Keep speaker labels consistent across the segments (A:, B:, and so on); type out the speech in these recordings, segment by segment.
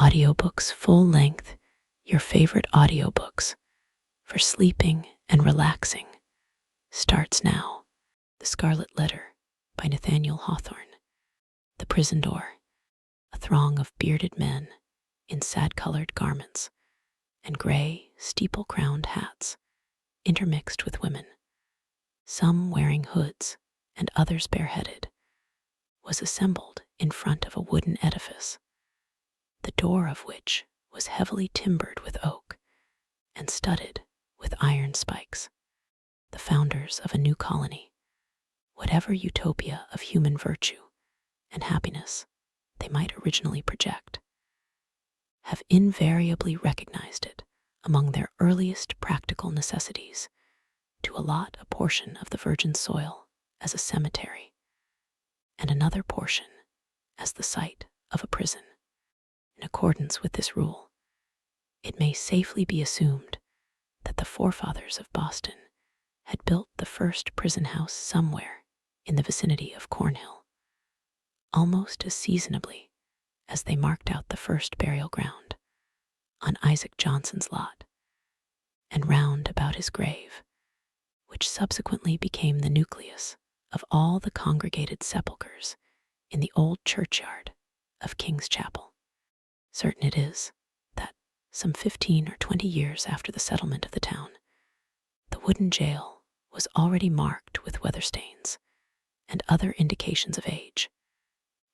A: Audiobooks full length, your favorite audiobooks for sleeping and relaxing, starts now. The Scarlet Letter by Nathaniel Hawthorne. The prison door, a throng of bearded men in sad-colored garments and gray, steeple-crowned hats, intermixed with women, some wearing hoods and others bareheaded, was assembled in front of a wooden edifice, the door of which was heavily timbered with oak and studded with iron spikes. The founders of a new colony, whatever utopia of human virtue and happiness they might originally project, have invariably recognized it among their earliest practical necessities to allot a portion of the virgin soil as a cemetery and another portion as the site of a prison. In accordance with this rule, it may safely be assumed that the forefathers of Boston had built the first prison house somewhere in the vicinity of Cornhill, almost as seasonably as they marked out the first burial ground on Isaac Johnson's lot, and round about his grave, which subsequently became the nucleus of all the congregated sepulchres in the old churchyard of King's Chapel. Certain it is that some 15 or 20 years after the settlement of the town, the wooden jail was already marked with weather stains and other indications of age,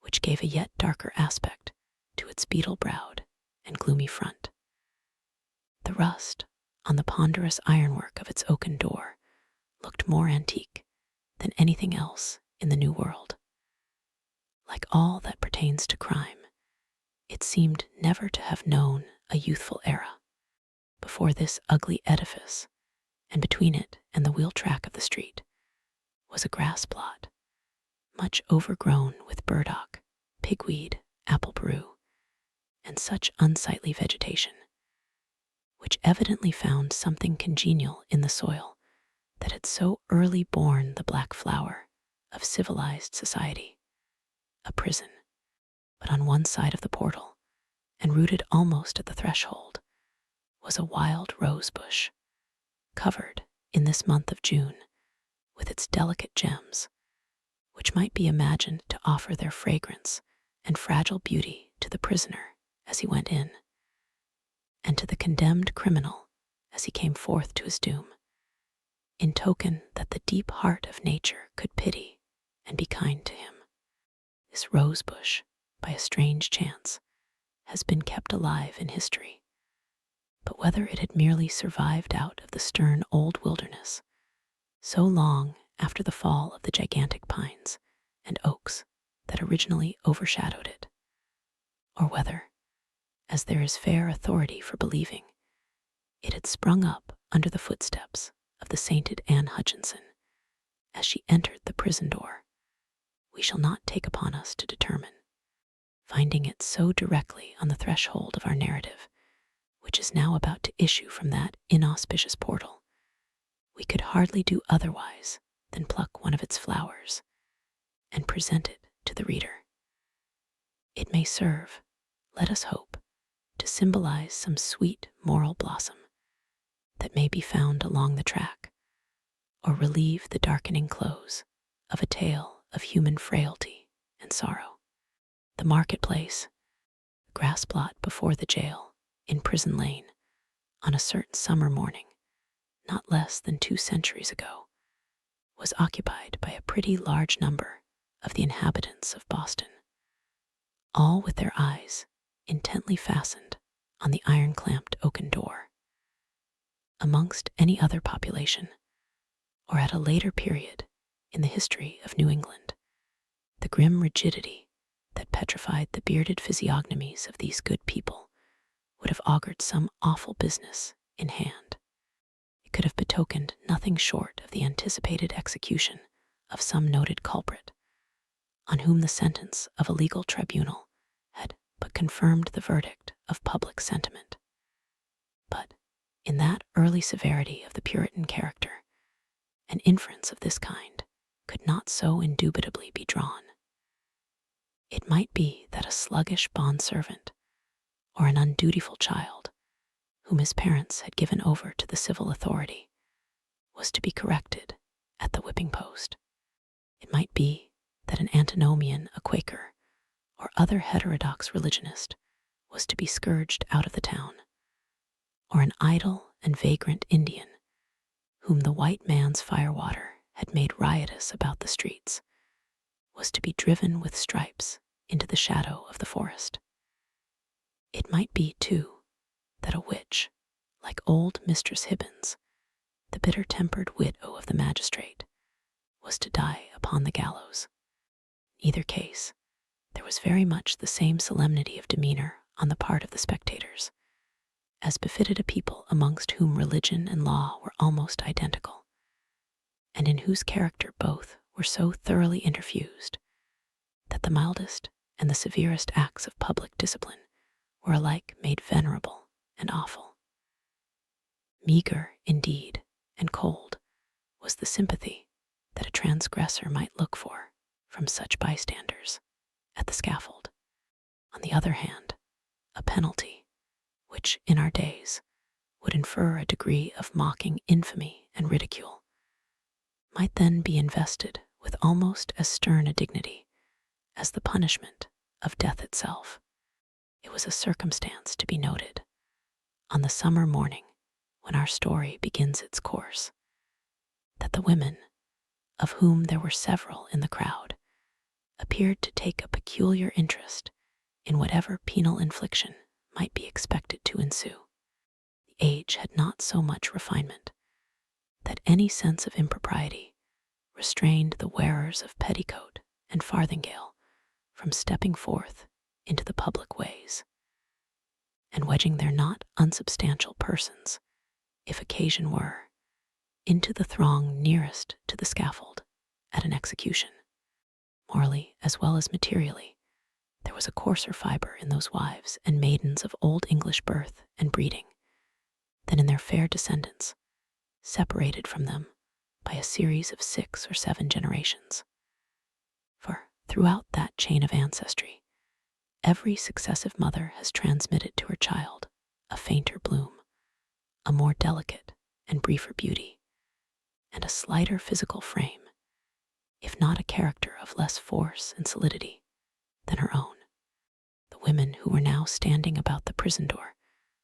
A: which gave a yet darker aspect to its beetle-browed and gloomy front. The rust on the ponderous ironwork of its oaken door looked more antique than anything else in the New World. Like all that pertains to crime, it seemed never to have known a youthful era. Before this ugly edifice, and between it and the wheel track of the street, was a grass plot, much overgrown with burdock, pigweed, apple brew, and such unsightly vegetation, which evidently found something congenial in the soil that had so early borne the black flower of civilized society, a prison. But on one side of the portal, and rooted almost at the threshold, was a wild rose bush, covered in this month of June with its delicate gems, which might be imagined to offer their fragrance and fragile beauty to the prisoner as he went in, and to the condemned criminal as he came forth to his doom, in token that the deep heart of nature could pity and be kind to him. This rose bush, by a strange chance, has been kept alive in history, but whether it had merely survived out of the stern old wilderness, so long after the fall of the gigantic pines and oaks that originally overshadowed it, or whether, as there is fair authority for believing, it had sprung up under the footsteps of the sainted Anne Hutchinson as she entered the prison door, we shall not take upon us to determine. Finding it so directly on the threshold of our narrative, which is now about to issue from that inauspicious portal, we could hardly do otherwise than pluck one of its flowers and present it to the reader. It may serve, let us hope, to symbolize some sweet moral blossom that may be found along the track, or relieve the darkening close of a tale of human frailty and sorrow. The marketplace, the grass plot before the jail in Prison Lane, on a certain summer morning, not less than 2 centuries ago, was occupied by a pretty large number of the inhabitants of Boston, all with their eyes intently fastened on the iron-clamped oaken door. Amongst any other population, or at a later period in the history of New England, the grim rigidity that petrified the bearded physiognomies of these good people would have augured some awful business in hand. It could have betokened nothing short of the anticipated execution of some noted culprit, on whom the sentence of a legal tribunal had but confirmed the verdict of public sentiment. But in that early severity of the Puritan character, an inference of this kind could not so indubitably be drawn. It might be that a sluggish bondservant, or an undutiful child, whom his parents had given over to the civil authority, was to be corrected at the whipping post. It might be that an antinomian, a Quaker, or other heterodox religionist was to be scourged out of the town, or an idle and vagrant Indian, whom the white man's firewater had made riotous about the streets, was to be driven with stripes into the shadow of the forest. It might be, too, that a witch, like old Mistress Hibbins, the bitter-tempered widow of the magistrate, was to die upon the gallows. In either case, there was very much the same solemnity of demeanor on the part of the spectators, as befitted a people amongst whom religion and law were almost identical, and in whose character both were so thoroughly interfused that the mildest and the severest acts of public discipline were alike made venerable and awful. Meager, indeed, and cold was the sympathy that a transgressor might look for from such bystanders at the scaffold. On the other hand, a penalty, which in our days would infer a degree of mocking infamy and ridicule, might then be invested with almost as stern a dignity as the punishment of death itself. It was a circumstance to be noted on the summer morning when our story begins its course, that the women, of whom there were several in the crowd, appeared to take a peculiar interest in whatever penal infliction might be expected to ensue. The age had not so much refinement that any sense of impropriety restrained the wearers of petticoat and farthingale from stepping forth into the public ways, and wedging their not unsubstantial persons, if occasion were, into the throng nearest to the scaffold at an execution. Morally as well as materially, there was a coarser fibre in those wives and maidens of old English birth and breeding than in their fair descendants, separated from them by a series of 6 or 7 generations. For throughout that chain of ancestry, every successive mother has transmitted to her child a fainter bloom, a more delicate and briefer beauty, and a slighter physical frame, if not a character of less force and solidity than her own. The women who were now standing about the prison door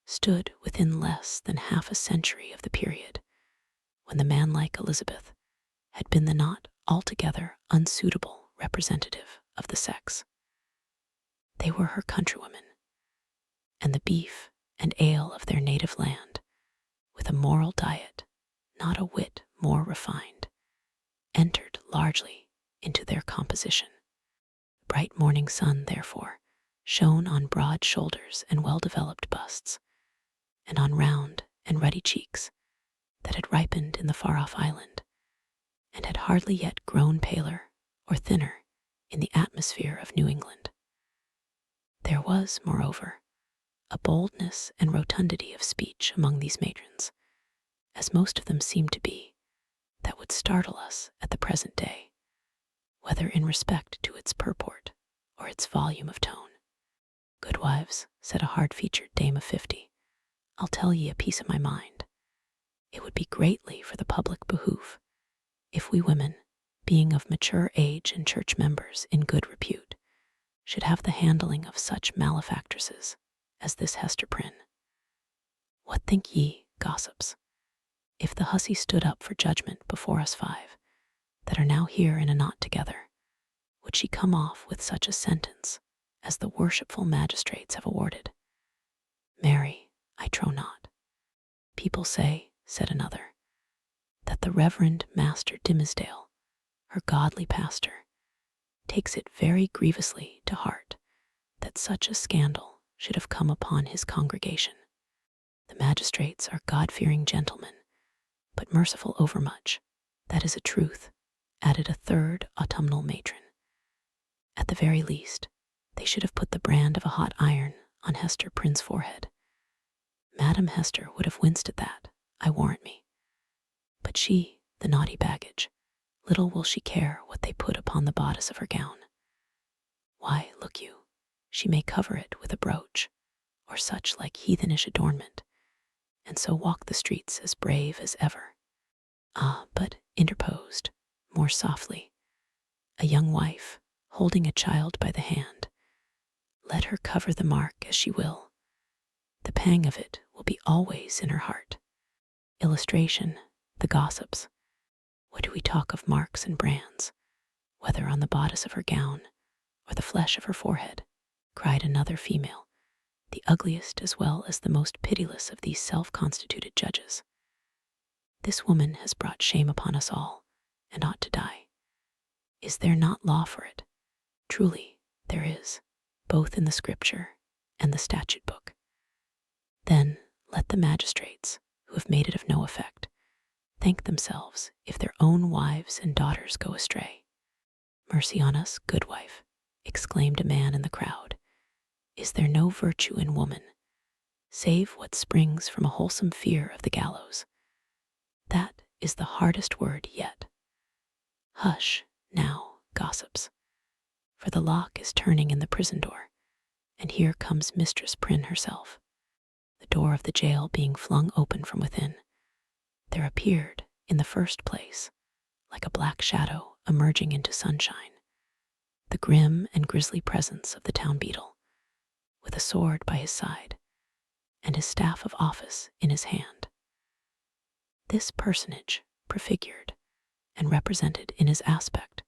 A: stood within less than half a century of the period when the manlike Elizabeth had been the not altogether unsuitable representative of the sex. They were her countrywomen, and the beef and ale of their native land, with a moral diet not a whit more refined, entered largely into their composition. The bright morning sun, therefore, shone on broad shoulders and well-developed busts, and on round and ruddy cheeks that had ripened in the far-off island, and had hardly yet grown paler or thinner in the atmosphere of New England. There was, moreover, a boldness and rotundity of speech among these matrons, as most of them seemed to be, that would startle us at the present day, whether in respect to its purport or its volume of tone. "Goodwives," said a hard-featured dame of 50, "I'll tell ye a piece of my mind. It would be greatly for the public behoof if we women, being of mature age and church members in good repute, should have the handling of such malefactresses as this Hester Prynne. What think ye, gossips, if the hussy stood up for judgment before us 5, that are now here in a knot together, would she come off with such a sentence as the worshipful magistrates have awarded? Marry, I trow not. People say," said another, "that the Reverend Master Dimmesdale, her godly pastor, takes it very grievously to heart that such a scandal should have come upon his congregation. The magistrates are God-fearing gentlemen, but merciful overmuch. That is a truth," added a third autumnal matron. "At the very least, they should have put the brand of a hot iron on Hester Prynne's forehead. Madam Hester would have winced at that, I warrant me. But she, the naughty baggage, little will she care what they put upon the bodice of her gown. Why, look you, she may cover it with a brooch, or such like heathenish adornment, and so walk the streets as brave as ever. Ah, but interposed, more softly, a young wife, holding a child by the hand. Let her cover the mark as she will. The pang of it will be always in her heart. Illustration, the gossips. What do we talk of marks and brands, whether on the bodice of her gown or the flesh of her forehead? Cried another female, the ugliest as well as the most pitiless of these self-constituted judges. This woman has brought shame upon us all, and ought to die. Is there not law for it? Truly, there is, both in the scripture and the statute book. Then let the magistrates, who have made it of no effect, thank themselves if their own wives and daughters go astray. Mercy on us, good wife, exclaimed a man in the crowd. Is there no virtue in woman, save what springs from a wholesome fear of the gallows? That is the hardest word yet. Hush, now, gossips, for the lock is turning in the prison door, and here comes Mistress Prynne herself. The door of the jail being flung open from within, there appeared, in the first place, like a black shadow emerging into sunshine, the grim and grisly presence of the town beadle, with a sword by his side, and his staff of office in his hand. This personage prefigured and represented in his aspect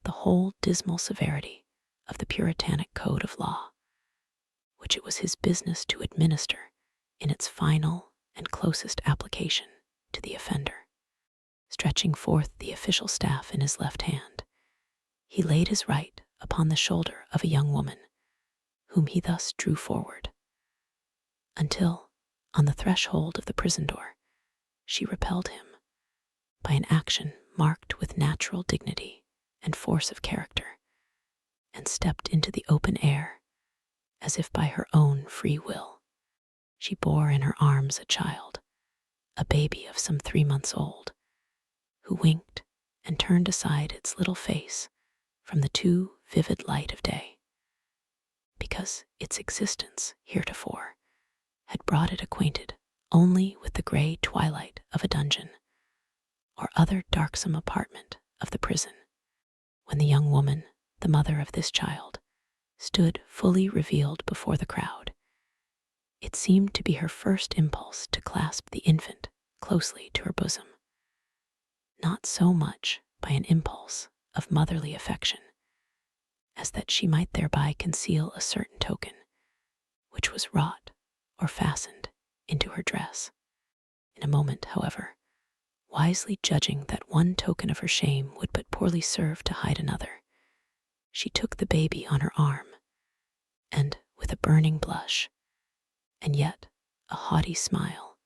A: the whole dismal severity of the Puritanic code of law, which it was his business to administer in its final and closest application to the offender. Stretching forth the official staff in his left hand, he laid his right upon the shoulder of a young woman, whom he thus drew forward, until, on the threshold of the prison door, she repelled him by an action marked with natural dignity and force of character, and stepped into the open air as if by her own free will. She bore in her arms a child, a baby of some 3 months old, who winked and turned aside its little face from the too vivid light of day, because its existence heretofore had brought it acquainted only with the gray twilight of a dungeon or other darksome apartment of the prison. When the young woman, the mother of this child, stood fully revealed before the crowd, it seemed to be her first impulse to clasp the infant closely to her bosom, not so much by an impulse of motherly affection, as that she might thereby conceal a certain token which was wrought or fastened into her dress. In a moment, however, wisely judging that one token of her shame would but poorly serve to hide another, she took the baby on her arm, and with a burning blush, and yet a haughty smile,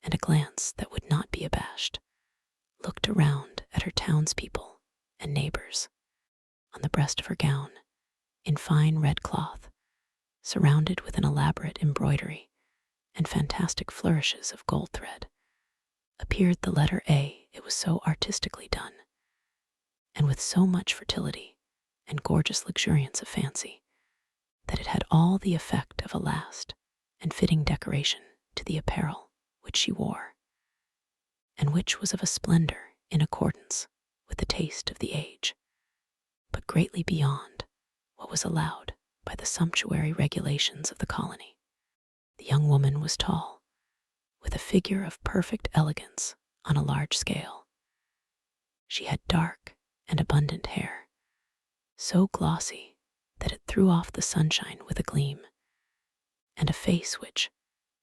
A: and a glance that would not be abashed, looked around at her townspeople and neighbors. On the breast of her gown, in fine red cloth, surrounded with an elaborate embroidery and fantastic flourishes of gold thread, appeared the letter A. It was so artistically done, and with so much fertility and gorgeous luxuriance of fancy, that it had all the effect of a last and fitting decoration to the apparel which she wore, and which was of a splendor in accordance with the taste of the age, but greatly beyond what was allowed by the sumptuary regulations of the colony. The young woman was tall, with a figure of perfect elegance on a large scale. She had dark and abundant hair, so glossy that it threw off the sunshine with a gleam, and a face which,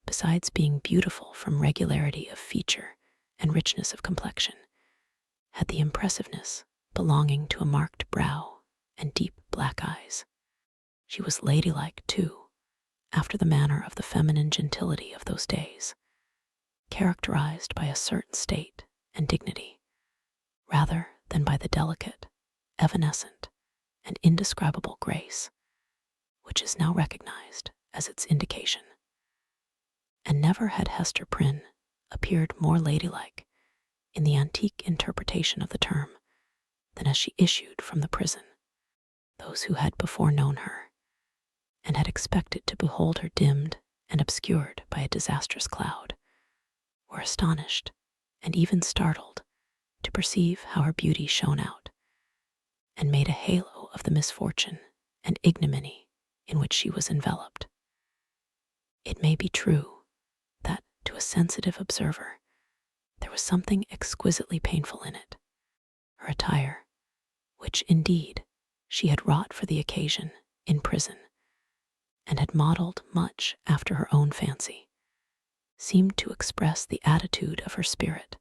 A: besides being beautiful from regularity of feature and richness of complexion, had the impressiveness belonging to a marked brow and deep black eyes. She was ladylike, too, after the manner of the feminine gentility of those days, characterized by a certain state and dignity, rather than by the delicate, evanescent, and indescribable grace, which is now recognized as its indication. And never had Hester Prynne appeared more ladylike in the antique interpretation of the term than as she issued from the prison. Those who had before known her, and had expected to behold her dimmed and obscured by a disastrous cloud, were astonished and even startled to perceive how her beauty shone out and made a halo of the misfortune and ignominy in which she was enveloped. It may be true that, to a sensitive observer, there was something exquisitely painful in it. Her attire, which indeed she had wrought for the occasion in prison and had modeled much after her own fancy, seemed to express the attitude of her spirit,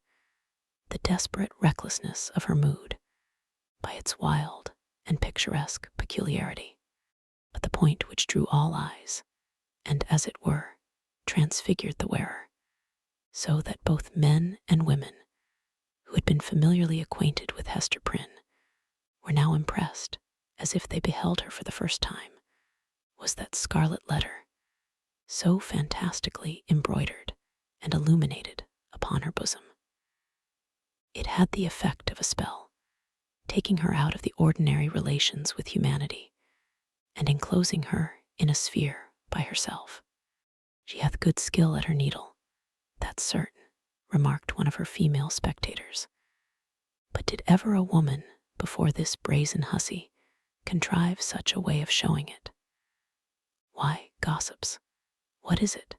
A: the desperate recklessness of her mood, by its wild and picturesque peculiarity. But the point which drew all eyes, and as it were, transfigured the wearer, so that both men and women who had been familiarly acquainted with Hester Prynne were now impressed, as if they beheld her for the first time, was that scarlet letter, so fantastically embroidered and illuminated upon her bosom. It had the effect of a spell, taking her out of the ordinary relations with humanity and enclosing her in a sphere by herself. "She hath good skill at her needle, that's certain," remarked one of her female spectators. But did ever a woman, before this brazen hussy, contrive such a way of showing it? Why, gossips, what is it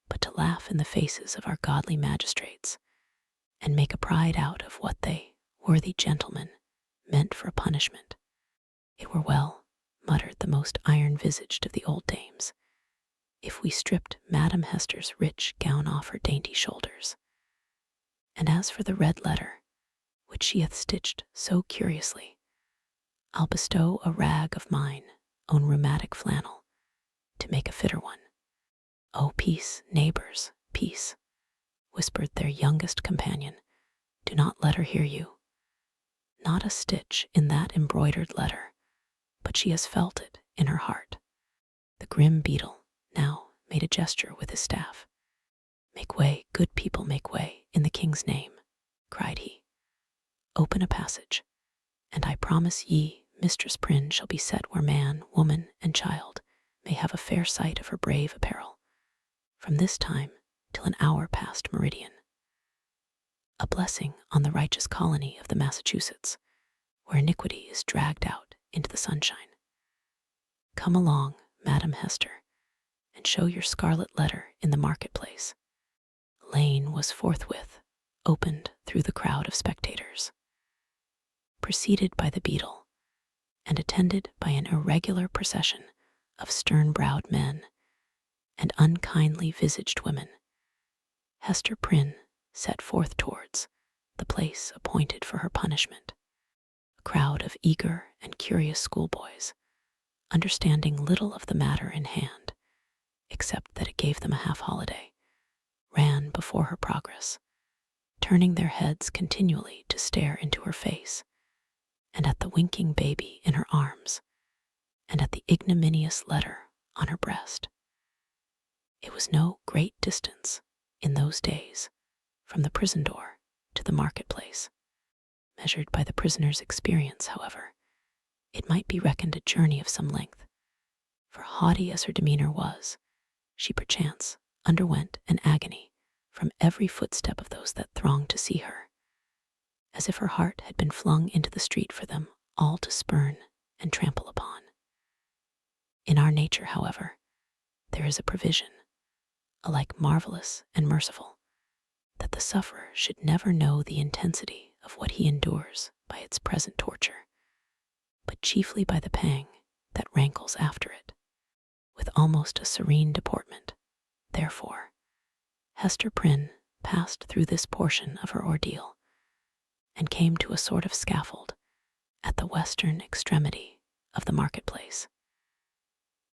A: but to laugh in the faces of our godly magistrates and make a pride out of what they, worthy gentlemen, meant for a punishment? It were well, muttered the most iron-visaged of the old dames, if we stripped Madam Hester's rich gown off her dainty shoulders. And as for the red letter, which she hath stitched so curiously, I'll bestow a rag of mine own rheumatic flannel to make a fitter one. "Oh, peace, neighbors, peace," whispered their youngest companion. "Do not let her hear you. Not a stitch in that embroidered letter, but she has felt it in her heart." The grim beadle now made a gesture with his staff. "Make way, good people, make way, in the king's name," cried he. "Open a passage, and I promise ye Mistress Prynne shall be set where man, woman, and child may have a fair sight of her brave apparel, from this time till an hour past meridian. A blessing on the righteous colony of the Massachusetts, where iniquity is dragged out into the sunshine. Come along, Madam Hester, and show your scarlet letter in the marketplace." A lane was forthwith opened through the crowd of spectators. Preceded by the beadle, and attended by an irregular procession of stern-browed men and unkindly visaged women, Hester Prynne set forth towards the place appointed for her punishment. A crowd of eager and curious schoolboys, understanding little of the matter in hand, except that it gave them a half-holiday, ran before her progress, turning their heads continually to stare into her face, and at the winking baby in her arms, and at the ignominious letter on her breast. It was no great distance, in those days, from the prison door to the marketplace. Measured by the prisoner's experience, however, it might be reckoned a journey of some length, for haughty as her demeanor was, she perchance underwent an agony from every footstep of those that thronged to see her, as if her heart had been flung into the street for them all to spurn and trample upon. In our nature, however, there is a provision, alike marvelous and merciful, that the sufferer should never know the intensity of what he endures by its present torture, but chiefly by the pang that rankles after it. With almost a serene deportment, therefore, Hester Prynne passed through this portion of her ordeal, and came to a sort of scaffold at the western extremity of the marketplace.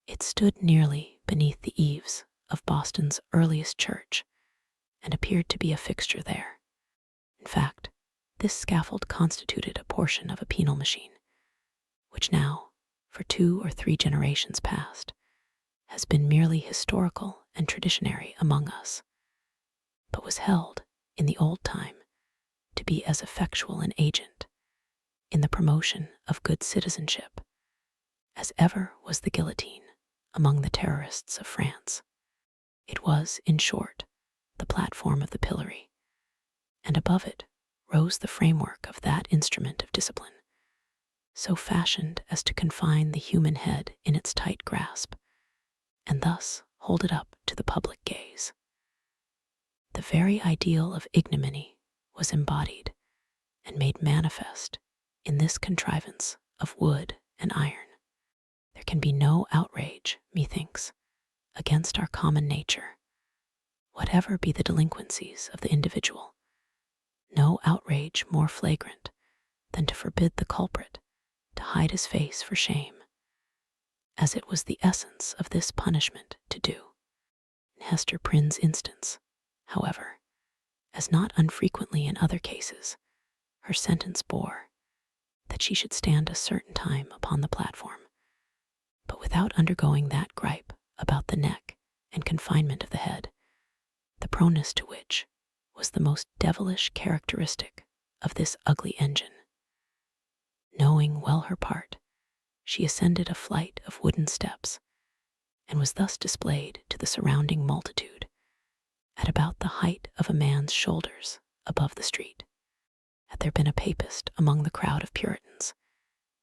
A: It stood nearly beneath the eaves of Boston's earliest church, and appeared to be a fixture there. In fact, this scaffold constituted a portion of a penal machine, which now, for 2 or 3 generations past, has been merely historical and traditionary among us, but was held, in the old time, to be as effectual an agent in the promotion of good citizenship as ever was the guillotine among the terrorists of France. It was, in short, the platform of the pillory, and above it rose the framework of that instrument of discipline, so fashioned as to confine the human head in its tight grasp, and thus hold it up to the public gaze. The very ideal of ignominy was embodied and made manifest in this contrivance of wood and iron. There can be no outrage, methinks, against our common nature, whatever be the delinquencies of the individual, no outrage more flagrant than to forbid the culprit to hide his face for shame, as it was the essence of this punishment to do. In Hester Prynne's instance, however, as not unfrequently in other cases, her sentence bore that she should stand a certain time upon the platform, but without undergoing that gripe about the neck and confinement of the head, the proneness to which was the most devilish characteristic of this ugly engine. Knowing well her part, she ascended a flight of wooden steps, and was thus displayed to the surrounding multitude at about the height of a man's shoulders above the street. Had there been a papist among the crowd of Puritans,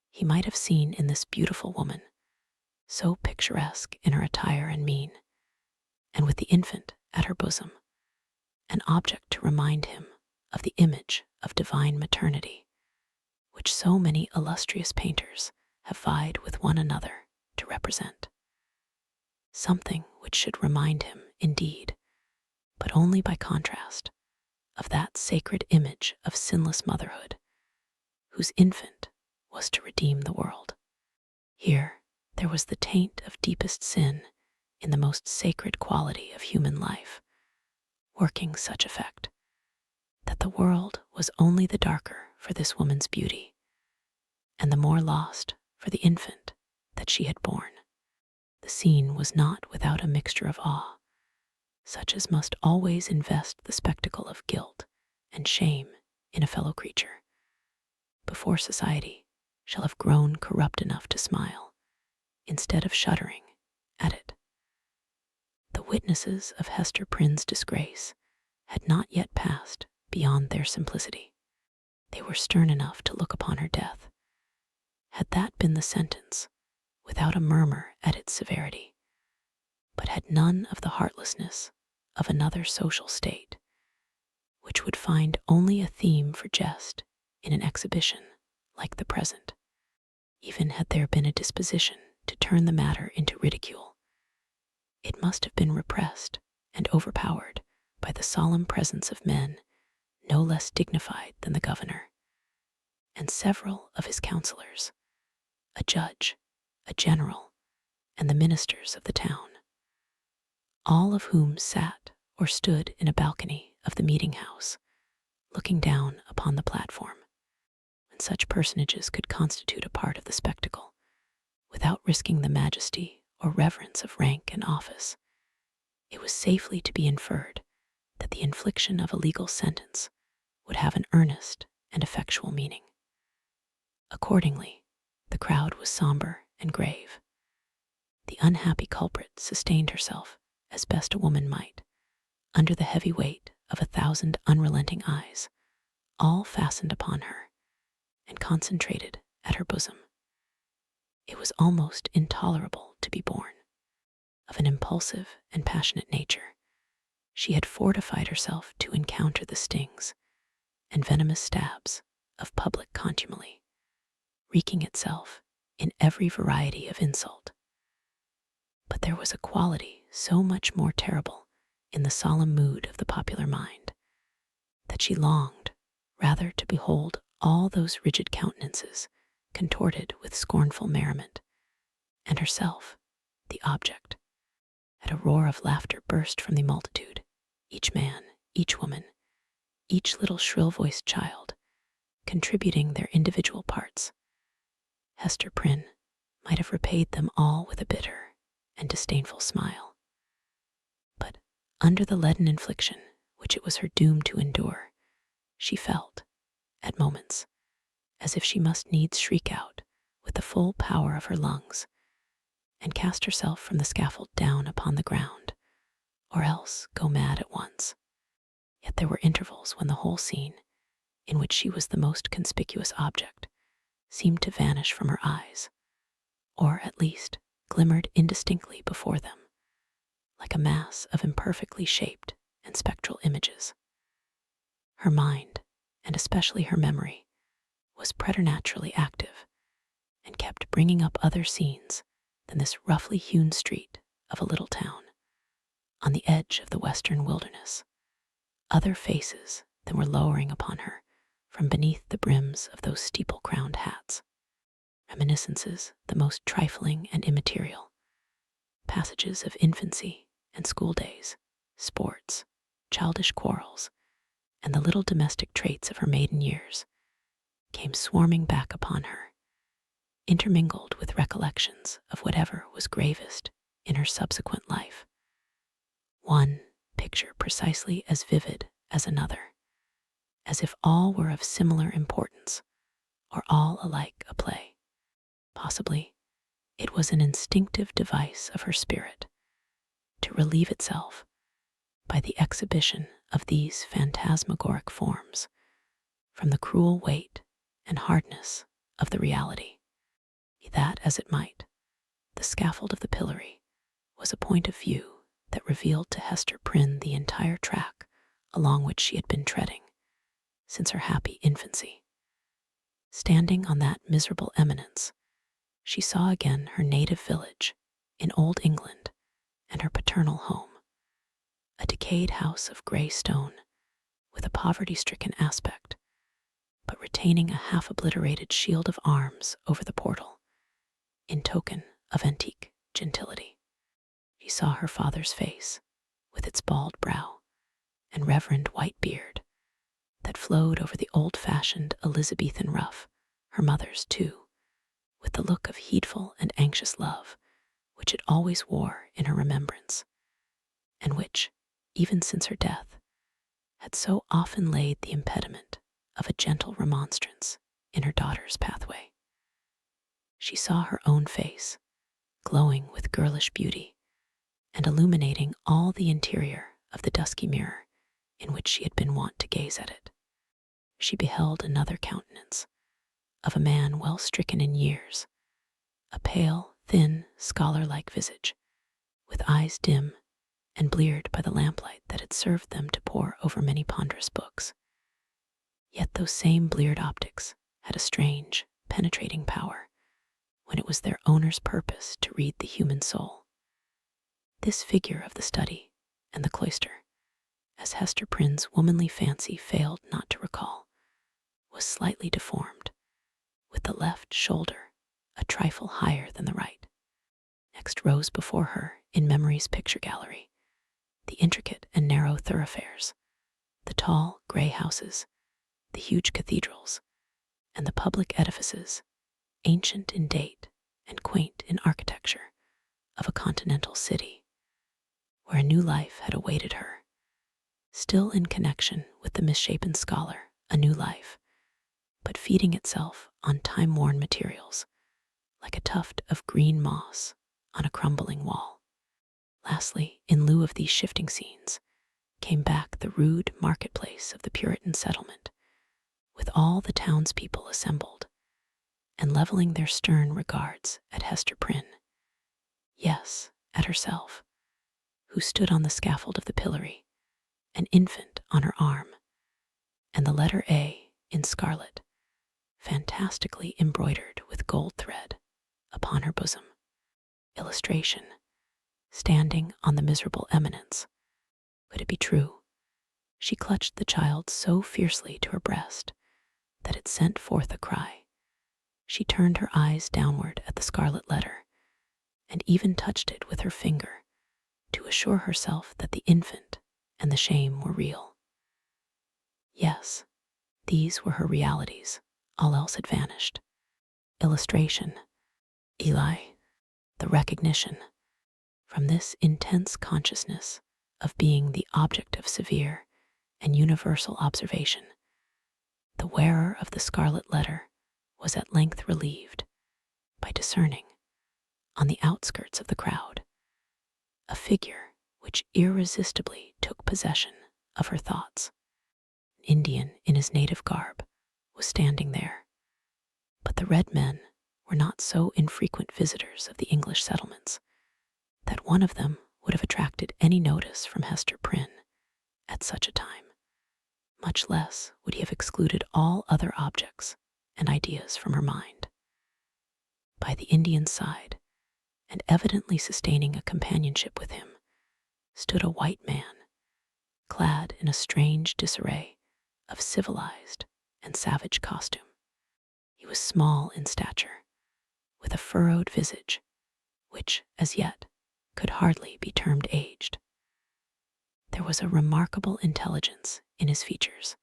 A: he might have seen in this beautiful woman, so picturesque in her attire and mien, and with the infant at her bosom, an object to remind him of the image of divine maternity, which so many illustrious painters have vied with one another to represent. Something which should remind him, indeed, but only by contrast, of that sacred image of sinless motherhood, whose infant was to redeem the world. Here there was the taint of deepest sin in the most sacred quality of human life, working such effect that the world was only the darker for this woman's beauty, and the more lost for the infant that she had borne. The scene was not without a mixture of awe, such as must always invest the spectacle of guilt and shame in a fellow creature, before society shall have grown corrupt enough to smile, instead of shuddering, at it. The witnesses of Hester Prynne's disgrace had not yet passed beyond their simplicity. They were stern enough to look upon her death, had that been the sentence, without a murmur at its severity, but had none of the heartlessness of another social state, which would find only a theme for jest in an exhibition like the present. Even had there been a disposition to turn the matter into ridicule, it must have been repressed and overpowered by the solemn presence of men no less dignified than the governor, and several of his counselors, a judge, a general, and the ministers of the town, all of whom sat or stood in a balcony of the meeting house, looking down upon the platform. When such personages could constitute a part of the spectacle, without risking the majesty or reverence of rank and office, it was safely to be inferred that the infliction of a legal sentence would have an earnest and effectual meaning. Accordingly, the crowd was somber and grave. The unhappy culprit sustained herself as best a woman might, under the heavy weight of 1,000 unrelenting eyes, all fastened upon her and concentrated at her bosom. It was almost intolerable to be borne. Of an impulsive and passionate nature, she had fortified herself to encounter the stings and venomous stabs of public contumely, wreaking itself in every variety of insult. But there was a quality so much more terrible in the solemn mood of the popular mind, that she longed rather to behold all those rigid countenances contorted with scornful merriment, and herself the object. At a roar of laughter burst from the multitude, each man, each woman, each little shrill-voiced child, contributing their individual parts. Hester Prynne might have repaid them all with a bitter and disdainful smile. But under the leaden infliction which it was her doom to endure, she felt, at moments, as if she must needs shriek out with the full power of her lungs, and cast herself from the scaffold down upon the ground, or else go mad at once. Yet there were intervals when the whole scene, in which she was the most conspicuous object, seemed to vanish from her eyes, or at least glimmered indistinctly before them, like a mass of imperfectly shaped and spectral images. Her mind, and especially her memory, was preternaturally active, and kept bringing up other scenes than this roughly hewn street of a little town, on the edge of the western wilderness, other faces than were lowering upon her from beneath the brims of those steeple-crowned hats, reminiscences the most trifling and immaterial, passages of infancy and school days, sports, childish quarrels, and the little domestic traits of her maiden years came swarming back upon her, intermingled with recollections of whatever was gravest in her subsequent life. One picture precisely as vivid as another, as if all were of similar importance, or all alike a play. Possibly, it was an instinctive device of her spirit to relieve itself by the exhibition of these phantasmagoric forms from the cruel weight and hardness of the reality. Be that as it might, the scaffold of the pillory was a point of view that revealed to Hester Prynne the entire track along which she had been treading since her happy infancy. Standing on that miserable eminence, she saw again her native village in Old England and her paternal home, a decayed house of grey stone with a poverty-stricken aspect, but retaining a half-obliterated shield of arms over the portal, in token of antique gentility. She saw her father's face, with its bald brow and reverend white beard that flowed over the old-fashioned Elizabethan ruff, her mother's too, with the look of heedful and anxious love which it always wore in her remembrance, and which, even since her death, had so often laid the impediment of a gentle remonstrance in her daughter's pathway. She saw her own face, glowing with girlish beauty, and illuminating all the interior of the dusky mirror in which she had been wont to gaze at it. She beheld another countenance, of a man well stricken in years, a pale, thin, scholar-like visage, with eyes dim and bleared by the lamplight that had served them to pore over many ponderous books. Yet those same bleared optics had a strange, penetrating power when it was their owner's purpose to read the human soul. This figure of the study and the cloister, as Hester Prynne's womanly fancy failed not to recall, was slightly deformed, with the left shoulder a trifle higher than the right. Next rose before her, in memory's picture gallery, the intricate and narrow thoroughfares, the tall grey houses, the huge cathedrals, and the public edifices, ancient in date and quaint in architecture, of a continental city, where a new life had awaited her, still in connection with the misshapen scholar, a new life, but feeding itself on time-worn materials, like a tuft of green moss on a crumbling wall. Lastly, in lieu of these shifting scenes, came back the rude marketplace of the Puritan settlement, with all the townspeople assembled, and leveling their stern regards at Hester Prynne, yes, at herself, who stood on the scaffold of the pillory, an infant on her arm, and the letter A in scarlet, fantastically embroidered with gold thread, upon her bosom. Illustration: standing on the miserable eminence. Could it be true? She clutched the child so fiercely to her breast that it sent forth a cry. She turned her eyes downward at the scarlet letter, and even touched it with her finger to assure herself that the infant and the shame were real. Yes, these were her realities. All else had vanished. Illustration: Eli, the recognition. From this intense consciousness of being the object of severe and universal observation, the wearer of the scarlet letter was at length relieved by discerning, on the outskirts of the crowd, a figure which irresistibly took possession of her thoughts. An Indian in his native garb was standing there, but the red men were not so infrequent visitors of the English settlements that one of them would have attracted any notice from Hester Prynne at such a time. Much less would he have excluded all other objects and ideas from her mind. By the Indian's side, and evidently sustaining a companionship with him, stood a white man, clad in a strange disarray of civilized and savage costume. He was small in stature, with a furrowed visage, which, as yet, could hardly be termed aged. There was a remarkable intelligence in his features,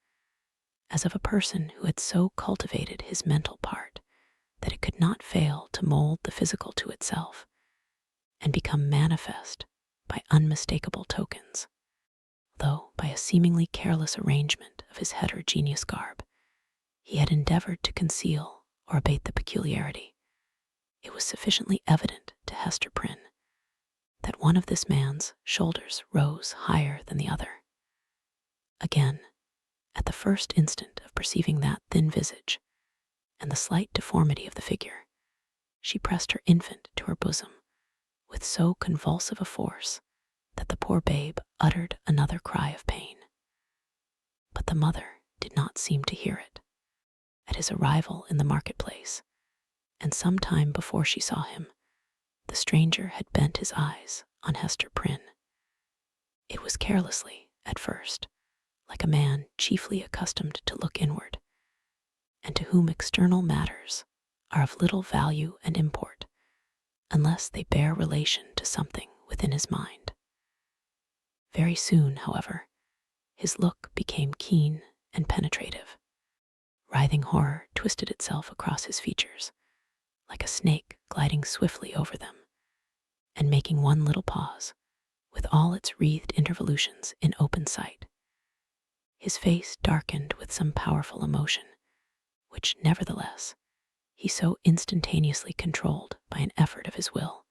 A: as of a person who had so cultivated his mental part that it could not fail to mold the physical to itself and become manifest by unmistakable tokens. Though by a seemingly careless arrangement of his heterogeneous garb, he had endeavored to conceal or abate the peculiarity, it was sufficiently evident to Hester Prynne that one of this man's shoulders rose higher than the other. Again, at the first instant of perceiving that thin visage and the slight deformity of the figure, she pressed her infant to her bosom with so convulsive a force that the poor babe uttered another cry of pain. But the mother did not seem to hear it. At his arrival in the marketplace, and some time before she saw him, the stranger had bent his eyes on Hester Prynne. It was carelessly, at first, like a man chiefly accustomed to look inward, and to whom external matters are of little value and import, unless they bear relation to something within his mind. Very soon, however, his look became keen and penetrative. Writhing horror twisted itself across his features, like a snake gliding swiftly over them, and making one little pause, with all its wreathed intervolutions in open sight. His face darkened with some powerful emotion, which, nevertheless, he so instantaneously controlled by an effort of his will,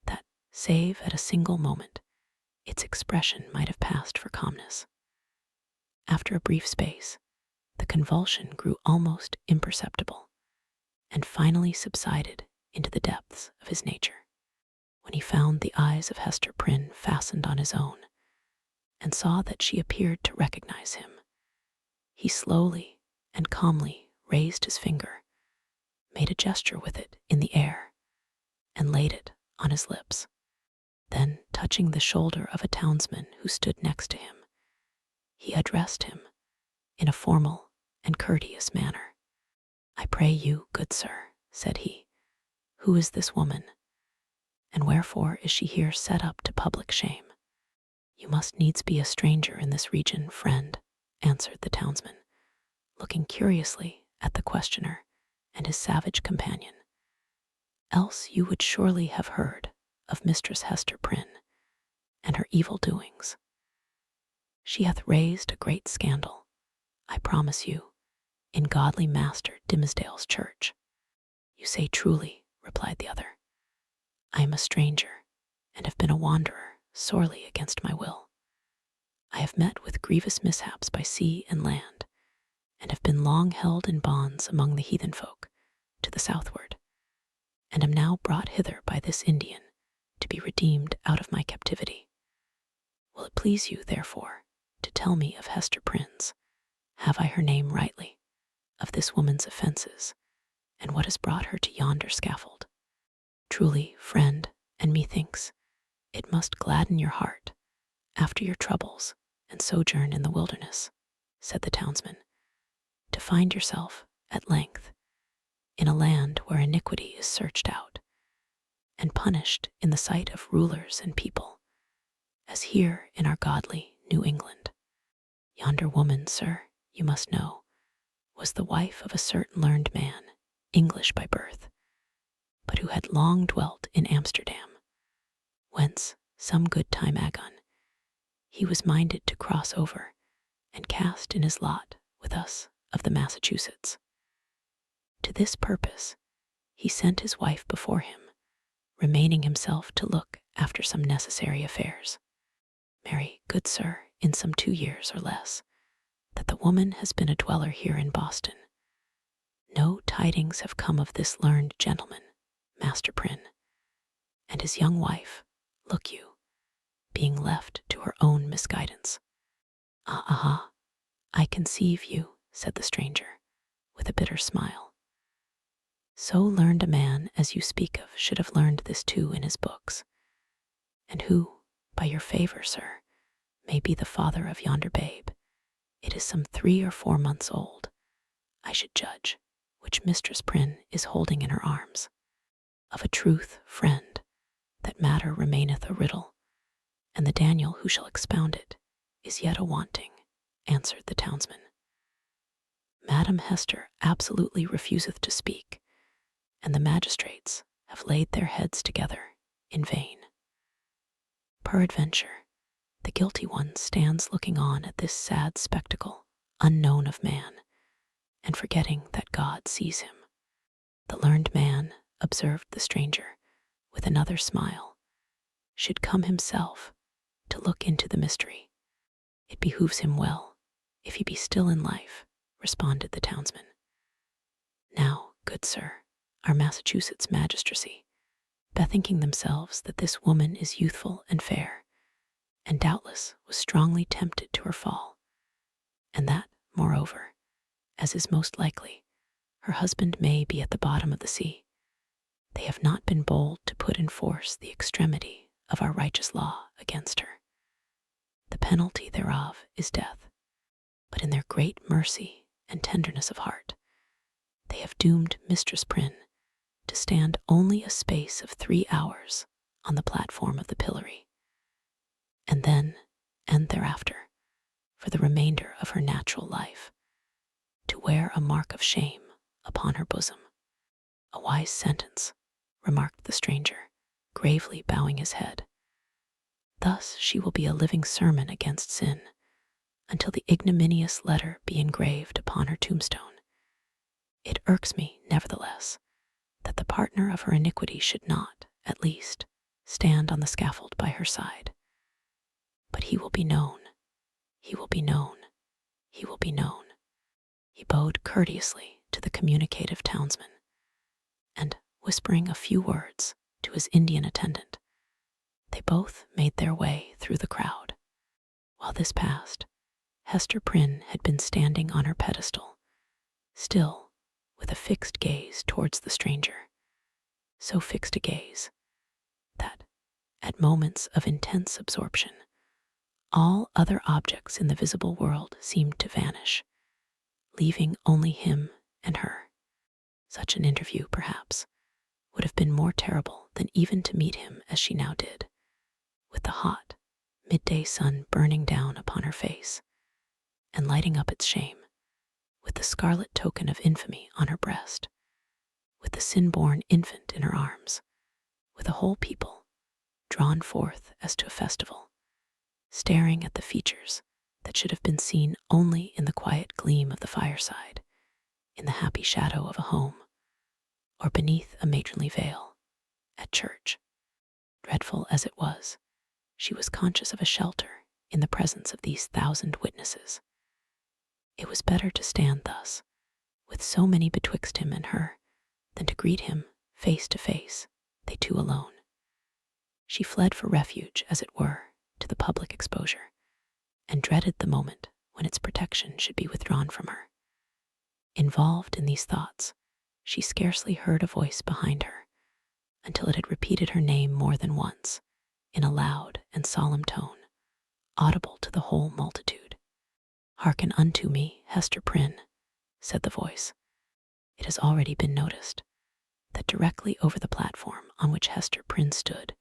A: that, save at a single moment, its expression might have passed for calmness. After a brief space, the convulsion grew almost imperceptible, and finally subsided into the depths of his nature, when he found the eyes of Hester Prynne fastened on his own, and saw that she appeared to recognize him. He slowly and calmly raised his finger, made a gesture with it in the air, and laid it on his lips. Then, touching the shoulder of a townsman who stood next to him, he addressed him in a formal and courteous manner. "I pray you, good sir," said he, "who is this woman, and wherefore is she here set up to public shame?" "You must needs be a stranger in this region, friend," answered the townsman, looking curiously at the questioner and his savage companion, "else you would surely have heard of Mistress Hester Prynne and her evil doings. She hath raised a great scandal, I promise you, in godly Master Dimmesdale's church." "You say truly," replied the other. "I am a stranger, and have been a wanderer sorely against my will. I have met with grievous mishaps by sea and land, and have been long held in bonds among the heathen folk to the southward, and am now brought hither by this Indian to be redeemed out of my captivity. Will it please you, therefore, to tell me of Hester Prynne's, have I her name rightly, of this woman's offenses, and what has brought her to yonder scaffold? Truly, friend, and methinks it must gladden your heart, after your troubles and sojourn in the wilderness," said the townsman, "to find yourself, at length, in a land where iniquity is searched out and punished in the sight of rulers and people, as here in our godly New England. Yonder woman, sir, you must know, was the wife of a certain learned man, English by birth, but who had long dwelt in Amsterdam, whence, some good time agone, he was minded to cross over and cast in his lot with us of the Massachusetts. To this purpose he sent his wife before him, remaining himself to look after some necessary affairs. Marry, good sir, in some 2 years or less, that the woman has been a dweller here in Boston. No tidings have come of this learned gentleman, Master Prynne, and his young wife, look you, being left to her own misguidance. Ah, I conceive you, said the stranger, with a bitter smile. So learned a man as you speak of should have learned this too in his books, and who, by your favor, sir, may be the father of yonder babe. It is some 3 or 4 months old, I should judge, which Mistress Prynne is holding in her arms. Of a truth, friend, that matter remaineth a riddle, and the Daniel who shall expound it is yet a wanting, answered the townsman. Madam Hester absolutely refuseth to speak, and the magistrates have laid their heads together in vain. Peradventure, the guilty one stands looking on at this sad spectacle, unknown of man, and forgetting that God sees him. The learned man, observed the stranger, with another smile, should come himself to look into the mystery. It behooves him well, if he be still in life, responded the townsman. Now, good sir, our Massachusetts magistracy, bethinking themselves that this woman is youthful and fair, and doubtless was strongly tempted to her fall, and that, moreover, as is most likely, her husband may be at the bottom of the sea, they have not been bold to put in force the extremity of our righteous law against her. The penalty thereof is death, but in their great mercy and tenderness of heart, they have doomed Mistress Prynne to stand only a space of 3 hours on the platform of the pillory, and then, and thereafter, for the remainder of her natural life, to wear a mark of shame upon her bosom. A wise sentence, remarked the stranger, gravely bowing his head. Thus she will be a living sermon against sin, until the ignominious letter be engraved upon her tombstone. It irks me, nevertheless, that the partner of her iniquity should not, at least, stand on the scaffold by her side. But he will be known, he will be known, he will be known. He bowed courteously to the communicative townsman, and, whispering a few words to his Indian attendant, they both made their way through the crowd. While this passed, Hester Prynne had been standing on her pedestal, still, with a fixed gaze towards the stranger, so fixed a gaze that, at moments of intense absorption, all other objects in the visible world seemed to vanish, leaving only him and her. Such an interview, perhaps, would have been more terrible than even to meet him as she now did, with the hot, midday sun burning down upon her face and lighting up its shame, with the scarlet token of infamy on her breast, with the sin-born infant in her arms, with a whole people, drawn forth as to a festival, staring at the features that should have been seen only in the quiet gleam of the fireside, in the happy shadow of a home, or beneath a matronly veil, at church. Dreadful as it was, she was conscious of a shelter in the presence of these 1,000 witnesses. It was better to stand thus, with so many betwixt him and her, than to greet him face to face, they two alone. She fled for refuge, as it were, to the public exposure, and dreaded the moment when its protection should be withdrawn from her. Involved in these thoughts, she scarcely heard a voice behind her, until it had repeated her name more than once, in a loud and solemn tone, audible to the whole multitude. "Hearken unto me, Hester Prynne," said the voice. It has already been noticed that directly over the platform on which Hester Prynne stood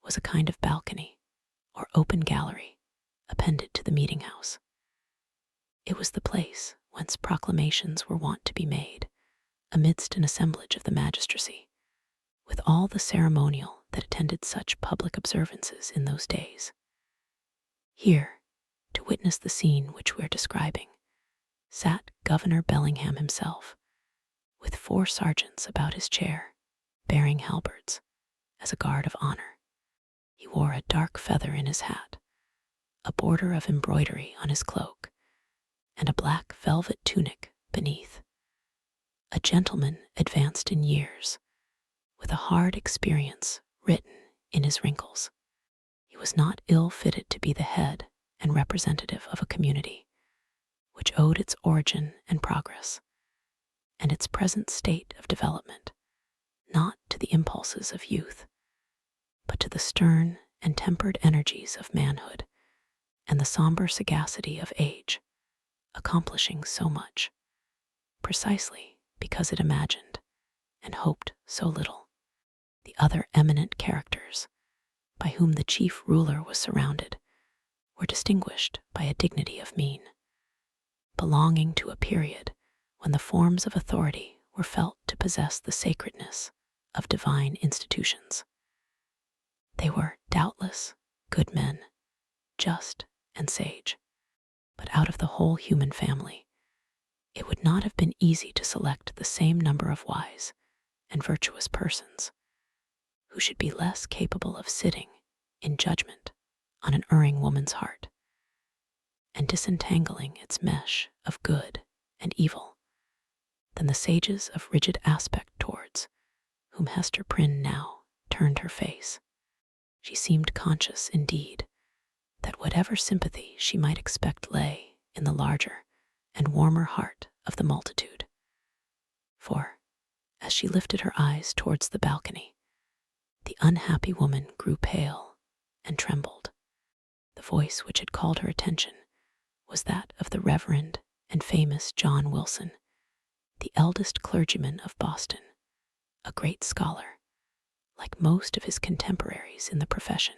A: was a kind of balcony, or open gallery, appended to the meeting house. It was the place whence proclamations were wont to be made, amidst an assemblage of the magistracy, with all the ceremonial that attended such public observances in those days. Here, to witness the scene which we are describing, sat Governor Bellingham himself, with 4 sergeants about his chair, bearing halberds, as a guard of honor. He wore a dark feather in his hat, a border of embroidery on his cloak, and a black velvet tunic beneath. A gentleman advanced in years, with a hard experience written in his wrinkles. He was not ill-fitted to be the head and representative of a community which owed its origin and progress, and its present state of development, not to the impulses of youth, but to the stern and tempered energies of manhood and the somber sagacity of age, accomplishing so much, precisely because it imagined and hoped so little. The other eminent characters, by whom the chief ruler was surrounded, were distinguished by a dignity of mien, belonging to a period when the forms of authority were felt to possess the sacredness of divine institutions. They were, doubtless, good men, just and sage, but out of the whole human family, it would not have been easy to select the same number of wise and virtuous persons who should be less capable of sitting in judgment on an erring woman's heart and disentangling its mesh of good and evil than the sages of rigid aspect towards whom Hester Prynne now turned her face. She seemed conscious, indeed, that whatever sympathy she might expect lay in the larger and warmer heart of the multitude. For, as she lifted her eyes towards the balcony, the unhappy woman grew pale and trembled. The voice which had called her attention was that of the Reverend and famous John Wilson, the eldest clergyman of Boston, a great scholar, like most of his contemporaries in the profession,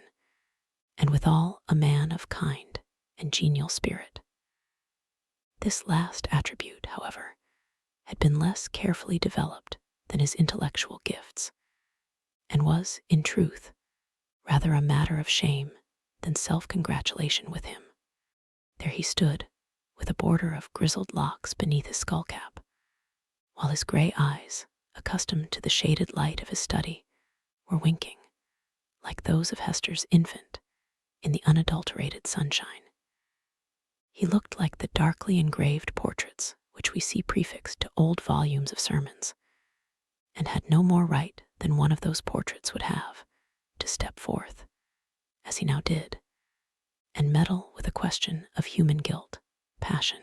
A: and withal a man of kind and genial spirit. This last attribute, however, had been less carefully developed than his intellectual gifts, and was, in truth, rather a matter of shame than self-congratulation with him. There he stood, with a border of grizzled locks beneath his skull-cap, while his gray eyes, accustomed to the shaded light of his study, were winking, like those of Hester's infant, in the unadulterated sunshine. He looked like the darkly engraved portraits which we see prefixed to old volumes of sermons, and had no more right than one of those portraits would have to step forth, as he now did, and meddle with a question of human guilt, passion,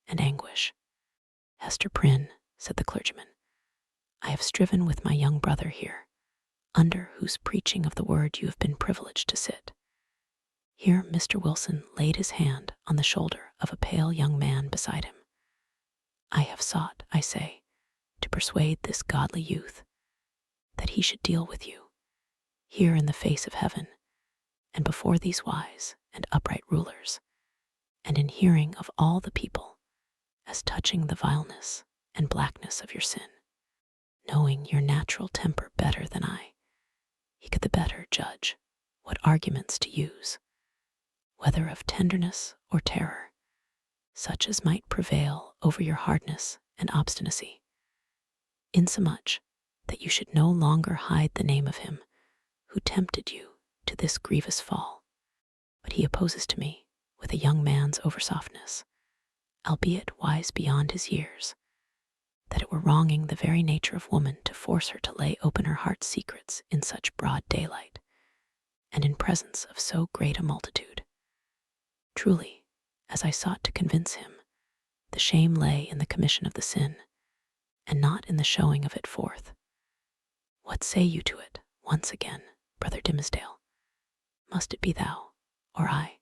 A: and anguish. "Hester Prynne," said the clergyman, "I have striven with my young brother here, under whose preaching of the word you have been privileged to sit." Here Mr. Wilson laid his hand on the shoulder of a pale young man beside him. "I have sought, I say, to persuade this godly youth that he should deal with you, here in the face of heaven, and before these wise and upright rulers, and in hearing of all the people, as touching the vileness and blackness of your sin. Knowing your natural temper better than I, he could the better judge what arguments to use, whether of tenderness or terror, such as might prevail over your hardness and obstinacy, insomuch that you should no longer hide the name of him who tempted you to this grievous fall. But he opposes to me, with a young man's oversoftness, albeit wise beyond his years, that it were wronging the very nature of woman to force her to lay open her heart's secrets in such broad daylight, and in presence of so great a multitude. Truly, as I sought to convince him, the shame lay in the commission of the sin, and not in the showing of it forth. What say you to it, once again, Brother Dimmesdale? Must it be thou, or I,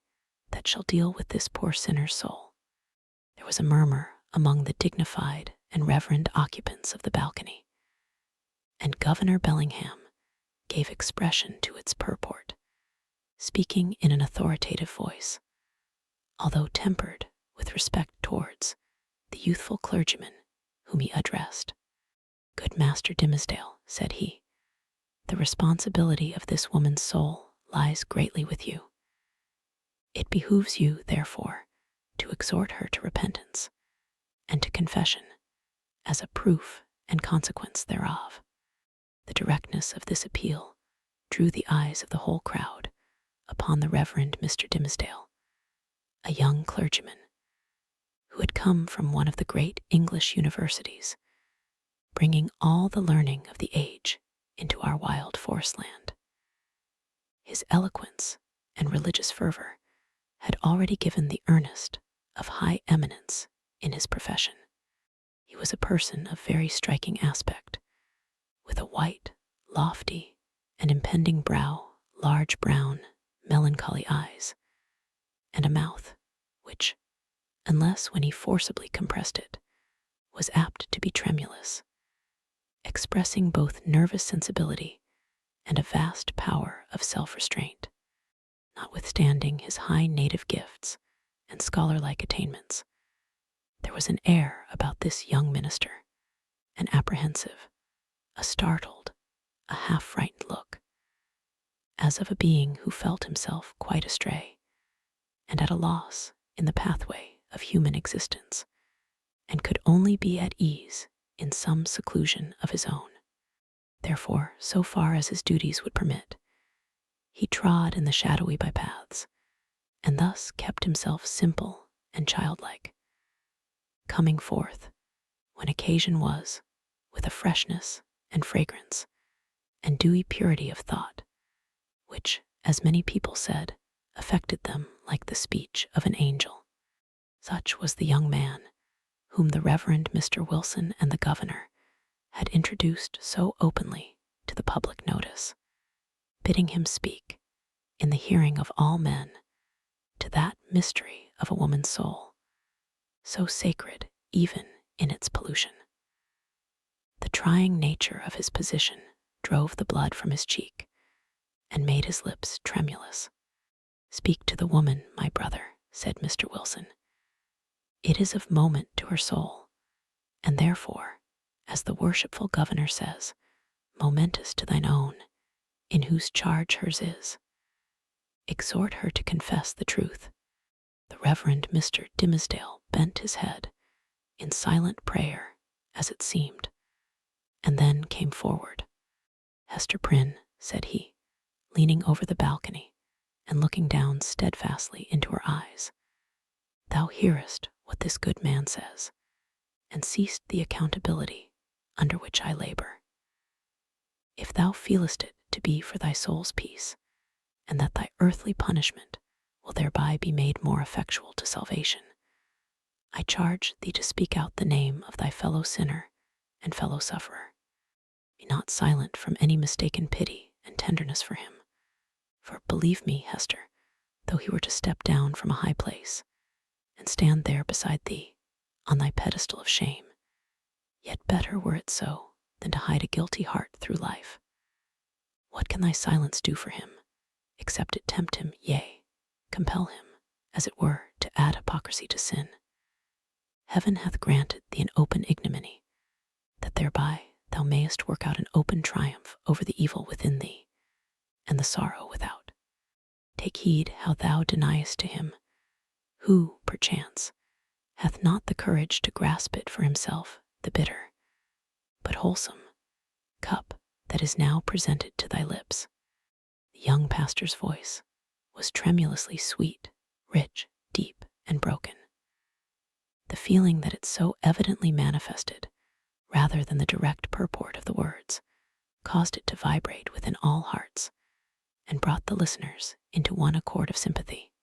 A: that shall deal with this poor sinner's soul?" There was a murmur among the dignified and reverend occupants of the balcony, and Governor Bellingham gave expression to its purport, speaking in an authoritative voice, although tempered with respect towards the youthful clergyman whom he addressed. "Good Master Dimmesdale," said he, "the responsibility of this woman's soul lies greatly with you. It behooves you, therefore, to exhort her to repentance and to confession as a proof and consequence thereof." The directness of this appeal drew the eyes of the whole crowd upon the Reverend Mr. Dimmesdale, a young clergyman who had come from one of the great English universities, bringing all the learning of the age into our wild forest land. His eloquence and religious fervor had already given the earnest of high eminence in his profession. He was a person of very striking aspect, with a white, lofty, and impending brow, large brown, melancholy eyes, and a mouth which, unless when he forcibly compressed it, was apt to be tremulous, expressing both nervous sensibility and a vast power of self-restraint. Notwithstanding his high native gifts and scholar-like attainments, there was an air about this young minister, an apprehensive, a startled, a half-frightened look, as of a being who felt himself quite astray and at a loss in the pathway of human existence, and could only be at ease in some seclusion of his own. Therefore, so far as his duties would permit, he trod in the shadowy bypaths, and thus kept himself simple and childlike, coming forth, when occasion was, with a freshness and fragrance and dewy purity of thought, which, as many people said, affected them like the speech of an angel. Such was the young man whom the Reverend Mr. Wilson and the governor had introduced so openly to the public notice, bidding him speak, in the hearing of all men, to that mystery of a woman's soul, so sacred even in its pollution. The trying nature of his position drove the blood from his cheek and made his lips tremulous. "Speak to the woman, my brother," said Mr. Wilson. "It is of moment to her soul, and therefore, as the worshipful governor says, momentous to thine own, in whose charge hers is. Exhort her to confess the truth." The Reverend Mr. Dimmesdale bent his head in silent prayer, as it seemed, and then came forward. "Hester Prynne," said he, leaning over the balcony and looking down steadfastly into her eyes, "thou hearest what this good man says, and seest the accountability under which I labor. If thou feelest it to be for thy soul's peace, and that thy earthly punishment will thereby be made more effectual to salvation, I charge thee to speak out the name of thy fellow sinner and fellow sufferer. Be not silent from any mistaken pity and tenderness for him. For believe me, Hester, though he were to step down from a high place and stand there beside thee on thy pedestal of shame, yet better were it so than to hide a guilty heart through life. What can thy silence do for him, except it tempt him, yea, compel him, as it were, to add hypocrisy to sin? Heaven hath granted thee an open ignominy, that thereby thou mayest work out an open triumph over the evil within thee and the sorrow without. Take heed how thou deniest to him, who, perchance, hath not the courage to grasp it for himself, the bitter, but wholesome, cup that is now presented to thy lips." The young pastor's voice was tremulously sweet, rich, deep, and broken. The feeling that it so evidently manifested, rather than the direct purport of the words, caused it to vibrate within all hearts, and brought the listeners into one accord of sympathy.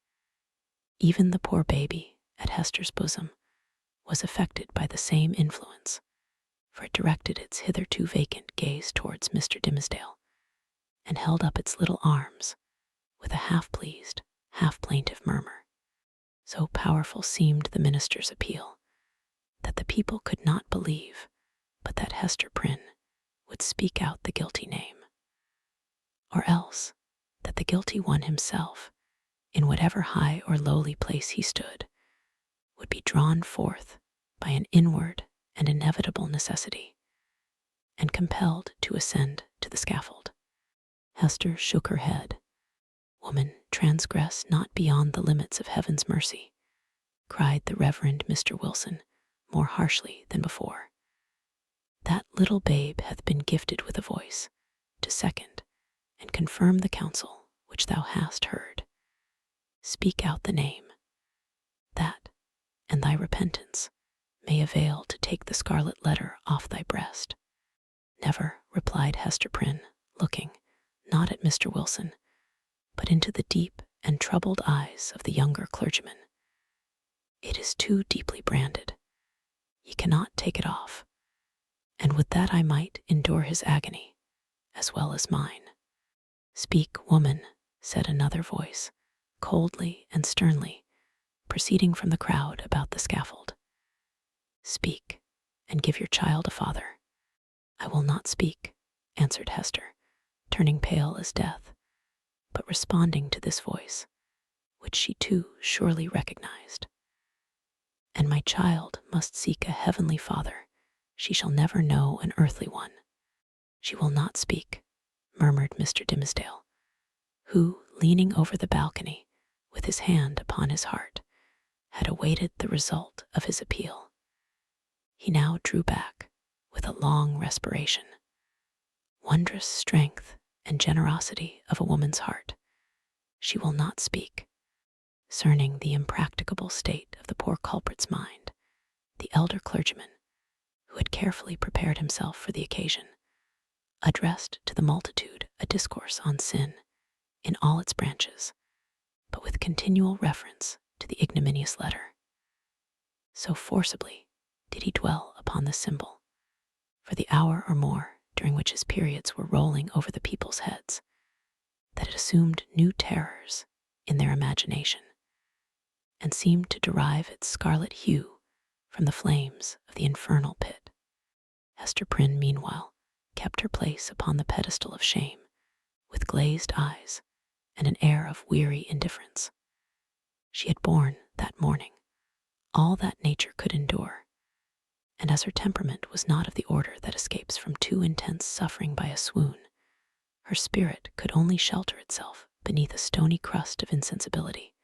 A: Even the poor baby at Hester's bosom was affected by the same influence, for it directed its hitherto vacant gaze towards Mr. Dimmesdale, and held up its little arms with a half-pleased, half-plaintive murmur. So powerful seemed the minister's appeal, that the people could not believe but that Hester Prynne would speak out the guilty name, or else that the guilty one himself, in whatever high or lowly place he stood, would be drawn forth by an inward and inevitable necessity, and compelled to ascend to the scaffold. Hester shook her head. "Woman, transgress not beyond the limits of heaven's mercy," cried the Reverend Mr. Wilson more harshly than before. "That little babe hath been gifted with a voice to second and confirm the counsel which thou hast heard. Speak out the name, and thy repentance may avail to take the scarlet letter off thy breast." "Never," replied Hester Prynne, looking, not at Mr. Wilson, but into the deep and troubled eyes of the younger clergyman. "It is too deeply branded. Ye cannot take it off, and would that I might endure his agony, as well as mine." "Speak, woman," said another voice, coldly and sternly, proceeding from the crowd about the scaffold. "Speak, and give your child a father." "I will not speak," answered Hester, turning pale as death, but responding to this voice, which she too surely recognized. "And my child must seek a heavenly father. She shall never know an earthly one." "She will not speak," murmured Mr. Dimmesdale, who, leaning over the balcony with his hand upon his heart, had awaited the result of his appeal. He now drew back with a long respiration. Wondrous strength and generosity of a woman's heart. She will not speak. Discerning the impracticable state of the poor culprit's mind, the elder clergyman, who had carefully prepared himself for the occasion, addressed to the multitude a discourse on sin in all its branches, but with continual reference to the ignominious letter. So forcibly did he dwell upon this symbol, for the hour or more during which his periods were rolling over the people's heads, that it assumed new terrors in their imagination, and seemed to derive its scarlet hue from the flames of the infernal pit. Hester Prynne, meanwhile, kept her place upon the pedestal of shame, with glazed eyes and an air of weary indifference. She had borne, that morning, all that nature could endure, and as her temperament was not of the order that escapes from too intense suffering by a swoon, her spirit could only shelter itself beneath a stony crust of insensibility,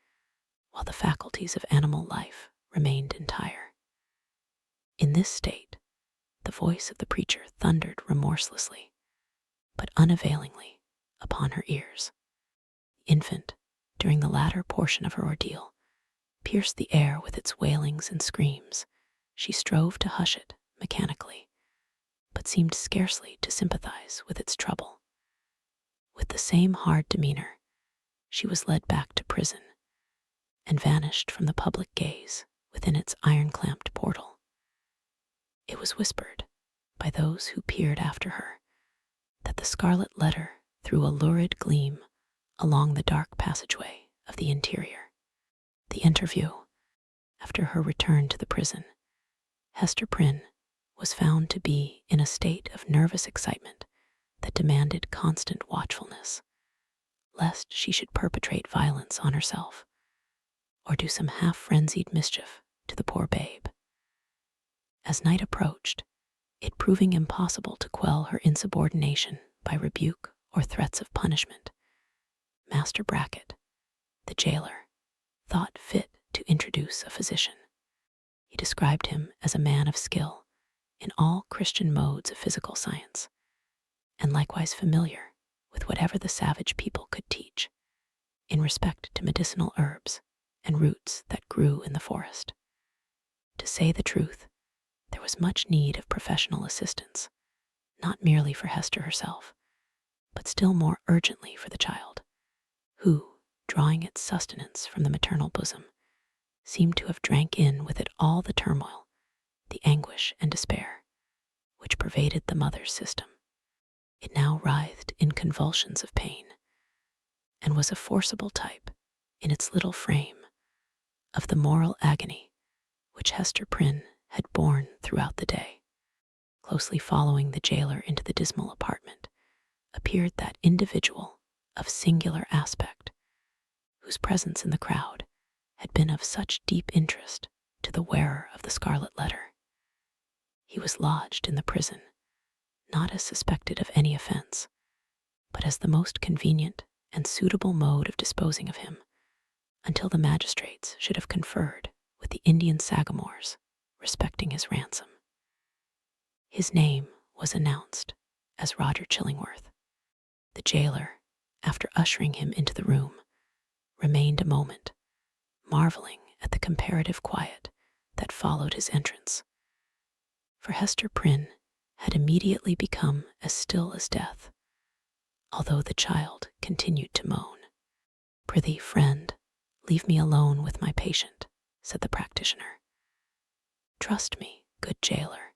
A: while the faculties of animal life remained entire. In this state, the voice of the preacher thundered remorselessly, but unavailingly, upon her ears. The infant, during the latter portion of her ordeal, pierced the air with its wailings and screams. She strove to hush it mechanically, but seemed scarcely to sympathize with its trouble. With the same hard demeanor, she was led back to prison, and vanished from the public gaze within its iron-clamped portal. It was whispered, by those who peered after her, that the scarlet letter threw a lurid gleam along the dark passageway of the interior. The interview. After her return to the prison, Hester Prynne was found to be in a state of nervous excitement that demanded constant watchfulness, lest she should perpetrate violence on herself, or do some half-frenzied mischief to the poor babe. As night approached, it proving impossible to quell her insubordination by rebuke or threats of punishment, Master Brackett, the jailer, thought fit to introduce a physician. He described him as a man of skill in all Christian modes of physical science, and likewise familiar with whatever the savage people could teach in respect to medicinal herbs and roots that grew in the forest. To say the truth, there was much need of professional assistance, not merely for Hester herself, but still more urgently for the child, who, drawing its sustenance from the maternal bosom, seemed to have drank in with it all the turmoil, the anguish and despair, which pervaded the mother's system. It now writhed in convulsions of pain, and was a forcible type, in its little frame, of the moral agony which Hester Prynne had borne throughout the day. Closely following the jailer into the dismal apartment appeared that individual of singular aspect, whose presence in the crowd had been of such deep interest to the wearer of the scarlet letter. He was lodged in the prison, not as suspected of any offense, but as the most convenient and suitable mode of disposing of him, until the magistrates should have conferred with the Indian sagamores respecting his ransom. His name was announced as Roger Chillingworth. The jailer, after ushering him into the room, remained a moment, marveling at the comparative quiet that followed his entrance. For Hester Prynne had immediately become as still as death, although the child continued to moan. "Prithee, friend, leave me alone with my patient," said the practitioner. "Trust me, good jailer,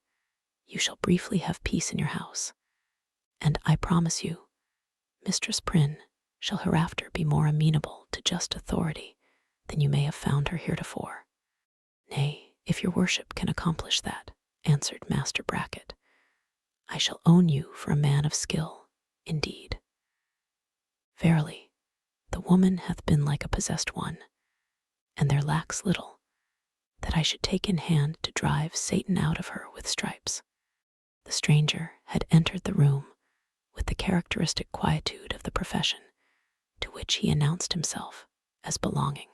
A: you shall briefly have peace in your house, and I promise you, Mistress Prynne shall hereafter be more amenable to just authority than you may have found her heretofore." "Nay, if your worship can accomplish that," answered Master Brackett, "I shall own you for a man of skill, indeed. Verily, the woman hath been like a possessed one, and there lacks little that I should take in hand to drive Satan out of her with stripes." The stranger had entered the room with the characteristic quietude of the profession to which he announced himself as belonging.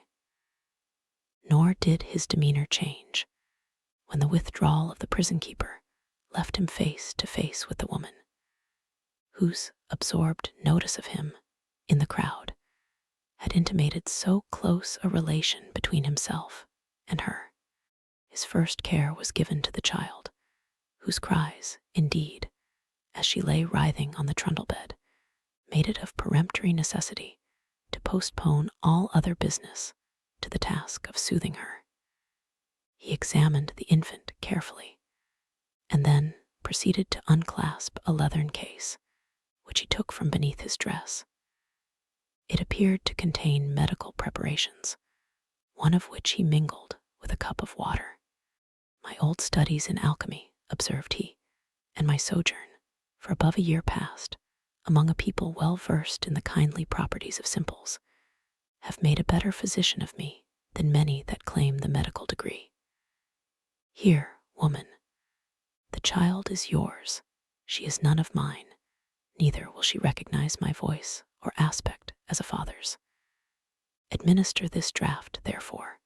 A: Nor did his demeanor change when the withdrawal of the prison keeper left him face to face with the woman, whose absorbed notice of him in the crowd had intimated so close a relation between himself and her. His first care was given to the child, whose cries, indeed, as she lay writhing on the trundle bed, made it of peremptory necessity to postpone all other business to the task of soothing her. He examined the infant carefully, and then proceeded to unclasp a leathern case, which he took from beneath his dress. It appeared to contain medical preparations, one of which he mingled with a cup of water. "My old studies in alchemy," observed he, "and my sojourn, for above a year past, among a people well versed in the kindly properties of simples, have made a better physician of me than many that claim the medical degree. Here, woman, the child is yours. She is none of mine, neither will she recognize my voice or aspect as a father's. Administer this draught, therefore,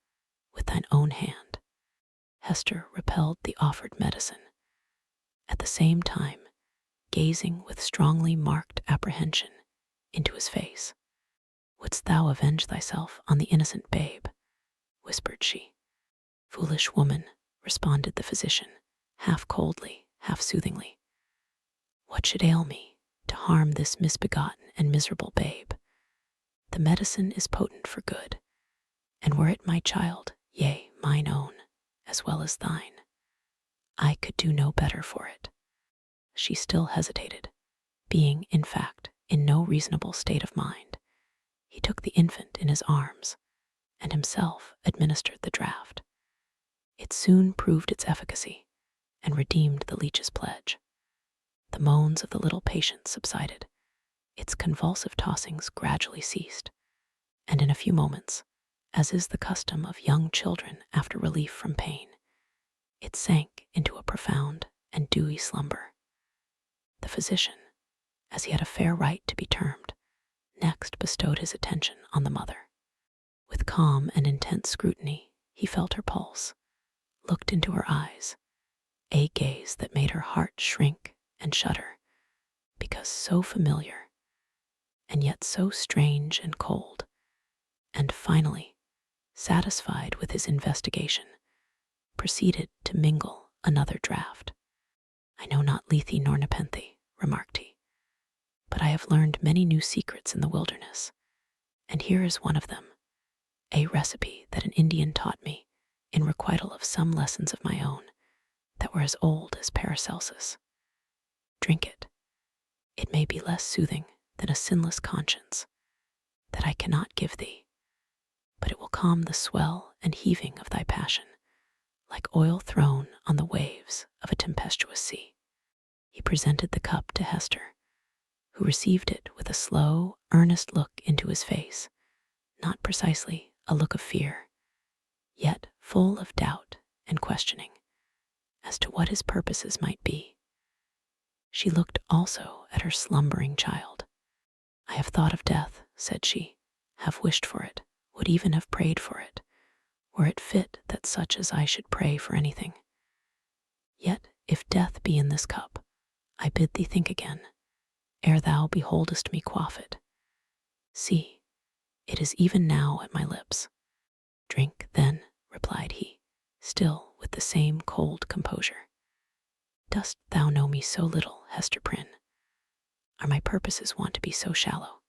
A: with thine own hand." Hester repelled the offered medicine, at the same time gazing with strongly marked apprehension into his face. "Wouldst thou avenge thyself on the innocent babe?" whispered she. "Foolish woman," responded the physician, half coldly, half soothingly. "What should ail me to harm this misbegotten and miserable babe? The medicine is potent for good, and were it my child, yea, mine own, as well as thine, I could do no better for it." She still hesitated, being, in fact, in no reasonable state of mind. He took the infant in his arms, and himself administered the draught. It soon proved its efficacy, and redeemed the leech's pledge. The moans of the little patient subsided, its convulsive tossings gradually ceased, and in a few moments, as is the custom of young children after relief from pain, it sank into a profound and dewy slumber. The physician, as he had a fair right to be termed, next bestowed his attention on the mother. With calm and intense scrutiny, he felt her pulse, looked into her eyes, a gaze that made her heart shrink and shudder, because so familiar, and yet so strange and cold, and finally, satisfied with his investigation, proceeded to mingle another draught. "I know not Lethe nor Nepenthe," remarked he, "but I have learned many new secrets in the wilderness, and here is one of them, a recipe that an Indian taught me in requital of some lessons of my own that were as old as Paracelsus. Drink it. It may be less soothing than a sinless conscience that I cannot give thee, but it will calm the swell and heaving of thy passion, like oil thrown on the waves of a tempestuous sea." He presented the cup to Hester, who received it with a slow, earnest look into his face, not precisely a look of fear, yet full of doubt and questioning as to what his purposes might be. She looked also at her slumbering child. "I have thought of death," said she, "have wished for it, would even have prayed for it, were it fit that such as I should pray for anything. Yet if death be in this cup, I bid thee think again, ere thou beholdest me quaff it. See, it is even now at my lips." "Drink, then," replied he, still with the same cold composure. Dost thou know me so little, Hester Prynne? Are my purposes wont to be so shallow?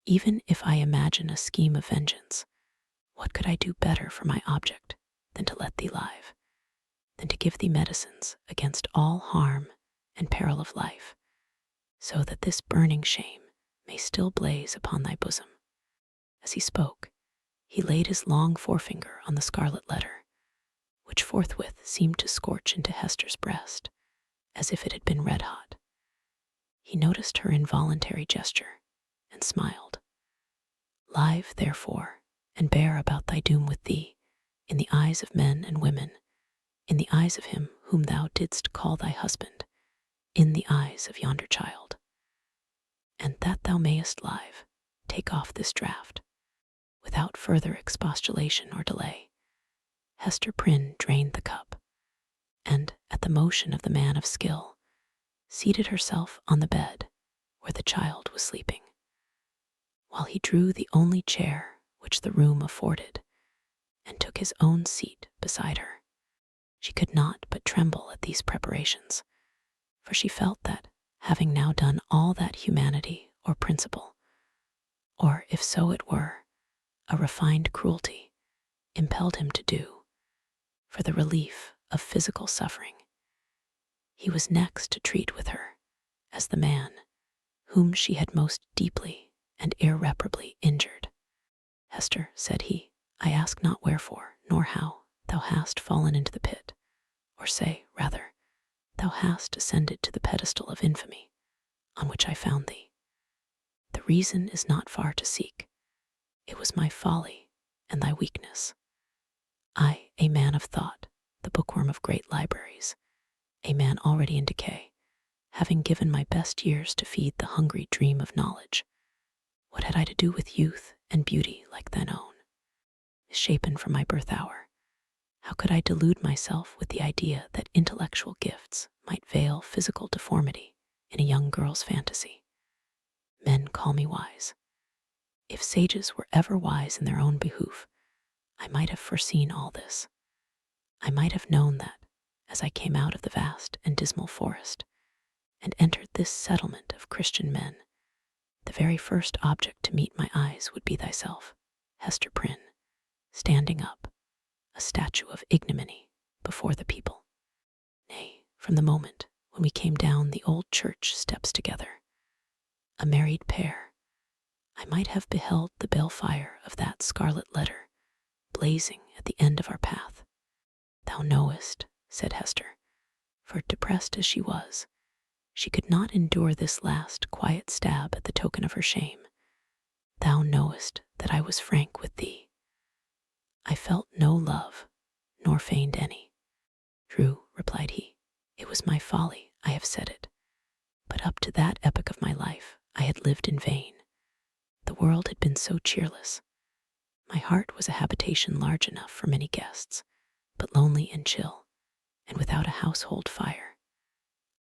A: Even if I imagine a scheme of vengeance, what could I do better for my object than to let thee live, than to give thee medicines against all harm and peril of life, so that this burning shame may still blaze upon thy bosom? As he spoke, he laid his long forefinger on the Scarlet Letter, which forthwith seemed to scorch into Hester's breast, as if it had been red hot. He noticed her involuntary gesture, and smiled. Live, therefore, and bear about thy doom with thee, in the eyes of men and women, in the eyes of him whom thou didst call thy husband, in the eyes of yonder child. And that thou mayest live, take off this draught. Without further expostulation or delay, Hester Prynne drained the cup, and, at the motion of the man of skill, seated herself on the bed where the child was sleeping, while he drew the only chair which the room afforded, and took his own seat beside her. She could not but tremble at these preparations, for she felt that, having now done all that humanity or principle, or if so it were, a refined cruelty, impelled him to do, for the relief of physical suffering, he was next to treat with her as the man whom she had most deeply and irreparably injured. Hester, said he, I ask not wherefore, nor how thou hast fallen into the pit, or say, rather, thou hast ascended to the pedestal of infamy on which I found thee. The reason is not far to seek. It was my folly and thy weakness. I, a man of thought, the bookworm of great libraries, a man already in decay, having given my best years to feed the hungry dream of knowledge, what had I to do with youth and beauty like thine own? Misshapen from my birth hour, how could I delude myself with the idea that intellectual gifts might veil physical deformity in a young girl's fantasy? Men call me wise. If sages were ever wise in their own behoof, I might have foreseen all this. I might have known that, as I came out of the vast and dismal forest, and entered this settlement of Christian men, the very first object to meet my eyes would be thyself, Hester Prynne, standing up, a statue of ignominy, before the people. Nay, from the moment when we came down the old church steps together, a married pair, I might have beheld the balefire of that Scarlet Letter blazing at the end of our path. Thou knowest, said Hester, for depressed as she was, she could not endure this last quiet stab at the token of her shame. Thou knowest that I was frank with thee. I felt no love, nor feigned any. True, replied he, it was my folly, I have said it. But up to that epoch of my life, I had lived in vain. The world had been so cheerless. My heart was a habitation large enough for many guests, but lonely and chill, and without a household fire.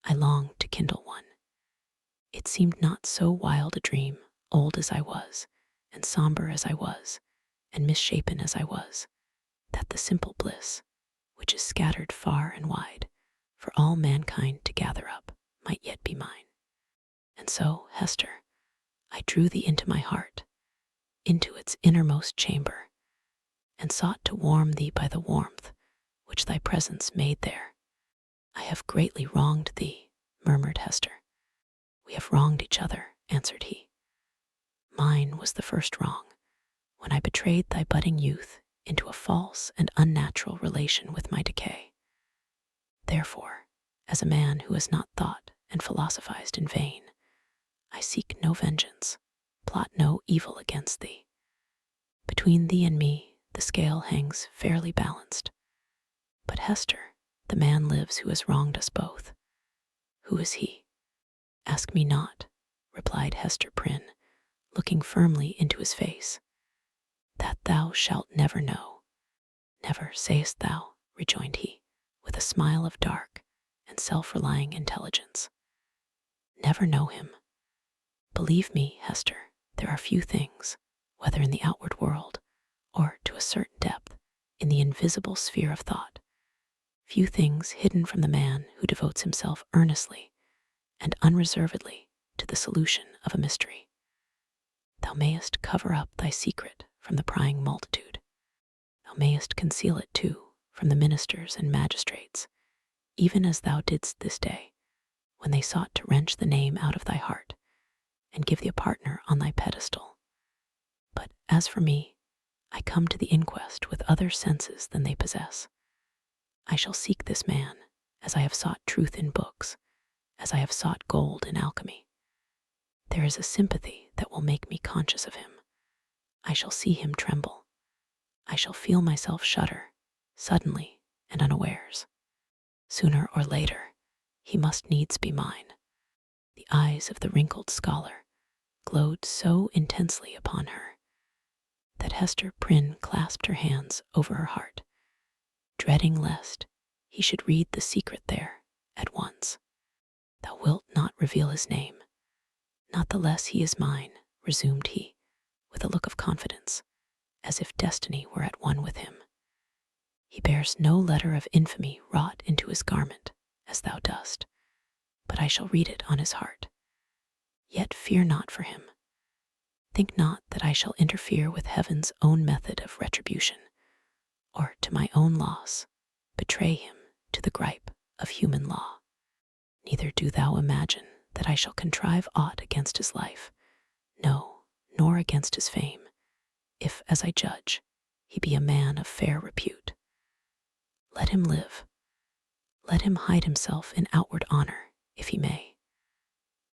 A: I longed to kindle one. It seemed not so wild a dream, old as I was, and somber as I was, and misshapen as I was, that the simple bliss, which is scattered far and wide, for all mankind to gather up, might yet be mine. And so, Hester, I drew thee into my heart, into its innermost chamber, and sought to warm thee by the warmth which thy presence made there. I have greatly wronged thee, murmured Hester. We have wronged each other, answered he. Mine was the first wrong, when I betrayed thy budding youth into a false and unnatural relation with my decay. Therefore, as a man who has not thought and philosophized in vain, I seek no vengeance, plot no evil against thee. Between thee and me, the scale hangs fairly balanced. But Hester, the man lives who has wronged us both. Who is he? Ask me not, replied Hester Prynne, looking firmly into his face. That thou shalt never know. Never, sayest thou, rejoined he, with a smile of dark and self-relying intelligence. Never know him. Believe me, Hester, there are few things, whether in the outward world, or to a certain depth, in the invisible sphere of thought, few things hidden from the man who devotes himself earnestly and unreservedly to the solution of a mystery. Thou mayest cover up thy secret from the prying multitude. Thou mayest conceal it too from the ministers and magistrates, even as thou didst this day, when they sought to wrench the name out of thy heart and give thee a partner on thy pedestal. But as for me, I come to the inquest with other senses than they possess. I shall seek this man as I have sought truth in books, as I have sought gold in alchemy. There is a sympathy that will make me conscious of him. I shall see him tremble. I shall feel myself shudder, suddenly and unawares. Sooner or later, he must needs be mine. The eyes of the wrinkled scholar glowed so intensely upon her that Hester Prynne clasped her hands over her heart, dreading lest he should read the secret there at once. Thou wilt not reveal his name. Not the less he is mine, resumed he, with a look of confidence, as if destiny were at one with him. He bears no letter of infamy wrought into his garment, as thou dost, but I shall read it on his heart. Yet fear not for him. Think not that I shall interfere with heaven's own method of retribution, or to my own loss betray him to the gripe of human law. Neither do thou imagine that I shall contrive aught against his life, no, nor against his fame, if, as I judge, he be a man of fair repute. Let him live. Let him hide himself in outward honor, if he may.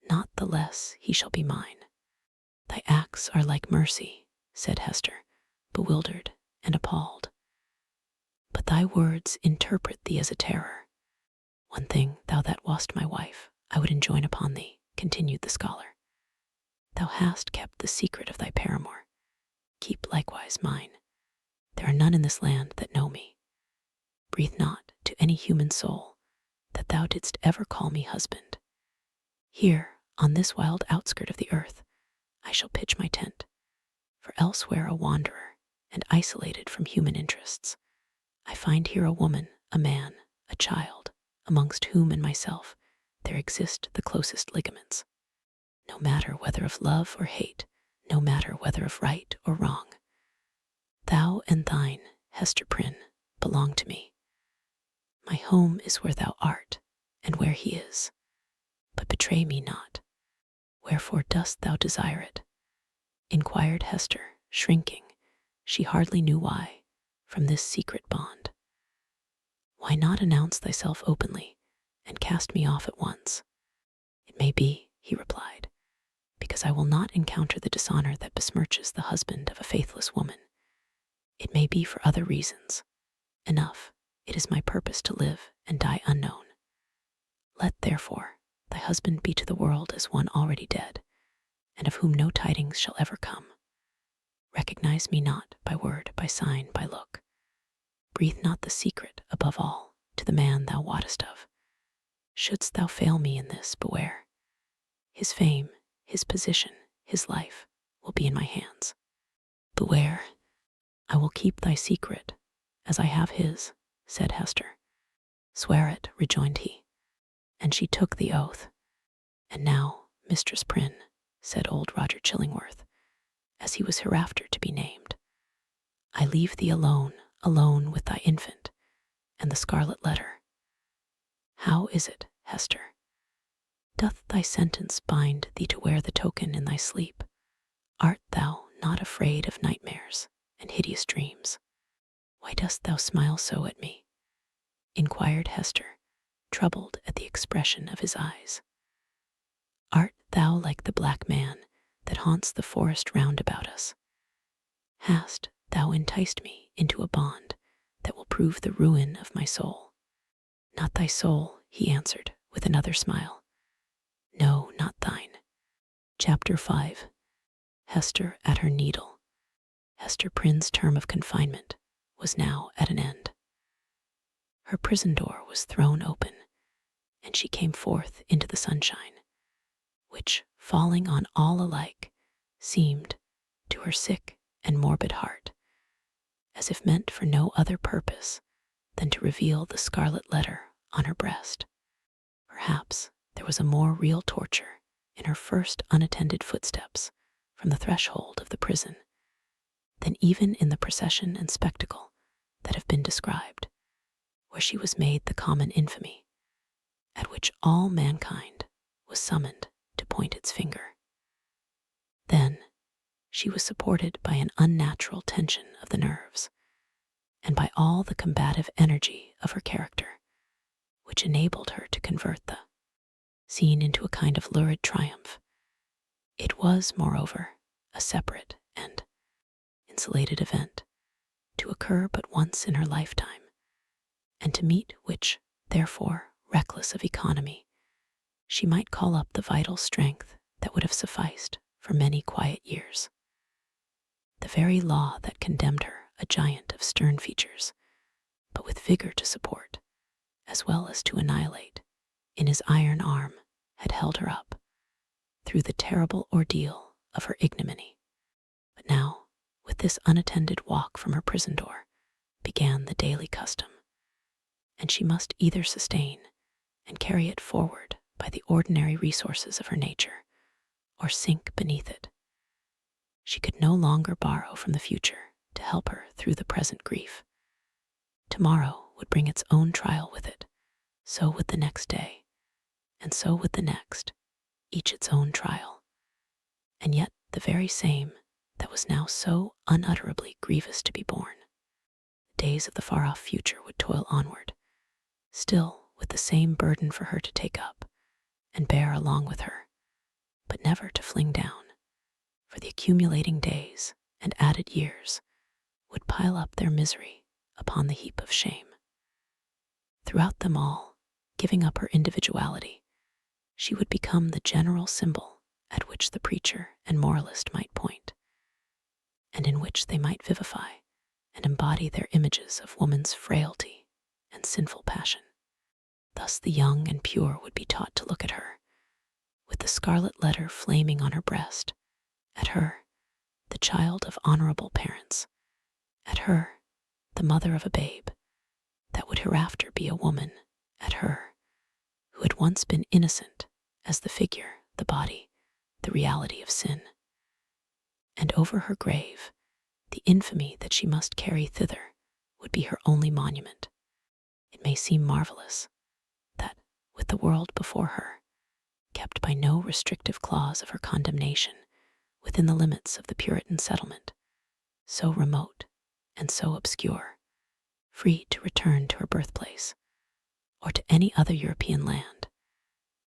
A: Not the less he shall be mine. Thy acts are like mercy, said Hester, bewildered and appalled. But thy words interpret thee as a terror. One thing, thou that wast my wife, I would enjoin upon thee, continued the scholar. Thou hast kept the secret of thy paramour. Keep likewise mine. There are none in this land that know me. Breathe not to any human soul that thou didst ever call me husband. Here, on this wild outskirt of the earth, I shall pitch my tent, for elsewhere a wanderer and isolated from human interests. I find here a woman, a man, a child, amongst whom and myself there exist the closest ligaments. No matter whether of love or hate, no matter whether of right or wrong. Thou and thine, Hester Prynne, belong to me. My home is where thou art, and where he is. But betray me not. Wherefore dost thou desire it? Inquired Hester, shrinking, she hardly knew why, from this secret bond. Why not announce thyself openly, and cast me off at once? It may be, he replied, because I will not encounter the dishonor that besmirches the husband of a faithless woman. It may be for other reasons. Enough, it is my purpose to live and die unknown. Let, therefore, thy husband be to the world as one already dead, and of whom no tidings shall ever come. Recognize me not by word, by sign, by look. Breathe not the secret, above all, to the man thou wottest of. Shouldst thou fail me in this, beware. His fame, his position, his life will be in my hands. Beware. I will keep thy secret, as I have his, said Hester. Swear it, rejoined he, and she took the oath. And now, Mistress Prynne, said old Roger Chillingworth, as he was hereafter to be named, I leave thee alone, alone with thy infant, and the Scarlet Letter. How is it, Hester? Doth thy sentence bind thee to wear the token in thy sleep? Art thou not afraid of nightmares and hideous dreams? Why dost thou smile so at me? Inquired Hester, troubled at the expression of his eyes. Art thou like the black man that haunts the forest round about us? Hast thou enticed me into a bond that will prove the ruin of my soul? Not thy soul, he answered with another smile. No, not thine. Chapter 5. Hester at her needle. Hester Prynne's term of confinement was now at an end. Her prison door was thrown open, and she came forth into the sunshine, which, falling on all alike, seemed, to her sick and morbid heart, as if meant for no other purpose than to reveal the scarlet letter on her breast. Perhaps there was a more real torture in her first unattended footsteps from the threshold of the prison than even in the procession and spectacle that have been described, where she was made the common infamy, at which all mankind was summoned to point its finger. Then she was supported by an unnatural tension of the nerves, and by all the combative energy of her character, which enabled her to convert the scene into a kind of lurid triumph. It was, moreover, a separate and insulated event, to occur but once in her lifetime, and to meet which, therefore, reckless of economy, she might call up the vital strength that would have sufficed for many quiet years. The very law that condemned her, a giant of stern features, but with vigor to support, as well as to annihilate, in his iron arm, had held her up through the terrible ordeal of her ignominy. But now, with this unattended walk from her prison door, began the daily custom, and she must either sustain and carry it forward by the ordinary resources of her nature, or sink beneath it. She could no longer borrow from the future to help her through the present grief. Tomorrow would bring its own trial with it, so would the next day, and so would the next, each its own trial, and yet the very same that was now so unutterably grievous to be borne. The days of the far-off future would toil onward, still with the same burden for her to take up and bear along with her, but never to fling down, for the accumulating days and added years would pile up their misery upon the heap of shame. Throughout them all, giving up her individuality, she would become the general symbol at which the preacher and moralist might point, and in which they might vivify and embody their images of woman's frailty and sinful passion. Thus the young and pure would be taught to look at her, with the scarlet letter flaming on her breast, at her, the child of honorable parents, at her, the mother of a babe that would hereafter be a woman, at her, who had once been innocent as the figure, the body, the reality of sin. And over her grave, the infamy that she must carry thither would be her only monument. It may seem marvelous that, with the world before her, kept by no restrictive clause of her condemnation within the limits of the Puritan settlement, so remote and so obscure, free to return to her birthplace or to any other European land,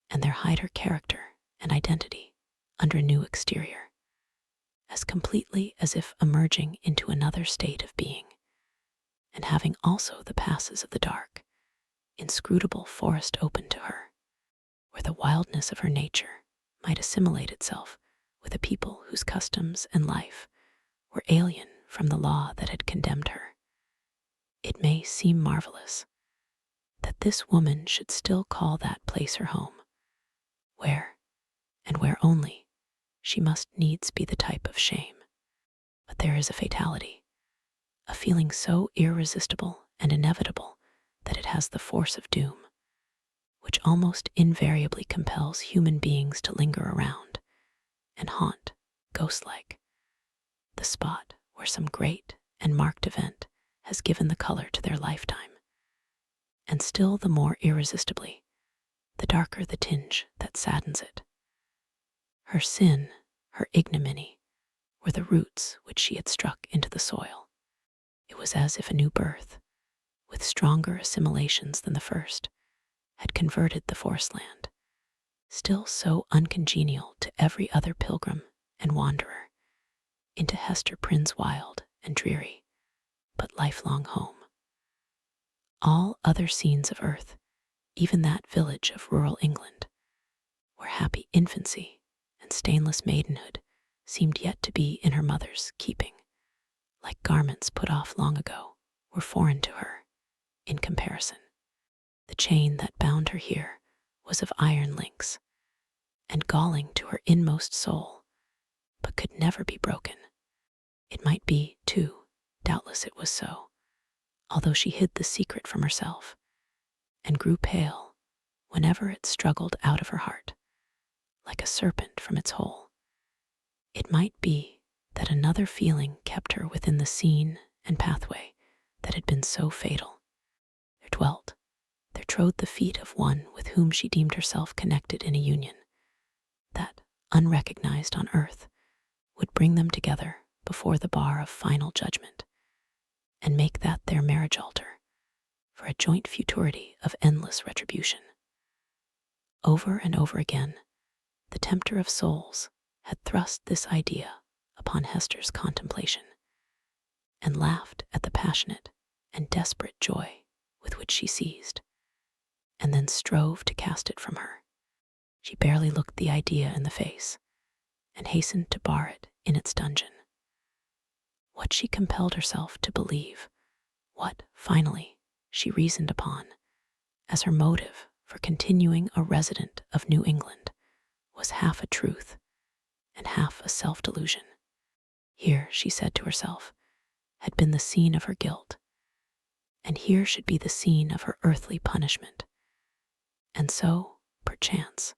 A: and there hide her character and identity under a new exterior, as completely as if emerging into another state of being, and having also the passes of the dark, inscrutable forest open to her, where the wildness of her nature might assimilate itself with a people whose customs and life were alien from the law that had condemned her. It may seem marvelous that this woman should still call that place her home, where, and where only, she must needs be the type of shame. But there is a fatality, a feeling so irresistible and inevitable that it has the force of doom, which almost invariably compels human beings to linger around and haunt, ghost-like, the spot where some great and marked event has given the color to their lifetime, and still the more irresistibly, the darker the tinge that saddens it. Her sin, her ignominy, were the roots which she had struck into the soil. It was as if a new birth, with stronger assimilations than the first, had converted the forest land, still so uncongenial to every other pilgrim and wanderer, into Hester Prynne's wild and dreary, but lifelong home. All other scenes of earth, even that village of rural England, where happy infancy and stainless maidenhood seemed yet to be in her mother's keeping, like garments put off long ago, were foreign to her, in comparison. The chain that bound her here was of iron links, and galling to her inmost soul, but could never be broken. It might be, too, doubtless it was so, although she hid the secret from herself and grew pale whenever it struggled out of her heart, like a serpent from its hole. It might be that another feeling kept her within the scene and pathway that had been so fatal. There trode the feet of one with whom she deemed herself connected in a union that, unrecognized on earth, would bring them together before the bar of final judgment, and make that their marriage altar for a joint futurity of endless retribution. Over and over again, the tempter of souls had thrust this idea upon Hester's contemplation, and laughed at the passionate and desperate joy with which she seized, and then strove to cast it from her. She barely looked the idea in the face, and hastened to bar it in its dungeon. What she compelled herself to believe, what, finally, she reasoned upon as her motive for continuing a resident of New England, was half a truth and half a self-delusion. Here, she said to herself, had been the scene of her guilt, and here should be the scene of her earthly punishment. And so, perchance,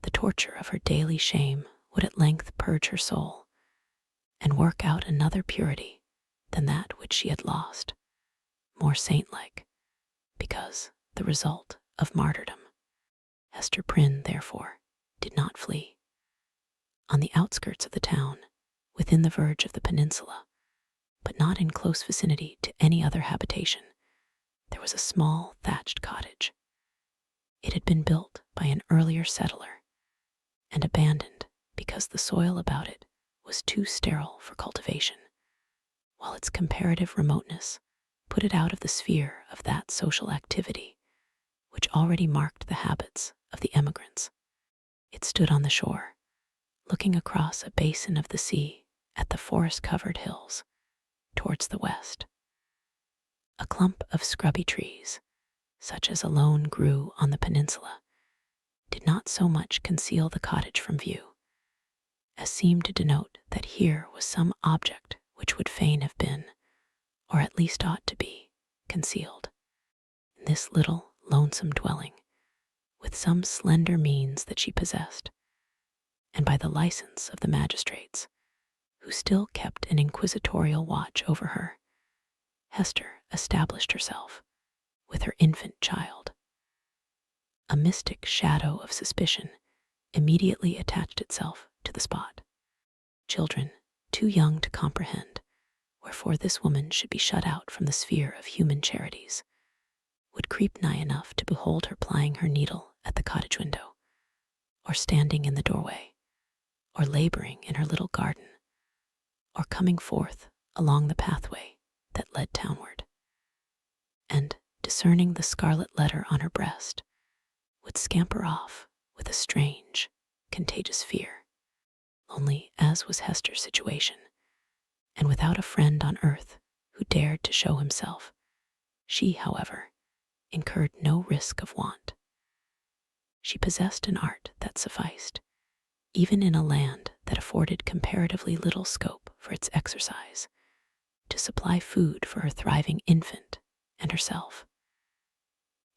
A: the torture of her daily shame would at length purge her soul, and work out another purity than that which she had lost, more saint-like, because the result of martyrdom. Hester Prynne, therefore, did not flee. On the outskirts of the town, within the verge of the peninsula, but not in close vicinity to any other habitation, there was a small thatched cottage. It had been built by an earlier settler, and abandoned because the soil about it was too sterile for cultivation, while its comparative remoteness put it out of the sphere of that social activity which already marked the habits of the emigrants. It stood on the shore, looking across a basin of the sea at the forest-covered hills towards the west. A clump of scrubby trees, such as alone grew on the peninsula, did not so much conceal the cottage from view as seemed to denote that here was some object which would fain have been, or at least ought to be, concealed. In this little, lonesome dwelling, with some slender means that she possessed, and by the license of the magistrates, who still kept an inquisitorial watch over her, Hester established herself with her infant child. A mystic shadow of suspicion immediately attached itself to the spot. Children, too young to comprehend wherefore this woman should be shut out from the sphere of human charities, would creep nigh enough to behold her plying her needle at the cottage window, or standing in the doorway, or laboring in her little garden, or coming forth along the pathway that led townward, and, discerning the scarlet letter on her breast, would scamper off with a strange, contagious fear. Only, as was Hester's situation, and without a friend on earth who dared to show himself, she, however, incurred no risk of want. She possessed an art that sufficed, even in a land that afforded comparatively little scope for its exercise, to supply food for her thriving infant and herself.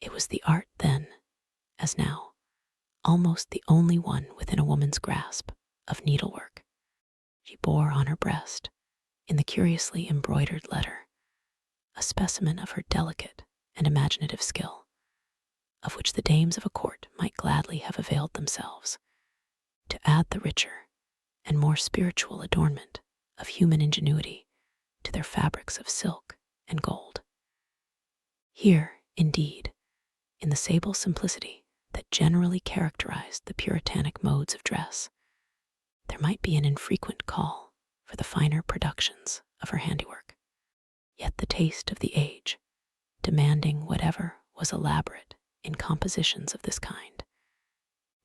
A: It was the art then, as now, almost the only one within a woman's grasp of needlework. She bore on her breast, in the curiously embroidered letter, a specimen of her delicate and imaginative skill, of which the dames of a court might gladly have availed themselves, to add the richer and more spiritual adornment of human ingenuity to their fabrics of silk and gold. Here, indeed, in the sable simplicity that generally characterized the puritanic modes of dress, there might be an infrequent call for the finer productions of her handiwork. Yet the taste of the age, demanding whatever was elaborate in compositions of this kind,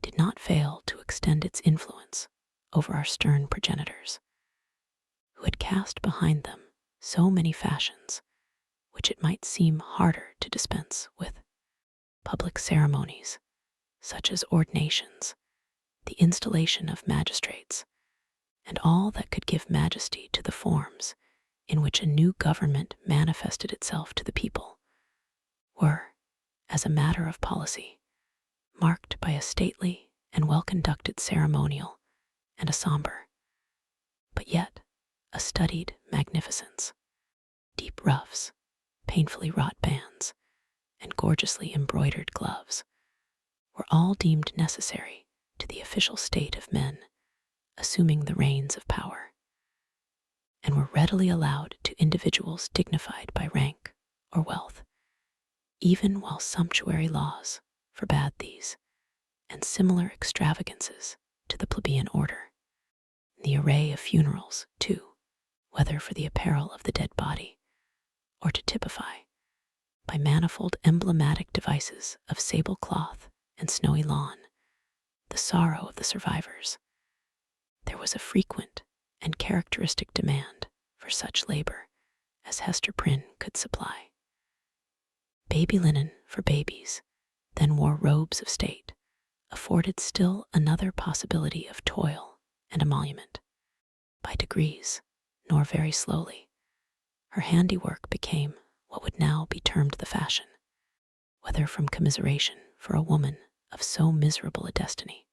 A: did not fail to extend its influence over our stern progenitors, who had cast behind them so many fashions which it might seem harder to dispense with. Public ceremonies, such as ordinations, the installation of magistrates, and all that could give majesty to the forms, in which a new government manifested itself to the people were, as a matter of policy, marked by a stately and well-conducted ceremonial and a somber, but yet a studied magnificence. Deep ruffs, painfully wrought bands, and gorgeously embroidered gloves were all deemed necessary to the official state of men assuming the reins of power, and were readily allowed to individuals dignified by rank or wealth, even while sumptuary laws forbade these and similar extravagances to the plebeian order. The array of funerals, too, whether for the apparel of the dead body or to typify, by manifold emblematic devices of sable cloth and snowy lawn, the sorrow of the survivors, there was a frequent and characteristic demand for such labor as Hester Prynne could supply. Baby linen for babies, then wore robes of state, afforded still another possibility of toil and emolument. By degrees, nor very slowly, her handiwork became what would now be termed the fashion, whether from commiseration for a woman of so miserable a destiny,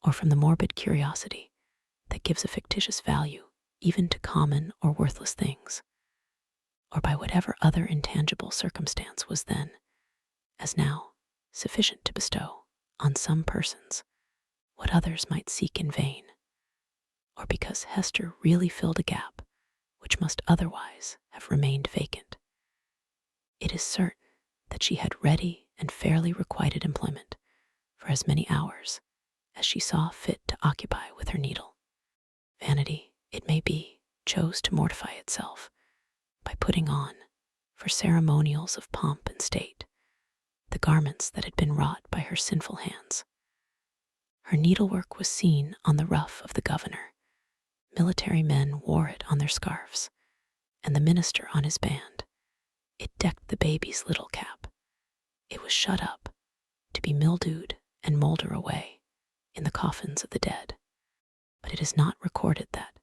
A: or from the morbid curiosity that gives a fictitious value even to common or worthless things, or by whatever other intangible circumstance was then, as now, sufficient to bestow on some persons what others might seek in vain, or because Hester really filled a gap which must otherwise have remained vacant. It is certain that she had ready and fairly requited employment for as many hours as she saw fit to occupy with her needle. Vanity, it may be, chose to mortify itself by putting on, for ceremonials of pomp and state, the garments that had been wrought by her sinful hands. Her needlework was seen on the ruff of the governor. Military men wore it on their scarfs, and the minister on his band. It decked the baby's little cap. It was shut up, to be mildewed and molder away in the coffins of the dead. But it is not recorded that,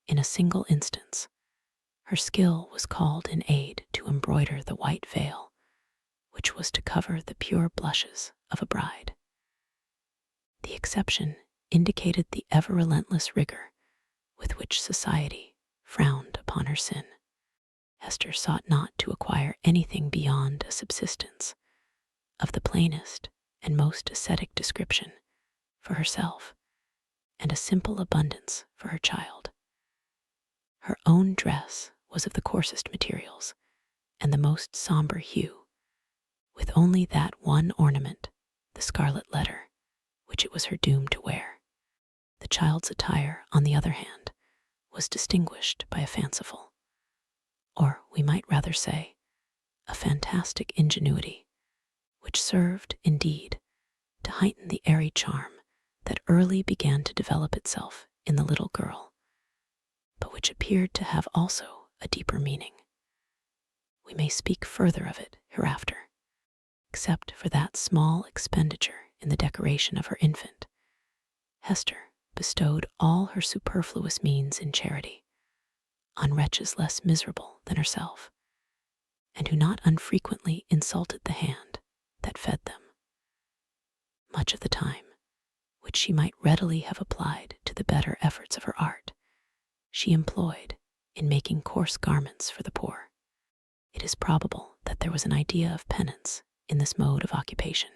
A: in a single instance, her skill was called in aid to embroider the white veil, which was to cover the pure blushes of a bride. The exception indicated the ever-relentless rigor with which society frowned upon her sin. Hester sought not to acquire anything beyond a subsistence of the plainest and most ascetic description for herself, and a simple abundance for her child. Her own dress was of the coarsest materials and the most somber hue, with only that one ornament, the Scarlet Letter, which it was her doom to wear. The child's attire, on the other hand, was distinguished by a fanciful, or we might rather say, a fantastic ingenuity, which served, indeed, to heighten the airy charm that early began to develop itself in the little girl, but which appeared to have also a deeper meaning. We may speak further of it hereafter. Except for that small expenditure in the decoration of her infant, Hester bestowed all her superfluous means in charity on wretches less miserable than herself, and who not unfrequently insulted the hand that fed them. Much of the time, which she might readily have applied to the better efforts of her art, she employed in making coarse garments for the poor. It is probable that there was an idea of penance in this mode of occupation,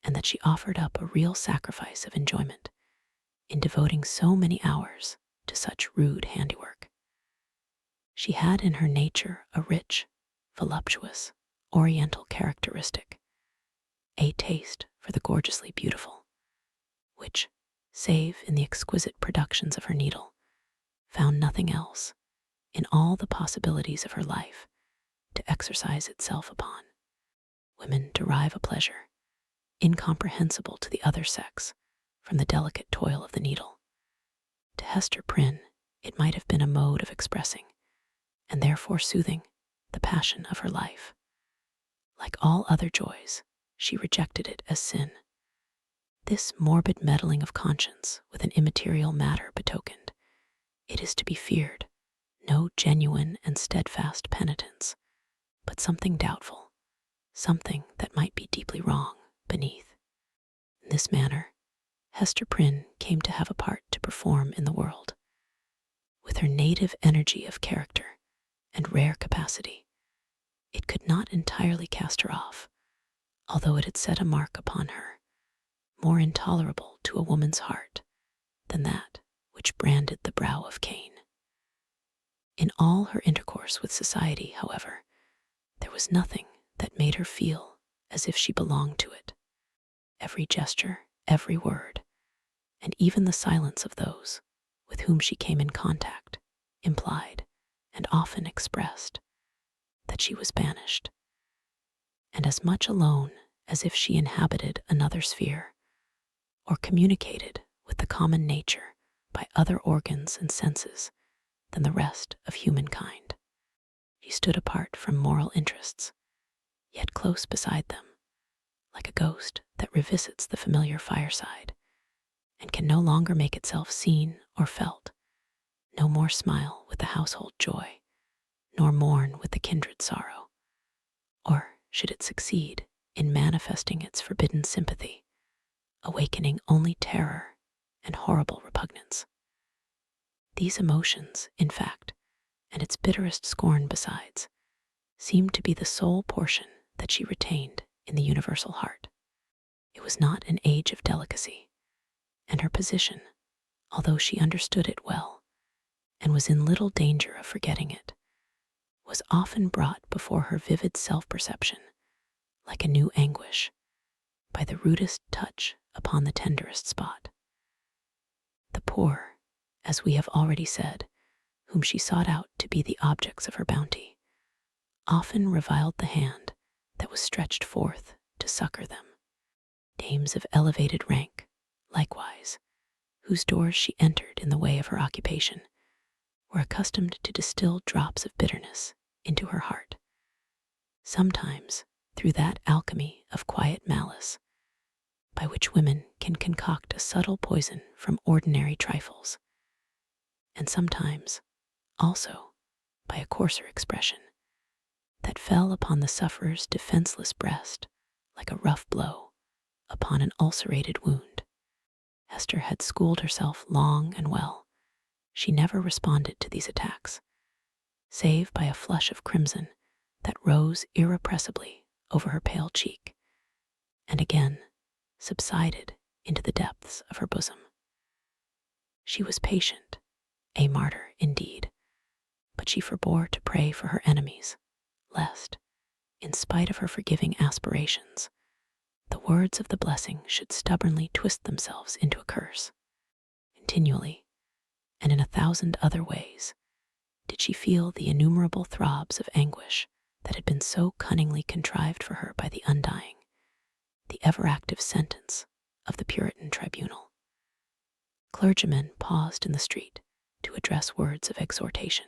A: and that she offered up a real sacrifice of enjoyment in devoting so many hours to such rude handiwork. She had in her nature a rich, voluptuous, oriental characteristic, a taste for the gorgeously beautiful, which, save in the exquisite productions of her needle, found nothing else, in all the possibilities of her life, to exercise itself upon. Women derive a pleasure, incomprehensible to the other sex, from the delicate toil of the needle. To Hester Prynne, it might have been a mode of expressing, and therefore soothing, the passion of her life. Like all other joys, she rejected it as sin. This morbid meddling of conscience with an immaterial matter betokened, it is to be feared, no genuine and steadfast penitence, but something doubtful, something that might be deeply wrong beneath. In this manner, Hester Prynne came to have a part to perform in the world. With her native energy of character and rare capacity, it could not entirely cast her off, although it had set a mark upon her, more intolerable to a woman's heart than that which branded the brow of Cain. In all her intercourse with society, however, there was nothing that made her feel as if she belonged to it. Every gesture, every word, and even the silence of those with whom she came in contact implied, and often expressed, that she was banished, and as much alone as if she inhabited another sphere, or communicated with the common nature by other organs and senses than the rest of humankind. She stood apart from moral interests, yet close beside them, like a ghost that revisits the familiar fireside and can no longer make itself seen or felt, no more smile with the household joy, nor mourn with the kindred sorrow. Or should it succeed in manifesting its forbidden sympathy, awakening only terror and horrible repugnance? These emotions, in fact, and its bitterest scorn besides, seemed to be the sole portion that she retained in the universal heart. It was not an age of delicacy, and her position, although she understood it well, and was in little danger of forgetting it, was often brought before her vivid self-perception, like a new anguish, by the rudest touch upon the tenderest spot. The poor, as we have already said, whom she sought out to be the objects of her bounty, often reviled the hand that was stretched forth to succor them. Dames of elevated rank, likewise, whose doors she entered in the way of her occupation, were accustomed to distill drops of bitterness into her heart, sometimes through that alchemy of quiet malice by which women can concoct a subtle poison from ordinary trifles, and sometimes also by a coarser expression that fell upon the sufferer's defenseless breast like a rough blow upon an ulcerated wound. Hester had schooled herself long and well. She never responded to these attacks, save by a flush of crimson that rose irrepressibly over her pale cheek, and again subsided into the depths of her bosom. She was patient, a martyr indeed, but she forbore to pray for her enemies, lest, in spite of her forgiving aspirations, the words of the blessing should stubbornly twist themselves into a curse. Continually, and in 1,000 other ways, did she feel the innumerable throbs of anguish that had been so cunningly contrived for her by the undying, the ever-active sentence of the Puritan tribunal. Clergymen paused in the street to address words of exhortation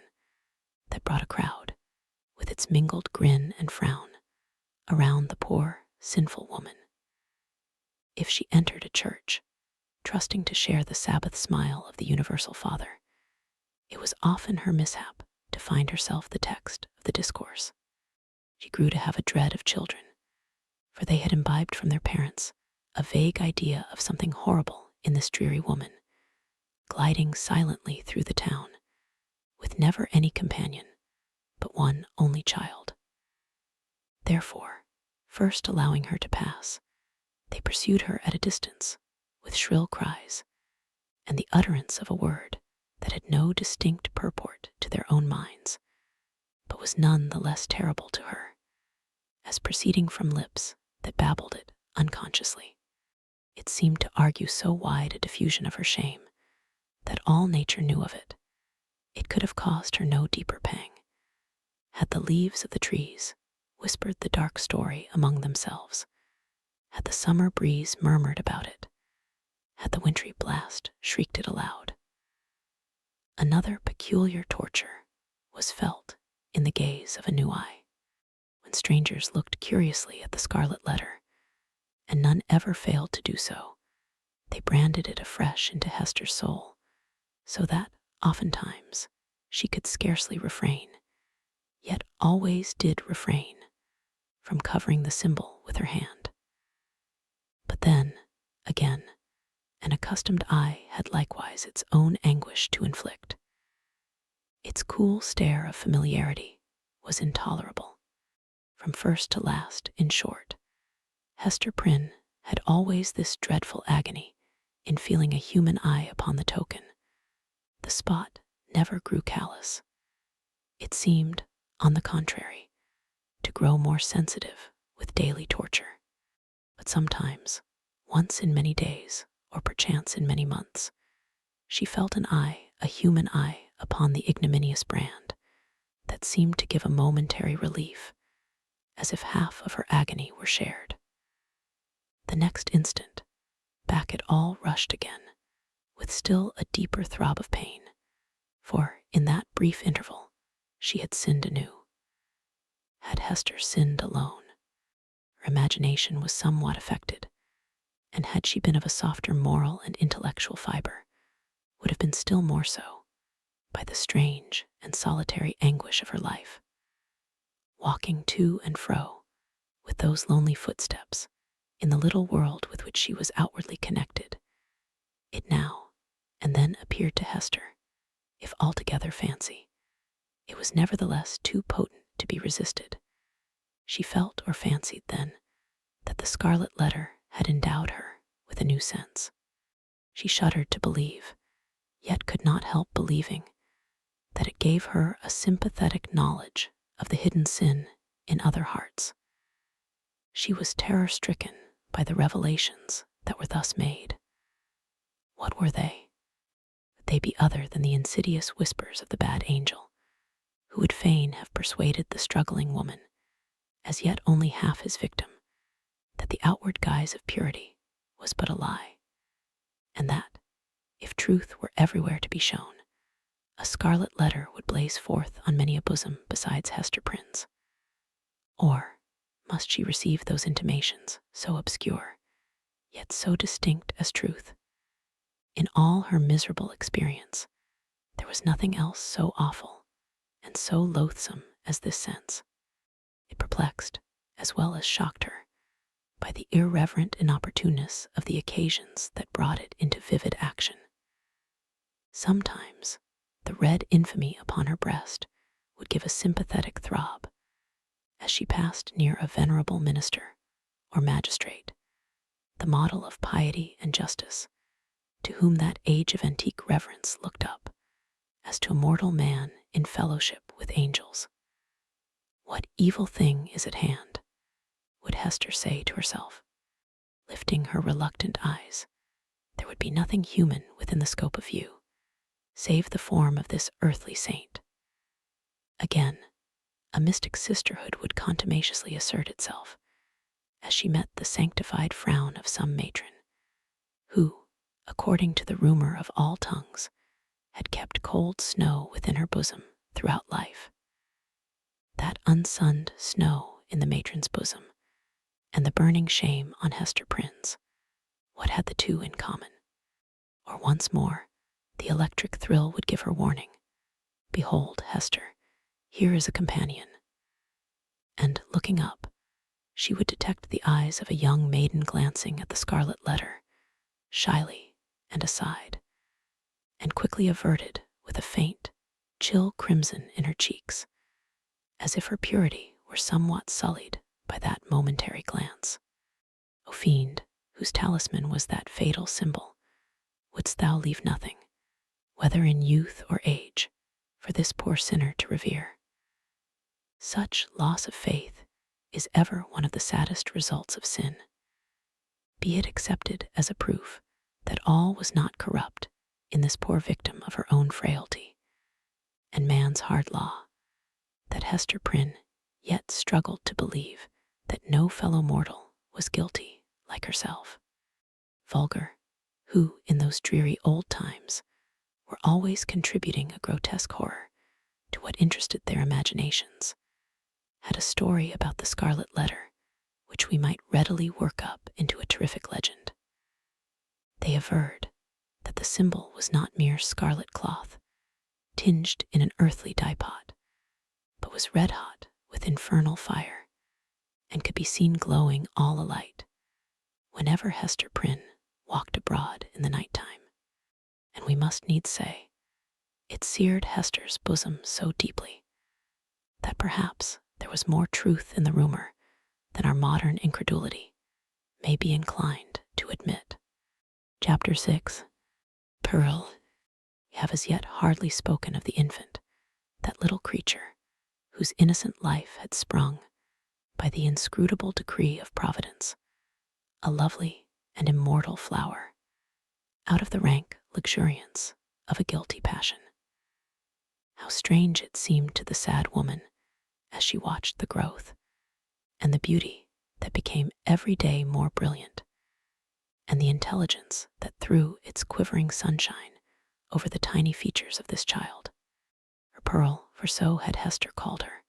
A: that brought a crowd, with its mingled grin and frown, around the poor, sinful woman. If she entered a church, trusting to share the Sabbath smile of the Universal Father, it was often her mishap to find herself the text of the discourse. She grew to have a dread of children, for they had imbibed from their parents a vague idea of something horrible in this dreary woman, gliding silently through the town, with never any companion but one only child. Therefore, first allowing her to pass, they pursued her at a distance with shrill cries and the utterance of a word that had no distinct purport to their own minds, but was none the less terrible to her, as proceeding from lips that babbled it unconsciously. It seemed to argue so wide a diffusion of her shame that all nature knew of it. It could have caused her no deeper pang, had the leaves of the trees whispered the dark story among themselves, had the summer breeze murmured about it, had the wintry blast shrieked it aloud. Another peculiar torture was felt in the gaze of a new eye, when strangers looked curiously at the Scarlet Letter, and none ever failed to do so. They branded it afresh into Hester's soul, so that, oftentimes, she could scarcely refrain, yet always did refrain, from covering the symbol with her hand. But then, again, an accustomed eye had likewise its own anguish to inflict. Its cool stare of familiarity was intolerable. From first to last, in short, Hester Prynne had always this dreadful agony in feeling a human eye upon the token. The spot never grew callous. It seemed, on the contrary, to grow more sensitive with daily torture. But sometimes, once in many days, or perchance in many months, she felt an eye, a human eye, upon the ignominious brand that seemed to give a momentary relief, as if half of her agony were shared. The next instant, back it all rushed again, with still a deeper throb of pain, for in that brief interval she had sinned anew. Had Hester sinned alone? Her imagination was somewhat affected, and had she been of a softer moral and intellectual fiber, would have been still more so, by the strange and solitary anguish of her life. Walking to and fro, with those lonely footsteps, in the little world with which she was outwardly connected, it now and then appeared to Hester, if altogether fancy, it was nevertheless too potent to be resisted. She felt or fancied then that the Scarlet Letter had endowed her with a new sense. She shuddered to believe, yet could not help believing, that it gave her a sympathetic knowledge of the hidden sin in other hearts. She was terror-stricken by the revelations that were thus made. What were they? Could they be other than the insidious whispers of the bad angel, who would fain have persuaded the struggling woman, as yet only half his victim, that the outward guise of purity was but a lie, and that, if truth were everywhere to be shown, a scarlet letter would blaze forth on many a bosom besides Hester Prynne's? Or must she receive those intimations, so obscure, yet so distinct as truth? In all her miserable experience, there was nothing else so awful and so loathsome as this sense. It perplexed as well as shocked her by the irreverent inopportuneness of the occasions that brought it into vivid action. Sometimes the red infamy upon her breast would give a sympathetic throb as she passed near a venerable minister or magistrate, the model of piety and justice, to whom that age of antique reverence looked up as to a mortal man in fellowship with angels. What evil thing is at hand, would Hester say to herself, lifting her reluctant eyes. There would be nothing human within the scope of view, save the form of this earthly saint. Again, a mystic sisterhood would contumaciously assert itself, as she met the sanctified frown of some matron, who, according to the rumor of all tongues, had kept cold snow within her bosom throughout life. That unsunned snow in the matron's bosom, and the burning shame on Hester Prynne's, what had the two in common? Or once more, the electric thrill would give her warning. Behold, Hester, here is a companion. And, looking up, she would detect the eyes of a young maiden glancing at the Scarlet Letter, shyly and aside, and quickly averted with a faint, chill crimson in her cheeks, as if her purity were somewhat sullied by that momentary glance. O fiend, whose talisman was that fatal symbol, wouldst thou leave nothing, whether in youth or age, for this poor sinner to revere? Such loss of faith is ever one of the saddest results of sin. Be it accepted as a proof that all was not corrupt in this poor victim of her own frailty and man's hard law, that Hester Prynne yet struggled to believe that no fellow mortal was guilty like herself. Vulgar, who in those dreary old times were always contributing a grotesque horror to what interested their imaginations, had a story about the Scarlet Letter which we might readily work up into a terrific legend. They averred that the symbol was not mere scarlet cloth, tinged in an earthly dye pot, but was red hot with infernal fire, and could be seen glowing all alight whenever Hester Prynne walked abroad in the night time. And we must needs say, it seared Hester's bosom so deeply that perhaps there was more truth in the rumor than our modern incredulity may be inclined to admit. Chapter 6. Pearl. We have as yet hardly spoken of the infant, that little creature whose innocent life had sprung by the inscrutable decree of Providence, a lovely and immortal flower, out of the rank luxuriance of a guilty passion. How strange it seemed to the sad woman as she watched the growth and the beauty that became every day more brilliant, and the intelligence that threw its quivering sunshine over the tiny features of this child. Her Pearl, for so had Hester called her,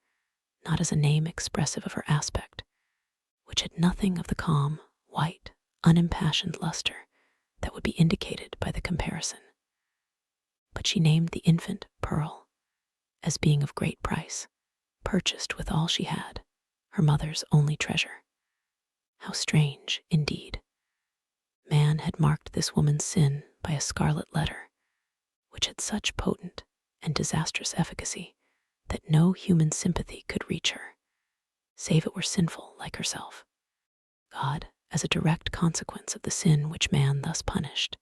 A: not as a name expressive of her aspect, which had nothing of the calm, white, unimpassioned luster that would be indicated by the comparison. But she named the infant Pearl, as being of great price, purchased with all she had, her mother's only treasure. How strange, indeed. Man had marked this woman's sin by a scarlet letter, which had such potent and disastrous efficacy that no human sympathy could reach her, save it were sinful like herself. God, as a direct consequence of the sin which man thus punished,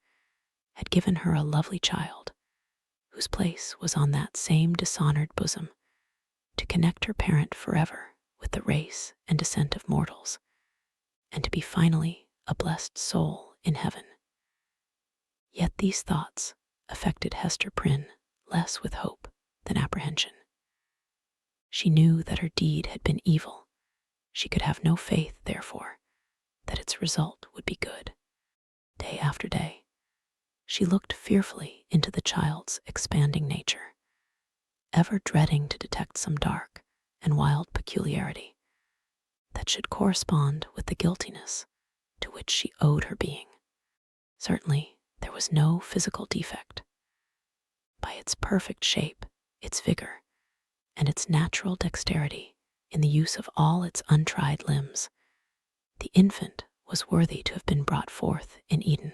A: had given her a lovely child, whose place was on that same dishonored bosom, to connect her parent forever with the race and descent of mortals, and to be finally a blessed soul in heaven. Yet these thoughts affected Hester Prynne less with hope than apprehension. She knew that her deed had been evil. She could have no faith, therefore, that its result would be good. Day after day, she looked fearfully into the child's expanding nature, ever dreading to detect some dark and wild peculiarity that should correspond with the guiltiness to which she owed her being. Certainly, there was no physical defect. By its perfect shape, its vigor, and its natural dexterity in the use of all its untried limbs, the infant was worthy to have been brought forth in Eden,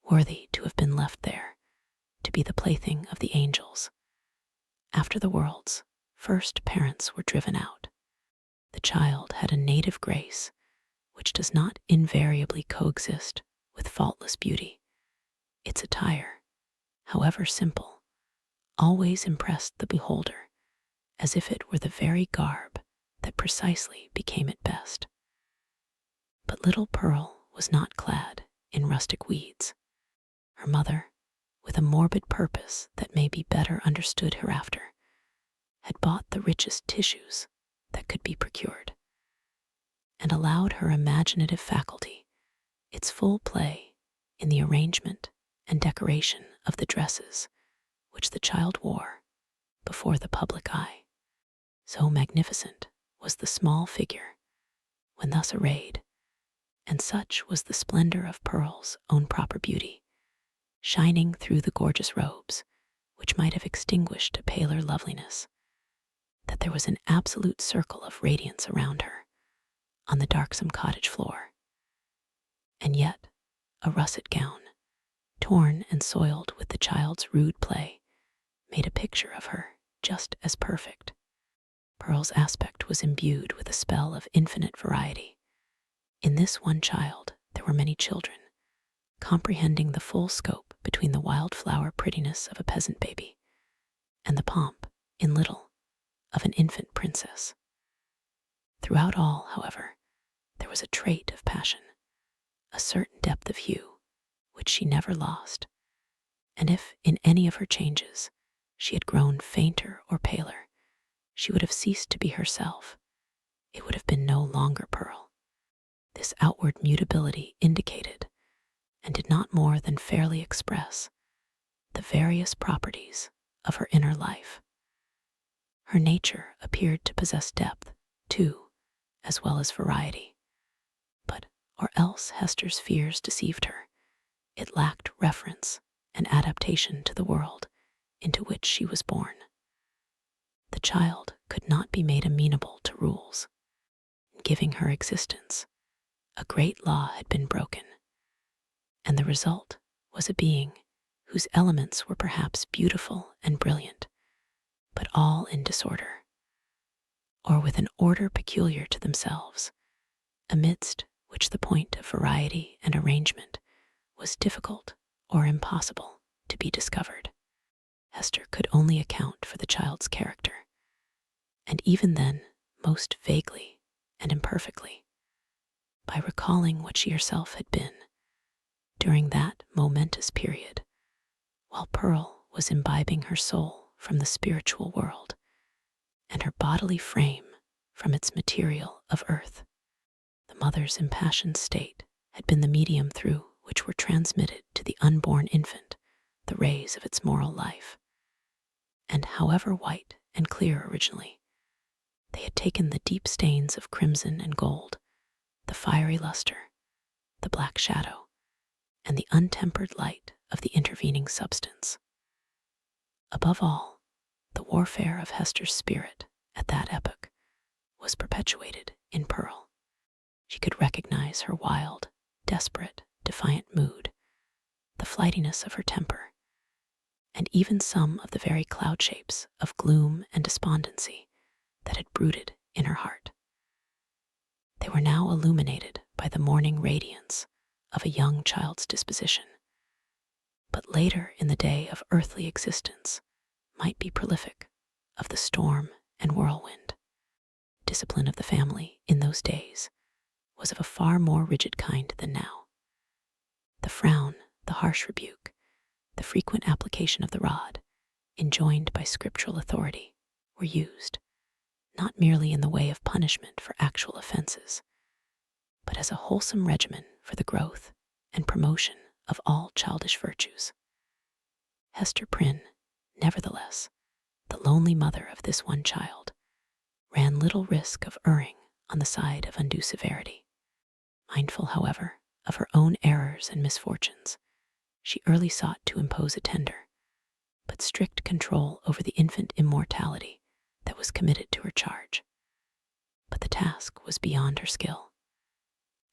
A: worthy to have been left there, to be the plaything of the angels. After the world's first parents were driven out, the child had a native grace which does not invariably coexist with faultless beauty. Its attire, however simple, always impressed the beholder as if it were the very garb that precisely became it best. But little Pearl was not clad in rustic weeds. Her mother, with a morbid purpose that may be better understood hereafter, had bought the richest tissues that could be procured, and allowed her imaginative faculty its full play in the arrangement and decoration of the dresses which the child wore before the public eye. So magnificent was the small figure when thus arrayed, and such was the splendor of Pearl's own proper beauty, shining through the gorgeous robes which might have extinguished a paler loveliness, that there was an absolute circle of radiance around her on the darksome cottage floor. And yet a russet gown, torn and soiled with the child's rude play, made a picture of her just as perfect. Pearl's aspect was imbued with a spell of infinite variety. In this one child there were many children, comprehending the full scope between the wildflower prettiness of a peasant baby and the pomp, in little, of an infant princess. Throughout all, however, there was a trait of passion, a certain depth of hue, which she never lost, and if in any of her changes she had grown fainter or paler, she would have ceased to be herself. It would have been no longer Pearl. This outward mutability indicated, and did not more than fairly express, the various properties of her inner life. Her nature appeared to possess depth, too, as well as variety. But, or else Hester's fears deceived her, it lacked reference and adaptation to the world into which she was born. The child could not be made amenable to rules. In giving her existence, a great law had been broken, and the result was a being whose elements were perhaps beautiful and brilliant, but all in disorder, or with an order peculiar to themselves, amidst which the point of variety and arrangement was difficult or impossible to be discovered. Hester could only account for the child's character, and even then most vaguely and imperfectly, by recalling what she herself had been during that momentous period, while Pearl was imbibing her soul from the spiritual world and her bodily frame from its material of earth. The mother's impassioned state had been the medium through which were transmitted to the unborn infant the rays of its moral life, and however white and clear originally, they had taken the deep stains of crimson and gold, the fiery luster, the black shadow, and the untempered light of the intervening substance. Above all, the warfare of Hester's spirit at that epoch was perpetuated in Pearl. She could recognize her wild, desperate, defiant mood, the flightiness of her temper, and even some of the very cloud shapes of gloom and despondency that had brooded in her heart. They were now illuminated by the morning radiance of a young child's disposition, but later in the day of earthly existence might be prolific of the storm and whirlwind. Discipline of the family in those days was of a far more rigid kind than now. The frown, the harsh rebuke, the frequent application of the rod, enjoined by scriptural authority, were used, not merely in the way of punishment for actual offenses, but as a wholesome regimen for the growth and promotion of all childish virtues. Hester Prynne, nevertheless, the lonely mother of this one child, ran little risk of erring on the side of undue severity. Mindful, however, of her own errors and misfortunes, she early sought to impose a tender, but strict control over the infant immortality that was committed to her charge. But the task was beyond her skill.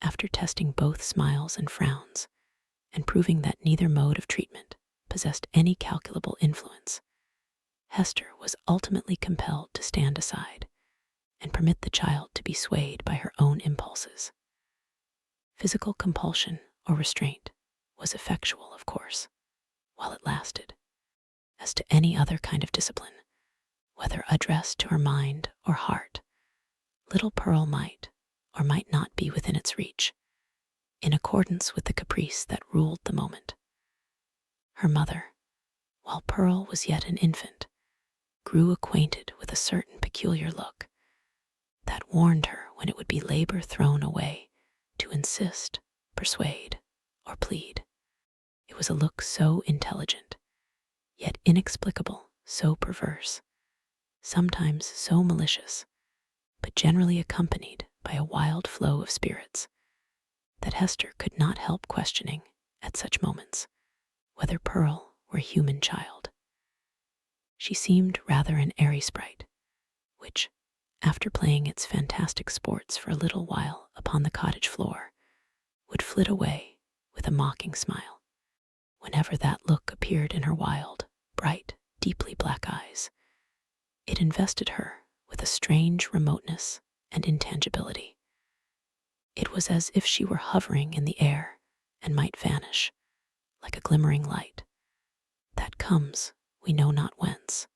A: After testing both smiles and frowns, and proving that neither mode of treatment possessed any calculable influence, Hester was ultimately compelled to stand aside and permit the child to be swayed by her own impulses. Physical compulsion or restraint was effectual, of course, while it lasted. As to any other kind of discipline, whether addressed to her mind or heart, little Pearl might or might not be within its reach, in accordance with the caprice that ruled the moment. Her mother, while Pearl was yet an infant, grew acquainted with a certain peculiar look that warned her when it would be labor thrown away to insist, persuade, or plead. It was a look so intelligent, yet inexplicable, so perverse, sometimes so malicious, but generally accompanied by a wild flow of spirits, that Hester could not help questioning, at such moments, whether Pearl were a human child. She seemed rather an airy sprite, which, after playing its fantastic sports for a little while upon the cottage floor, would flit away with a mocking smile. Whenever that look appeared in her wild, bright, deeply black eyes, it invested her with a strange remoteness and intangibility. It was as if she were hovering in the air and might vanish, like a glimmering light, that comes we know not whence,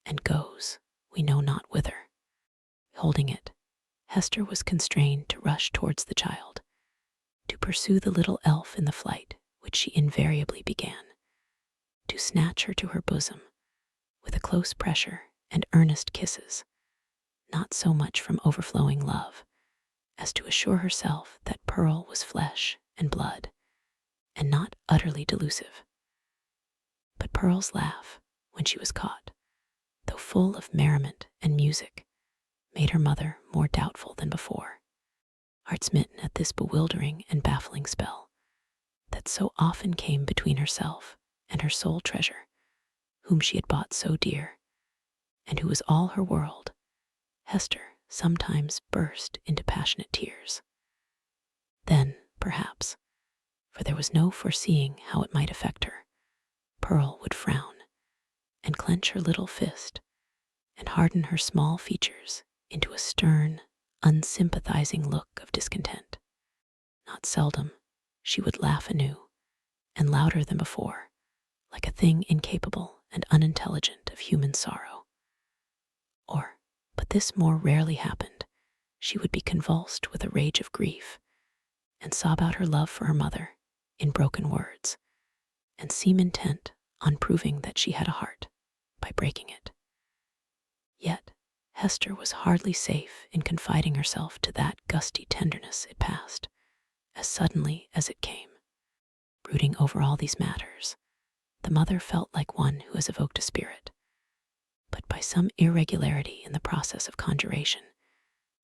A: and goes we know not whither. Holding it, Hester was constrained to rush towards the child, to pursue the little elf in the flight which she invariably began, to snatch her to her bosom with a close pressure and earnest kisses, not so much from overflowing love as to assure herself that Pearl was flesh and blood, and not utterly delusive. But Pearl's laugh, when she was caught, though full of merriment and music, made her mother more doubtful than before, heart-smitten at this bewildering and baffling spell that so often came between herself and her sole treasure, whom she had bought so dear, and who was all her world, Hester sometimes burst into passionate tears. Then, perhaps, for there was no foreseeing how it might affect her, Pearl would frown and clench her little fist and harden her small features into a stern, unsympathizing look of discontent. Not seldom, she would laugh anew, and louder than before, like a thing incapable and unintelligent of human sorrow. Or, but this more rarely happened, she would be convulsed with a rage of grief, and sob out her love for her mother in broken words, and seem intent on proving that she had a heart by breaking it. Yet Hester was hardly safe in confiding herself to that gusty tenderness it passed, as suddenly as it came. Brooding over all these matters, the mother felt like one who has evoked a spirit, but by some irregularity in the process of conjuration,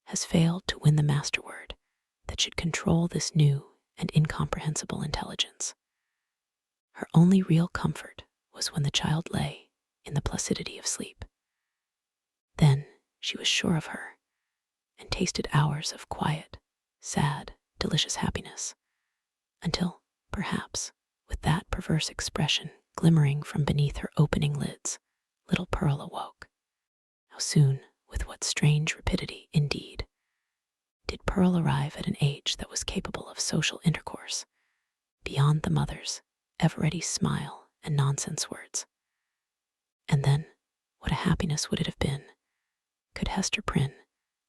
A: has failed to win the masterword that should control this new and incomprehensible intelligence. Her only real comfort was when the child lay in the placidity of sleep. Then she was sure of her, and tasted hours of quiet, sad, delicious happiness, until, perhaps, with that perverse expression glimmering from beneath her opening lids, little Pearl awoke. How soon, with what strange rapidity, indeed, did Pearl arrive at an age that was capable of social intercourse, beyond the mother's ever-ready smile and nonsense words. And then, what a happiness would it have been could Hester Prynne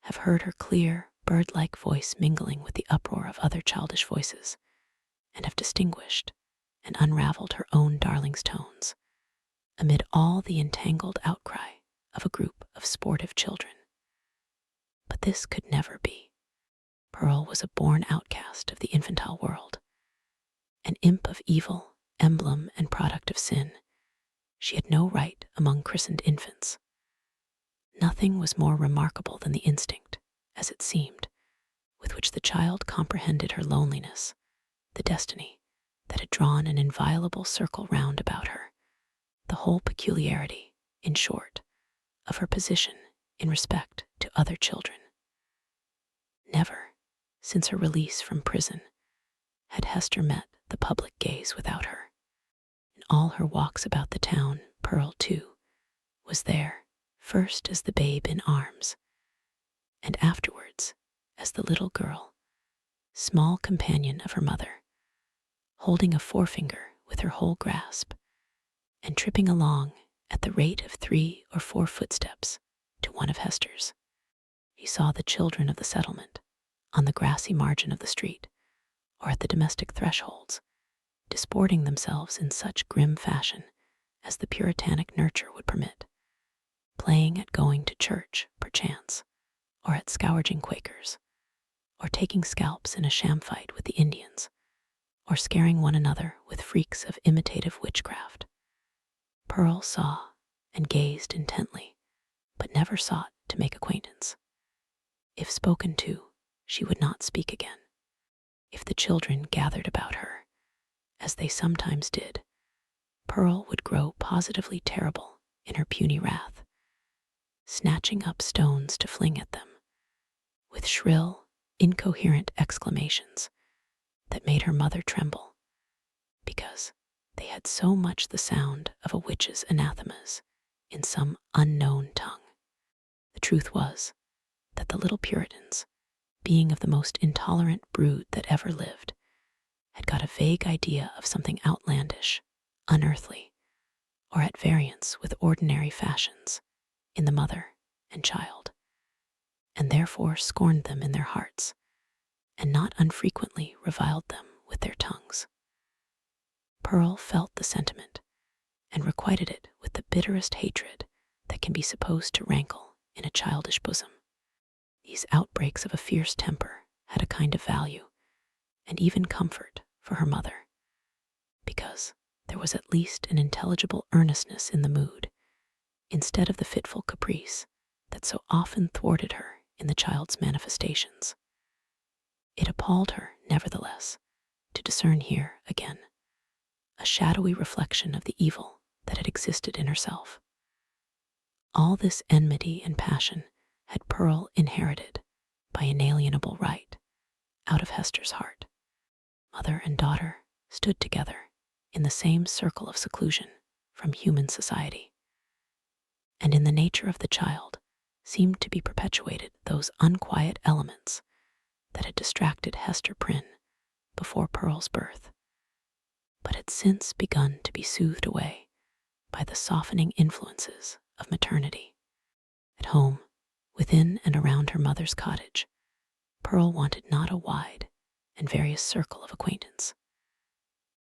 A: have heard her clear, bird-like voice mingling with the uproar of other childish voices, and have distinguished and unraveled her own darling's tones amid all the entangled outcry of a group of sportive children. But this could never be. Pearl was a born outcast of the infantile world, an imp of evil, emblem and product of sin. She had no right among christened infants. Nothing was more remarkable than the instinct, as it seemed, with which the child comprehended her loneliness, the destiny that had drawn an inviolable circle round about her, the whole peculiarity, in short, of her position in respect to other children. Never, since her release from prison, had Hester met the public gaze without her. In all her walks about the town, Pearl, too, was there, first as the babe in arms, and afterwards as the little girl, small companion of her mother, holding a forefinger with her whole grasp, and tripping along at the rate of 3 or 4 footsteps to one of Hester's. He saw the children of the settlement, on the grassy margin of the street, or at the domestic thresholds, disporting themselves in such grim fashion as the puritanic nurture would permit, playing at going to church, perchance, or at scourging Quakers, or taking scalps in a sham fight with the Indians, or scaring one another with freaks of imitative witchcraft. Pearl saw and gazed intently, but never sought to make acquaintance. If spoken to, she would not speak again. If the children gathered about her, as they sometimes did, Pearl would grow positively terrible in her puny wrath, snatching up stones to fling at them, with shrill, incoherent exclamations that made her mother tremble, because they had so much the sound of a witch's anathemas in some unknown tongue. The truth was that the little Puritans, being of the most intolerant brood that ever lived, had got a vague idea of something outlandish, unearthly, or at variance with ordinary fashions in the mother and child, and therefore scorned them in their hearts, and not unfrequently reviled them with their tongues. Pearl felt the sentiment, and requited it with the bitterest hatred that can be supposed to rankle in a childish bosom. These outbreaks of a fierce temper had a kind of value, and even comfort, for her mother, because there was at least an intelligible earnestness in the mood, instead of the fitful caprice that so often thwarted her in the child's manifestations. It appalled her, nevertheless, to discern here, again, a shadowy reflection of the evil that had existed in herself. All this enmity and passion had Pearl inherited by inalienable right out of Hester's heart. Mother and daughter stood together in the same circle of seclusion from human society, and in the nature of the child seemed to be perpetuated those unquiet elements that had distracted Hester Prynne before Pearl's birth, but had since begun to be soothed away by the softening influences of maternity. At home, within and around her mother's cottage, Pearl wanted not a wide and various circle of acquaintance.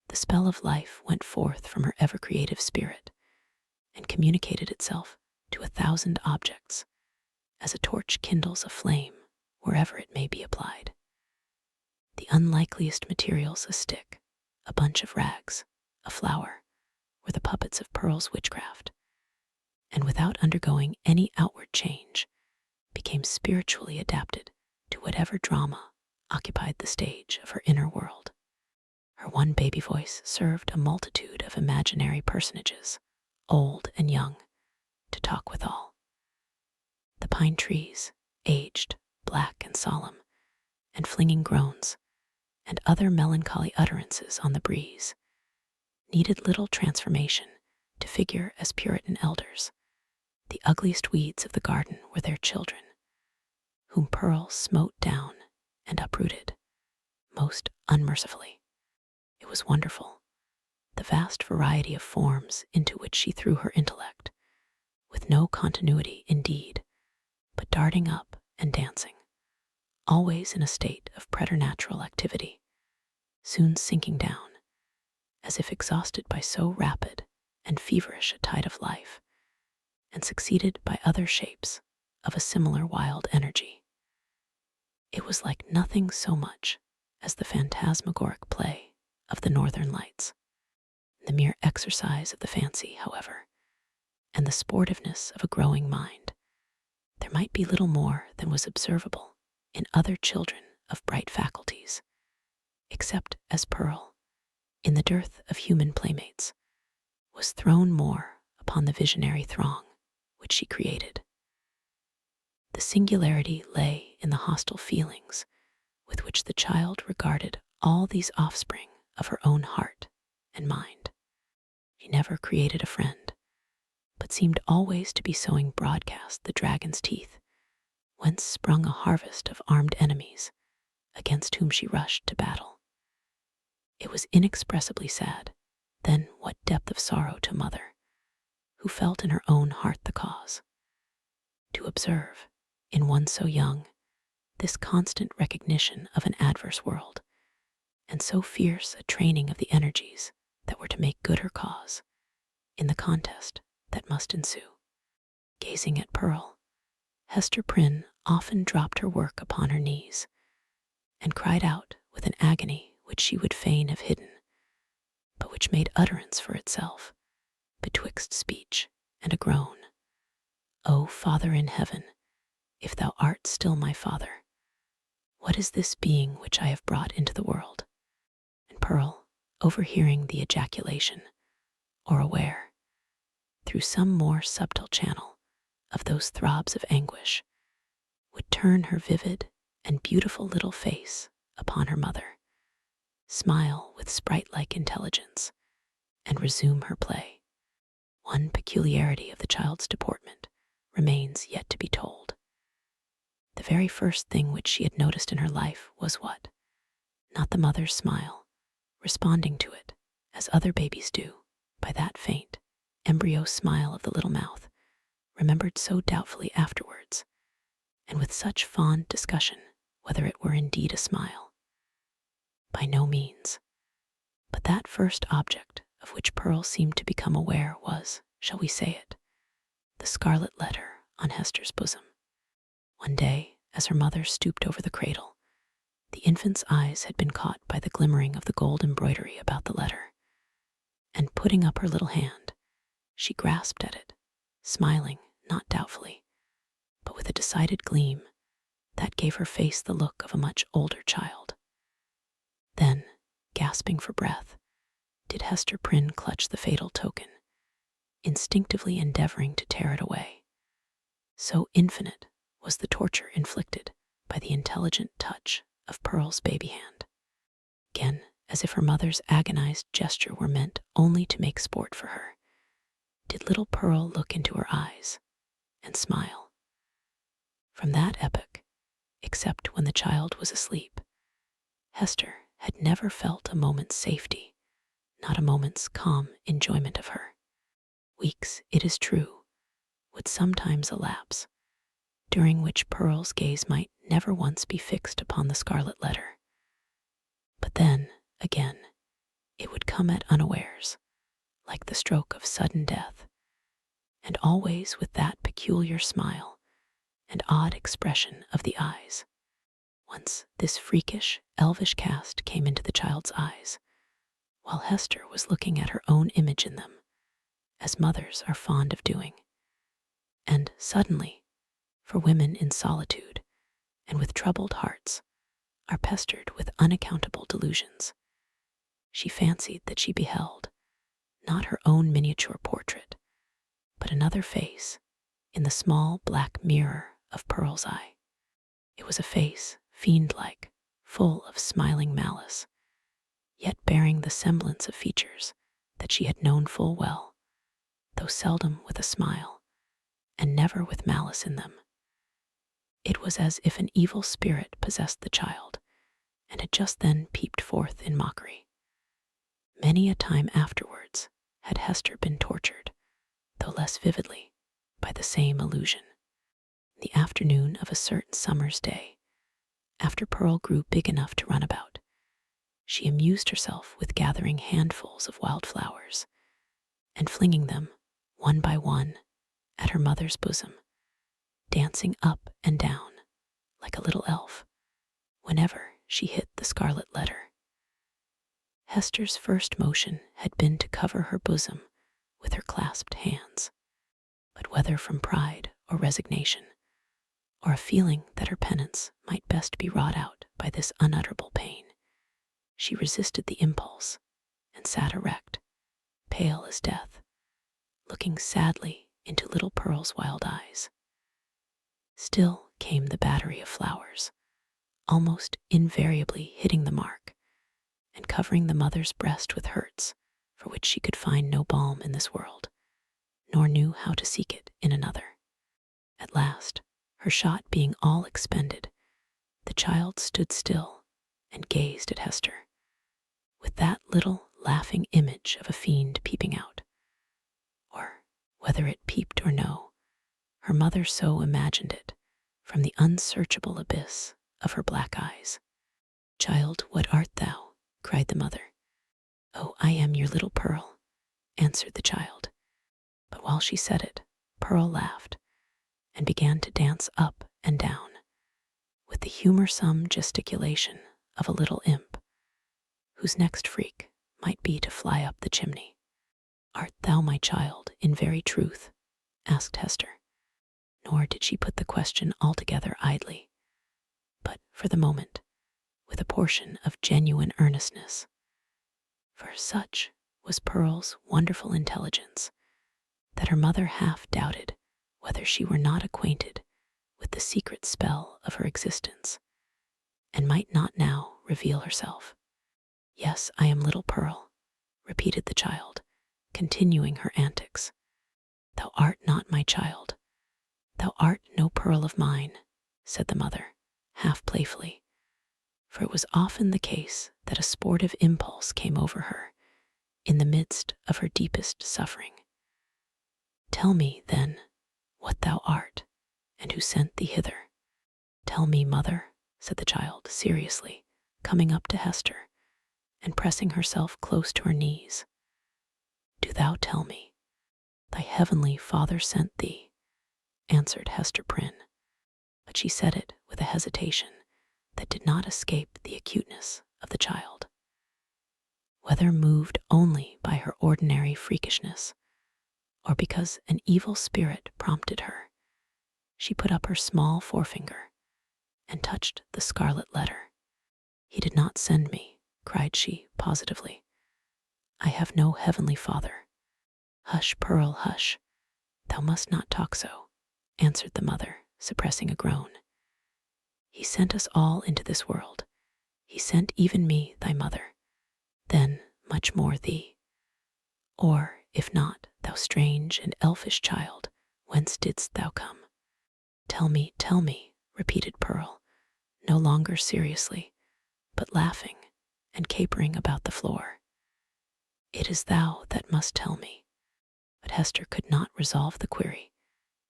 A: The spell of life went forth from her ever-creative spirit and communicated itself to 1,000 objects, as a torch kindles a flame wherever it may be applied. The unlikeliest materials, a stick, a bunch of rags, a flower, were the puppets of Pearl's witchcraft, and without undergoing any outward change, became spiritually adapted to whatever drama occupied the stage of her inner world. Her one baby voice served a multitude of imaginary personages, old and young, to talk withal. The pine trees, aged, black and solemn, and flinging groans, and other melancholy utterances on the breeze, needed little transformation to figure as Puritan elders. The ugliest weeds of the garden were their children, whom Pearl smote down and uprooted, most unmercifully. It was wonderful, the vast variety of forms into which she threw her intellect, with no continuity indeed, but darting up and dancing, always in a state of preternatural activity, soon sinking down, as if exhausted by so rapid and feverish a tide of life, and succeeded by other shapes of a similar wild energy. It was like nothing so much as the phantasmagoric play of the northern lights. The mere exercise of the fancy, however, and the sportiveness of a growing mind, there might be little more than was observable in other children of bright faculties, except as Pearl, in the dearth of human playmates, was thrown more upon the visionary throng which she created. The singularity lay in the hostile feelings with which the child regarded all these offspring of her own heart and mind. She never created a friend, but seemed always to be sowing broadcast the dragon's teeth, whence sprung a harvest of armed enemies against whom she rushed to battle. It was inexpressibly sad, then what depth of sorrow to mother, who felt in her own heart the cause, to observe, in one so young, this constant recognition of an adverse world, and so fierce a training of the energies that were to make good her cause in the contest that must ensue. Gazing at Pearl, Hester Prynne often dropped her work upon her knees, and cried out with an agony which she would fain have hidden, but which made utterance for itself, betwixt speech and a groan. O Father in heaven, if thou art still my Father, what is this being which I have brought into the world? And Pearl, overhearing the ejaculation, or aware, through some more subtle channel of those throbs of anguish, would turn her vivid and beautiful little face upon her mother, smile with sprite-like intelligence, and resume her play. One peculiarity of the child's deportment remains yet to be told. The very first thing which she had noticed in her life was what? Not the mother's smile, responding to it, as other babies do, by that faint, embryo smile of the little mouth, remembered so doubtfully afterwards, and with such fond discussion whether it were indeed a smile. By no means. But that first object of which Pearl seemed to become aware was, shall we say it, the scarlet letter on Hester's bosom. One day, as her mother stooped over the cradle, the infant's eyes had been caught by the glimmering of the gold embroidery about the letter, and putting up her little hand, she grasped at it, smiling, not doubtfully, but with a decided gleam that gave her face the look of a much older child. Then, gasping for breath, did Hester Prynne clutch the fatal token, instinctively endeavoring to tear it away. So infinite was the torture inflicted by the intelligent touch of Pearl's baby hand. Again, as if her mother's agonized gesture were meant only to make sport for her, did little Pearl look into her eyes and smile. From that epoch, except when the child was asleep, Hester had never felt a moment's safety, not a moment's calm enjoyment of her. Weeks, it is true, would sometimes elapse, during which Pearl's gaze might never once be fixed upon the Scarlet Letter. But then, again, it would come at unawares, like the stroke of sudden death, and always with that peculiar smile and odd expression of the eyes. Once this freakish, elvish cast came into the child's eyes, while Hester was looking at her own image in them, as mothers are fond of doing. And suddenly, for women in solitude and with troubled hearts are pestered with unaccountable delusions, she fancied that she beheld not her own miniature portrait, but another face in the small black mirror of Pearl's eye. It was a face fiend-like, full of smiling malice, yet bearing the semblance of features that she had known full well, though seldom with a smile, and never with malice in them. It was as if an evil spirit possessed the child, and had just then peeped forth in mockery. Many a time afterwards had Hester been tortured, though less vividly, by the same illusion. In the afternoon of a certain summer's day, after Pearl grew big enough to run about, she amused herself with gathering handfuls of wildflowers and flinging them, one by one, at her mother's bosom, dancing up and down like a little elf whenever she hit the Scarlet Letter. Hester's first motion had been to cover her bosom with her clasped hands, but whether from pride or resignation, or a feeling that her penance might best be wrought out by this unutterable pain, she resisted the impulse and sat erect, pale as death, looking sadly into little Pearl's wild eyes. Still came the battery of flowers, almost invariably hitting the mark, and covering the mother's breast with hurts for which she could find no balm in this world, nor knew how to seek it in another. At last, her shot being all expended, the child stood still and gazed at Hester, with that little laughing image of a fiend peeping out. Or, whether it peeped or no, her mother so imagined it from the unsearchable abyss of her black eyes. "Child, what art thou?" cried the mother. "Oh, I am your little Pearl," answered the child. But while she said it, Pearl laughed and began to dance up and down with the humorsome gesticulation of a little imp, whose next freak might be to fly up the chimney. "Art thou my child in very truth?" asked Hester. Nor did she put the question altogether idly, but for the moment with a portion of genuine earnestness. For such was Pearl's wonderful intelligence that her mother half doubted whether she were not acquainted with the secret spell of her existence, and might not now reveal herself. "Yes, I am little Pearl," repeated the child, continuing her antics. "Thou art not my child. Thou art no Pearl of mine," said the mother, half playfully, for it was often the case that a sportive impulse came over her in the midst of her deepest suffering. "Tell me, then, what thou art, and who sent thee hither." "Tell me, mother," said the child seriously, coming up to Hester and pressing herself close to her knees. "Do thou tell me. Thy heavenly Father sent thee," answered Hester Prynne, but she said it with a hesitation that did not escape the acuteness of the child. Whether moved only by her ordinary freakishness, or because an evil spirit prompted her, she put up her small forefinger and touched the Scarlet Letter. "He did not send me," cried she positively. "I have no heavenly Father." "Hush, Pearl, hush. Thou must not talk so," answered the mother, suppressing a groan. "He sent us all into this world. He sent even me, thy mother, then much more thee. Or, if not, thou strange and elfish child, whence didst thou come?" Tell me," repeated Pearl, no longer seriously, but laughing and capering about the floor. "It is thou that must tell me." But Hester could not resolve the query,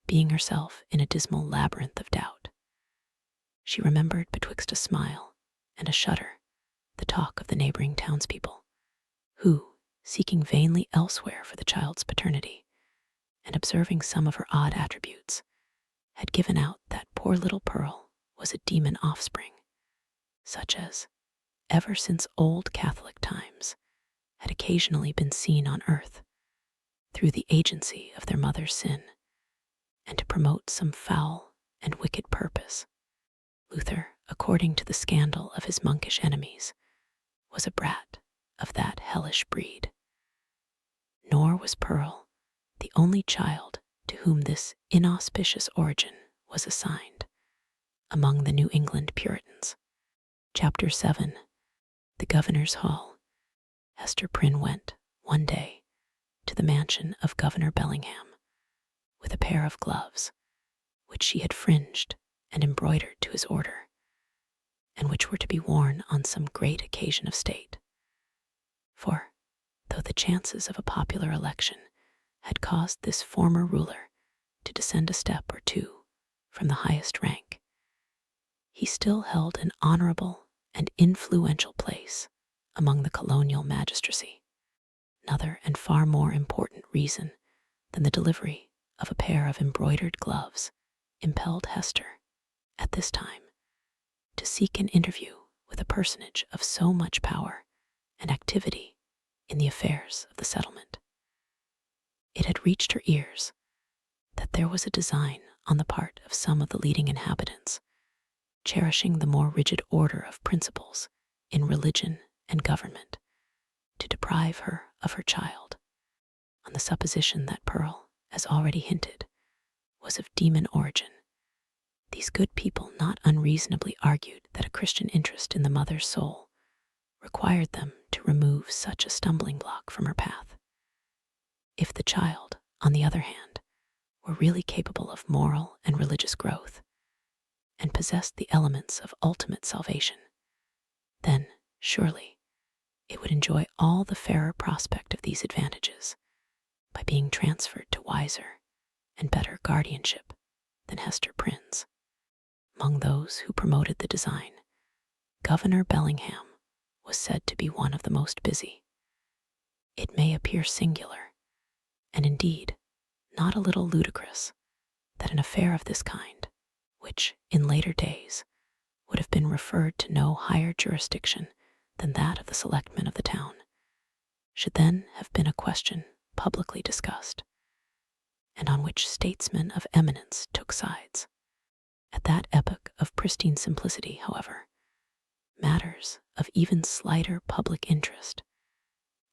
A: being herself in a dismal labyrinth of doubt. She remembered betwixt a smile and a shudder the talk of the neighboring townspeople, who, seeking vainly elsewhere for the child's paternity, and observing some of her odd attributes, had given out that poor little Pearl was a demon offspring, such as, ever since old Catholic times, had occasionally been seen on earth through the agency of their mother's sin, and to promote some foul and wicked purpose. Luther, according to the scandal of his monkish enemies, was a brat of that hellish breed. Nor was Pearl the only child to whom this inauspicious origin was assigned among the New England Puritans. Chapter 7. The Governor's Hall. Hester Prynne went, one day, to the mansion of Governor Bellingham with a pair of gloves, which she had fringed and embroidered to his order, and which were to be worn on some great occasion of state. For, though the chances of a popular election had caused this former ruler to descend a step or two from the highest rank, he still held an honorable and influential place among the colonial magistracy. Another and far more important reason than the delivery of a pair of embroidered gloves impelled Hester, at this time, to seek an interview with a personage of so much power and activity in the affairs of the settlement. It had reached her ears that there was a design on the part of some of the leading inhabitants, cherishing the more rigid order of principles in religion and government, to deprive her of her child, on the supposition that Pearl, as already hinted, was of demon origin. These good people not unreasonably argued that a Christian interest in the mother's soul required them to remove such a stumbling block from her path. If the child, on the other hand, were really capable of moral and religious growth, and possessed the elements of ultimate salvation, then, surely, it would enjoy all the fairer prospect of these advantages by being transferred to wiser and better guardianship than Hester Prynne's. Among those who promoted the design, Governor Bellingham was said to be one of the most busy. It may appear singular, and indeed not a little ludicrous, that an affair of this kind, which in later days would have been referred to no higher jurisdiction than that of the selectmen of the town, should then have been a question publicly discussed, and on which statesmen of eminence took sides. At that epoch of pristine simplicity, however, matters of even slighter public interest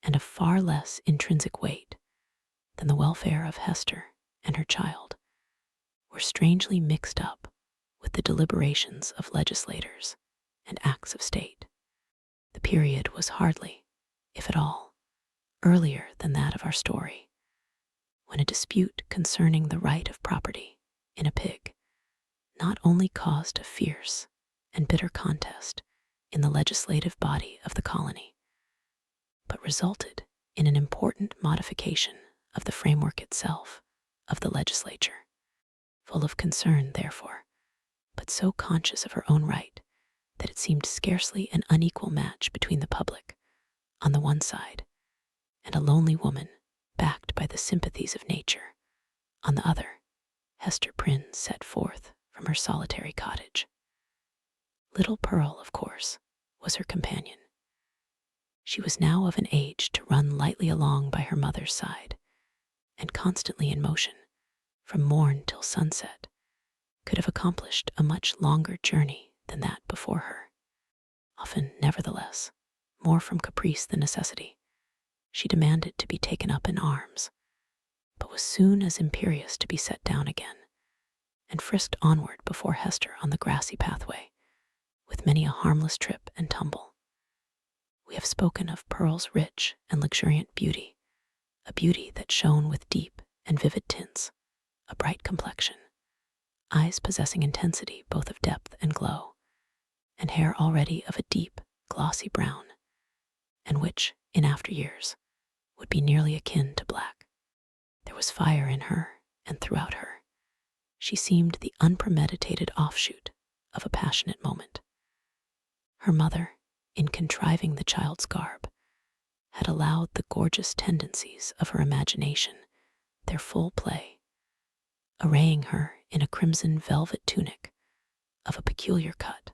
A: and of far less intrinsic weight than the welfare of Hester and her child were strangely mixed up with the deliberations of legislators and acts of state. The period was hardly, if at all, earlier than that of our story, when a dispute concerning the right of property in a pig not only caused a fierce and bitter contest in the legislative body of the colony, but resulted in an important modification of the framework itself of the legislature. Full of concern, therefore, but so conscious of her own right that it seemed scarcely an unequal match between the public, on the one side, and a lonely woman backed by the sympathies of nature, on the other, Hester Prynne set forth from her solitary cottage. Little Pearl, of course, was her companion. She was now of an age to run lightly along by her mother's side, and constantly in motion, from morn till sunset, could have accomplished a much longer journey than that before her. Often, nevertheless, more from caprice than necessity, she demanded to be taken up in arms, but was soon as imperious to be set down again, and frisked onward before Hester on the grassy pathway, with many a harmless trip and tumble. We have spoken of Pearl's rich and luxuriant beauty, a beauty that shone with deep and vivid tints, a bright complexion, eyes possessing intensity both of depth and glow, and hair already of a deep, glossy brown, and which, in after years, would be nearly akin to black. There was fire in her and throughout her. She seemed the unpremeditated offshoot of a passionate moment. Her mother, in contriving the child's garb, had allowed the gorgeous tendencies of her imagination their full play, arraying her in a crimson velvet tunic of a peculiar cut,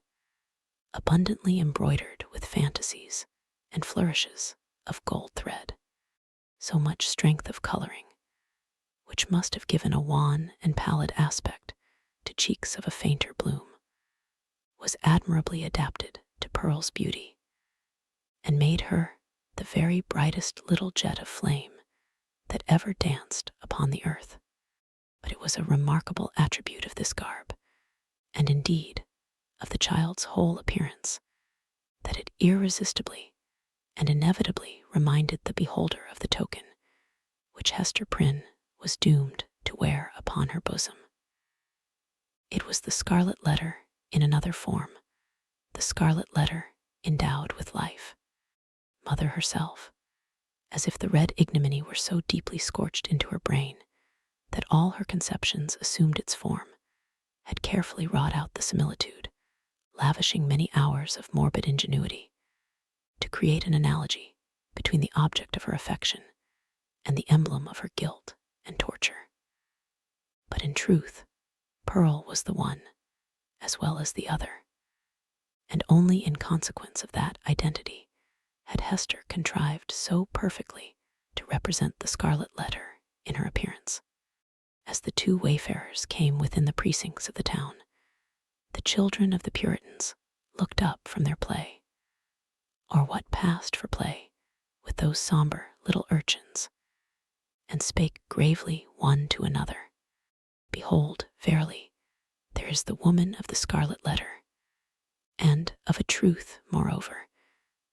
A: abundantly embroidered with fantasies and flourishes of gold thread. So much strength of coloring, which must have given a wan and pallid aspect to cheeks of a fainter bloom, was admirably adapted to Pearl's beauty, and made her the very brightest little jet of flame that ever danced upon the earth. But it was a remarkable attribute of this garb, and indeed of the child's whole appearance, that it irresistibly and inevitably reminded the beholder of the token which Hester Prynne was doomed to wear upon her bosom. It was the Scarlet Letter in another form, the Scarlet Letter endowed with life. Mother herself, as if the red ignominy were so deeply scorched into her brain that all her conceptions assumed its form, had carefully wrought out the similitude, lavishing many hours of morbid ingenuity, to create an analogy between the object of her affection and the emblem of her guilt and torture. But in truth, Pearl was the one as well as the other, and only in consequence of that identity had Hester contrived so perfectly to represent the Scarlet Letter in her appearance. As the two wayfarers came within the precincts of the town, the children of the Puritans looked up from their play, or what passed for play with those somber little urchins, and spake gravely one to another, "Behold, verily, there is the woman of the Scarlet Letter, and of a truth, moreover,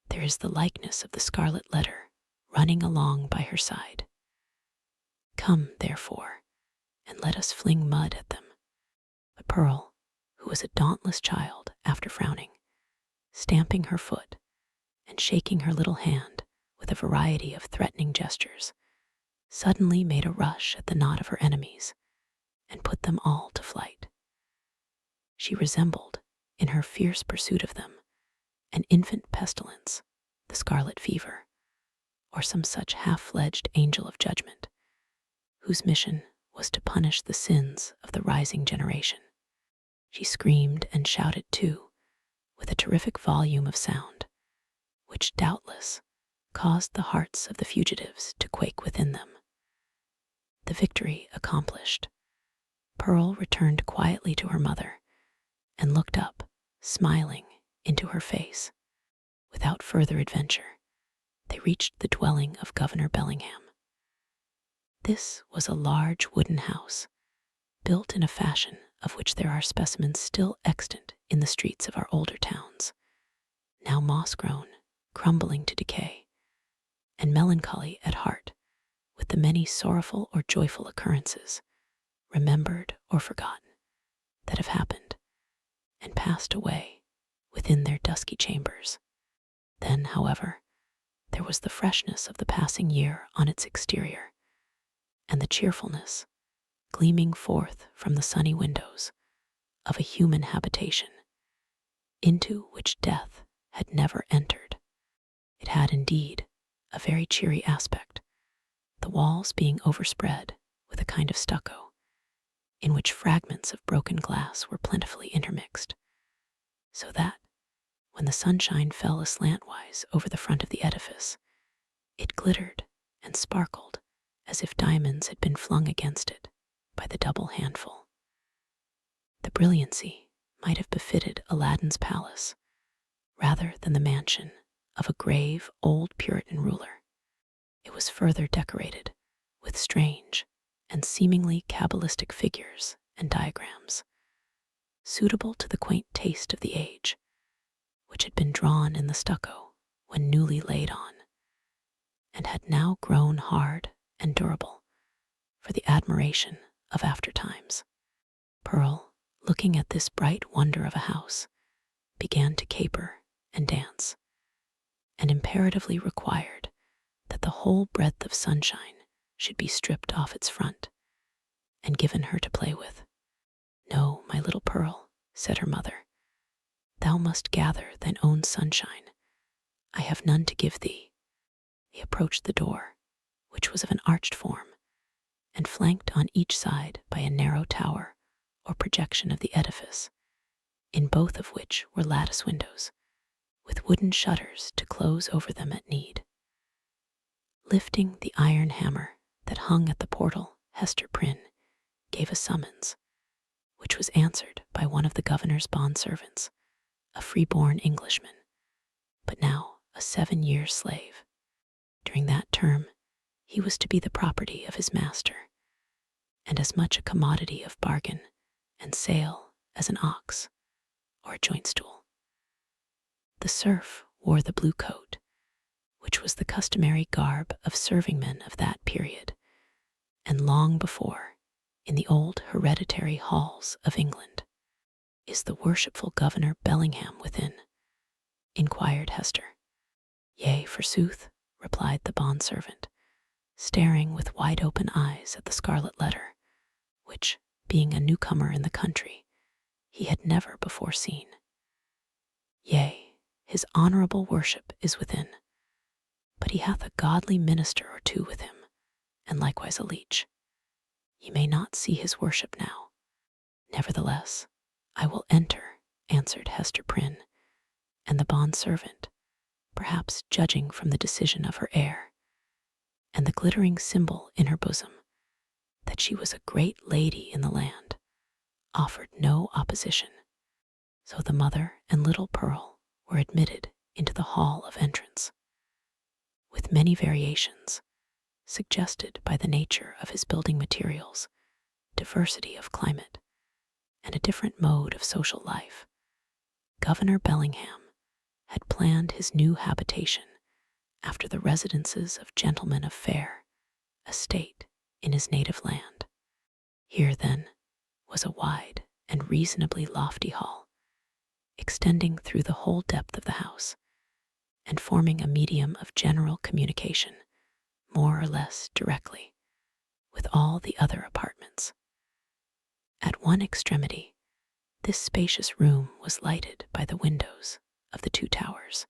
A: there is the likeness of the Scarlet Letter running along by her side. Come, therefore, and let us fling mud at them." But Pearl, who was a dauntless child after frowning, stamping her foot and shaking her little hand with a variety of threatening gestures, suddenly made a rush at the knot of her enemies and put them all to flight. She resembled, in her fierce pursuit of them, an infant pestilence, the scarlet fever, or some such half-fledged angel of judgment, whose mission was to punish the sins of the rising generation. She screamed and shouted too, with a terrific volume of sound, which doubtless caused the hearts of the fugitives to quake within them. The victory accomplished, Pearl returned quietly to her mother and looked up, smiling, into her face. Without further adventure, they reached the dwelling of Governor Bellingham. This was a large wooden house, built in a fashion of which there are specimens still extant in the streets of our older towns, now moss-grown, crumbling to decay, and melancholy at heart with the many sorrowful or joyful occurrences, remembered or forgotten, that have happened and passed away within their dusky chambers. Then, however, there was the freshness of the passing year on its exterior, and the cheerfulness, gleaming forth from the sunny windows, of a human habitation, into which death had never entered. It had indeed a very cheery aspect, the walls being overspread with a kind of stucco, in which fragments of broken glass were plentifully intermixed, so that, when the sunshine fell aslantwise over the front of the edifice, it glittered and sparkled as if diamonds had been flung against it by the double handful. The brilliancy might have befitted Aladdin's palace rather than the mansion of a grave old Puritan ruler. It was further decorated with strange and seemingly cabalistic figures and diagrams, suitable to the quaint taste of the age, which had been drawn in the stucco when newly laid on, and had now grown hard and durable for the admiration of aftertimes. Pearl, looking at this bright wonder of a house, began to caper and dance, and imperatively required that the whole breadth of sunshine should be stripped off its front and given her to play with. "No, my little Pearl," said her mother, "thou must gather thine own sunshine. I have none to give thee." He approached the door, which was of an arched form, and flanked on each side by a narrow tower or projection of the edifice, in both of which were lattice windows, with wooden shutters to close over them at need. Lifting the iron hammer that hung at the portal, Hester Prynne gave a summons, which was answered by one of the governor's bondservants, a free-born Englishman, but now a 7-year slave. During that term, he was to be the property of his master, and as much a commodity of bargain and sale as an ox or a joint stool. The serf wore the blue coat, which was the customary garb of servingmen of that period, and long before, in the old hereditary halls of England. "Is the worshipful Governor Bellingham within?" inquired Hester. "Yea, forsooth," replied the bondservant, staring with wide-open eyes at the Scarlet Letter, which, being a newcomer in the country, he had never before seen. "Yea, his honourable worship is within, but he hath a godly minister or two with him, and likewise a leech. Ye may not see his worship now. Nevertheless, I will enter," answered Hester Prynne, and the bondservant, perhaps judging from the decision of her air, and the glittering symbol in her bosom, that she was a great lady in the land, offered no opposition. So the mother and little Pearl were admitted into the hall of entrance. With many variations, suggested by the nature of his building materials, diversity of climate, and a different mode of social life, Governor Bellingham had planned his new habitation after the residences of gentlemen of fair estate in his native land. Here, then, was a wide and reasonably lofty hall, extending through the whole depth of the house, and forming a medium of general communication, more or less directly, with all the other apartments. At one extremity, this spacious room was lighted by the windows of the 2 towers,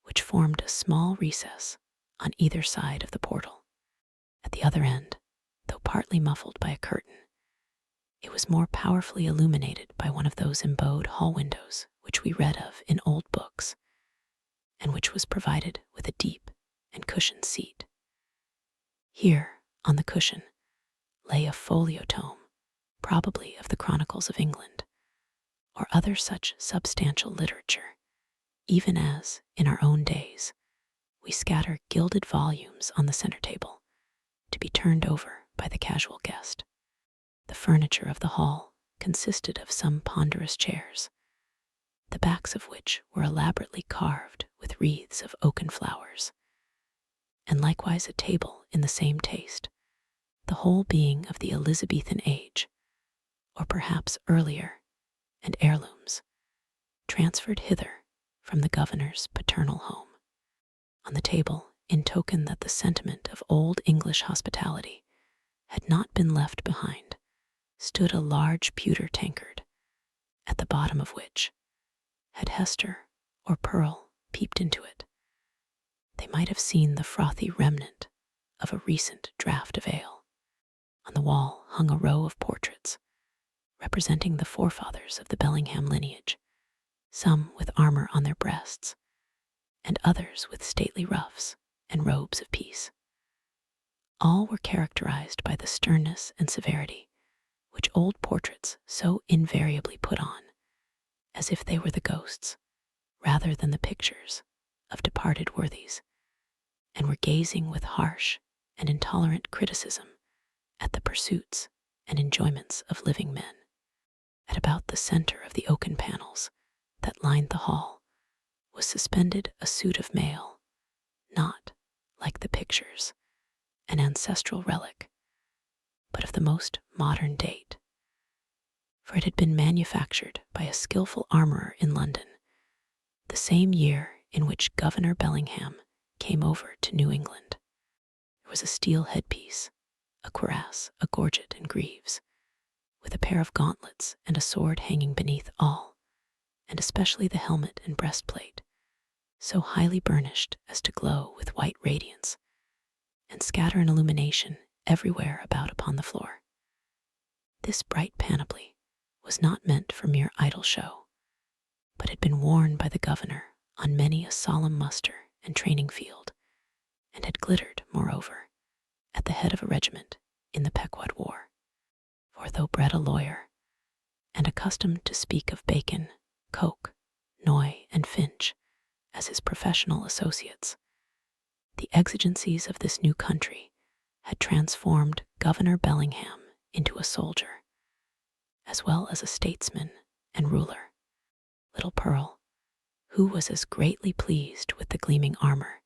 A: which formed a small recess on either side of the portal. At the other end, though partly muffled by a curtain, it was more powerfully illuminated by one of those embowed hall windows which we read of in old books, and which was provided with a deep and cushioned seat. Here, on the cushion, lay a folio tome, probably of the Chronicles of England, or other such substantial literature, even as, in our own days, we scatter gilded volumes on the center table, to be turned over by the casual guest. The furniture of the hall consisted of some ponderous chairs, the backs of which were elaborately carved with wreaths of oaken flowers, and likewise a table in the same taste, the whole being of the Elizabethan age, or perhaps earlier, and heirlooms, transferred hither from the governor's paternal home. On the table, in token that the sentiment of old English hospitality had not been left behind, stood a large pewter tankard, at the bottom of which, had Hester or Pearl peeped into it, they might have seen the frothy remnant of a recent draught of ale. On the wall hung a row of portraits, representing the forefathers of the Bellingham lineage, some with armor on their breasts, and others with stately ruffs and robes of peace. All were characterized by the sternness and severity which old portraits so invariably put on, as if they were the ghosts, rather than the pictures, of departed worthies, and were gazing with harsh and intolerant criticism at the pursuits and enjoyments of living men. At about the center of the oaken panels that lined the hall was suspended a suit of mail, not, like the pictures, an ancestral relic, but of the most modern date, for it had been manufactured by a skillful armorer in London, the same year in which Governor Bellingham came over to New England. There was a steel headpiece, a cuirass, a gorget and greaves, with a pair of gauntlets and a sword hanging beneath all, and especially the helmet and breastplate, so highly burnished as to glow with white radiance, and scatter an illumination everywhere about upon the floor. This bright panoply was not meant for mere idle show, but had been worn by the governor on many a solemn muster and training field, and had glittered, moreover, at the head of a regiment in the Pequod War. For though bred a lawyer, and accustomed to speak of Bacon, Coke, Noy, and Finch as his professional associates, the exigencies of this new country had transformed Governor Bellingham into a soldier, as well as a statesman and ruler. Little Pearl, who was as greatly pleased with the gleaming armor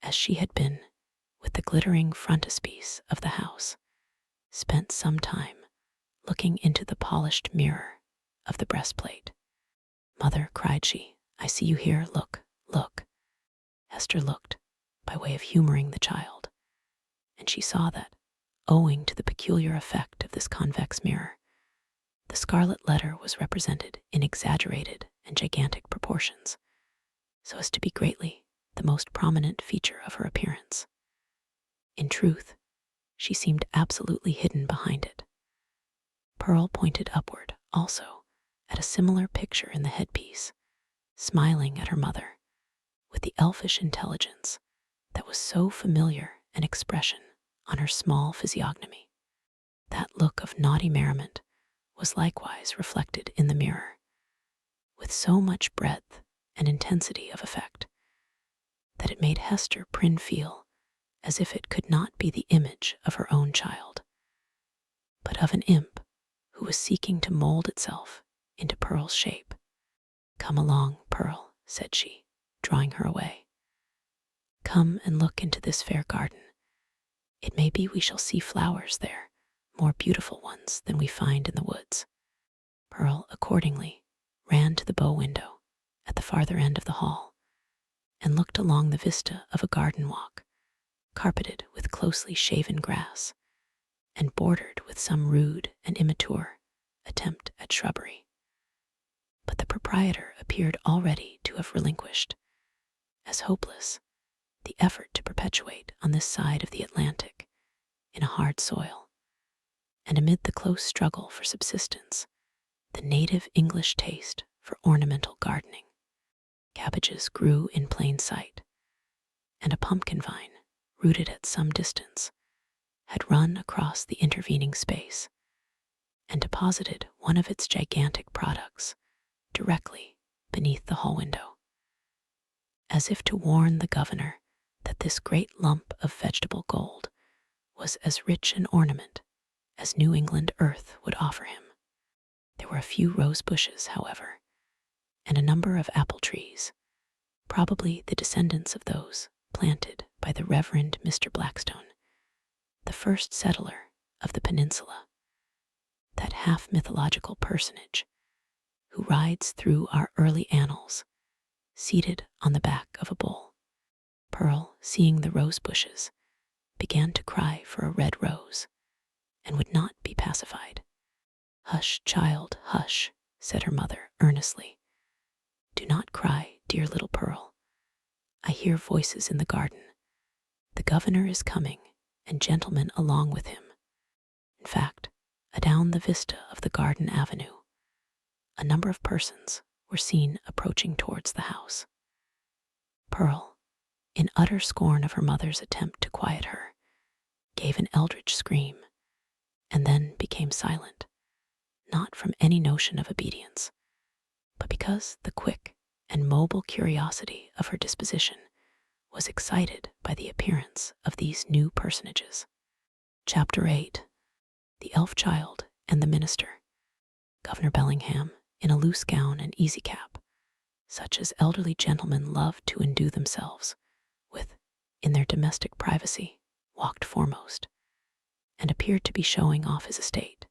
A: as she had been with the glittering frontispiece of the house, spent some time looking into the polished mirror of the breastplate. "Mother," cried she, "I see you here. Look, look." Hester looked, by way of humoring the child, and she saw that, owing to the peculiar effect of this convex mirror, the Scarlet Letter was represented in exaggerated and gigantic proportions, so as to be greatly the most prominent feature of her appearance. In truth, she seemed absolutely hidden behind it. Pearl pointed upward, also, at a similar picture in the headpiece, smiling at her mother, with the elfish intelligence that was so familiar an expression on her small physiognomy. That look of naughty merriment was likewise reflected in the mirror, with so much breadth and intensity of effect, that it made Hester Prynne feel as if it could not be the image of her own child, but of an imp who was seeking to mold itself into Pearl's shape. "Come along, Pearl," said she, drawing her away. "Come and look into this fair garden. It may be we shall see flowers there, more beautiful ones than we find in the woods." Pearl accordingly ran to the bow window at the farther end of the hall, and looked along the vista of a garden walk, carpeted with closely shaven grass, and bordered with some rude and immature attempt at shrubbery. But the proprietor appeared already to have relinquished, as hopeless, the effort to perpetuate on this side of the Atlantic in a hard soil, and amid the close struggle for subsistence, the native English taste for ornamental gardening. Cabbages grew in plain sight, and a pumpkin vine, rooted at some distance, had run across the intervening space and deposited one of its gigantic products directly beneath the hall window, as if to warn the governor that this great lump of vegetable gold was as rich an ornament as New England earth would offer him. There were a few rose bushes, however, and a number of apple trees, probably the descendants of those planted by the Reverend Mr. Blackstone, the first settler of the peninsula, that half-mythological personage who rides through our early annals, seated on the back of a bull. Pearl, seeing the rose bushes, began to cry for a red rose, and would not be pacified. "Hush, child, hush," said her mother earnestly. "Do not cry, dear little Pearl. I hear voices in the garden. The governor is coming, and gentlemen along with him." In fact, adown the vista of the garden avenue, a number of persons were seen approaching towards the house. Pearl, in utter scorn of her mother's attempt to quiet her, gave an eldritch scream, and then became silent, not from any notion of obedience, but because the quick and mobile curiosity of her disposition was excited by the appearance of these new personages. Chapter 8. The elf child and the minister, Governor Bellingham, in a loose gown and easy cap, such as elderly gentlemen love to endue themselves with in their domestic privacy, walked foremost, and appeared to be showing off his estate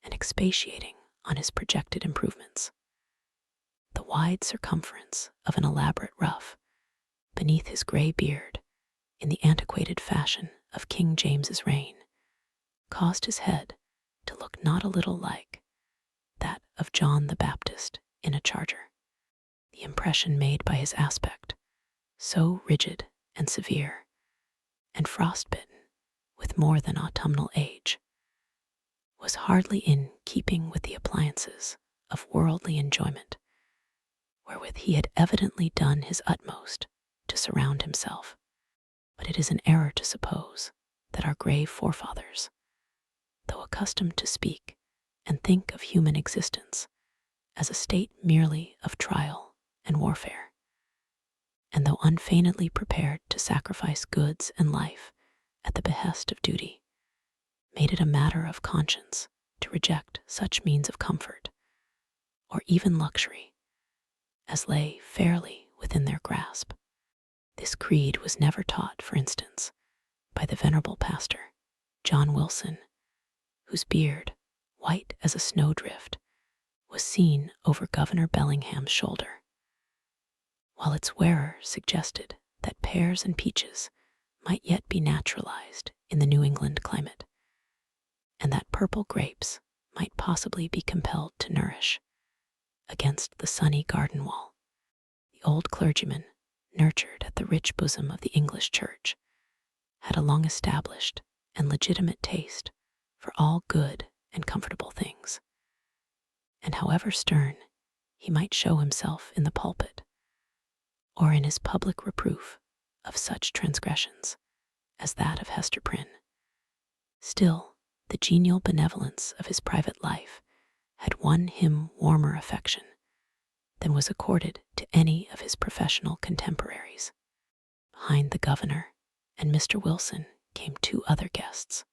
A: and expatiating on his projected improvements. The wide circumference of an elaborate ruff beneath his gray beard, in the antiquated fashion of King James's reign, caused his head to look not a little like that of John the Baptist in a charger. The impression made by his aspect, so rigid and severe, and frostbitten with more than autumnal age, was hardly in keeping with the appliances of worldly enjoyment, wherewith he had evidently done his utmost to surround himself. But it is an error to suppose that our grave forefathers, though accustomed to speak and think of human existence as a state merely of trial and warfare, and though unfeignedly prepared to sacrifice goods and life at the behest of duty, made it a matter of conscience to reject such means of comfort, or even luxury, as lay fairly within their grasp. This creed was never taught, for instance, by the venerable pastor, John Wilson, whose beard, white as a snowdrift, was seen over Governor Bellingham's shoulder, while its wearer suggested that pears and peaches might yet be naturalized in the New England climate, and that purple grapes might possibly be compelled to nourish against the sunny garden wall. The old clergyman, nurtured at the rich bosom of the English church, had a long established and legitimate taste for all good and comfortable things, and however stern he might show himself in the pulpit, or in his public reproof of such transgressions as that of Hester Prynne, still the genial benevolence of his private life had won him warmer affection than was accorded to any of his professional contemporaries. Behind the governor and Mr. Wilson came two other guests.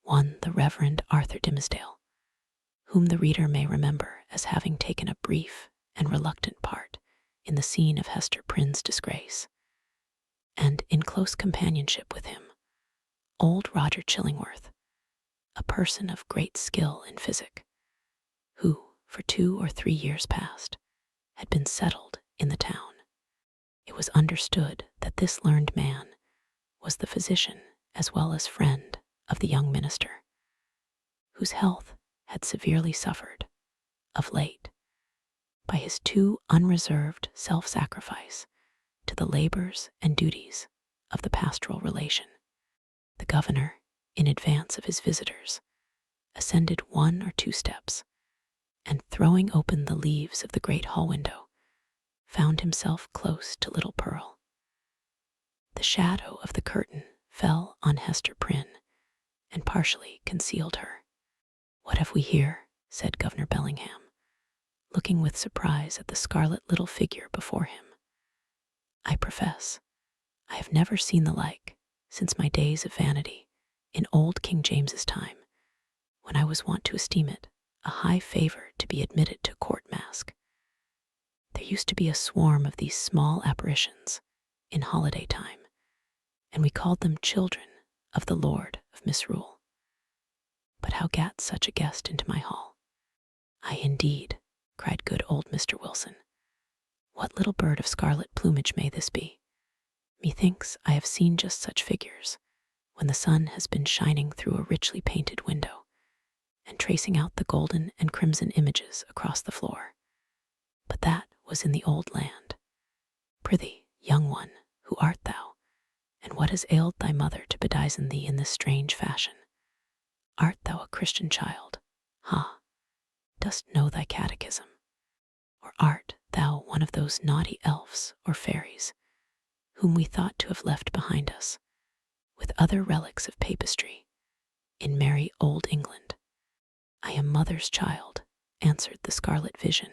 A: One, the Reverend Arthur Dimmesdale, whom the reader may remember as having taken a brief and reluctant part in the scene of Hester Prynne's disgrace, and in close companionship with him, old Roger Chillingworth, a person of great skill in physic, who, for 2 or 3 years past, had been settled in the town. It was understood that this learned man was the physician as well as friend of the young minister, whose health had severely suffered, of late, by his too unreserved self-sacrifice to the labors and duties of the pastoral relation. The governor, in advance of his visitors, ascended 1 or 2 steps, and throwing open the leaves of the great hall window, found himself close to little Pearl. The shadow of the curtain fell on Hester Prynne and partially concealed her. "What have we here?" said Governor Bellingham, looking with surprise at the scarlet little figure before him. "I profess, I have never seen the like since my days of vanity in old King James's time, when I was wont to esteem it a high favor to be admitted to court masque. There used to be a swarm of these small apparitions in holiday time, and we called them children of the Lord of Misrule. But how gat such a guest into my hall?" "Ay, indeed," cried good old Mr. Wilson. "What little bird of scarlet plumage may this be? Methinks I have seen just such figures when the sun has been shining through a richly painted window and tracing out the golden and crimson images across the floor. But that was in the old land. Prithee, young one, who art thou, and what has ailed thy mother to bedizen thee in this strange fashion? Art thou a Christian child? Ha! Dost know thy catechism? Or art thou one of those naughty elves or fairies whom we thought to have left behind us, with other relics of papistry, in merry old England?" "I am mother's child," answered the scarlet vision,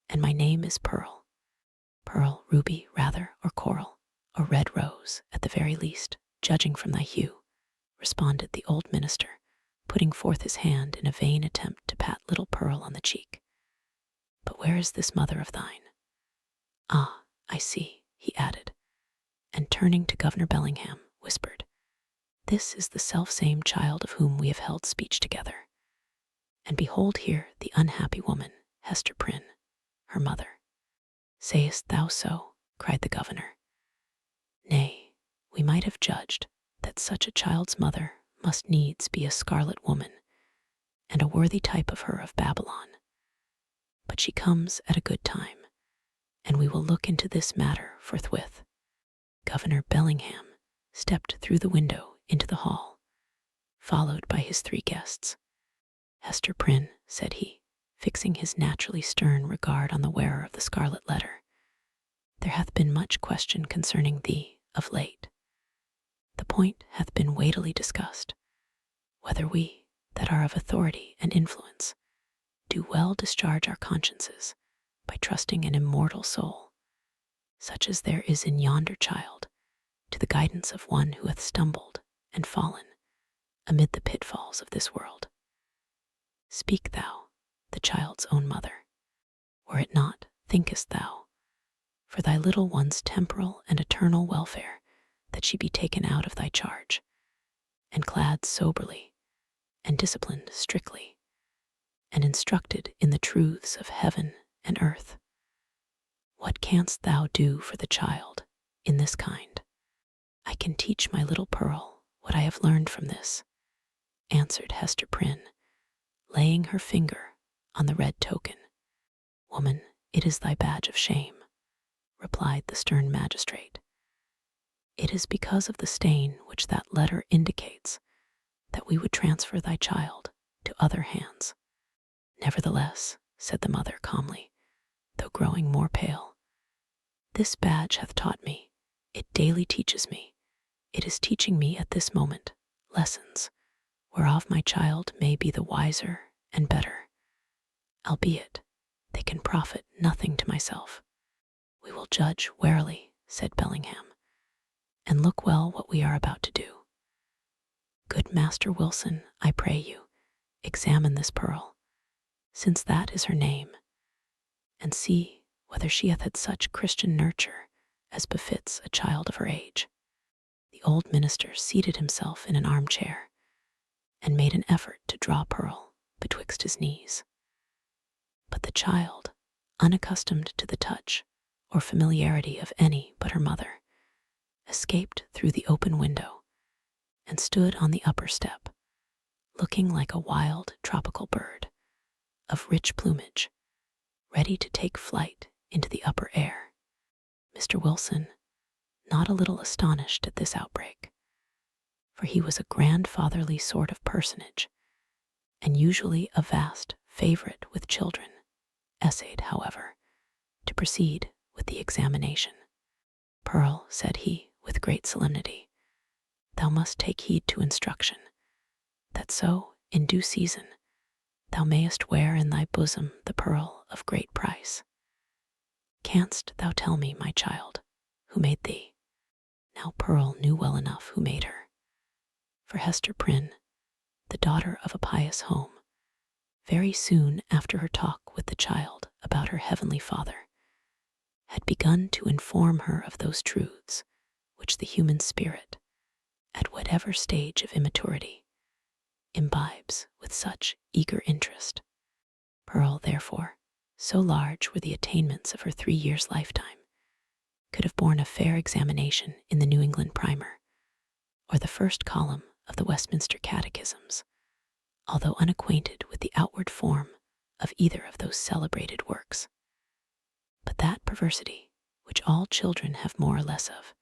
A: "and my name is Pearl. Pearl, ruby, rather, or coral, or red rose, at the very least, judging from thy hue," responded the old minister putting forth his hand in a vain attempt to pat little Pearl on the cheek. "But where is this mother of thine?" "Ah, I see," he added, and turning to Governor Bellingham, whispered, "This is the self-same child of whom we have held speech together. And behold here the unhappy woman, Hester Prynne, her mother." "Sayest thou so?" cried the governor. "Nay, we might have judged that such a child's mother must needs be a scarlet woman, and a worthy type of her of Babylon. But she comes at a good time, and we will look into this matter forthwith." Governor Bellingham stepped through the window into the hall, followed by his 3 guests. "Hester Prynne," said he, fixing his naturally stern regard on the wearer of the Scarlet Letter, "there hath been much question concerning thee of late. The point hath been weightily discussed, whether we, that are of authority and influence, do well discharge our consciences by trusting an immortal soul, such as there is in yonder child, to the guidance of one who hath stumbled and fallen amid the pitfalls of this world. Speak thou, the child's own mother. Were it not, thinkest thou, for thy little one's temporal and eternal welfare, that she be taken out of thy charge, and clad soberly, and disciplined strictly, and instructed in the truths of heaven and earth? What canst thou do for the child in this kind?" "I can teach my little Pearl what I have learned from this," answered Hester Prynne, laying her finger on the red token. "Woman, it is thy badge of shame," replied the stern magistrate. "It is because of the stain which that letter indicates that we would transfer thy child to other hands." "Nevertheless," said the mother calmly, though growing more pale, "this badge hath taught me, it daily teaches me, it is teaching me at this moment lessons, whereof my child may be the wiser and better, albeit they can profit nothing to myself." "We will judge warily," said Bellingham, "and look well what we are about to do. Good Master Wilson, I pray you, examine this Pearl, since that is her name, and see whether she hath had such Christian nurture as befits a child of her age." The old minister seated himself in an armchair and made an effort to draw Pearl betwixt his knees. But the child, unaccustomed to the touch or familiarity of any but her mother, escaped through the open window and stood on the upper step, looking like a wild tropical bird of rich plumage, ready to take flight into the upper air. Mr. Wilson, not a little astonished at this outbreak, for he was a grandfatherly sort of personage, and usually a vast favorite with children, essayed, however, to proceed with the examination. "Pearl," said he, with great solemnity, "thou must take heed to instruction, that so, in due season, thou mayest wear in thy bosom the pearl of great price. Canst thou tell me, my child, who made thee?" Now Pearl knew well enough who made her, for Hester Prynne, the daughter of a pious home, very soon after her talk with the child about her heavenly Father, had begun to inform her of those truths which the human spirit, at whatever stage of immaturity, imbibes with such eager interest. Pearl, therefore, so large were the attainments of her 3 years' lifetime, could have borne a fair examination in the New England Primer, or the first column of the Westminster Catechisms, although unacquainted with the outward form of either of those celebrated works. But that perversity which all children have more or less of,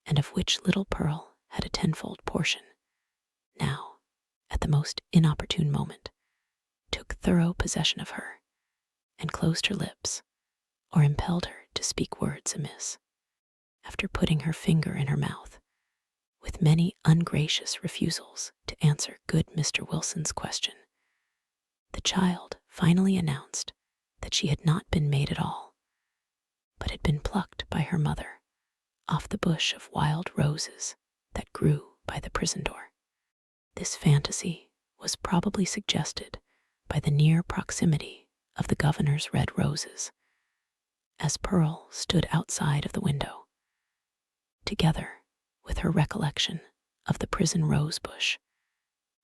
A: and of which little Pearl had a tenfold portion, now, at the most inopportune moment, took thorough possession of her, and closed her lips, or impelled her to speak words amiss. After putting her finger in her mouth, with many ungracious refusals to answer good Mr. Wilson's question, the child finally announced that she had not been made at all, but had been plucked by her mother off the bush of wild roses that grew by the prison door. This fantasy was probably suggested by the near proximity of the governor's red roses. As Pearl stood outside of the window, together with her recollection of the prison rose bush,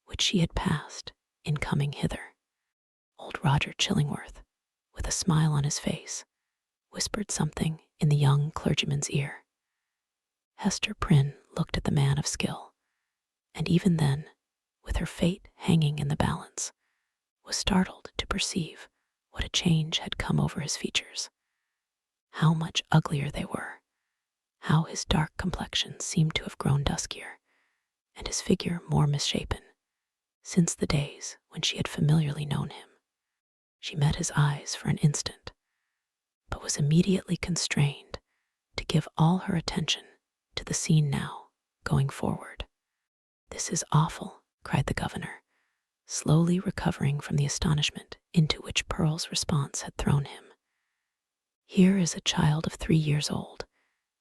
A: which she had passed in coming hither, old Roger Chillingworth, with a smile on his face, whispered something in the young clergyman's ear. Hester Prynne looked at the man of skill, and even then, with her fate hanging in the balance, was startled to perceive what a change had come over his features. How much uglier they were, how his dark complexion seemed to have grown duskier, and his figure more misshapen, since the days when she had familiarly known him. She met his eyes for an instant, but was immediately constrained to give all her attention to the scene now going forward. "This is awful," cried the governor, slowly recovering from the astonishment into which Pearl's response had thrown him. "Here is a child of 3 years old,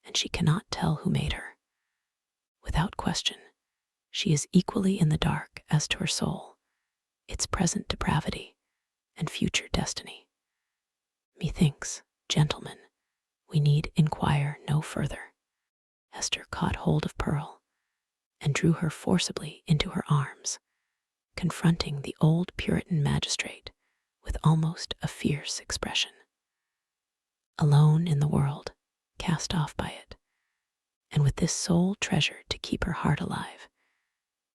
A: and she cannot tell who made her. Without question, she is equally in the dark as to her soul, its present depravity, and future destiny. Methinks, gentlemen, we need inquire no further." Hester caught hold of Pearl and drew her forcibly into her arms, confronting the old Puritan magistrate with almost a fierce expression. Alone in the world, cast off by it, and with this sole treasure to keep her heart alive,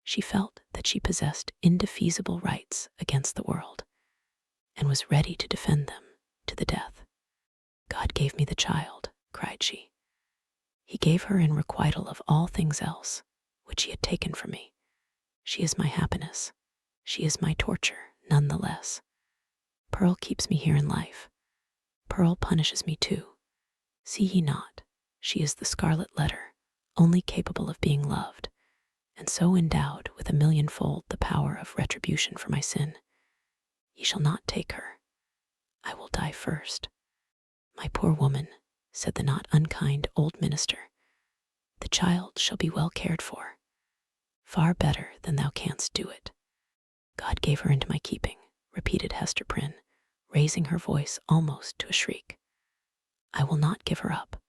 A: she felt that she possessed indefeasible rights against the world, and was ready to defend them to the death. "God gave me the child," cried she. "He gave her in requital of all things else which he had taken from me. She is my happiness. She is my torture, none the less. Pearl keeps me here in life. Pearl punishes me too. See ye not, she is the Scarlet Letter, only capable of being loved, and so endowed with a millionfold the power of retribution for my sin. Ye shall not take her. I will die first." "My poor woman," said the not unkind old minister, "the child shall be well cared for, far better than thou canst do it." "God gave her into my keeping," repeated Hester Prynne, raising her voice almost to a shriek. "I will not give her up."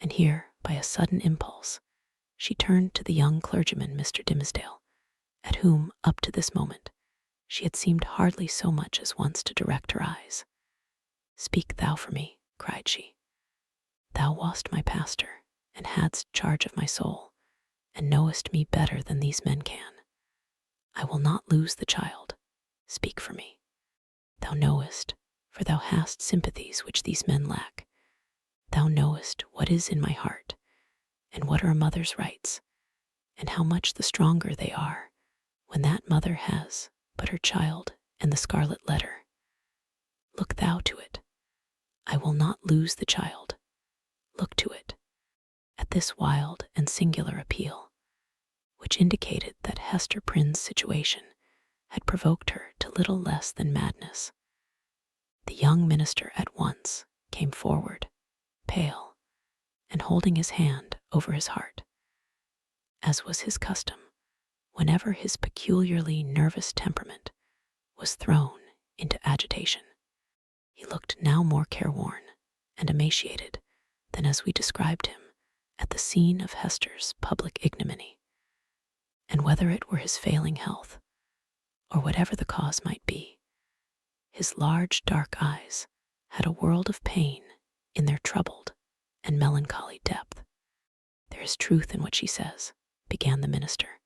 A: And here, by a sudden impulse, she turned to the young clergyman, Mr. Dimmesdale, at whom, up to this moment, she had seemed hardly so much as once to direct her eyes. "Speak thou for me," cried she. "Thou wast my pastor, and hadst charge of my soul, and knowest me better than these men can. I will not lose the child. Speak for me. Thou knowest, for thou hast sympathies which these men lack. Thou knowest what is in my heart, and what are a mother's rights, and how much the stronger they are when that mother has but her child and the Scarlet Letter. Look thou to it. I will not lose the child. Look to it." At this wild and singular appeal, which indicated that Hester Prynne's situation had provoked her to little less than madness, the young minister at once came forward, pale, and holding his hand over his heart, as was his custom whenever his peculiarly nervous temperament was thrown into agitation. He looked now more careworn and emaciated than as we described him at the scene of Hester's public ignominy, and whether it were his failing health, or whatever the cause might be, his large dark eyes had a world of pain in their troubled and melancholy depth. "There is truth in what she says," began the minister,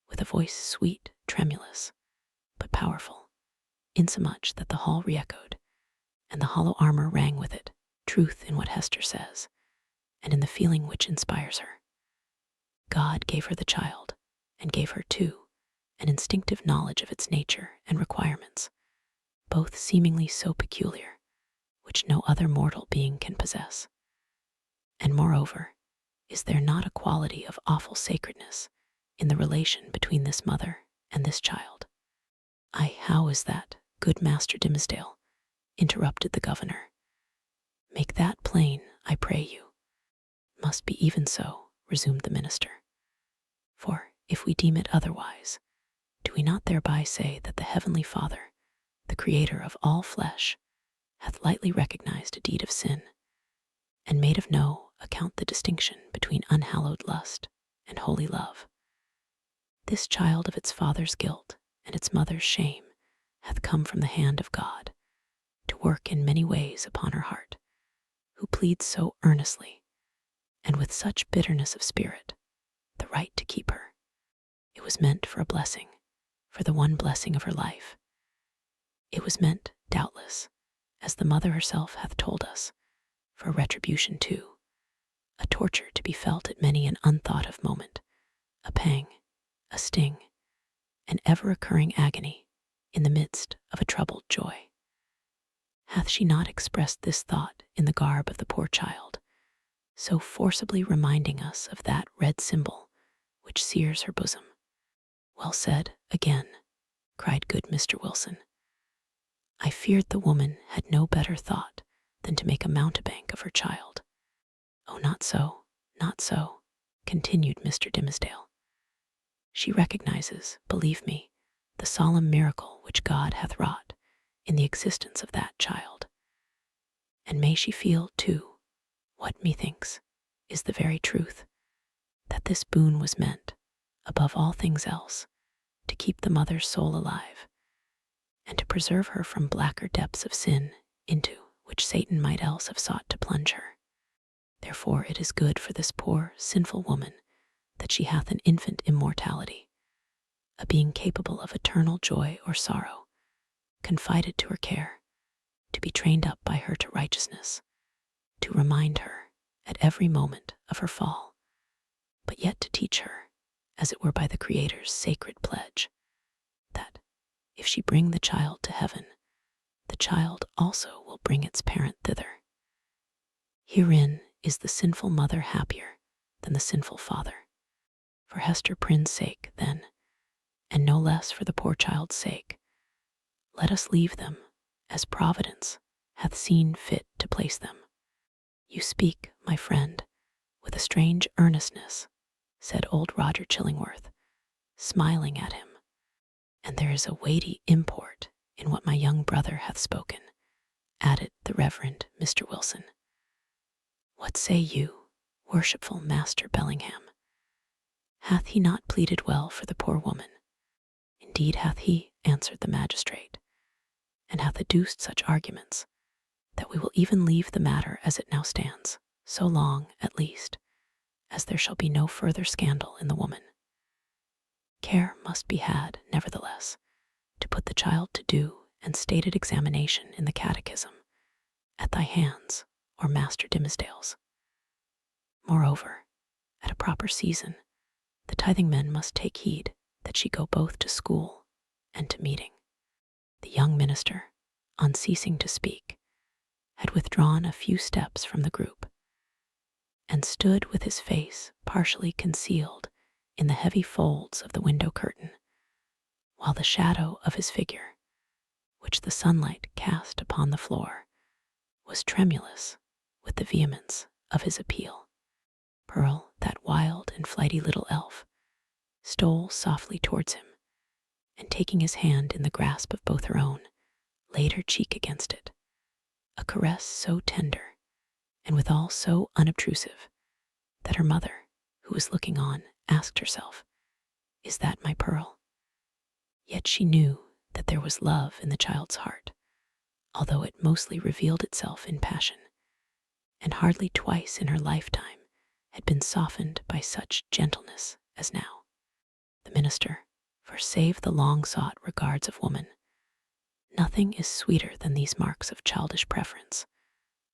A: with a voice sweet, tremulous, but powerful, insomuch that the hall re-echoed, and the hollow armor rang with it. "Truth in what Hester says, and in the feeling which inspires her. God gave her the child, and gave her, too, an instinctive knowledge of its nature and requirements, both seemingly so peculiar, which no other mortal being can possess. And moreover, is there not a quality of awful sacredness in the relation between this mother and this child?" "Ay, how is that, good Master Dimmesdale?" interrupted the governor. "Make that plain, I pray you." "Must be even so," resumed the minister. "For if we deem it otherwise, Do we not thereby say that the Heavenly Father, the Creator of all flesh, hath lightly recognized a deed of sin, and made of no account the distinction between unhallowed lust and holy love? This child of its father's guilt and its mother's shame hath come from the hand of God to work in many ways upon her heart, who pleads so earnestly and with such bitterness of spirit the right to keep her. It was meant for a blessing, for the one blessing of her life. It was meant, doubtless, as the mother herself hath told us, for a retribution too, a torture to be felt at many an unthought of moment, a pang, a sting, an ever-occurring agony in the midst of a troubled joy. Hath she not expressed this thought in the garb of the poor child, so forcibly reminding us of that red symbol which sears her bosom? Well said, again, cried good Mr. Wilson. I feared the woman had no better thought than to make a mountebank of her child. Oh, not so, not so, continued Mr. Dimmesdale. She recognizes, believe me, the solemn miracle which God hath wrought in the existence of that child. And may she feel, too, what methinks is the very truth, that this boon was meant, above all things else, to keep the mother's soul alive, and to preserve her from blacker depths of sin into which Satan might else have sought to plunge her. Therefore it is good for this poor, sinful woman that she hath an infant immortality, a being capable of eternal joy or sorrow, confided to her care, to be trained up by her to righteousness, to remind her at every moment of her fall, but yet to teach her, as it were by the Creator's sacred pledge, that if she bring the child to heaven, the child also will bring its parent thither. Herein is the sinful mother happier than the sinful father. For Hester Prynne's sake, then, and no less for the poor child's sake, let us leave them as Providence hath seen fit to place them. You speak, my friend, with a strange earnestness, said old Roger Chillingworth, smiling at him, and there is a weighty import in what my young brother hath spoken, added the Reverend Mr. Wilson. What say you, worshipful Master Bellingham? Hath he not pleaded well for the poor woman? Indeed hath he, answered the magistrate, and hath adduced such arguments that we will even leave the matter as it now stands, so long, at least, as there shall be no further scandal in the woman. Care must be had, nevertheless, to put the child to due and stated examination in the catechism, at thy hands or Master Dimmesdale's. Moreover, at a proper season, the tithing men must take heed that she go both to school and to meeting. The young minister, on ceasing to speak, had withdrawn a few steps from the group, and stood with his face partially concealed in the heavy folds of the window curtain, while the shadow of his figure, which the sunlight cast upon the floor, was tremulous with the vehemence of his appeal. Pearl, that wild and flighty little elf, stole softly towards him, and taking his hand in the grasp of both her own, laid her cheek against it, a caress so tender, and withal so unobtrusive, that her mother, who was looking on, asked herself, "Is that my Pearl?" Yet she knew that there was love in the child's heart, although it mostly revealed itself in passion, and hardly twice in her lifetime had been softened by such gentleness as now. The minister, for save the long-sought regards of woman, nothing is sweeter than these marks of childish preference,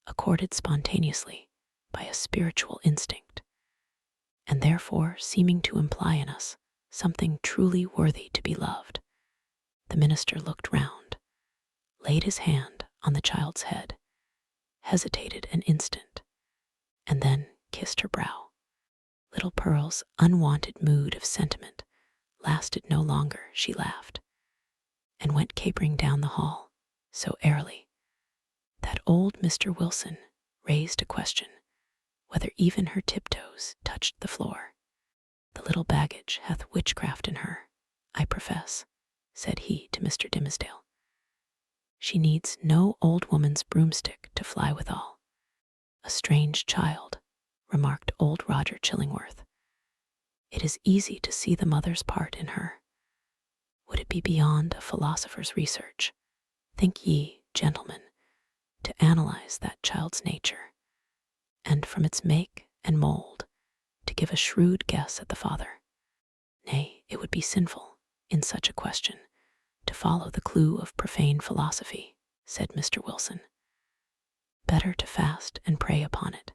A: accorded spontaneously by a spiritual instinct, and therefore seeming to imply in us something truly worthy to be loved. The minister looked round, laid his hand on the child's head, hesitated an instant, and then kissed her brow. Little Pearl's unwonted mood of sentiment lasted no longer. She laughed, and went capering down the hall so airily that old Mr. Wilson raised a question whether even her tiptoes touched the floor. The little baggage hath witchcraft in her, I profess, said he to Mr. Dimmesdale. She needs no old woman's broomstick to fly withal. A strange child, remarked old Roger Chillingworth. It is easy to see the mother's part in her. Would it be beyond a philosopher's research, think ye, gentlemen, to analyze that child's nature, and from its make and mold to give a shrewd guess at the father? Nay, it would be sinful, in such a question, to follow the clue of profane philosophy, said Mr. Wilson. Better to fast and pray upon it,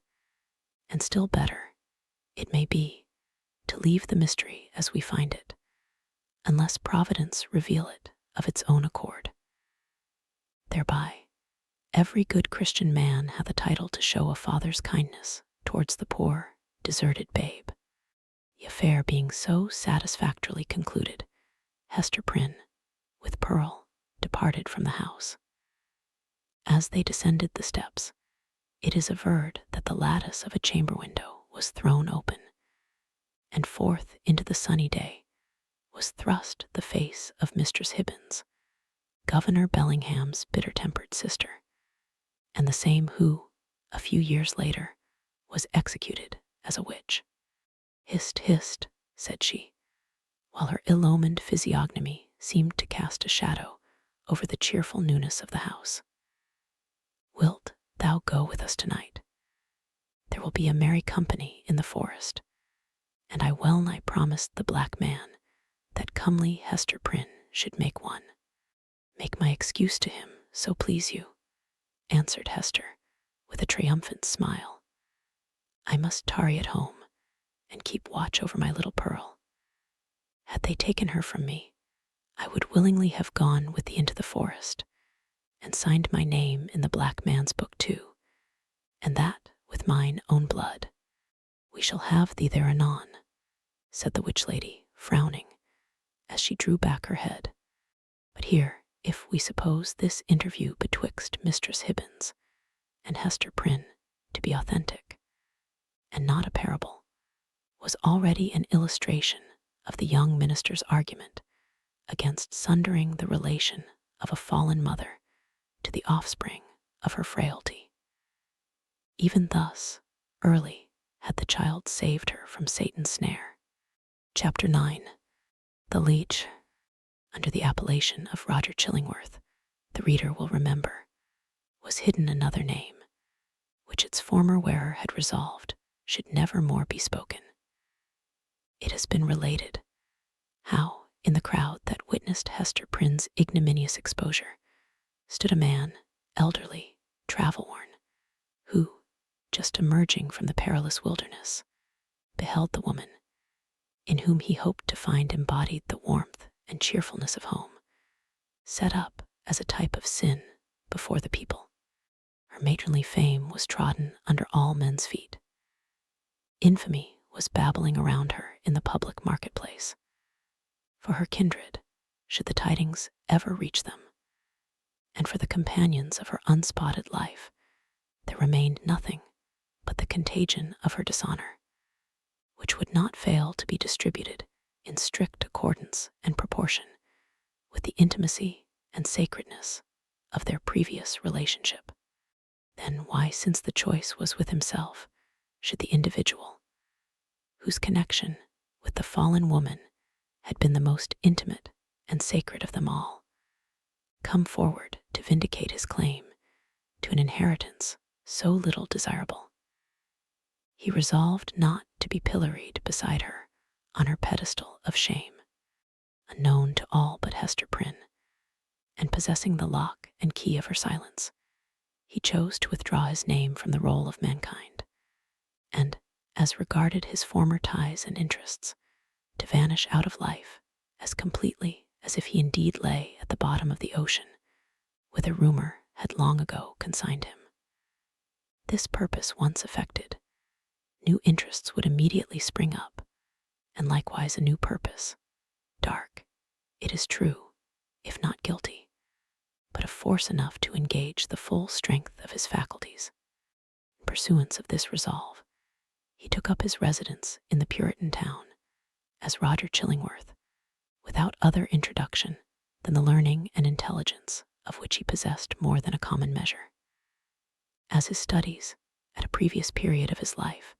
A: and still better, it may be, to leave the mystery as we find it, unless Providence reveal it of its own accord. Thereby, every good Christian man hath a title to show a father's kindness towards the poor, deserted babe. The affair being so satisfactorily concluded, Hester Prynne, with Pearl, departed from the house. As they descended the steps, it is averred that the lattice of a chamber window was thrown open, and forth into the sunny day was thrust the face of Mistress Hibbins, Governor Bellingham's bitter-tempered sister, and the same who, a few years later, was executed as a witch. Hist, hist, said she, while her ill-omened physiognomy seemed to cast a shadow over the cheerful newness of the house. Wilt thou go with us tonight? There will be a merry company in the forest, and I well nigh promised the black man that comely Hester Prynne should make one. Make my excuse to him, so please you, answered Hester, with a triumphant smile. I must tarry at home, and keep watch over my little Pearl. Had they taken her from me, I would willingly have gone with thee into the forest, and signed my name in the black man's book too, and that with mine own blood. We shall have thee there anon, said the witch lady, frowning, as she drew back her head. But here, if we suppose this interview betwixt Mistress Hibbins and Hester Prynne to be authentic, and not a parable, was already an illustration of the young minister's argument against sundering the relation of a fallen mother to the offspring of her frailty. Even thus, early had the child saved her from Satan's snare. Chapter 9. The Leech. Under the appellation of Roger Chillingworth, the reader will remember, was hidden another name, which its former wearer had resolved should never more be spoken. It has been related how, in the crowd that witnessed Hester Prynne's ignominious exposure, stood a man, elderly, travel-worn, who, just emerging from the perilous wilderness, beheld the woman, in whom he hoped to find embodied the warmth and cheerfulness of home, set up as a type of sin before the people. Her matronly fame was trodden under all men's feet. Infamy was babbling around her in the public marketplace. For her kindred, should the tidings ever reach them, and for the companions of her unspotted life, there remained nothing but the contagion of her dishonor, which would not fail to be distributed in strict accordance and proportion with the intimacy and sacredness of their previous relationship. Then why, since the choice was with himself, should the individual, whose connection with the fallen woman had been the most intimate and sacred of them all, come forward to vindicate his claim to an inheritance so little desirable? He resolved not to be pilloried beside her on her pedestal of shame, unknown to all but Hester Prynne, and possessing the lock and key of her silence. He chose to withdraw his name from the roll of mankind, and, as regarded his former ties and interests, to vanish out of life as completely as if he indeed lay at the bottom of the ocean, whither rumor had long ago consigned him. This purpose once effected, new interests would immediately spring up, and likewise a new purpose, dark, it is true, if not guilty, but of force enough to engage the full strength of his faculties. In pursuance of this resolve, he took up his residence in the Puritan town, as Roger Chillingworth, without other introduction than the learning and intelligence of which he possessed more than a common measure. As his studies, at a previous period of his life,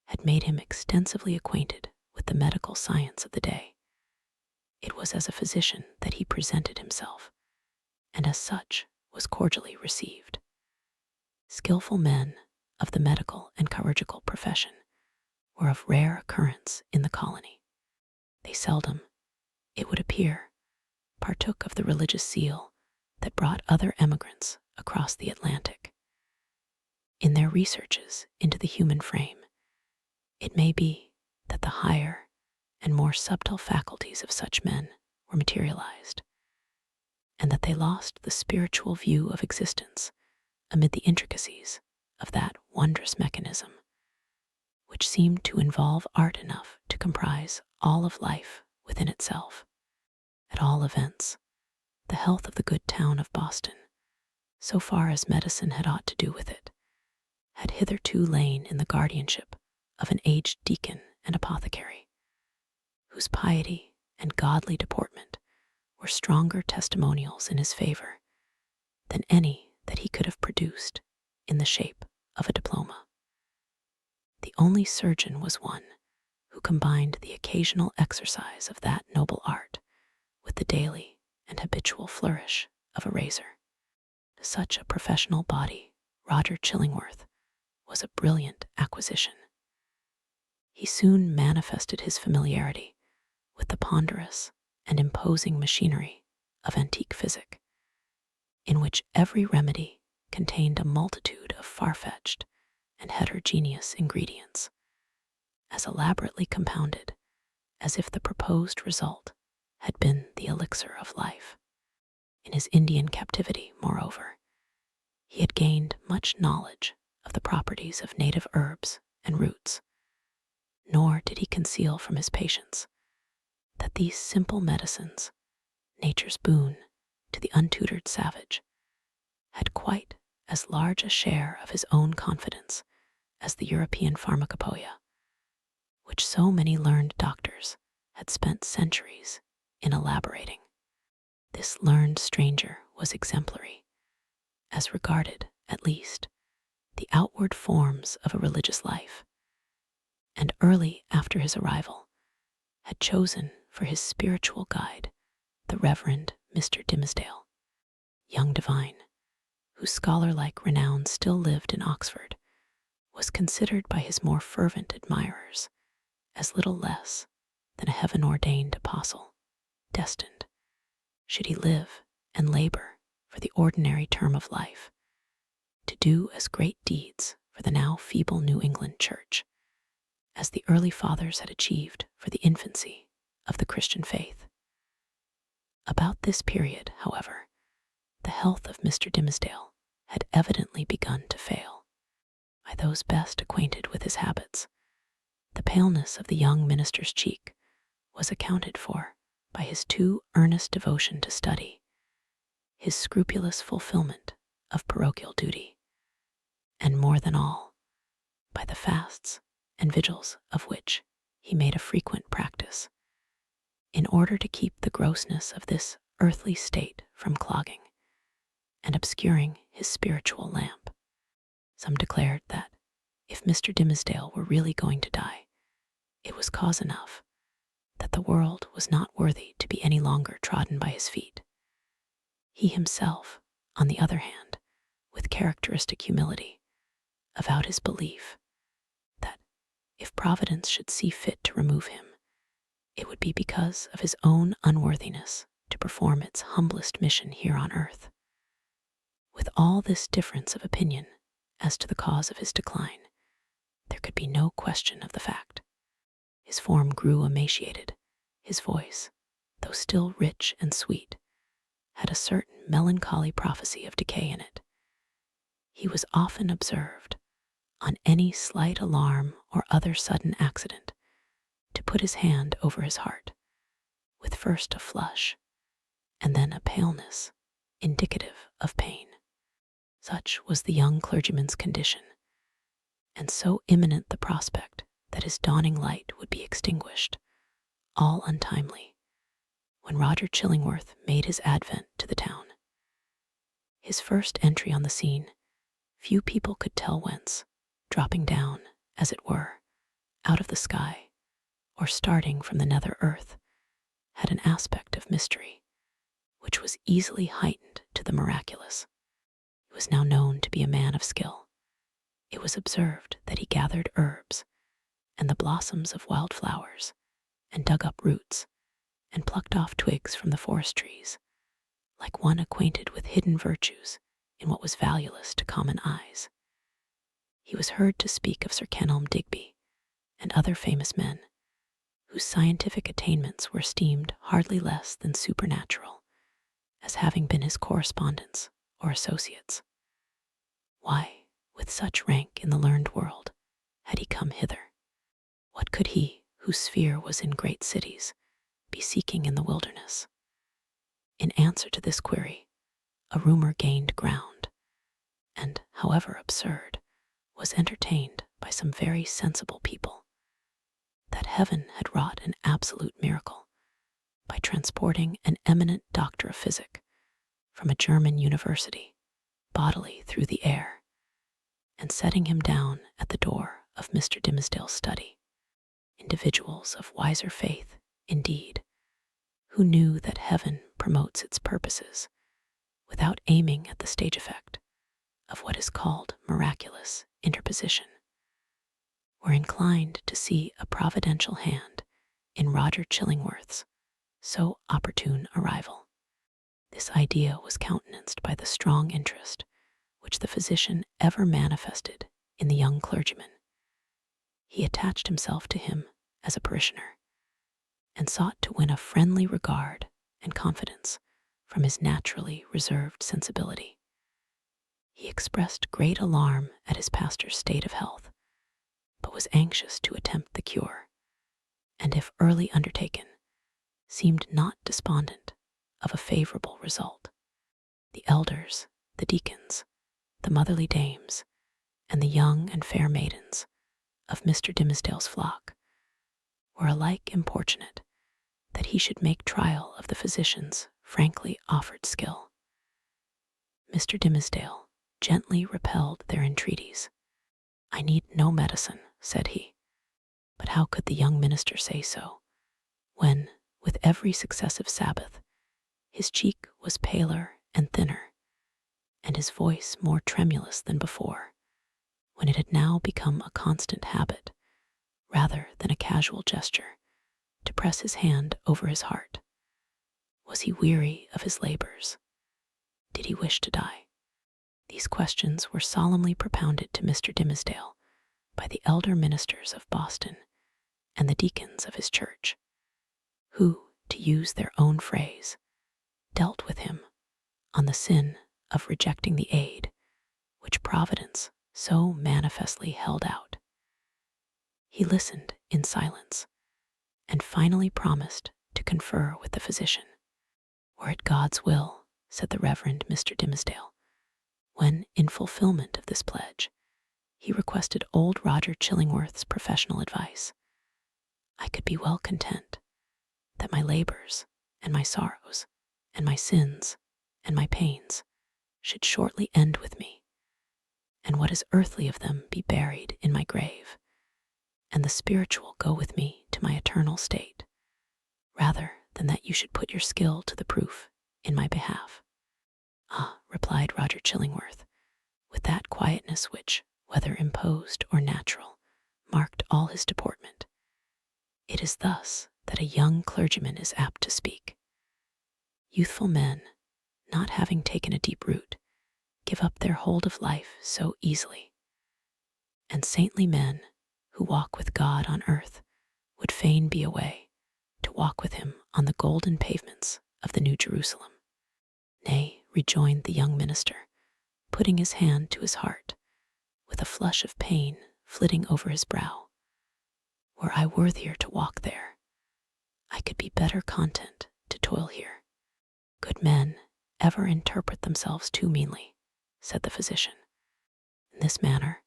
A: had made him extensively acquainted with the medical science of the day, it was as a physician that he presented himself, and as such was cordially received. Skillful men of the medical and chirurgical profession were of rare occurrence in the colony. They seldom, it would appear, partook of the religious zeal that brought other emigrants across the Atlantic. In their researches into the human frame, it may be that the higher and more subtle faculties of such men were materialized, and that they lost the spiritual view of existence amid the intricacies of that wondrous mechanism, which seemed to involve art enough to comprise all of life within itself. At all events, the health of the good town of Boston, so far as medicine had aught to do with it, had hitherto lain in the guardianship of an aged deacon and apothecary, whose piety and godly deportment were stronger testimonials in his favor than any that he could have produced in the shape of a diploma. The only surgeon was one who combined the occasional exercise of that noble art with the daily and habitual flourish of a razor. To such a professional body, Roger Chillingworth was a brilliant acquisition. He soon manifested his familiarity with the ponderous and imposing machinery of antique physic, in which every remedy contained a multitude of far-fetched and heterogeneous ingredients, as elaborately compounded as if the proposed result had been the elixir of life. In his Indian captivity, moreover, he had gained much knowledge of the properties of native herbs and roots, nor did he conceal from his patients that these simple medicines, nature's boon to the untutored savage, had quite as large a share of his own confidence as the European pharmacopoeia, which so many learned doctors had spent centuries in elaborating. This learned stranger was exemplary, as regarded, at least, the outward forms of a religious life, and early after his arrival had chosen for his spiritual guide the Reverend Mr. Dimmesdale, young divine, whose scholar-like renown still lived in Oxford, was considered by his more fervent admirers as little less than a heaven-ordained apostle, destined, should he live and labor for the ordinary term of life, to do as great deeds for the now feeble New England Church as the early fathers had achieved for the infancy of the Christian faith. About this period, however, the health of Mr. Dimmesdale had evidently begun to fail. By those best acquainted with his habits, the paleness of the young minister's cheek was accounted for by his too earnest devotion to study, his scrupulous fulfillment of parochial duty, and more than all, by the fasts and vigils of which he made a frequent practice, in order to keep the grossness of this earthly state from clogging and obscuring his spiritual lamp. Some declared that if Mr. Dimmesdale were really going to die, it was cause enough that the world was not worthy to be any longer trodden by his feet. He himself, on the other hand, with characteristic humility, avowed his belief that if Providence should see fit to remove him, it would be because of his own unworthiness to perform its humblest mission here on earth. With all this difference of opinion as to the cause of his decline, there could be no question of the fact. His form grew emaciated. His voice, though still rich and sweet, had a certain melancholy prophecy of decay in it. He was often observed, on any slight alarm or other sudden accident, to put his hand over his heart, with first a flush, and then a paleness indicative of pain. Such was the young clergyman's condition, and so imminent the prospect that his dawning light would be extinguished, all untimely, when Roger Chillingworth made his advent to the town. His first entry on the scene, few people could tell whence, dropping down, as it were, out of the sky, or starting from the nether earth, had an aspect of mystery, which was easily heightened to the miraculous. He was now known to be a man of skill. It was observed that he gathered herbs and the blossoms of wild flowers, and dug up roots, and plucked off twigs from the forest trees, like one acquainted with hidden virtues in what was valueless to common eyes. He was heard to speak of Sir Kenelm Digby and other famous men, whose scientific attainments were esteemed hardly less than supernatural, as having been his correspondents or associates. Why, with such rank in the learned world, had he come hither? What could he, whose sphere was in great cities, be seeking in the wilderness? In answer to this query, a rumor gained ground, and, however absurd, was entertained by some very sensible people, that heaven had wrought an absolute miracle by transporting an eminent doctor of physic from a German university bodily through the air, and setting him down at the door of Mr. Dimmesdale's study. Individuals of wiser faith, indeed, who knew that heaven promotes its purposes without aiming at the stage effect of what is called miraculous interposition, were inclined to see a providential hand in Roger Chillingworth's so opportune arrival. This idea was countenanced by the strong interest which the physician ever manifested in the young clergyman. He attached himself to him as a parishioner, and sought to win a friendly regard and confidence from his naturally reserved sensibility. He expressed great alarm at his pastor's state of health, but was anxious to attempt the cure, and if early undertaken, seemed not despondent of a favorable result. The elders, the deacons, the motherly dames, and the young and fair maidens of Mr. Dimmesdale's flock were alike importunate that he should make trial of the physician's frankly offered skill. Mr. Dimmesdale gently repelled their entreaties. "I need no medicine," said he. But how could the young minister say so, when, with every successive Sabbath, his cheek was paler and thinner, and his voice more tremulous than before, when it had now become a constant habit, rather than a casual gesture, to press his hand over his heart? Was he weary of his labors? Did he wish to die? These questions were solemnly propounded to Mr. Dimmesdale by the elder ministers of Boston and the deacons of his church, who, to use their own phrase, dealt with him on the sin of rejecting the aid which Providence so manifestly held out. He listened in silence, and finally promised to confer with the physician. "Were it God's will," said the Reverend Mr. Dimmesdale, when, in fulfillment of this pledge, he requested old Roger Chillingworth's professional advice, "I could be well content that my labors and my sorrows and my sins and my pains should shortly end with me, and what is earthly of them be buried in my grave, and the spiritual go with me to my eternal state, rather than that you should put your skill to the proof in my behalf." "Ah," replied Roger Chillingworth, with that quietness which, whether imposed or natural, marked all his deportment, "it is thus that a young clergyman is apt to speak. Youthful men, not having taken a deep root, give up their hold of life so easily, and saintly men who walk with God on earth would fain be away to walk with him on the golden pavements of the New Jerusalem." "Nay," rejoined the young minister, putting his hand to his heart, with a flush of pain flitting over his brow, "were I worthier to walk there, I could be better content to toil here." "Good men ever interpret themselves too meanly," said the physician. In this manner,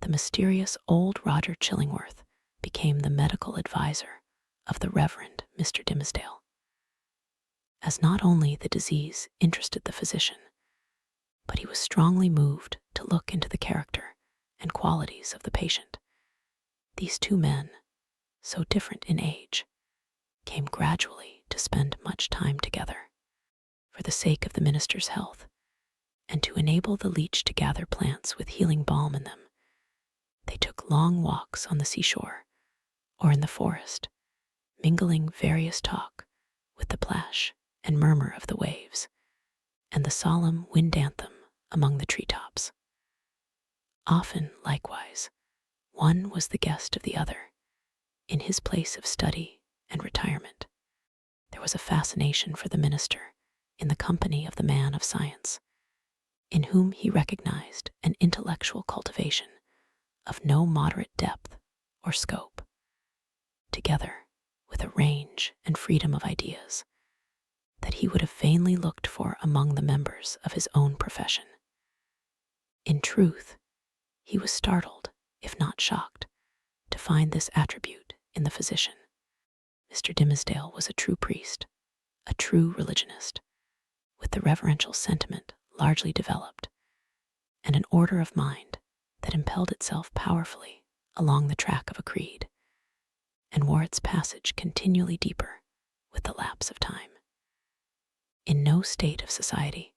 A: the mysterious old Roger Chillingworth became the medical adviser of the Reverend Mr. Dimmesdale. as not only the disease interested the physician, but he was strongly moved to look into the character and qualities of the patient. These two men, so different in age, came gradually to spend much time together. For the sake of the minister's health, and to enable the leech to gather plants with healing balm in them, they took long walks on the seashore or in the forest, mingling various talk with the plash and murmur of the waves and the solemn wind anthem among the treetops. Often, likewise, one was the guest of the other in his place of study and retirement. There was a fascination for the minister in the company of the man of science, in whom he recognized an intellectual cultivation of no moderate depth or scope, together with a range and freedom of ideas that he would have vainly looked for among the members of his own profession. In truth, he was startled, if not shocked, to find this attribute in the physician. Mr. Dimmesdale was a true priest, a true religionist, with the reverential sentiment largely developed, and an order of mind that impelled itself powerfully along the track of a creed, and wore its passage continually deeper with the lapse of time. In no state of society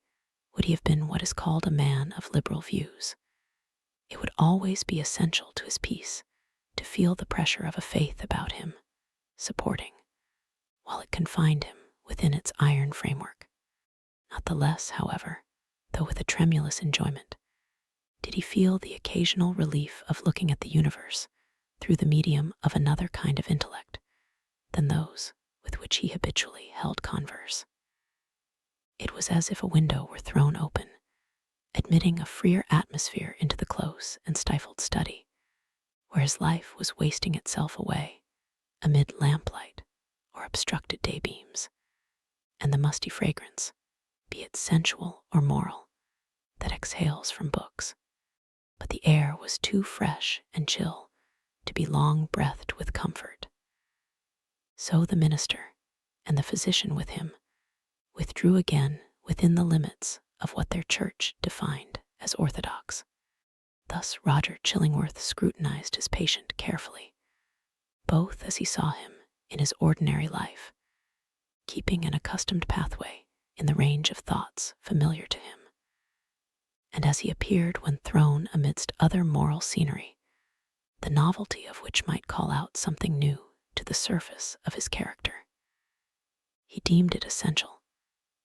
A: would he have been what is called a man of liberal views. It would always be essential to his peace to feel the pressure of a faith about him, supporting, while it confined him within its iron framework. Not the less, however, though with a tremulous enjoyment, did he feel the occasional relief of looking at the universe through the medium of another kind of intellect than those with which he habitually held converse. It was as if a window were thrown open, admitting a freer atmosphere into the close and stifled study, where his life was wasting itself away amid lamplight or obstructed daybeams, and the musty fragrance, be it sensual or moral, that exhales from books. But the air was too fresh and chill to be long breathed with comfort. So the minister, and the physician with him, withdrew again within the limits of what their church defined as orthodox. Thus Roger Chillingworth scrutinized his patient carefully, both as he saw him in his ordinary life, keeping an accustomed pathway in the range of thoughts familiar to him, and as he appeared when thrown amidst other moral scenery, the novelty of which might call out something new to the surface of his character. He deemed it essential,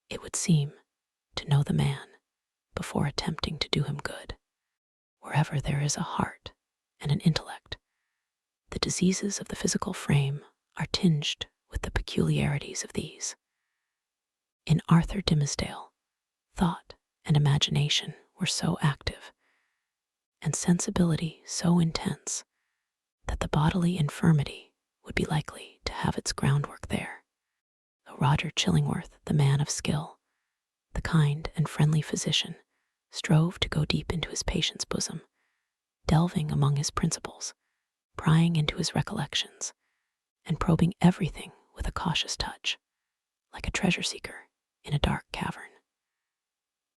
A: it would seem, to know the man before attempting to do him good. Wherever there is a heart and an intellect, the diseases of the physical frame are tinged with the peculiarities of these. In Arthur Dimmesdale, thought and imagination were so active, and sensibility so intense, that the bodily infirmity would be likely to have its groundwork there. Though Roger Chillingworth, the man of skill, the kind and friendly physician, strove to go deep into his patient's bosom, delving among his principles, prying into his recollections, and probing everything with a cautious touch, like a treasure seeker in a dark cavern.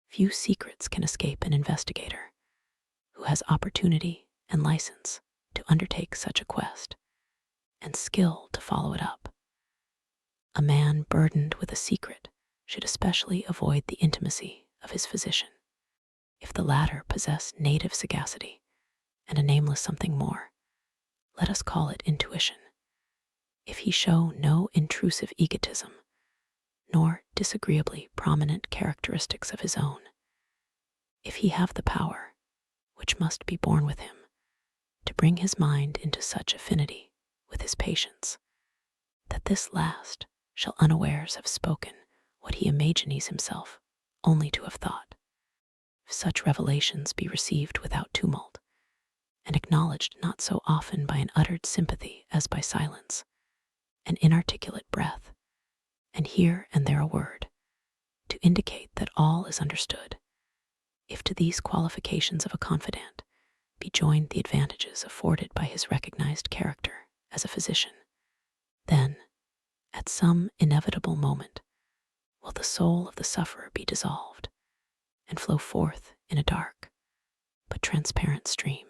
A: Few secrets can escape an investigator who has opportunity and license to undertake such a quest, and skill to follow it up. A man burdened with a secret should especially avoid the intimacy of his physician. If the latter possess native sagacity and a nameless something more, let us call it intuition. If he show no intrusive egotism, nor disagreeably prominent characteristics of his own, if he have the power, which must be born with him, to bring his mind into such affinity with his patient's, that this last shall unawares have spoken what he imagines himself only to have thought. If such revelations be received without tumult, and acknowledged not so often by an uttered sympathy as by silence, an inarticulate breath, and here and there a word, to indicate that all is understood, if to these qualifications of a confidant be joined the advantages afforded by his recognized character as a physician, then, at some inevitable moment, will the soul of the sufferer be dissolved and flow forth in a dark but transparent stream,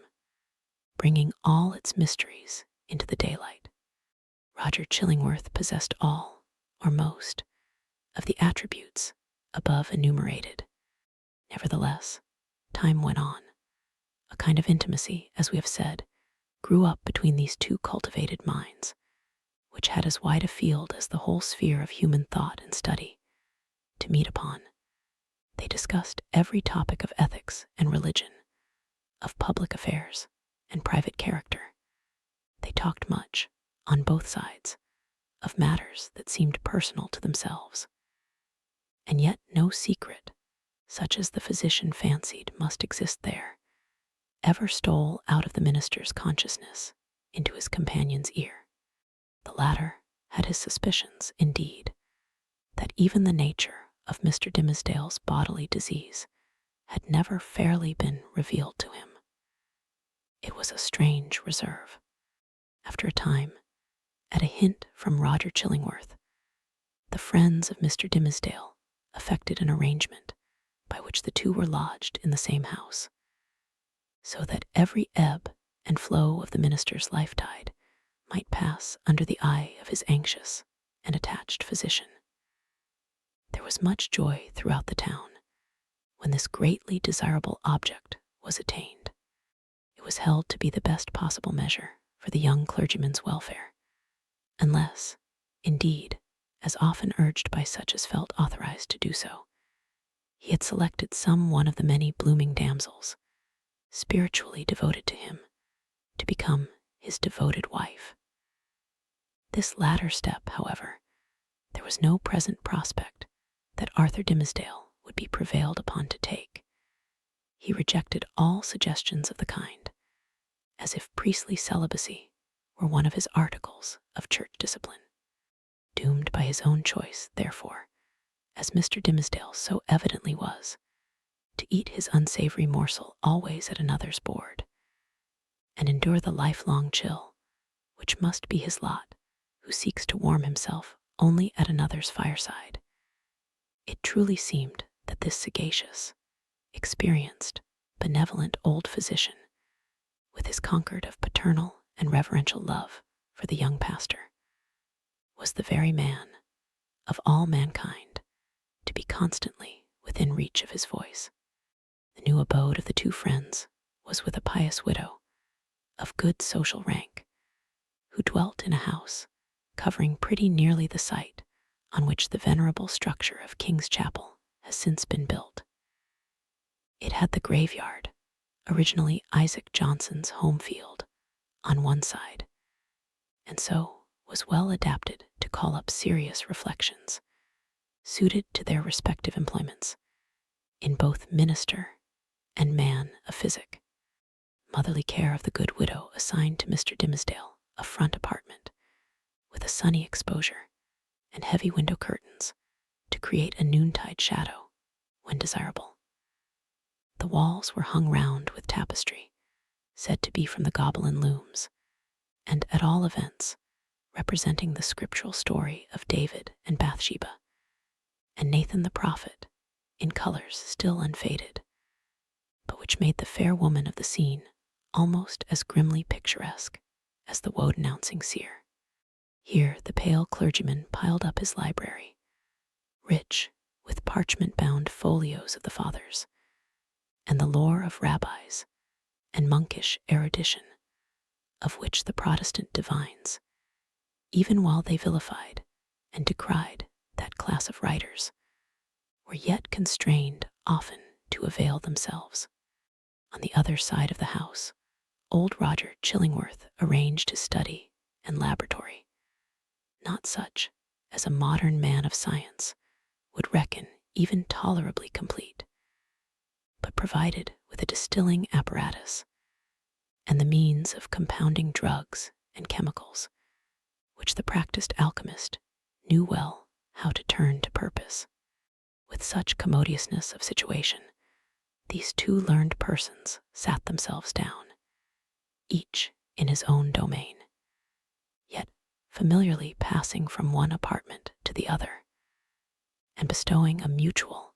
A: bringing all its mysteries into the daylight. Roger Chillingworth possessed all, or most, of the attributes above enumerated. Nevertheless, time went on. A kind of intimacy, as we have said, grew up between these two cultivated minds, which had as wide a field as the whole sphere of human thought and study to meet upon. They discussed every topic of ethics and religion, of public affairs and private character. They talked much, on both sides, of matters that seemed personal to themselves. And yet no secret, such as the physician fancied must exist there, ever stole out of the minister's consciousness into his companion's ear. The latter had his suspicions, indeed, that even the nature of Mr. Dimmesdale's bodily disease had never fairly been revealed to him. It was a strange reserve. After a time, at a hint from Roger Chillingworth, the friends of Mr. Dimmesdale effected an arrangement by which the two were lodged in the same house, so that every ebb and flow of the minister's life-tide might pass under the eye of his anxious and attached physician. There was much joy throughout the town when this greatly desirable object was attained. It was held to be the best possible measure for the young clergyman's welfare, unless, indeed, as often urged by such as felt authorized to do so, he had selected some one of the many blooming damsels, spiritually devoted to him, to become his devoted wife. This latter step, however, there was no present prospect that Arthur Dimmesdale would be prevailed upon to take. He rejected all suggestions of the kind, as if priestly celibacy were one of his articles of church discipline. Doomed by his own choice, therefore, as Mr. Dimmesdale so evidently was, to eat his unsavory morsel always at another's board, and endure the lifelong chill, which must be his lot who seeks to warm himself only at another's fireside. It truly seemed that this sagacious, experienced, benevolent old physician, with his concord of paternal and reverential love for the young pastor, was the very man of all mankind to be constantly within reach of his voice. The new abode of the two friends was with a pious widow of good social rank, who dwelt in a house covering pretty nearly the site on which the venerable structure of King's Chapel has since been built. It had the graveyard, originally Isaac Johnson's home field, on one side, and so was well adapted to call up serious reflections, suited to their respective employments, in both minister and man of physic. Motherly care of the good widow assigned to Mr. Dimmesdale a front apartment, with a sunny exposure and heavy window curtains to create a noontide shadow when desirable. The walls were hung round with tapestry, said to be from the Gobelin looms, and at all events representing the scriptural story of David and Bathsheba, and Nathan the prophet, in colors still unfaded, but which made the fair woman of the scene almost as grimly picturesque as the woe-denouncing seer. Here the pale clergyman piled up his library, rich with parchment-bound folios of the fathers, and the lore of rabbis and monkish erudition, of which the Protestant divines, even while they vilified and decried that class of writers, were yet constrained often to avail themselves. On the other side of the house, old Roger Chillingworth arranged his study and laboratory, not such as a modern man of science would reckon even tolerably complete, but provided with a distilling apparatus and the means of compounding drugs and chemicals, which the practiced alchemist knew well how to turn to purpose. With such commodiousness of situation, these two learned persons sat themselves down, each in his own domain, yet familiarly passing from one apartment to the other, and bestowing a mutual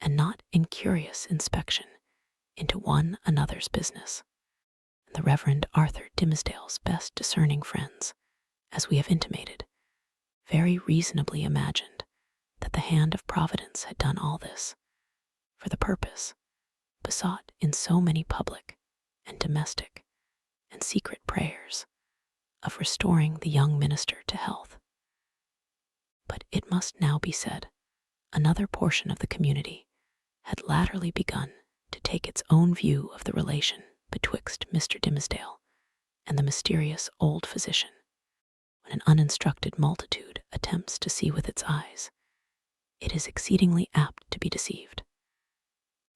A: and not incurious inspection into one another's business. The Reverend Arthur Dimmesdale's best discerning friends, as we have intimated, very reasonably imagined that the hand of Providence had done all this for the purpose besought in so many public and domestic and secret prayers of restoring the young minister to health. But it must now be said, another portion of the community had latterly begun to take its own view of the relation betwixt Mr. Dimmesdale and the mysterious old physician. When an uninstructed multitude attempts to see with its eyes, it is exceedingly apt to be deceived.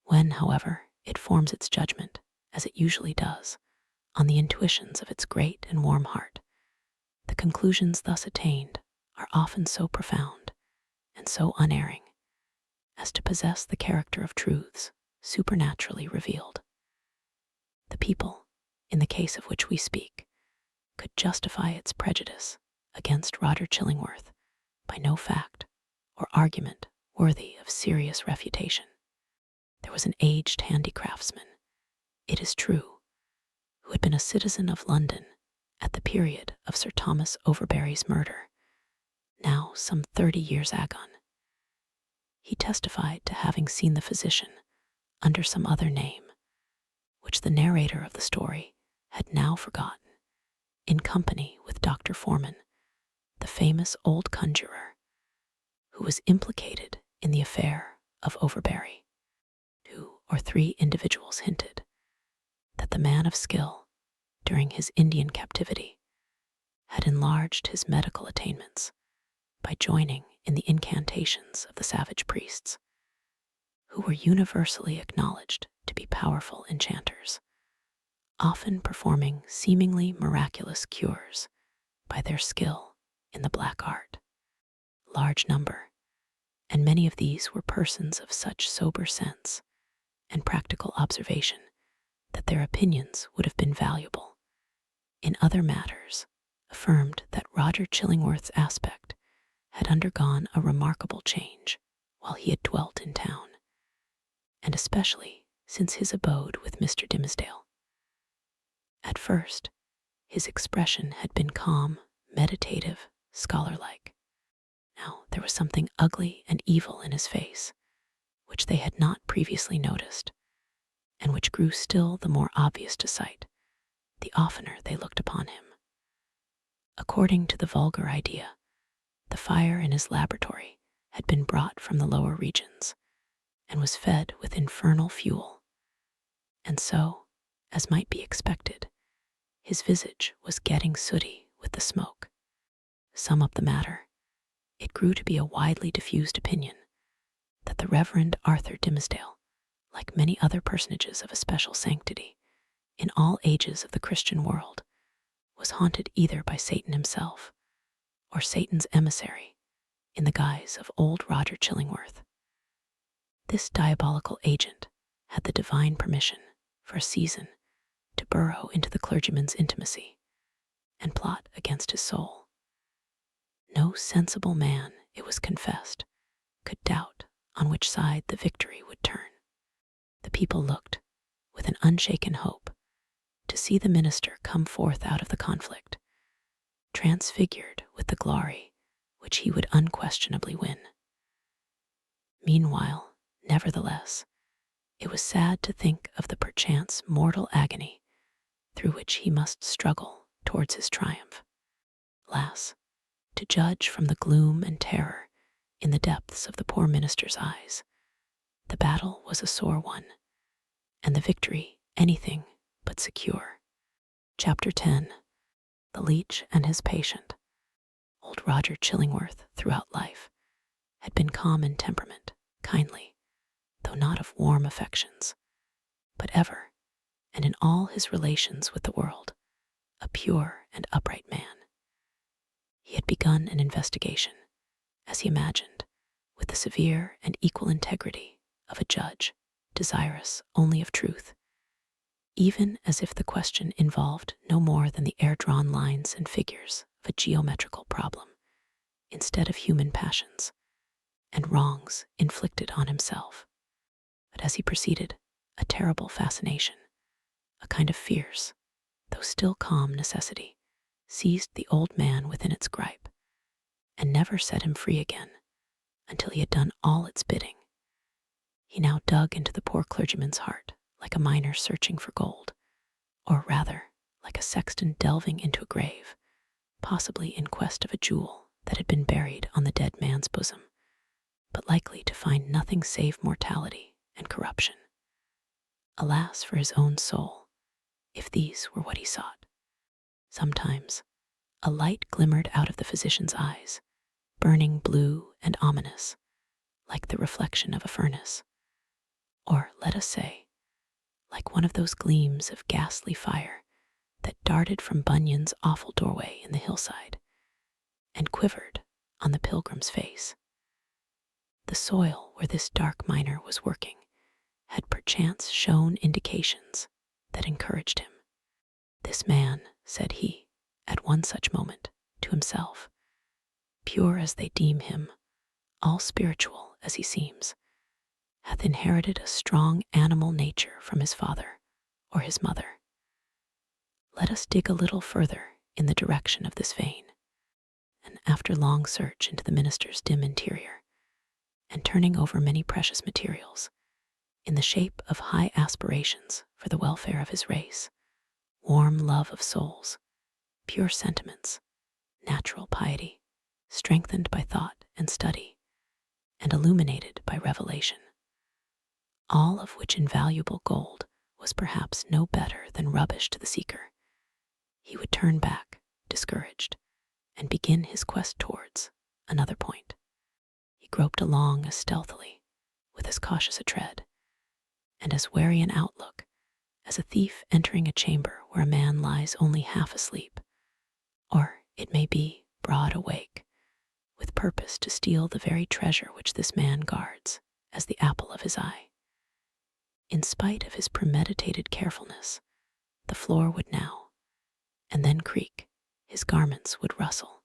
A: When, however, it forms its judgment, as it usually does, on the intuitions of its great and warm heart, the conclusions thus attained are often so profound and so unerring as to possess the character of truths supernaturally revealed. The people, in the case of which we speak, could justify its prejudice against Roger Chillingworth by no fact or argument worthy of serious refutation. There was an aged handicraftsman, it is true, who had been a citizen of London at the period of Sir Thomas Overbury's murder, now some 30 years agone. He testified to having seen the physician under some other name, which the narrator of the story had now forgotten, in company with Dr. Foreman, the famous old conjurer, who was implicated in the affair of Overbury. 2 or 3 individuals hinted that the man of skill, during his Indian captivity, had enlarged his medical attainments by joining in the incantations of the savage priests, who were universally acknowledged to be powerful enchanters, often performing seemingly miraculous cures by their skill in the black art. Large number, and many of these were persons of such sober sense and practical observation that their opinions would have been valuable. In other matters, affirmed that Roger Chillingworth's aspect had undergone a remarkable change while he had dwelt in town, and especially since his abode with Mr. Dimmesdale. At first, his expression had been calm, meditative, scholar-like. Now there was something ugly and evil in his face, which they had not previously noticed, and which grew still the more obvious to sight the oftener they looked upon him. According to the vulgar idea, the fire in his laboratory had been brought from the lower regions, and was fed with infernal fuel, and so, as might be expected, his visage was getting sooty with the smoke. To sum up the matter, it grew to be a widely diffused opinion that the Reverend Arthur Dimmesdale, like many other personages of especial sanctity in all ages of the Christian world, was haunted either by Satan himself or Satan's emissary in the guise of old Roger Chillingworth. This diabolical agent had the divine permission for a season to burrow into the clergyman's intimacy and plot against his soul. No sensible man, it was confessed, could doubt on which side the victory would turn. The people looked, with an unshaken hope, to see the minister come forth out of the conflict, transfigured with the glory which he would unquestionably win. Meanwhile, nevertheless, it was sad to think of the perchance mortal agony through which he must struggle towards his triumph. Alas, to judge from the gloom and terror in the depths of the poor minister's eyes, the battle was a sore one, and the victory anything but secure. Chapter 10. The Leech and His Patient. Old Roger Chillingworth, throughout life, had been calm in temperament, kindly, though not of warm affections, but ever, and in all his relations with the world, a pure and upright man. He had begun an investigation, as he imagined, with the severe and equal integrity of a judge desirous only of truth, even as if the question involved no more than the air-drawn lines and figures of a geometrical problem, instead of human passions, and wrongs inflicted on himself. But as he proceeded, a terrible fascination, a kind of fierce, though still calm necessity, seized the old man within its gripe, and never set him free again until he had done all its bidding. He now dug into the poor clergyman's heart like a miner searching for gold, or rather, like a sexton delving into a grave, possibly in quest of a jewel that had been buried on the dead man's bosom, but likely to find nothing save mortality and corruption. Alas for his own soul, if these were what he sought. Sometimes a light glimmered out of the physician's eyes, burning blue and ominous, like the reflection of a furnace, or, let us say, like one of those gleams of ghastly fire that darted from Bunyan's awful doorway in the hillside and quivered on the pilgrim's face. The soil where this dark miner was working had perchance shown indications that encouraged him. This man, said he, at one such moment, to himself, pure as they deem him, all spiritual as he seems, hath inherited a strong animal nature from his father or his mother. Let us dig a little further in the direction of this vein, and after long search into the minister's dim interior, and turning over many precious materials, in the shape of high aspirations for the welfare of his race, warm love of souls, pure sentiments, natural piety, strengthened by thought and study, and illuminated by revelation, all of which invaluable gold was perhaps no better than rubbish to the seeker, he would turn back, discouraged, and begin his quest towards another point. He groped along as stealthily, with as cautious a tread, and as wary an outlook as a thief entering a chamber where a man lies only half asleep, or, it may be, broad awake, with purpose to steal the very treasure which this man guards as the apple of his eye. In spite of his premeditated carefulness, the floor would now and then creak, his garments would rustle,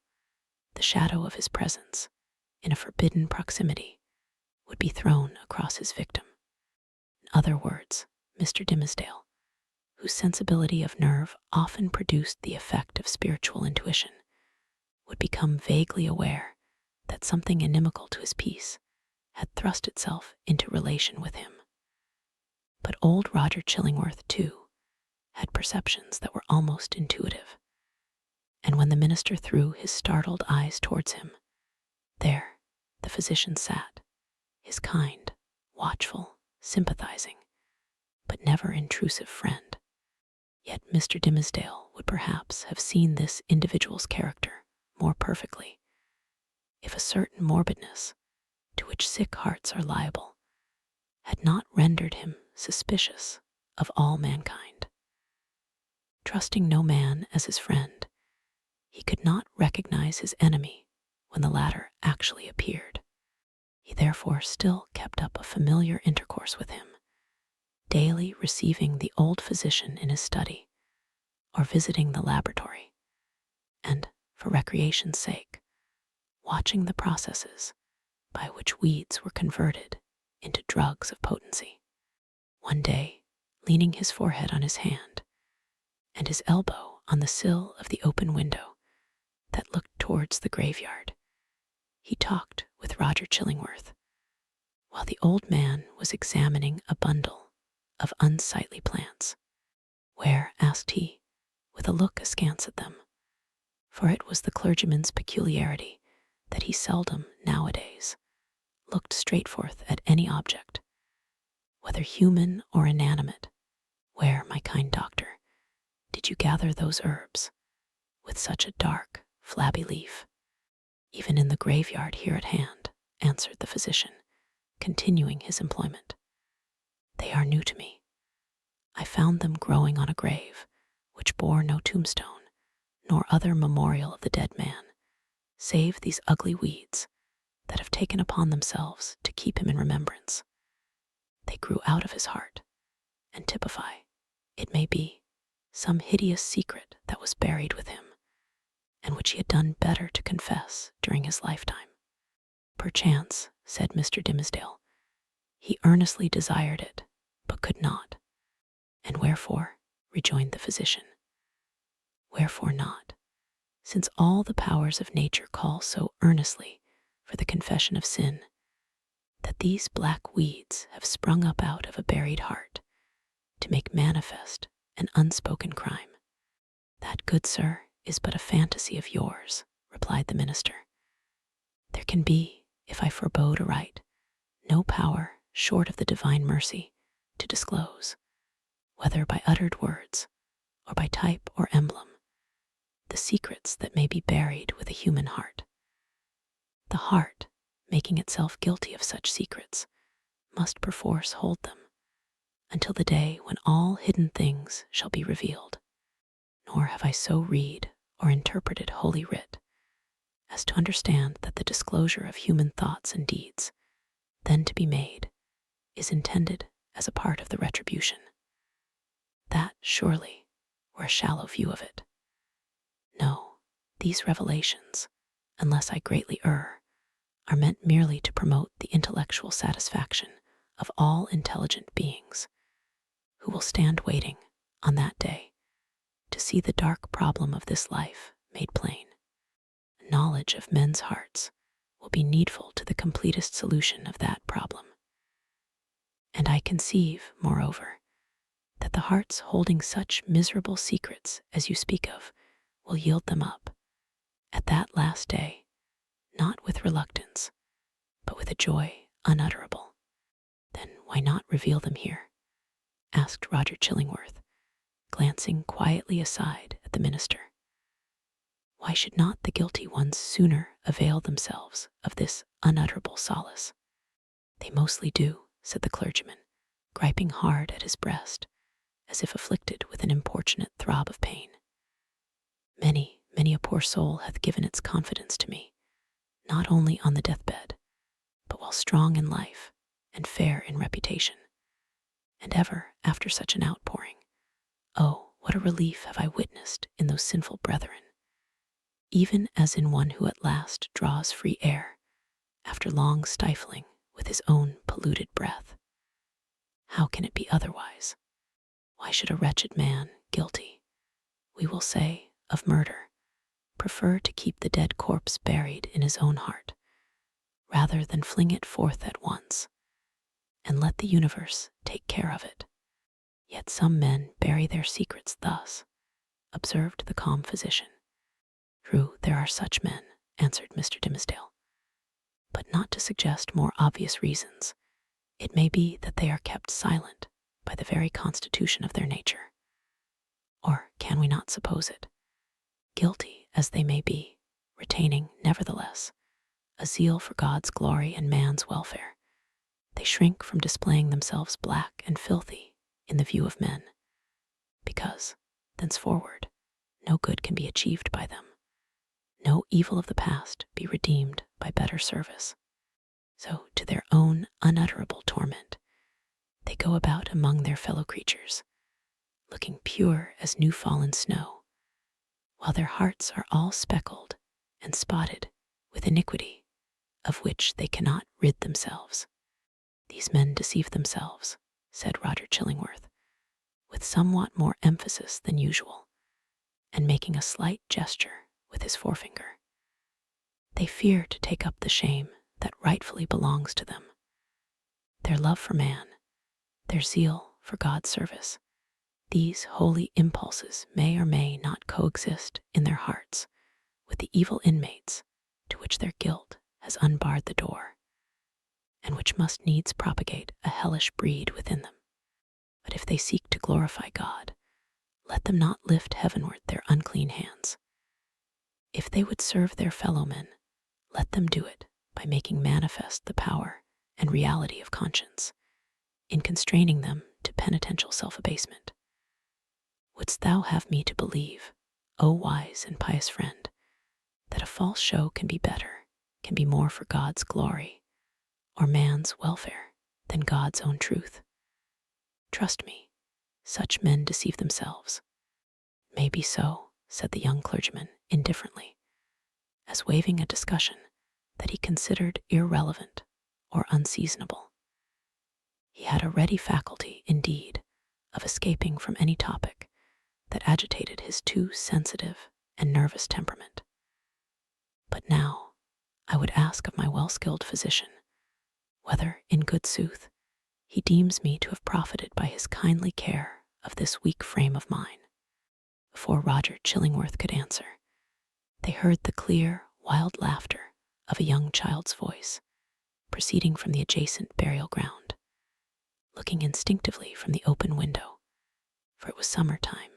A: the shadow of his presence, in a forbidden proximity, would be thrown across his victim. In other words, Mr. Dimmesdale, whose sensibility of nerve often produced the effect of spiritual intuition, would become vaguely aware that something inimical to his peace had thrust itself into relation with him. But old Roger Chillingworth, too, had perceptions that were almost intuitive, and when the minister threw his startled eyes towards him, there the physician sat, his kind, watchful, sympathizing, but never intrusive friend. Yet Mr. Dimmesdale would perhaps have seen this individual's character more perfectly if a certain morbidness, to which sick hearts are liable, had not rendered him suspicious of all mankind. Trusting no man as his friend, he could not recognize his enemy when the latter actually appeared. He therefore still kept up a familiar intercourse with him, daily receiving the old physician in his study, or visiting the laboratory, and, for recreation's sake, watching the processes by which weeds were converted into drugs of potency. One day, leaning his forehead on his hand, and his elbow on the sill of the open window that looked towards the graveyard, he talked with Roger Chillingworth, while the old man was examining a bundle of unsightly plants. Where, asked he, with a look askance at them, for it was the clergyman's peculiarity that he seldom, nowadays, looked straight forth at any object, whether human or inanimate. Where, my kind doctor, did you gather those herbs, with such a dark, flabby leaf? Even in the graveyard here at hand, answered the physician, continuing his employment. They are new to me. I found them growing on a grave, which bore no tombstone, nor other memorial of the dead man, save these ugly weeds that have taken upon themselves to keep him in remembrance. They grew out of his heart, and typify, it may be, some hideous secret that was buried with him, and which he had done better to confess during his lifetime. Perchance, said Mr. Dimmesdale. He earnestly desired it, but could not. And wherefore? Rejoined the physician. Wherefore not? Since all the powers of nature call so earnestly for the confession of sin, that these black weeds have sprung up out of a buried heart to make manifest an unspoken crime. That, good sir, is but a fantasy of yours, replied the minister. There can be, if I forebode aright, no power short of the divine mercy to disclose, whether by uttered words or by type or emblem, the secrets that may be buried with a human heart. The heart, making itself guilty of such secrets, must perforce hold them until the day when all hidden things shall be revealed. Nor have I so read or interpreted Holy Writ as to understand that the disclosure of human thoughts and deeds, then to be made, is intended as a part of the retribution. That, surely, were a shallow view of it. No, these revelations, unless I greatly err, are meant merely to promote the intellectual satisfaction of all intelligent beings, who will stand waiting on that day to see the dark problem of this life made plain. Knowledge of men's hearts will be needful to the completest solution of that problem. And I conceive, moreover, that the hearts holding such miserable secrets as you speak of will yield them up, at that last day, not with reluctance, but with a joy unutterable. Then why not reveal them here? Asked Roger Chillingworth, glancing quietly aside at the minister. Why should not the guilty ones sooner avail themselves of this unutterable solace? They mostly do, said the clergyman, griping hard at his breast, as if afflicted with an importunate throb of pain. Many, many a poor soul hath given its confidence to me, not only on the deathbed, but while strong in life and fair in reputation. And ever after such an outpouring, oh, what a relief have I witnessed in those sinful brethren, even as in one who at last draws free air after long stifling with his own polluted breath. How can it be otherwise? Why should a wretched man, guilty, we will say, of murder, prefer to keep the dead corpse buried in his own heart, rather than fling it forth at once, and let the universe take care of it? Yet some men bury their secrets thus, observed the calm physician. True, there are such men, answered Mr. Dimmesdale, but not to suggest more obvious reasons. It may be that they are kept silent by the very constitution of their nature. Or can we not suppose it? Guilty as they may be, retaining, nevertheless, a zeal for God's glory and man's welfare, they shrink from displaying themselves black and filthy in the view of men, because, thenceforward, no good can be achieved by them, no evil of the past be redeemed by better service. So, to their own unutterable torment, they go about among their fellow creatures, looking pure as new-fallen snow, while their hearts are all speckled and spotted with iniquity, of which they cannot rid themselves. These men deceive themselves, said Roger Chillingworth, with somewhat more emphasis than usual, and making a slight gesture with his forefinger. They fear to take up the shame that rightfully belongs to them. Their love for man, their zeal for God's service, these holy impulses may or may not coexist in their hearts with the evil inmates to which their guilt has unbarred the door, and which must needs propagate a hellish breed within them. But if they seek to glorify God, let them not lift heavenward their unclean hands. If they would serve their fellow men, let them do it by making manifest the power and reality of conscience, in constraining them to penitential self-abasement. Wouldst thou have me to believe, O wise and pious friend, that a false show can be better, can be more for God's glory, or man's welfare, than God's own truth? Trust me, such men deceive themselves. May be so, said the young clergyman indifferently, as waiving a discussion that he considered irrelevant or unseasonable. He had a ready faculty, indeed, of escaping from any topic that agitated his too sensitive and nervous temperament. But now I would ask of my well-skilled physician whether, in good sooth, he deems me to have profited by his kindly care of this weak frame of mine. Before Roger Chillingworth could answer, they heard the clear, wild laughter of a young child's voice, proceeding from the adjacent burial ground. Looking instinctively from the open window, for it was summer-time,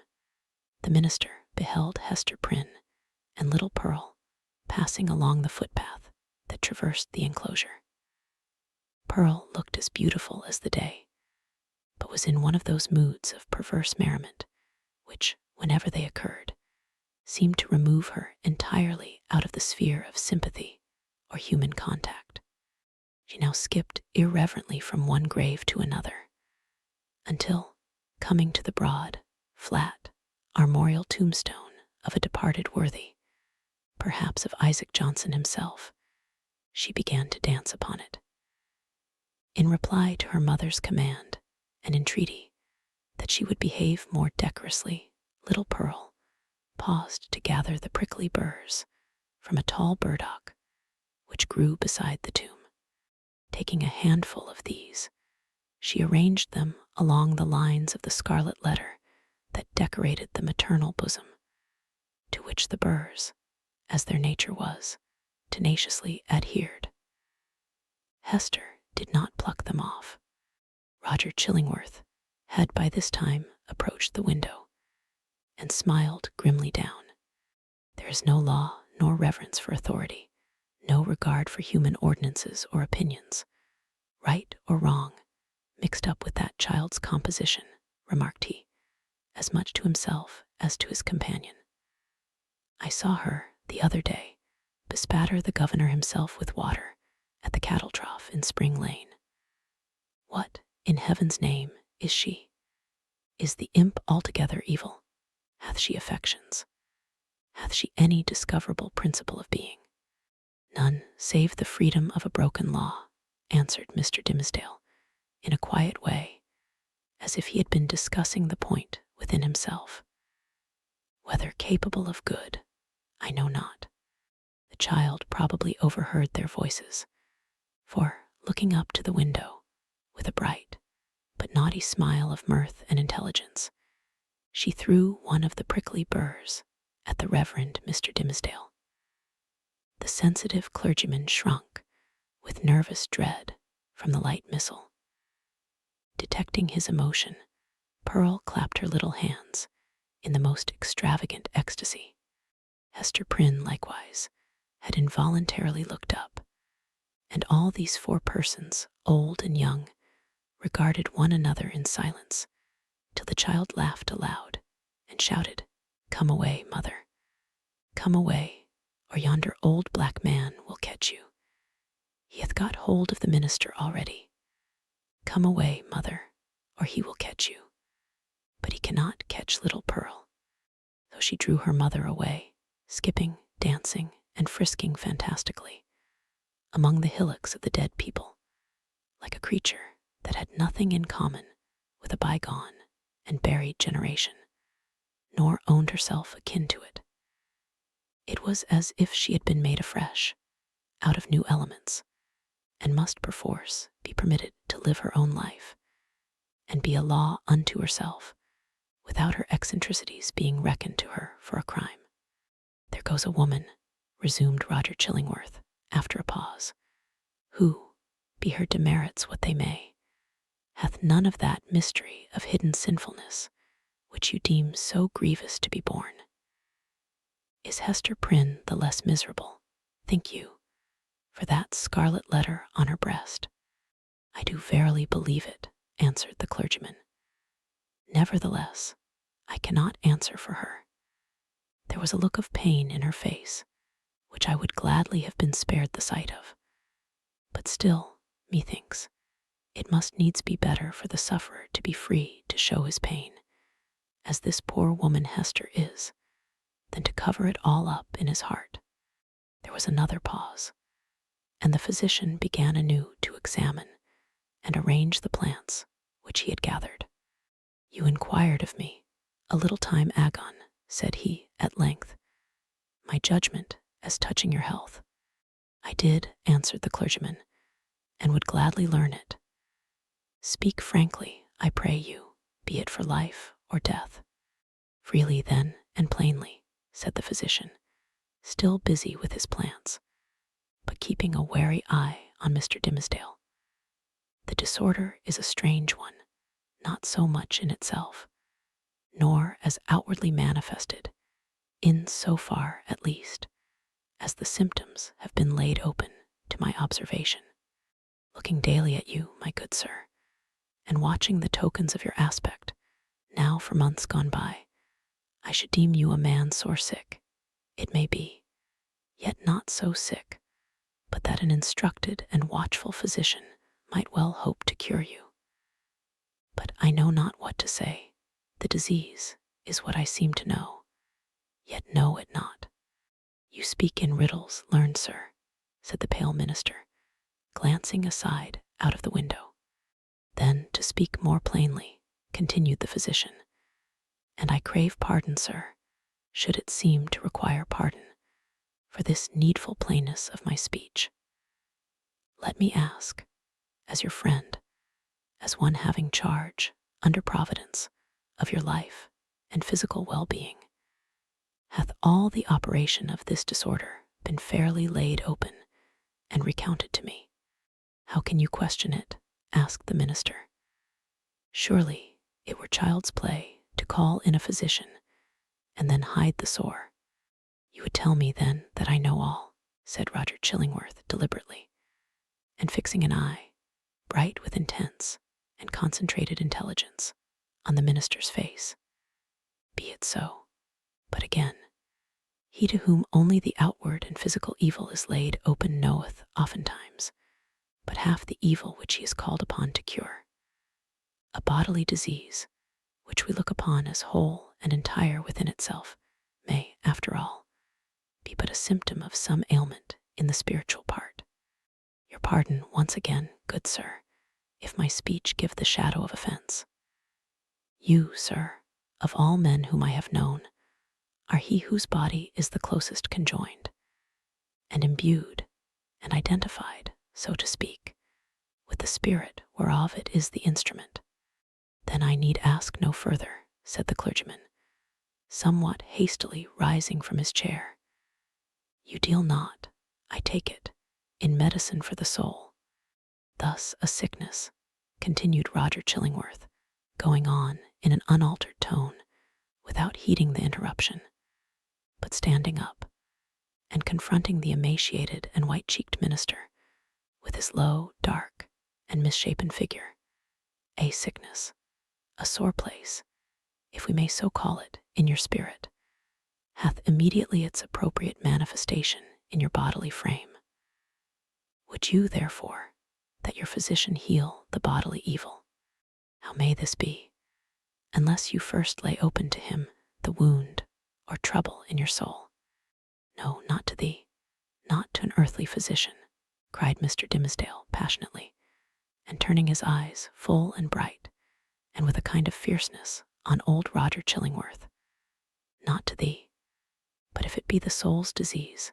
A: the minister beheld Hester Prynne and little Pearl passing along the footpath that traversed the enclosure. Pearl looked as beautiful as the day, but was in one of those moods of perverse merriment which, whenever they occurred, seemed to remove her entirely out of the sphere of sympathy or human contact. She now skipped irreverently from one grave to another, until, coming to the broad, flat, armorial tombstone of a departed worthy, perhaps of Isaac Johnson himself, she began to dance upon it. In reply to her mother's command and entreaty that she would behave more decorously, little Pearl paused to gather the prickly burrs from a tall burdock which grew beside the tomb. Taking a handful of these, she arranged them along the lines of the scarlet letter that decorated the maternal bosom, to which the burrs, as their nature was, tenaciously adhered. Hester did not pluck them off. Roger Chillingworth had by this time approached the window and smiled grimly down. There is no law nor reverence for authority, no regard for human ordinances or opinions, right or wrong, mixed up with that child's composition, remarked he, as much to himself as to his companion. I saw her, the other day, bespatter the governor himself with water at the cattle trough in Spring Lane. What, in heaven's name, is she? Is the imp altogether evil? Hath she affections? Hath she any discoverable principle of being? None, save the freedom of a broken law, answered Mr. Dimmesdale, in a quiet way, as if he had been discussing the point within himself. Whether capable of good, I know not. The child probably overheard their voices, for, looking up to the window, with a bright but naughty smile of mirth and intelligence, she threw one of the prickly burrs at the Reverend Mr. Dimmesdale. The sensitive clergyman shrunk with nervous dread from the light missile. Detecting his emotion, Pearl clapped her little hands in the most extravagant ecstasy. Hester Prynne, likewise, had involuntarily looked up, and all these four persons, old and young, regarded one another in silence, till the child laughed aloud and shouted, "Come away, mother. Come away, or yonder old black man will catch you. He hath got hold of the minister already. Come away, mother, or he will catch you." But he cannot catch little Pearl. So she drew her mother away, skipping, dancing, and frisking fantastically among the hillocks of the dead people, like a creature that had nothing in common with a bygone and buried generation, nor owned herself akin to it. It was as if she had been made afresh, out of new elements, and must perforce be permitted to live her own life, and be a law unto herself, without her eccentricities being reckoned to her for a crime. There goes a woman, resumed Roger Chillingworth, after a pause, who, be her demerits what they may, hath none of that mystery of hidden sinfulness which you deem so grievous to be borne. Is Hester Prynne the less miserable, think you, for that scarlet letter on her breast? I do verily believe it, answered the clergyman. Nevertheless, I cannot answer for her. There was a look of pain in her face, which I would gladly have been spared the sight of. But still, methinks, it must needs be better for the sufferer to be free to show his pain, as this poor woman Hester is, than to cover it all up in his heart. There was another pause. and the physician began anew to examine and arrange the plants which he had gathered. "You inquired of me a little time agone," said he at length, "my judgment as touching your health." "I did," answered the clergyman, "and would gladly learn it." "Speak frankly, I pray you, be it for life or death." "Freely then and plainly," said the physician, still busy with his plants, but keeping a wary eye on Mr. Dimmesdale. "The disorder is a strange one, not so much in itself, nor as outwardly manifested, in so far at least as the symptoms have been laid open to my observation. Looking daily at you, my good sir, and watching the tokens of your aspect, now for months gone by, I should deem you a man sore sick, it may be, yet not so sick, but that an instructed and watchful physician might well hope to cure you. But I know not what to say. The disease is what I seem to know, yet know it not." "You speak in riddles, learned sir," said the pale minister, glancing aside out of the window. "Then, to speak more plainly," continued the physician, "and I crave pardon, sir, should it seem to require pardon, for this needful plainness of my speech. Let me ask, as your friend, as one having charge, under Providence, of your life and physical well-being, hath all the operation of this disorder been fairly laid open and recounted to me?" "How can you question it?" asked the minister. "Surely it were child's play to call in a physician and then hide the sore." "You would tell me then that I know all," said Roger Chillingworth deliberately, and fixing an eye, bright with intense and concentrated intelligence, on the minister's face. "Be it so. But again, he to whom only the outward and physical evil is laid open knoweth oftentimes but half the evil which he is called upon to cure. A bodily disease, which we look upon as whole and entire within itself, may, after all, be but a symptom of some ailment in the spiritual part. Your pardon once again, good sir, if my speech give the shadow of offense. You, sir, of all men whom I have known, are he whose body is the closest conjoined, and imbued and identified, so to speak, with the spirit whereof it is the instrument. Then I need ask no further," said the clergyman, somewhat hastily rising from his chair. "You deal not, I take it, in medicine for the soul. Thus a sickness," continued Roger Chillingworth, going on in an unaltered tone, without heeding the interruption, but standing up and confronting the emaciated and white-cheeked minister with his low, dark, and misshapen figure. "A sickness, a sore place, if we may so call it, in your spirit, hath immediately its appropriate manifestation in your bodily frame. Would you, therefore, that your physician heal the bodily evil? How may this be, unless you first lay open to him the wound or trouble in your soul?" "No, not to thee, not to an earthly physician," cried Mr. Dimmesdale passionately, and turning his eyes full and bright, and with a kind of fierceness, on old Roger Chillingworth. "Not to thee, but if it be the soul's disease,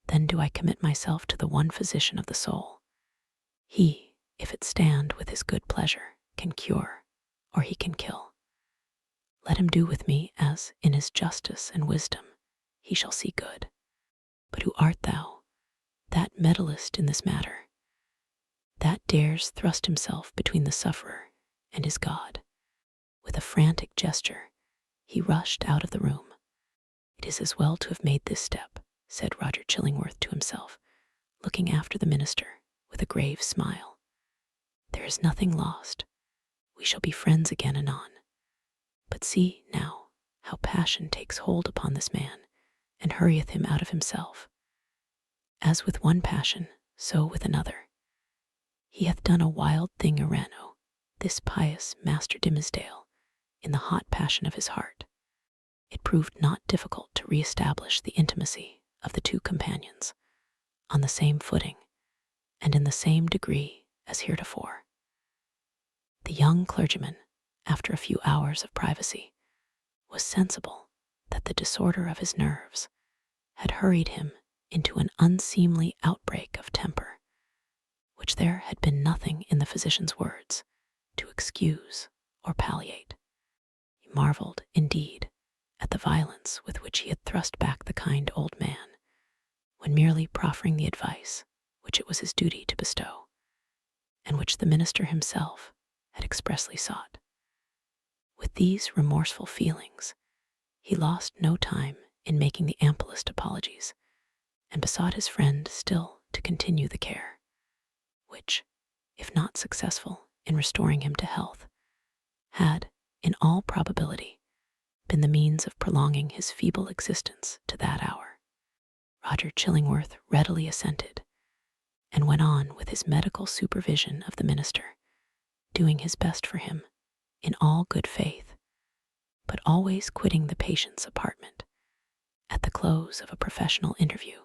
A: then do I commit myself to the one physician of the soul. He, if it stand with his good pleasure, can cure, or he can kill. Let him do with me as, in his justice and wisdom, he shall see good. But who art thou, that meddlest in this matter, that dares thrust himself between the sufferer and his God?" With a frantic gesture, he rushed out of the room. "It is as well to have made this step," said Roger Chillingworth to himself, looking after the minister with a grave smile. "There is nothing lost. We shall be friends again anon. But see, now, how passion takes hold upon this man, and hurrieth him out of himself. As with one passion, so with another. He hath done a wild thing Arano, this pious Master Dimmesdale, in the hot passion of his heart. It proved not difficult to re-establish the intimacy of the two companions on the same footing, and in the same degree as heretofore. The young clergyman, after a few hours of privacy, was sensible that the disorder of his nerves had hurried him into an unseemly outbreak of temper, which there had been nothing in the physician's words to excuse or palliate. He marveled, indeed, at the violence with which he had thrust back the kind old man, when merely proffering the advice which it was his duty to bestow, and which the minister himself had expressly sought. With these remorseful feelings, he lost no time in making the amplest apologies, and besought his friend still to continue the care, which, if not successful in restoring him to health, had, in all probability, been the means of prolonging his feeble existence to that hour. Roger Chillingworth readily assented, and went on with his medical supervision of the minister, doing his best for him in all good faith, but always quitting the patient's apartment at the close of a professional interview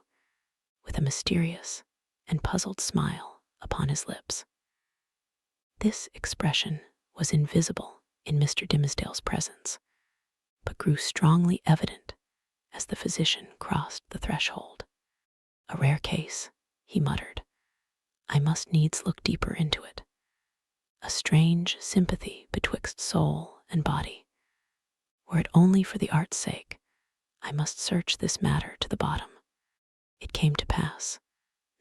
A: with a mysterious and puzzled smile upon his lips. This expression was invisible in Mr. Dimmesdale's presence, but grew strongly evident as the physician crossed the threshold. "A rare case," he muttered. "I must needs look deeper into it. A strange sympathy betwixt soul and body. Were it only for the art's sake, I must search this matter to the bottom." It came to pass,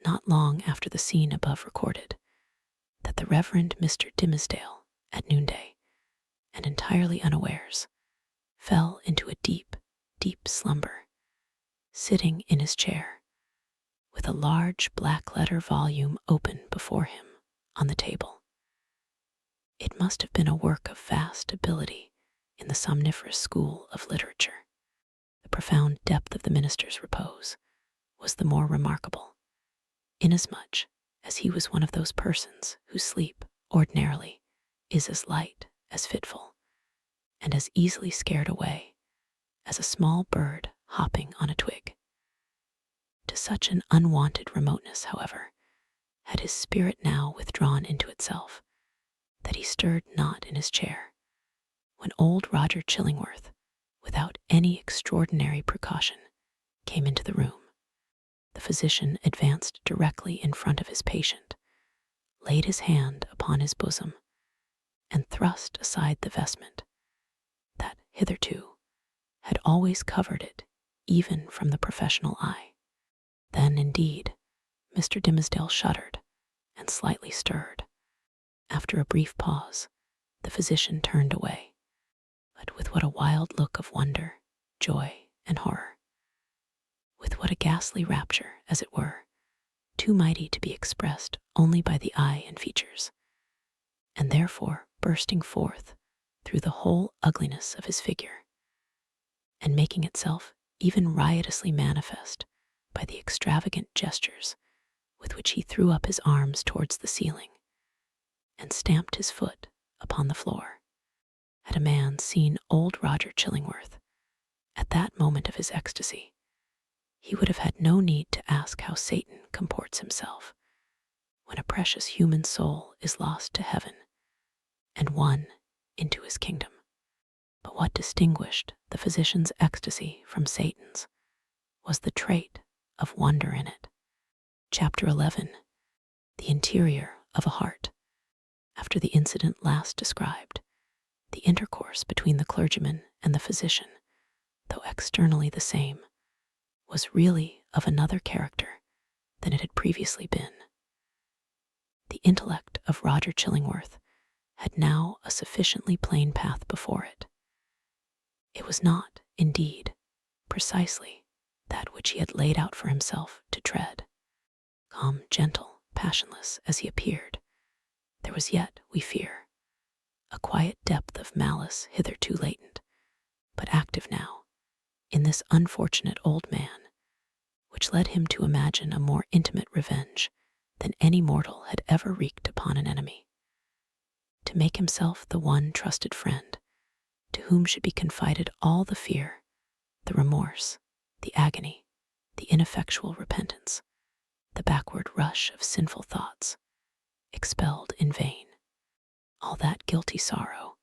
A: not long after the scene above recorded, that the Reverend Mr. Dimmesdale, at noonday, and entirely unawares, fell into a deep, deep slumber, sitting in his chair, with a large black-letter volume open before him on the table. It must have been a work of vast ability in the somniferous school of literature. The profound depth of the minister's repose was the more remarkable, inasmuch as he was one of those persons whose sleep, ordinarily, is as light as fitful, and as easily scared away as a small bird hopping on a twig. To such an unwonted remoteness, however, had his spirit now withdrawn into itself, that he stirred not in his chair, when old Roger Chillingworth, without any extraordinary precaution, came into the room. The physician advanced directly in front of his patient, laid his hand upon his bosom, and thrust aside the vestment that hitherto had always covered it, even from the professional eye. Then, indeed, Mr. Dimmesdale shuddered and slightly stirred. After a brief pause, the physician turned away, but with what a wild look of wonder, joy, and horror! With what a ghastly rapture, as it were, too mighty to be expressed only by the eye and features, and therefore bursting forth through the whole ugliness of his figure, and making itself even riotously manifest by the extravagant gestures with which he threw up his arms towards the ceiling, and stamped his foot upon the floor. Had a man seen old Roger Chillingworth at that moment of his ecstasy, he would have had no need to ask how Satan comports himself when a precious human soul is lost to heaven and won into his kingdom. But what distinguished the physician's ecstasy from Satan's was the trait of wonder in it. Chapter 11. The interior of a heart. After the incident last described, the intercourse between the clergyman and the physician, though externally the same, was really of another character than it had previously been. The intellect of Roger Chillingworth had now a sufficiently plain path before it. It was not, indeed, precisely that which he had laid out for himself to tread. Calm, gentle, passionless as he appeared, there was yet, we fear, a quiet depth of malice hitherto latent, but active now, in this unfortunate old man, which led him to imagine a more intimate revenge than any mortal had ever wreaked upon an enemy. To make himself the one trusted friend, to whom should be confided all the fear, the remorse, the agony, the ineffectual repentance, the backward rush of sinful thoughts, expelled in vain. All that guilty sorrow,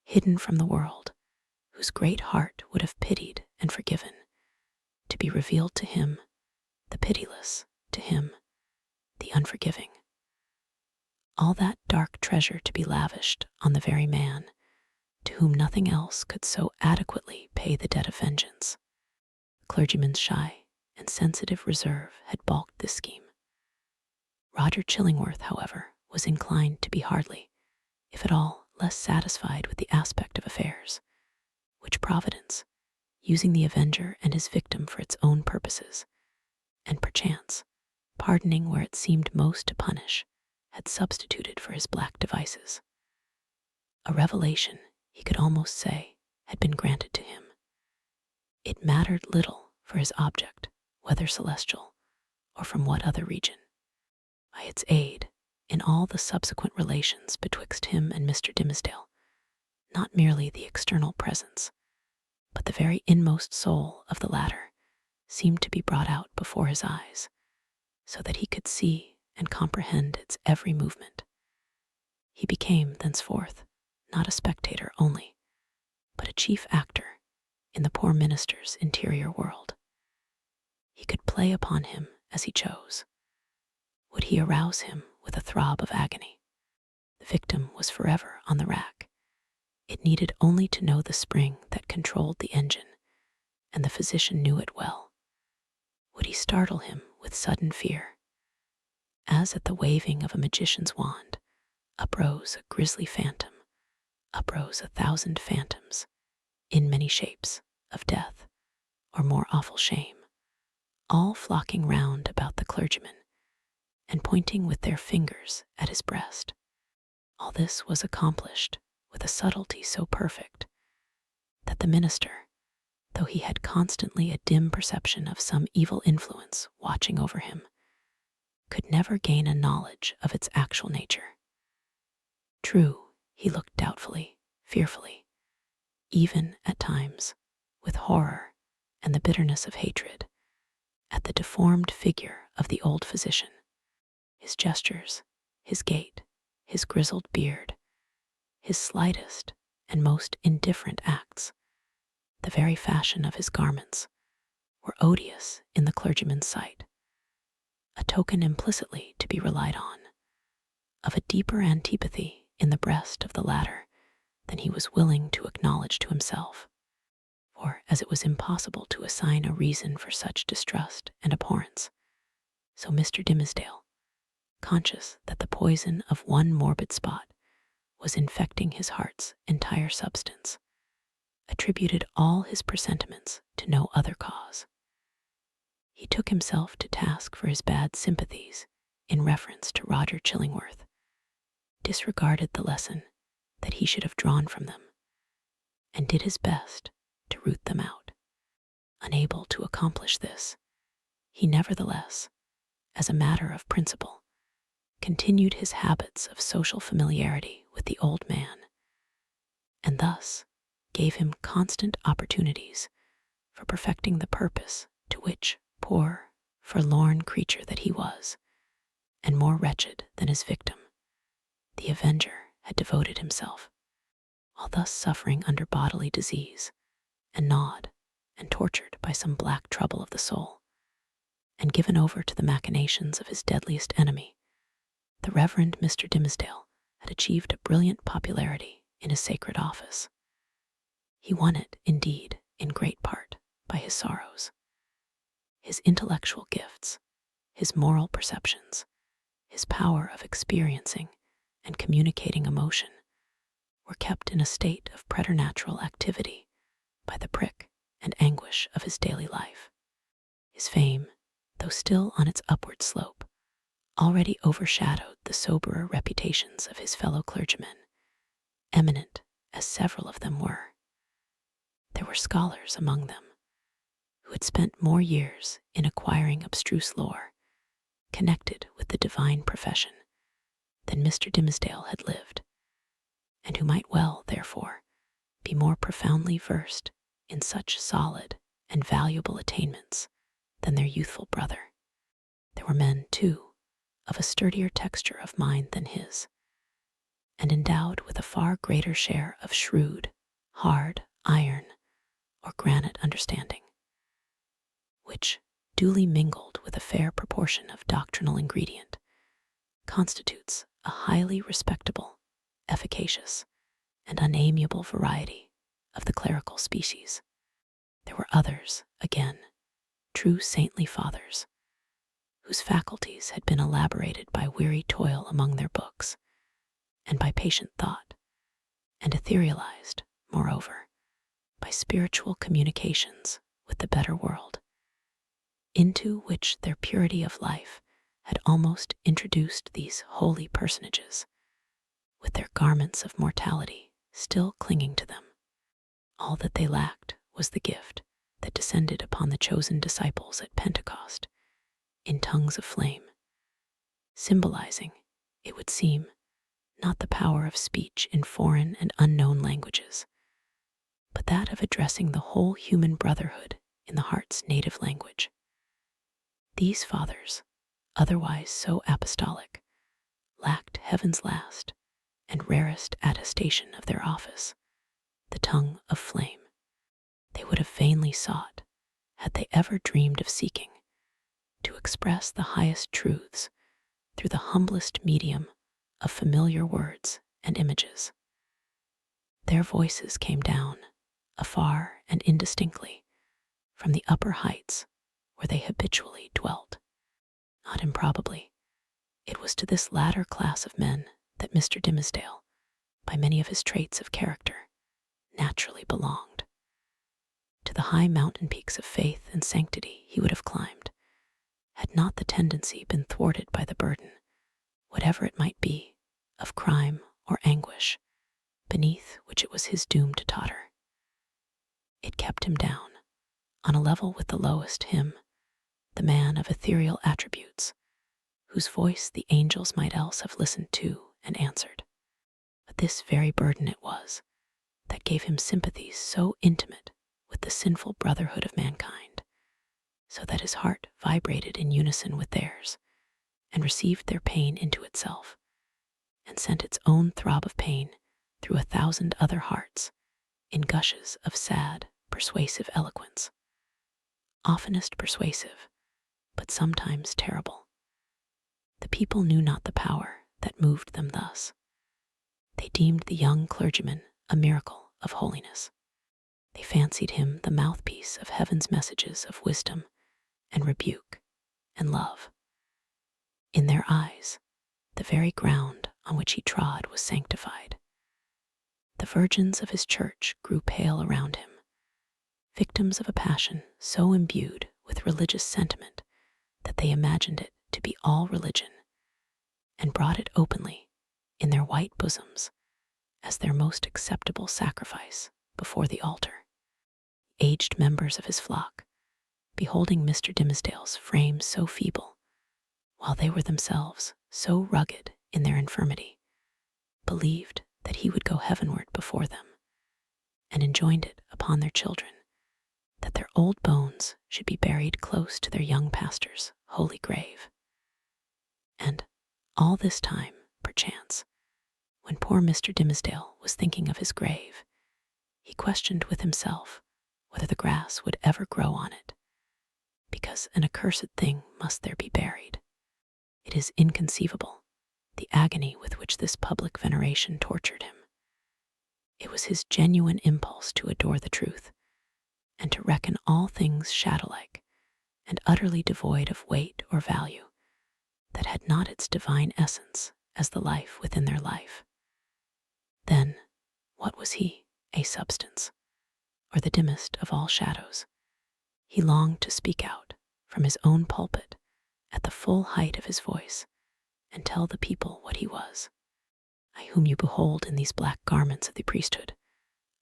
A: hidden from the world, whose great heart would have pitied and forgiven, to be revealed to him, the pitiless, to him, the unforgiving. All that dark treasure to be lavished on the very man to whom nothing else could so adequately pay the debt of vengeance. The clergyman's shy and sensitive reserve had balked this scheme. Roger Chillingworth, however, was inclined to be hardly, if at all, less satisfied with the aspect of affairs, which Providence, using the avenger and his victim for its own purposes, and perchance pardoning where it seemed most to punish, had substituted for his black devices. A revelation, he could almost say, had been granted to him. It mattered little for his object, whether celestial or from what other region. By its aid, in all the subsequent relations betwixt him and Mr. Dimmesdale, not merely the external presence, but the very inmost soul of the latter seemed to be brought out before his eyes, so that he could see and comprehend its every movement. He became, thenceforth, not a spectator only, but a chief actor in the poor minister's interior world. He could play upon him as he chose. Would he arouse him with a throb of agony? The victim was forever on the rack. It needed only to know the spring that controlled the engine, and the physician knew it well. Would he startle him with sudden fear? As at the waving of a magician's wand, uprose a grisly phantom, uprose 1,000 phantoms, in many shapes of death or more awful shame, all flocking round about the clergyman and pointing with their fingers at his breast. All this was accomplished with a subtlety so perfect that the minister, though he had constantly a dim perception of some evil influence watching over him, could never gain a knowledge of its actual nature. True, he looked doubtfully, fearfully, even at times with horror and the bitterness of hatred, at the deformed figure of the old physician. His gestures, his gait, his grizzled beard, his slightest and most indifferent acts, the very fashion of his garments, were odious in the clergyman's sight, a token implicitly to be relied on, of a deeper antipathy in the breast of the latter than he was willing to acknowledge to himself. For as it was impossible to assign a reason for such distrust and abhorrence, so Mr. Dimmesdale, conscious that the poison of one morbid spot was infecting his heart's entire substance, attributed all his presentiments to no other cause. He took himself to task for his bad sympathies in reference to Roger Chillingworth, disregarded the lesson that he should have drawn from them, and did his best to root them out. Unable to accomplish this, he nevertheless, as a matter of principle, continued his habits of social familiarity with the old man, and thus gave him constant opportunities for perfecting the purpose to which, poor, forlorn creature that he was, and more wretched than his victim, the avenger had devoted himself, while thus suffering under bodily disease, and gnawed and tortured by some black trouble of the soul, and given over to the machinations of his deadliest enemy. The Reverend Mr. Dimmesdale had achieved a brilliant popularity in his sacred office. He won it, indeed, in great part by his sorrows. His intellectual gifts, his moral perceptions, his power of experiencing and communicating emotion were kept in a state of preternatural activity by the prick and anguish of his daily life. His fame, though still on its upward slope, already overshadowed the soberer reputations of his fellow clergymen, eminent as several of them were. There were scholars among them who had spent more years in acquiring abstruse lore connected with the divine profession than Mr. Dimmesdale had lived, and who might well, therefore, be more profoundly versed in such solid and valuable attainments than their youthful brother. There were men, too, of a sturdier texture of mind than his, and endowed with a far greater share of shrewd, hard, iron, or granite understanding, which, duly mingled with a fair proportion of doctrinal ingredient, constitutes a highly respectable, efficacious, and unamiable variety of the clerical species. There were others, again, true saintly fathers, whose faculties had been elaborated by weary toil among their books, and by patient thought, and etherealized, moreover, by spiritual communications with the better world, into which their purity of life had almost introduced these holy personages, with their garments of mortality still clinging to them. All that they lacked was the gift that descended upon the chosen disciples at Pentecost in tongues of flame, symbolizing, it would seem, not the power of speech in foreign and unknown languages, but that of addressing the whole human brotherhood in the heart's native language. These fathers, otherwise so apostolic, lacked heaven's last and rarest attestation of their office, the tongue of flame. They would have vainly sought, had they ever dreamed of seeking, to express the highest truths through the humblest medium of familiar words and images. Their voices came down, afar and indistinctly, from the upper heights where they habitually dwelt. Not improbably, it was to this latter class of men that Mr. Dimmesdale, by many of his traits of character, naturally belonged. To the high mountain peaks of faith and sanctity he would have climbed, had not the tendency been thwarted by the burden, whatever it might be, of crime or anguish, beneath which it was his doom to totter. It kept him down, on a level with the lowest him, the man of ethereal attributes, whose voice the angels might else have listened to and answered. But this very burden it was that gave him sympathies so intimate with the sinful brotherhood of mankind, so that his heart vibrated in unison with theirs, and received their pain into itself, and sent its own throb of pain through 1,000 other hearts in gushes of sad, persuasive eloquence, oftenest persuasive, but sometimes terrible. The people knew not the power that moved them thus. They deemed the young clergyman a miracle of holiness. They fancied him the mouthpiece of heaven's messages of wisdom and rebuke and love. In their eyes, the very ground on which he trod was sanctified. The virgins of his church grew pale around him, victims of a passion so imbued with religious sentiment that they imagined it to be all religion, and brought it openly, in their white bosoms, as their most acceptable sacrifice before the altar. Aged members of his flock, beholding Mr. Dimmesdale's frame so feeble, while they were themselves so rugged in their infirmity, believed that he would go heavenward before them, and enjoined it upon their children that their old bones should be buried close to their young pastor's holy grave. And all this time, perchance, when poor Mr. Dimmesdale was thinking of his grave, he questioned with himself whether the grass would ever grow on it, because an accursed thing must there be buried. It is inconceivable, the agony with which this public veneration tortured him. It was his genuine impulse to adore the truth, and to reckon all things shadow-like and utterly devoid of weight or value, that had not its divine essence as the life within their life. Then, what was he? A substance, or the dimmest of all shadows? He longed to speak out from his own pulpit at the full height of his voice, and tell the people what he was. I whom you behold in these black garments of the priesthood,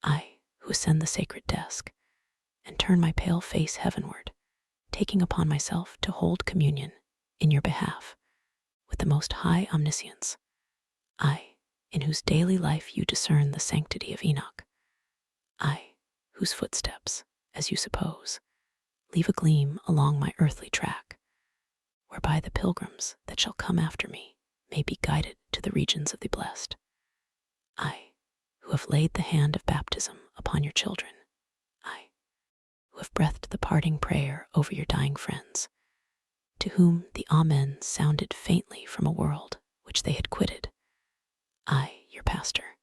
A: I who ascend the sacred desk, and turn my pale face heavenward, taking upon myself to hold communion in your behalf with the most high omniscience, I, in whose daily life you discern the sanctity of Enoch, I, whose footsteps, as you suppose, leave a gleam along my earthly track, whereby whereby the pilgrims that shall come after me may be guided to the regions of the blessed. I, who have laid the hand of baptism upon your children, I, who have breathed the parting prayer over your dying friends, to whom the Amen sounded faintly from a world which they had quitted, I, your pastor,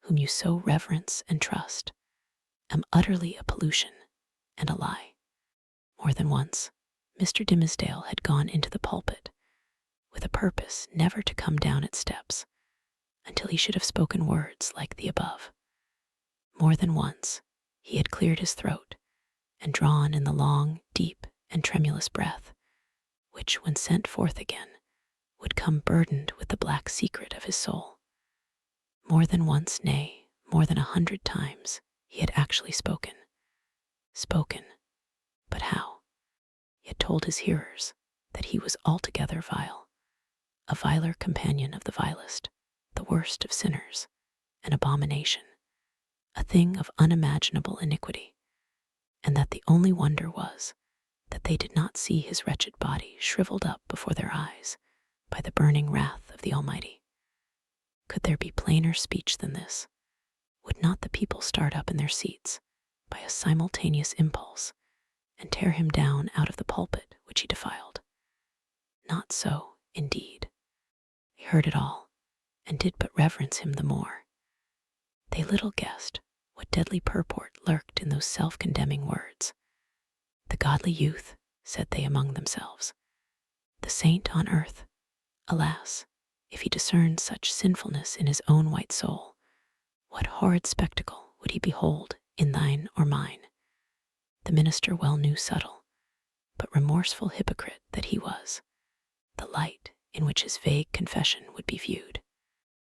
A: whom you so reverence and trust, am utterly a pollution and a lie. More than once, Mr. Dimmesdale had gone into the pulpit with a purpose never to come down its steps until he should have spoken words like the above. More than once, he had cleared his throat and drawn in the long, deep, and tremulous breath, which, when sent forth again, would come burdened with the black secret of his soul. More than once, nay, more than 100 times, he had actually spoken. Spoken, but how? He had told his hearers that he was altogether vile, a viler companion of the vilest, the worst of sinners, an abomination, a thing of unimaginable iniquity, and that the only wonder was that they did not see his wretched body shriveled up before their eyes by the burning wrath of the Almighty. Could there be plainer speech than this? Would not the people start up in their seats by a simultaneous impulse and tear him down out of the pulpit which he defiled? Not so, indeed. They heard it all, and did but reverence him the more. They little guessed what deadly purport lurked in those self-condemning words. The godly youth, said they among themselves, the saint on earth, alas, if he discerned such sinfulness in his own white soul, what horrid spectacle would he behold in thine or mine? The minister well knew subtle, but remorseful hypocrite that he was, the light in which his vague confession would be viewed.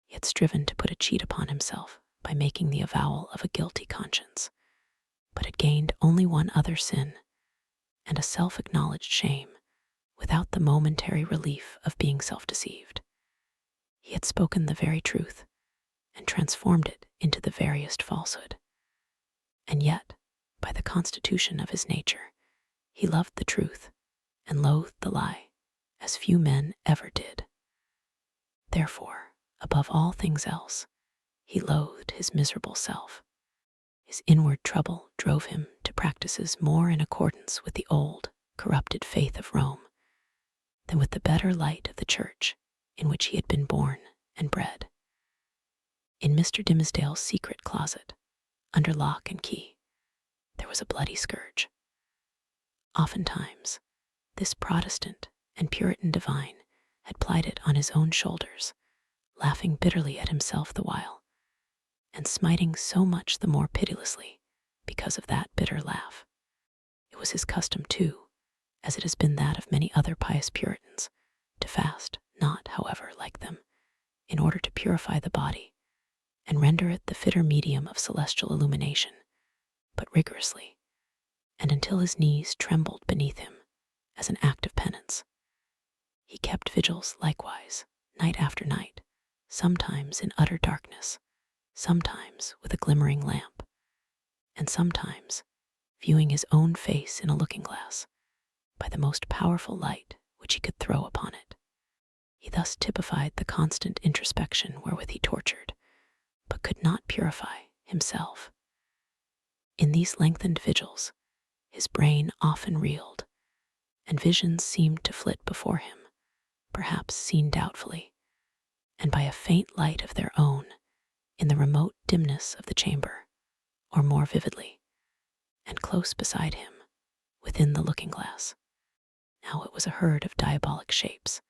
A: He had striven to put a cheat upon himself by making the avowal of a guilty conscience, but had gained only one other sin, and a self-acknowledged shame, without the momentary relief of being self-deceived. He had spoken the very truth, and transformed it into the veriest falsehood. And yet, by the constitution of his nature, he loved the truth and loathed the lie, as few men ever did. Therefore, above all things else, he loathed his miserable self. His inward trouble drove him to practices more in accordance with the old, corrupted faith of Rome than with the better light of the church in which he had been born and bred. In Mr. Dimmesdale's secret closet, under lock and key, there was a bloody scourge. Oftentimes, this Protestant and Puritan divine had plied it on his own shoulders, laughing bitterly at himself the while, and smiting so much the more pitilessly because of that bitter laugh. It was his custom, too, as it has been that of many other pious Puritans, to fast, not, however, like them, in order to purify the body and render it the fitter medium of celestial illumination, but rigorously, and until his knees trembled beneath him as an act of penance. He kept vigils likewise, night after night, sometimes in utter darkness, sometimes with a glimmering lamp, and sometimes viewing his own face in a looking-glass by the most powerful light which he could throw upon it. He thus typified the constant introspection wherewith he tortured, but could not purify, himself. In these lengthened vigils, his brain often reeled, and visions seemed to flit before him, perhaps seen doubtfully, and by a faint light of their own, in the remote dimness of the chamber, or more vividly, and close beside him, within the looking-glass. Now it was a herd of diabolic shapes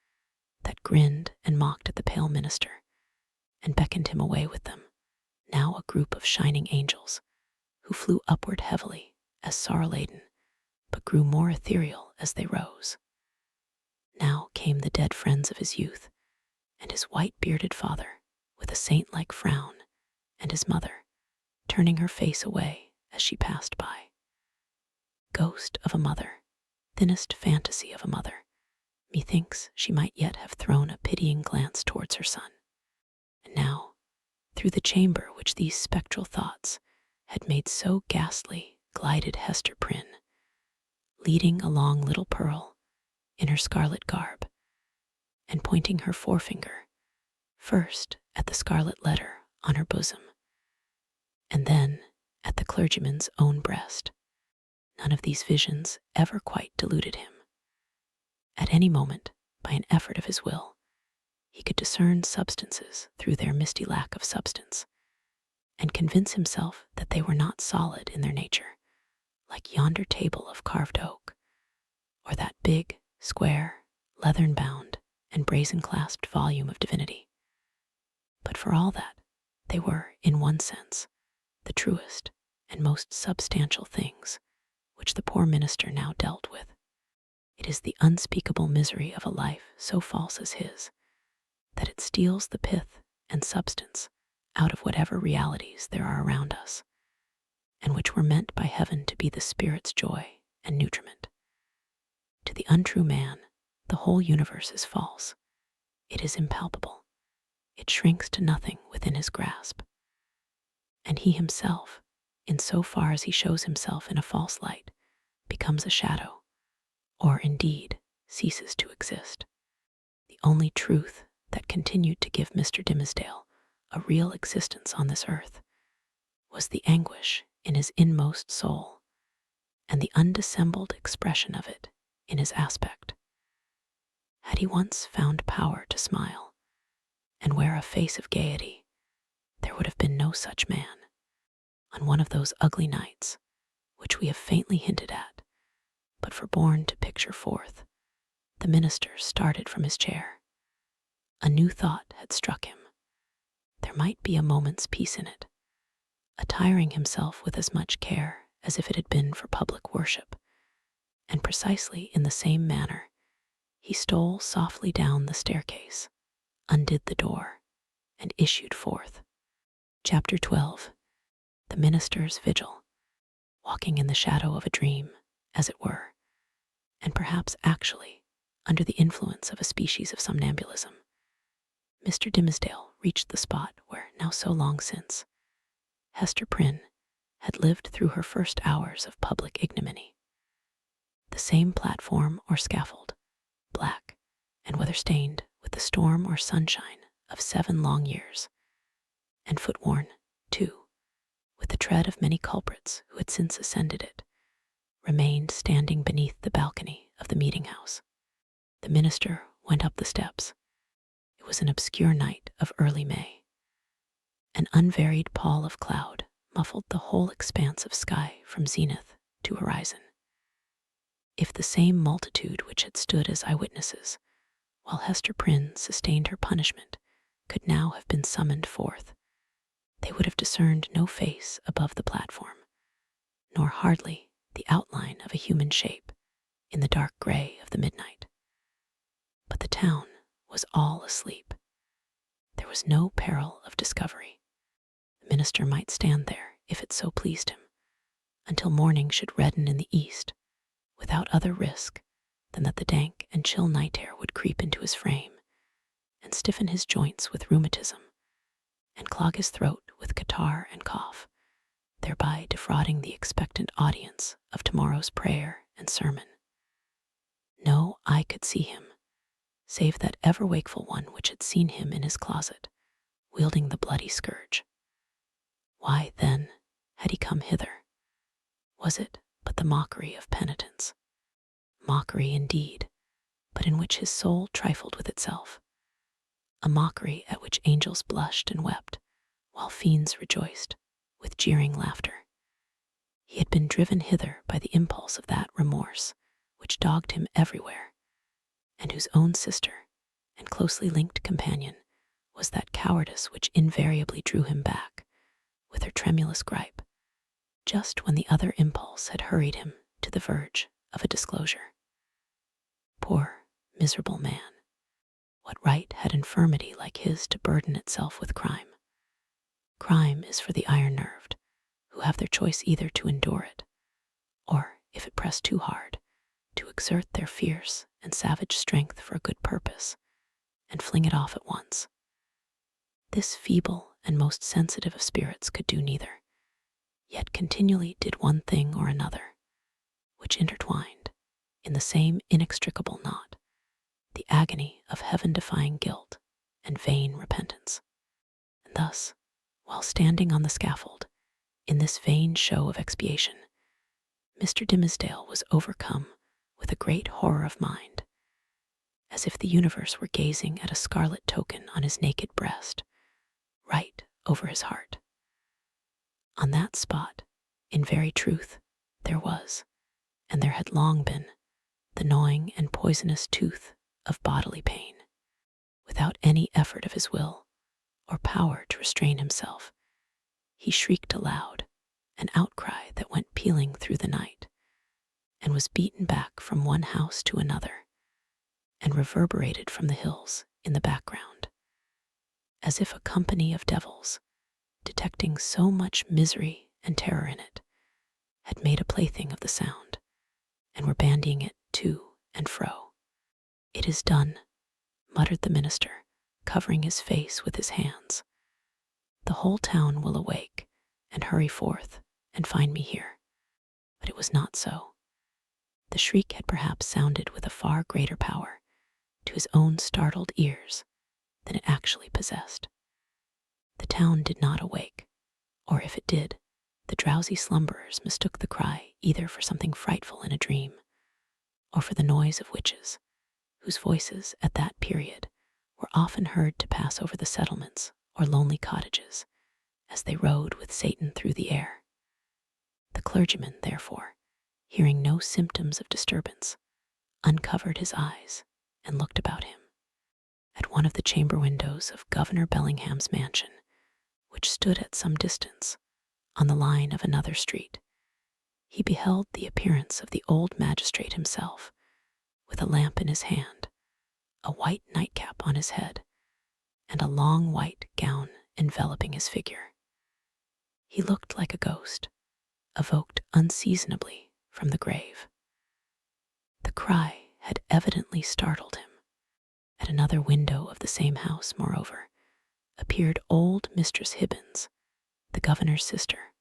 A: that grinned and mocked at the pale minister, and beckoned him away with them, now a group of shining angels, who flew upward heavily as sorrow-laden, but grew more ethereal as they rose. Now came the dead friends of his youth, and his white-bearded father, with a saint-like frown, and his mother, turning her face away as she passed by. Ghost of a mother, thinnest fantasy of a mother, methinks she might yet have thrown a pitying glance towards her son. And now, through the chamber which these spectral thoughts had made so ghastly, glided Hester Prynne, leading along little Pearl, in her scarlet garb, and pointing her forefinger first at the scarlet letter on her bosom, and then at the clergyman's own breast. None of these visions ever quite deluded him. At any moment, by an effort of his will, he could discern substances through their misty lack of substance, and convince himself that they were not solid in their nature, like yonder table of carved oak, or that big, square, leathern-bound, and brazen-clasped volume of divinity. But for all that, they were, in one sense, the truest and most substantial things which the poor minister now dealt with. It is the unspeakable misery of a life so false as his, that it steals the pith and substance out of whatever realities there are around us, and which were meant by heaven to be the spirit's joy and nutriment. To the untrue man, the whole universe is false. It is impalpable. It shrinks to nothing within his grasp. And he himself, in so far as he shows himself in a false light, becomes a shadow, or indeed ceases to exist. The only truth that continued to give Mr. Dimmesdale a real existence on this earth was the anguish in his inmost soul, and the undissembled expression of it in his aspect. Had he once found power to smile and wear a face of gaiety, there would have been no such man. On one of those ugly nights, which we have faintly hinted at, but forborne to picture forth, the minister started from his chair. A new thought had struck him. There might be a moment's peace in it, attiring himself with as much care as if it had been for public worship, and precisely in the same manner he stole softly down the staircase, undid the door, and issued forth. Chapter 12. The Minister's Vigil. Walking in the shadow of a dream, as it were, and perhaps actually under the influence of a species of somnambulism, Mr. Dimmesdale reached the spot where, now so long since, Hester Prynne had lived through her first hours of public ignominy. The same platform or scaffold, black and weather-stained with the storm or sunshine of 7 long years, and foot-worn, too, with the tread of many culprits who had since ascended it, remained standing beneath the balcony of the meeting-house. The minister went up the steps. It was an obscure night of early May. An unvaried pall of cloud muffled the whole expanse of sky from zenith to horizon. If the same multitude which had stood as eyewitnesses while Hester Prynne sustained her punishment could now have been summoned forth, they would have discerned no face above the platform, nor hardly the outline of a human shape in the dark gray of the midnight. But the town was all asleep. There was no peril of discovery. The minister might stand there, if it so pleased him, until morning should redden in the east, without other risk than that the dank and chill night air would creep into his frame and stiffen his joints with rheumatism and clog his throat with catarrh and cough, thereby defrauding the expectant audience of tomorrow's prayer and sermon. No eye could see him, save that ever-wakeful one which had seen him in his closet, wielding the bloody scourge. Why, then, had he come hither? Was it but the mockery of penitence? Mockery indeed, but in which his soul trifled with itself. A mockery at which angels blushed and wept, while fiends rejoiced, with jeering laughter. He had been driven hither by the impulse of that remorse which dogged him everywhere, and whose own sister and closely linked companion was that cowardice which invariably drew him back, with her tremulous gripe, just when the other impulse had hurried him to the verge of a disclosure. Poor, miserable man! What right had infirmity like his to burden itself with crime? Crime is for the iron-nerved, who have their choice either to endure it, or, if it press too hard, to exert their fierce and savage strength for a good purpose, and fling it off at once. This feeble and most sensitive of spirits could do neither, yet continually did one thing or another, which intertwined, in the same inextricable knot, the agony of heaven-defying guilt and vain repentance. And thus, while standing on the scaffold, in this vain show of expiation, Mr. Dimmesdale was overcome with a great horror of mind, as if the universe were gazing at a scarlet token on his naked breast, right over his heart. On that spot, in very truth, there was, and there had long been, the gnawing and poisonous tooth of bodily pain. Without any effort of his will, or power to restrain himself, he shrieked aloud, an outcry that went pealing through the night, and was beaten back from one house to another, and reverberated from the hills in the background, as if a company of devils, detecting so much misery and terror in it, had made a plaything of the sound, and were bandying it to and fro. "It is done," muttered the minister, covering his face with his hands. "The whole town will awake and hurry forth and find me here." But it was not so. The shriek had perhaps sounded with a far greater power to his own startled ears than it actually possessed. The town did not awake, or if it did, the drowsy slumberers mistook the cry either for something frightful in a dream, or for the noise of witches, whose voices at that period were often heard to pass over the settlements or lonely cottages as they rode with Satan through the air. The clergyman, therefore, hearing no symptoms of disturbance, uncovered his eyes and looked about him. At one of the chamber windows of Governor Bellingham's mansion, which stood at some distance on the line of another street, he beheld the appearance of the old magistrate himself, with a lamp in his hand, a white nightcap on his head, and a long white gown enveloping his figure. He looked like a ghost, evoked unseasonably from the grave. The cry had evidently startled him. At another window of the same house, moreover, appeared old Mistress Hibbins, the governor's sister,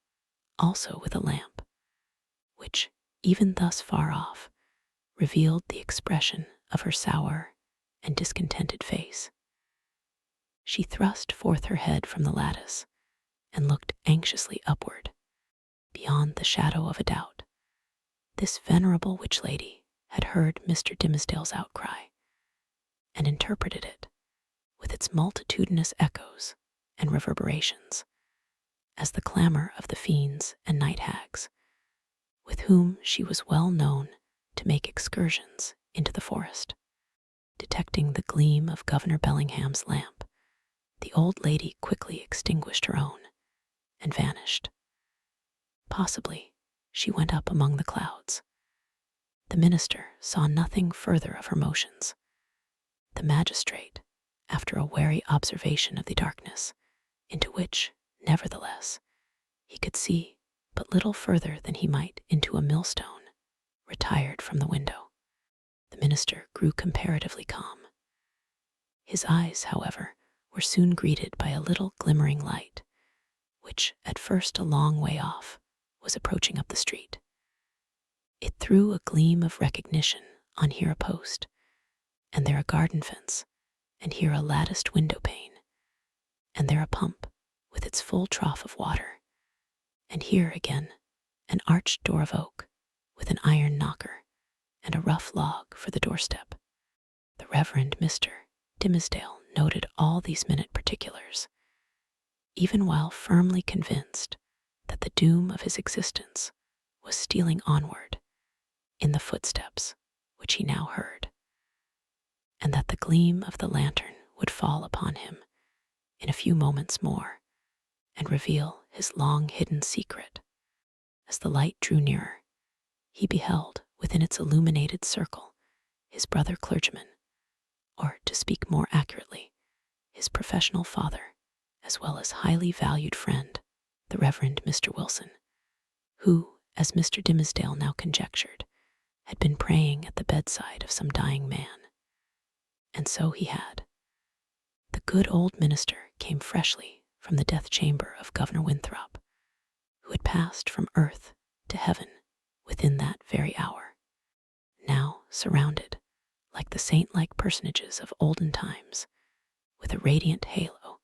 A: also with a lamp, which, even thus far off, revealed the expression of her sour and discontented face. She thrust forth her head from the lattice and looked anxiously upward. Beyond the shadow of a doubt, this venerable witch lady had heard Mr. Dimmesdale's outcry, and interpreted it, with its multitudinous echoes and reverberations, as the clamor of the fiends and night hags, with whom she was well known to make excursions into the forest. Detecting the gleam of Governor Bellingham's lamp, the old lady quickly extinguished her own and vanished. Possibly she went up among the clouds. The minister saw nothing further of her motions. The magistrate, after a wary observation of the darkness, into which, nevertheless, he could see but little further than he might into a millstone, retired from the window. The minister grew comparatively calm. His eyes, however, were soon greeted by a little glimmering light, which, at first a long way off, was approaching up the street. It threw a gleam of recognition on here a post, and there a garden fence, and here a latticed window pane, and there a pump with its full trough of water, and here again an arched door of oak with an iron knocker and a rough log for the doorstep. The Reverend Mr. Dimmesdale noted all these minute particulars, even while firmly convinced that the doom of his existence was stealing onward in the footsteps which he now heard, and that the gleam of the lantern would fall upon him in a few moments more and reveal his long-hidden secret. As the light drew nearer, he beheld within its illuminated circle his brother clergyman, or, to speak more accurately, his professional father, as well as highly valued friend, the Reverend Mr. Wilson, who, as Mr. Dimmesdale now conjectured, had been praying at the bedside of some dying man. And so he had. The good old minister came freshly from the death chamber of Governor Winthrop, who had passed from earth to heaven within that very hour. Now surrounded, like the saint-like personages of olden times, with a radiant halo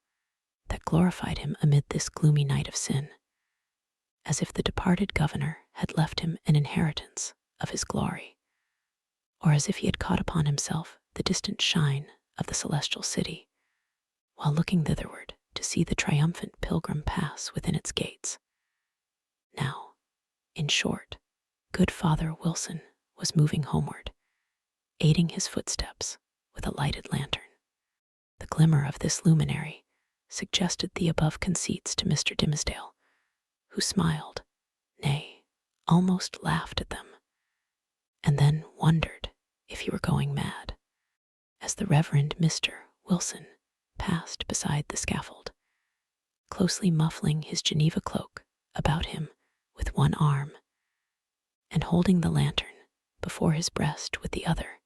A: that glorified him amid this gloomy night of sin, as if the departed governor had left him an inheritance of his glory, or as if he had caught upon himself the distant shine of the celestial city, while looking thitherward to see the triumphant pilgrim pass within its gates. Now, in short, good Father Wilson was moving homeward, aiding his footsteps with a lighted lantern. The glimmer of this luminary suggested the above conceits to Mr. Dimmesdale, who smiled, nay, almost laughed at them, and then wondered if he were going mad, as the Reverend Mr. Wilson passed beside the scaffold, closely muffling his Geneva cloak about him with one arm, and holding the lantern before his breast with the other.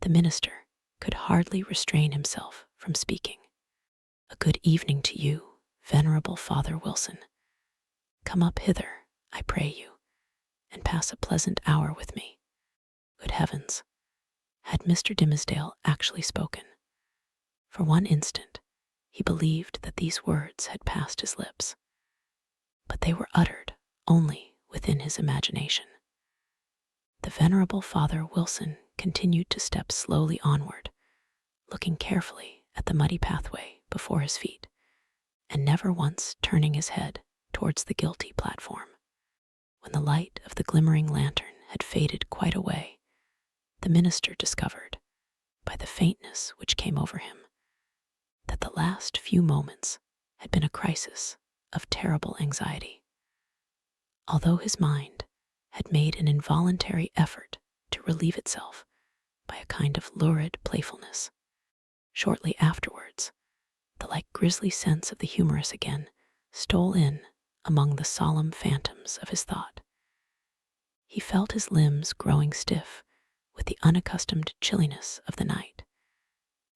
A: The minister could hardly restrain himself from speaking. "A good evening to you, venerable Father Wilson. Come up hither, I pray you, and pass a pleasant hour with me." Good heavens, had Mr. Dimmesdale actually spoken? For one instant, he believed that these words had passed his lips, but they were uttered only within his imagination. The venerable Father Wilson continued to step slowly onward, looking carefully at the muddy pathway before his feet, and never once turning his head towards the guilty platform. When the light of the glimmering lantern had faded quite away, the minister discovered, by the faintness which came over him, that the last few moments had been a crisis of terrible anxiety. Although his mind had made an involuntary effort to relieve itself by a kind of lurid playfulness, shortly afterwards, the grisly sense of the humorous again stole in among the solemn phantoms of his thought. He felt his limbs growing stiff with the unaccustomed chilliness of the night,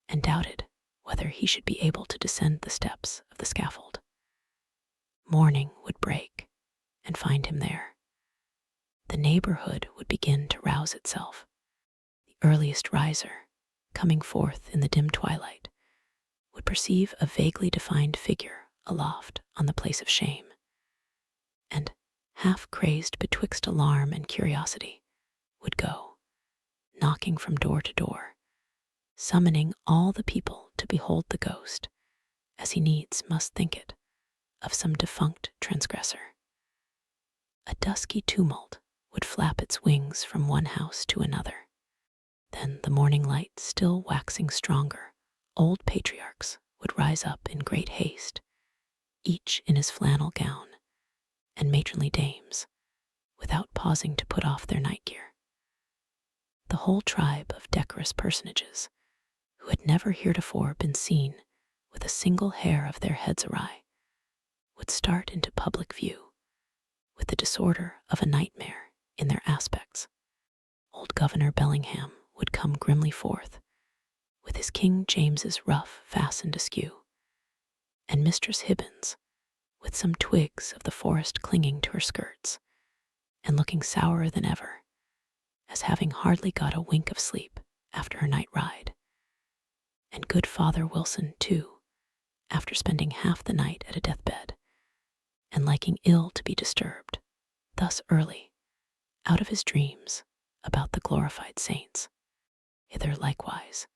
A: and doubted whether he should be able to descend the steps of the scaffold. Morning would break and find him there. The neighborhood would begin to rouse itself. The earliest riser, coming forth in the dim twilight, would perceive a vaguely defined figure aloft on the place of shame, and, half crazed betwixt alarm and curiosity, would go, knocking from door to door, summoning all the people to behold the ghost, as he needs must think it, of some defunct transgressor. A dusky tumult would flap its wings from one house to another. Then, the morning light still waxing stronger, old patriarchs would rise up in great haste, each in his flannel gown, and matronly dames, without pausing to put off their night gear. The whole tribe of decorous personages, who had never heretofore been seen with a single hair of their heads awry, would start into public view, with the disorder of a nightmare in their aspects. Old Governor Bellingham would come grimly forth, with his King James's ruff fastened askew, and Mistress Hibbins, with some twigs of the forest clinging to her skirts, and looking sourer than ever, as having hardly got a wink of sleep after her night ride. And good Father Wilson, too, after spending half the night at a deathbed, and liking ill to be disturbed, thus early, out of his dreams about the glorified saints. Hither likewise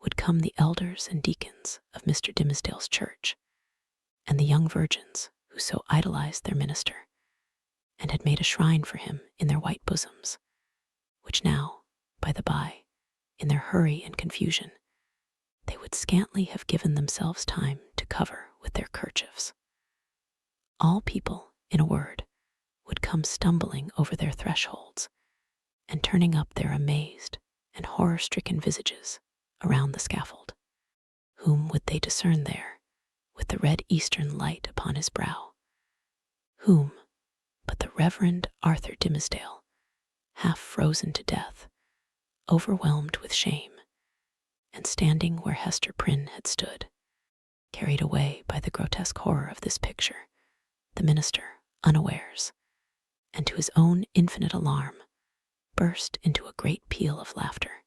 A: would come the elders and deacons of Mr. Dimmesdale's church, and the young virgins who so idolized their minister, and had made a shrine for him in their white bosoms, which now, by the by, in their hurry and confusion, they would scantly have given themselves time to cover with their kerchiefs. All people, in a word, would come stumbling over their thresholds, and turning up their amazed and horror-stricken visages around the scaffold. Whom would they discern there, with the red eastern light upon his brow? Whom but the Reverend Arthur Dimmesdale, half frozen to death, overwhelmed with shame, and standing where Hester Prynne had stood, carried away by the grotesque horror of this picture, the minister, unawares, and to his own infinite alarm, burst into a great peal of laughter.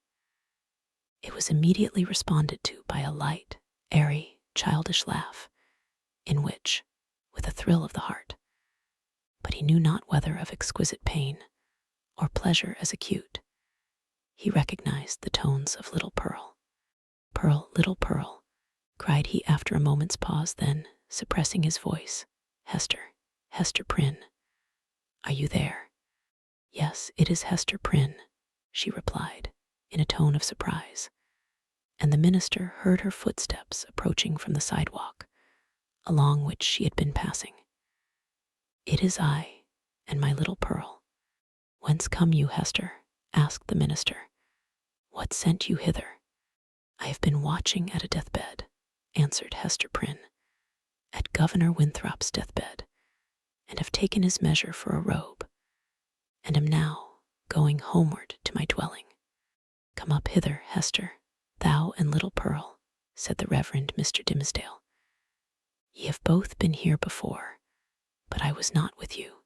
A: It was immediately responded to by a light, airy, childish laugh, in which, with a thrill of the heart, but he knew not whether of exquisite pain or pleasure as acute, he recognized the tones of little Pearl. "Pearl, little Pearl," cried he after a moment's pause, then, suppressing his voice, "Hester, Hester Prynne, are you there?" "Yes, it is Hester Prynne," she replied, in a tone of surprise, and the minister heard her footsteps approaching from the sidewalk, along which she had been passing. "It is I, and my little Pearl. Whence come you, Hester?" asked the minister. "What sent you hither?" "I have been watching at a deathbed," answered Hester Prynne, "at Governor Winthrop's deathbed, and have taken his measure for a robe, and am now going homeward to my dwelling." "Come up hither, Hester, thou and little Pearl," said the Reverend Mr. Dimmesdale. "Ye have both been here before, but I was not with you.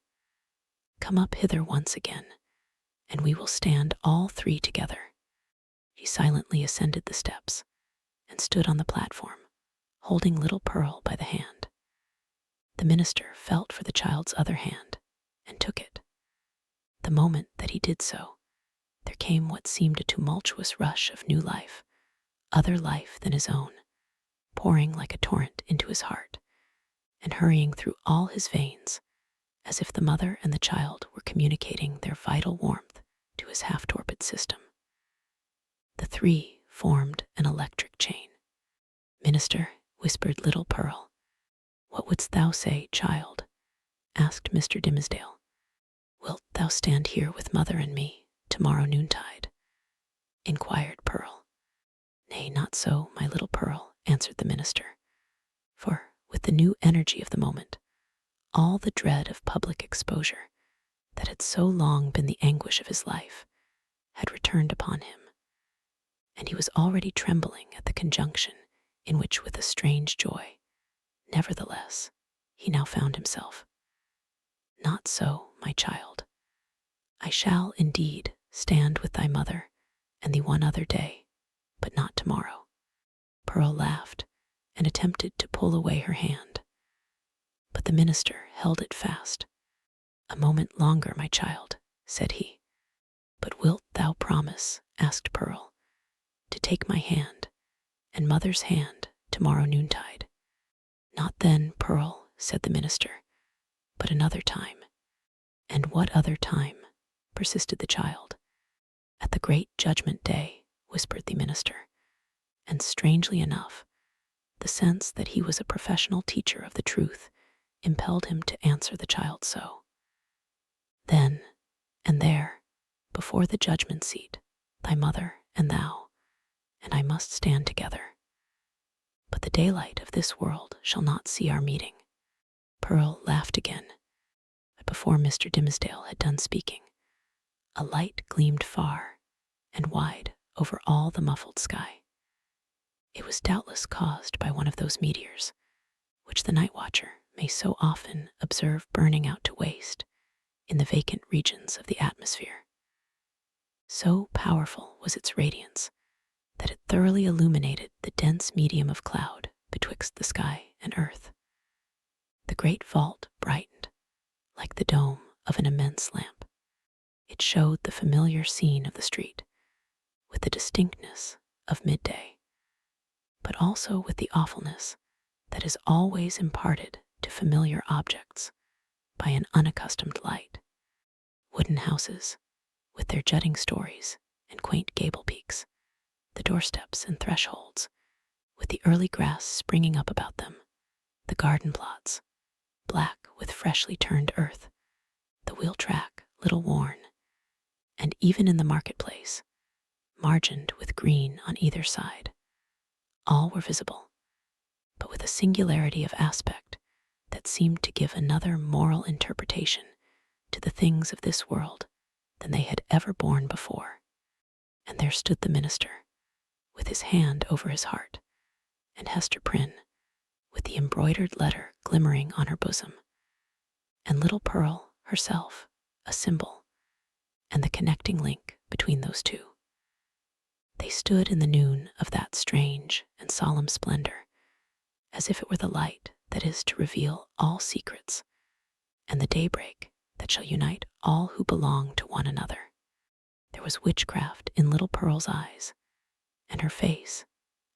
A: Come up hither once again, and we will stand all three together." She silently ascended the steps and stood on the platform, holding little Pearl by the hand. The minister felt for the child's other hand and took it. The moment that he did so, there came what seemed a tumultuous rush of new life, other life than his own, pouring like a torrent into his heart and hurrying through all his veins, as if the mother and the child were communicating their vital warmth to his half-torpid system. The three formed an electric chain. "Minister," whispered little Pearl. "What wouldst thou say, child?" asked Mr. Dimmesdale. "Wilt thou stand here with mother and me tomorrow noontide?" inquired Pearl. "Nay, not so, my little Pearl," answered the minister, for, with the new energy of the moment, all the dread of public exposure that had so long been the anguish of his life had returned upon him, and he was already trembling at the conjunction in which, with a strange joy, nevertheless, he now found himself. "Not so, my child. I shall indeed stand with thy mother and thee one other day, but not tomorrow." Pearl laughed and attempted to pull away her hand, but the minister held it fast. "A moment longer, my child," said he. "But wilt thou promise," asked Pearl, "to take my hand and mother's hand tomorrow noontide?" "Not then, Pearl," said the minister, "but another time." "And what other time?" persisted the child. "At the great judgment day," whispered the minister, and strangely enough, the sense that he was a professional teacher of the truth impelled him to answer the child so. "Then and there, before the judgment seat, thy mother and thou and I must stand together. But the daylight of this world shall not see our meeting." Pearl laughed again, but before Mr. Dimmesdale had done speaking, a light gleamed far and wide over all the muffled sky. It was doubtless caused by one of those meteors which the night watcher may so often observe burning out to waste in the vacant regions of the atmosphere. So powerful was its radiance that it thoroughly illuminated the dense medium of cloud betwixt the sky and earth. The great vault brightened like the dome of an immense lamp. It showed the familiar scene of the street with the distinctness of midday, but also with the awfulness that is always imparted to familiar objects by an unaccustomed light. Wooden houses, with their jutting stories and quaint gable peaks, the doorsteps and thresholds, with the early grass springing up about them, the garden plots, black with freshly turned earth, the wheel track little worn, and even in the marketplace, margined with green on either side, all were visible, but with a singularity of aspect that seemed to give another moral interpretation to the things of this world than they had ever borne before. And there stood the minister, with his hand over his heart, and Hester Prynne, with the embroidered letter glimmering on her bosom, and little Pearl herself, a symbol, and the connecting link between those two. They stood in the noon of that strange and solemn splendor, as if it were the light that is to reveal all secrets, and the daybreak that shall unite all who belong to one another. There was witchcraft in little Pearl's eyes, and her face,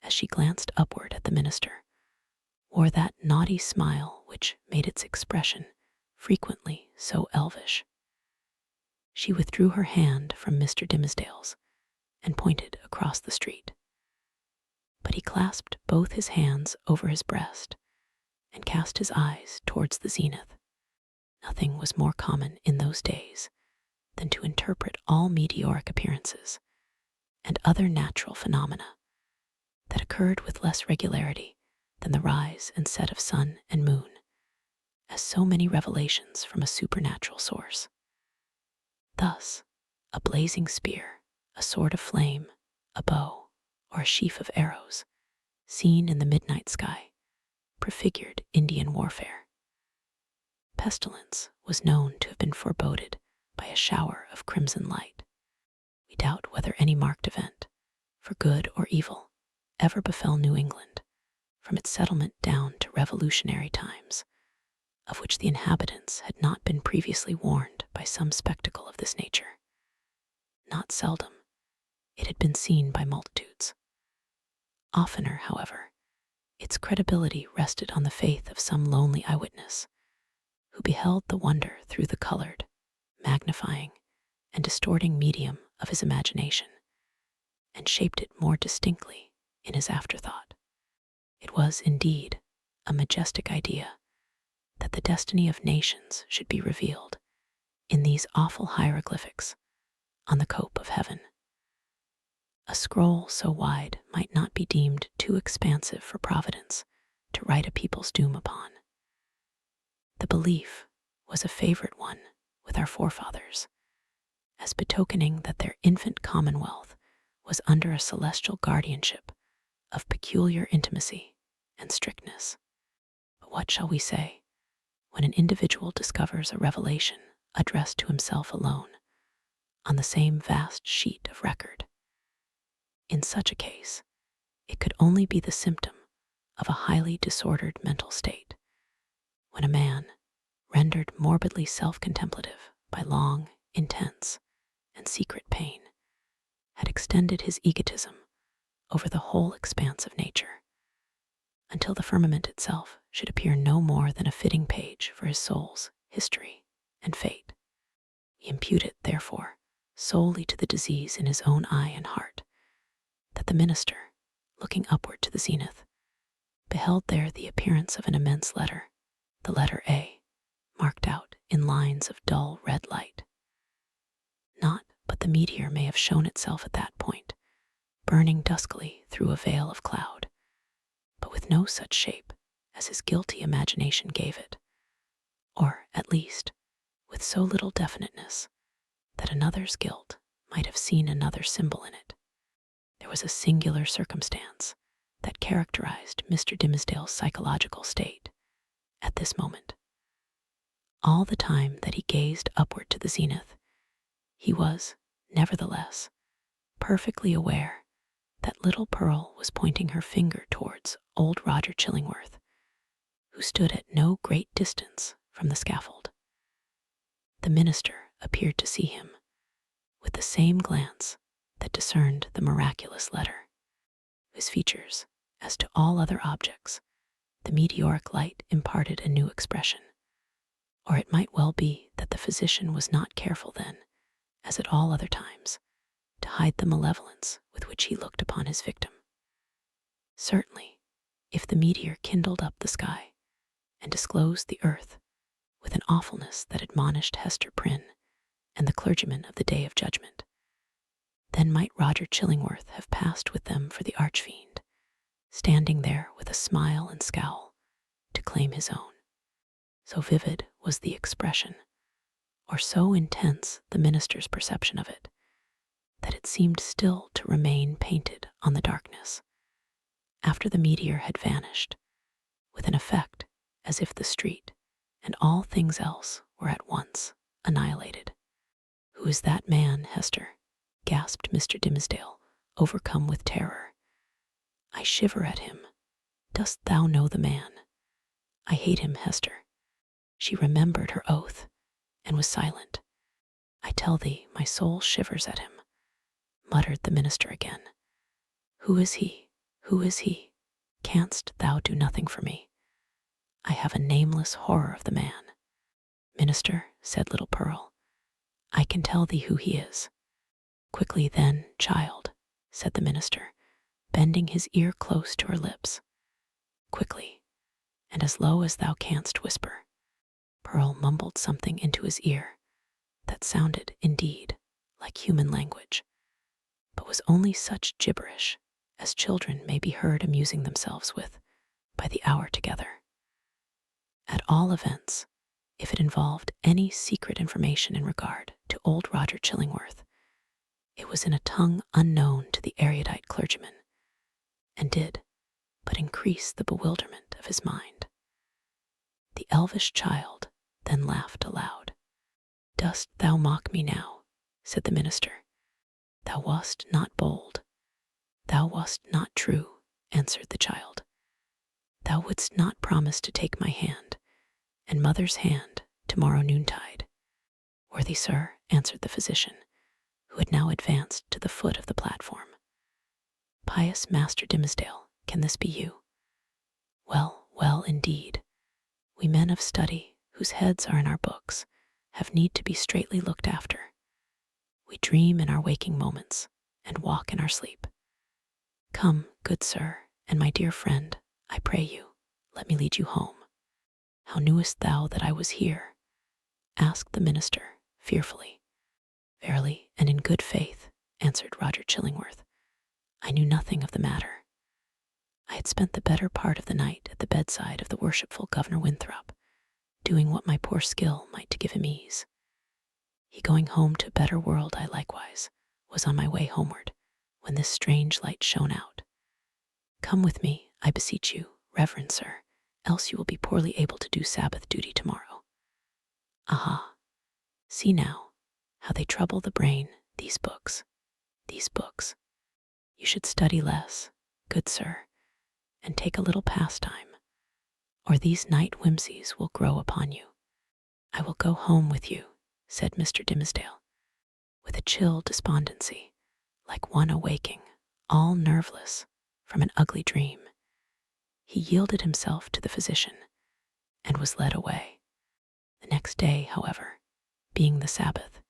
A: as she glanced upward at the minister, wore that naughty smile which made its expression frequently so elvish. She withdrew her hand from Mr. Dimmesdale's and pointed across the street. But he clasped both his hands over his breast and cast his eyes towards the zenith. Nothing was more common in those days than to interpret all meteoric appearances and other natural phenomena that occurred with less regularity than the rise and set of sun and moon, as so many revelations from a supernatural source. Thus, a blazing spear, a sword of flame, a bow, or a sheaf of arrows, seen in the midnight sky, prefigured Indian warfare. Pestilence was known to have been foreboded by a shower of crimson light. We doubt whether any marked event, for good or evil, ever befell New England, from its settlement down to Revolutionary times, of which the inhabitants had not been previously warned by some spectacle of this nature. Not seldom, it had been seen by multitudes. Oftener, however, its credibility rested on the faith of some lonely eyewitness, who beheld the wonder through the colored, magnifying, and distorting medium of his imagination, and shaped it more distinctly in his afterthought. It was, indeed, a majestic idea that the destiny of nations should be revealed in these awful hieroglyphics on the cope of heaven. A scroll so wide might not be deemed too expansive for Providence to write a people's doom upon. The belief was a favorite one with our forefathers, as betokening that their infant commonwealth was under a celestial guardianship of peculiar intimacy and strictness. But what shall we say when an individual discovers a revelation addressed to himself alone on the same vast sheet of record? In such a case, it could only be the symptom of a highly disordered mental state, when a man, rendered morbidly self-contemplative by long, intense, and secret pain, had extended his egotism over the whole expanse of nature, until the firmament itself should appear no more than a fitting page for his soul's history and fate. We impute it, therefore, solely to the disease in his own eye and heart, that the minister, looking upward to the zenith, beheld there the appearance of an immense letter, the letter A, marked out in lines of dull red light. Not but the meteor may have shown itself at that point, burning duskily through a veil of cloud, but with no such shape as his guilty imagination gave it, or, at least, with so little definiteness that another's guilt might have seen another symbol in it. There was a singular circumstance that characterized Mr. Dimmesdale's psychological state at this moment. All the time that he gazed upward to the zenith, he was, nevertheless, perfectly aware that little Pearl was pointing her finger towards old Roger Chillingworth, who stood at no great distance from the scaffold. The minister appeared to see him with the same glance that discerned the miraculous letter. His features, as to all other objects, the meteoric light imparted a new expression. Or it might well be that the physician was not careful then, as at all other times, to hide the malevolence with which he looked upon his victim. Certainly, if the meteor kindled up the sky and disclosed the earth with an awfulness that admonished Hester Prynne and the clergyman of the Day of Judgment, then might Roger Chillingworth have passed with them for the archfiend, standing there with a smile and scowl to claim his own. So vivid was the expression, or so intense the minister's perception of it, that it seemed still to remain painted on the darkness, after the meteor had vanished, with an effect as if the street and all things else were at once annihilated. "Who is that man, Hester?" gasped Mr. Dimmesdale, overcome with terror. "I shiver at him. Dost thou know the man?" "I hate him, Hester." She remembered her oath and was silent. "I tell thee, my soul shivers at him," muttered the minister again. "Who is he? Who is he? Canst thou do nothing for me? I have a nameless horror of the man." "Minister," said little Pearl, "I can tell thee who he is." "Quickly then, child," said the minister, bending his ear close to her lips. "Quickly, and as low as thou canst whisper." Pearl mumbled something into his ear that sounded, indeed, like human language, but was only such gibberish as children may be heard amusing themselves with by the hour together. At all events, if it involved any secret information in regard to old Roger Chillingworth, it was in a tongue unknown to the erudite clergyman, and did but increase the bewilderment of his mind. The elvish child then laughed aloud. "Dost thou mock me now?" said the minister. "Thou wast not bold. Thou wast not true," answered the child. "Thou wouldst not promise to take my hand and mother's hand tomorrow noontide." "Worthy sir," answered the physician, who had now advanced to the foot of the platform. "Pious Master Dimmesdale, can this be you? Well, well, indeed. We men of study, whose heads are in our books, have need to be straitly looked after. We dream in our waking moments, and walk in our sleep. Come, good sir, and my dear friend, I pray you, let me lead you home." "How knewest thou that I was here?" asked the minister, fearfully. "Verily, and in good faith," answered Roger Chillingworth, "I knew nothing of the matter. I had spent the better part of the night at the bedside of the worshipful Governor Winthrop, doing what my poor skill might to give him ease. He going home to a better world, I likewise was on my way homeward, when this strange light shone out. Come with me, I beseech you, reverend sir, else you will be poorly able to do Sabbath duty tomorrow. Aha, see now, how they trouble the brain, these books, these books. You should study less, good sir, and take a little pastime, or these night whimsies will grow upon you." "I will go home with you," said Mr. Dimmesdale, with a chill despondency, like one awaking, all nerveless, from an ugly dream. He yielded himself to the physician, and was led away. The next day, however, being the Sabbath,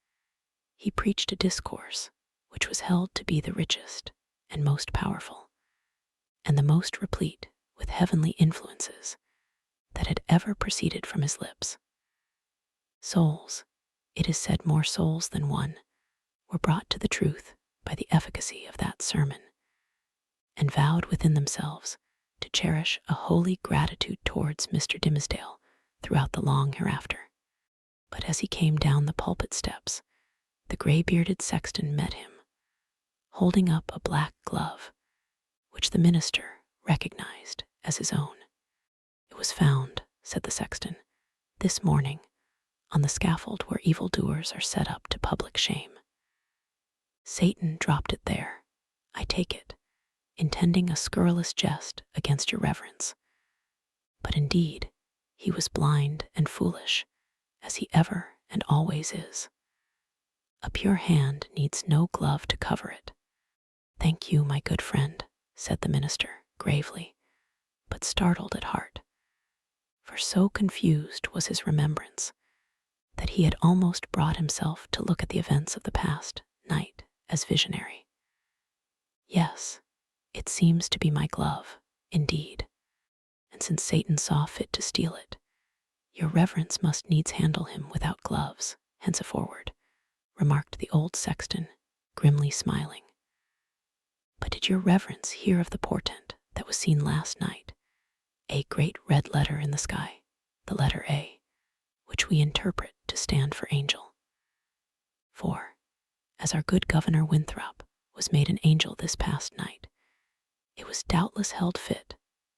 A: he preached a discourse which was held to be the richest and most powerful, and the most replete with heavenly influences that had ever proceeded from his lips. Souls, it is said more souls than one, were brought to the truth by the efficacy of that sermon, and vowed within themselves to cherish a holy gratitude towards Mr. Dimmesdale throughout the long hereafter. But as he came down the pulpit steps, the gray-bearded sexton met him, holding up a black glove, which the minister recognized as his own. "It was found," said the sexton, "this morning, on the scaffold where evildoers are set up to public shame. Satan dropped it there, I take it, intending a scurrilous jest against your reverence. But indeed, he was blind and foolish, as he ever and always is. A pure hand needs no glove to cover it." "Thank you, my good friend," said the minister, gravely, but startled at heart, for so confused was his remembrance that he had almost brought himself to look at the events of the past night as visionary. "Yes, it seems to be my glove, indeed, and since Satan saw fit to steal it, your reverence must needs handle him without gloves henceforward," remarked the old sexton, grimly smiling. "But did your reverence hear of the portent that was seen last night? A great red letter in the sky, the letter A, which we interpret to stand for angel. For, as our good Governor Winthrop was made an angel this past night, it was doubtless held fit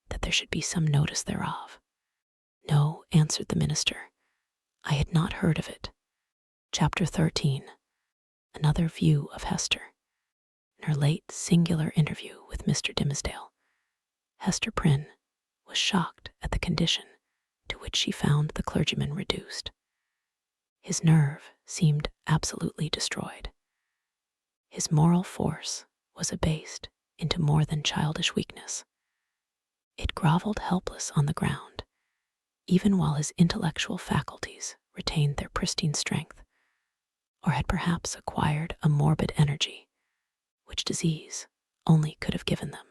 A: that there should be some notice thereof." "No," answered the minister, "I had not heard of it." Chapter 13. another view of Hester. In her late singular interview with Mr. Dimmesdale, Hester Prynne was shocked at the condition to which she found the clergyman reduced. His nerve seemed absolutely destroyed. His moral force was abased into more than childish weakness. It groveled helpless on the ground, even while his intellectual faculties retained their pristine strength, or had perhaps acquired a morbid energy, which disease only could have given them.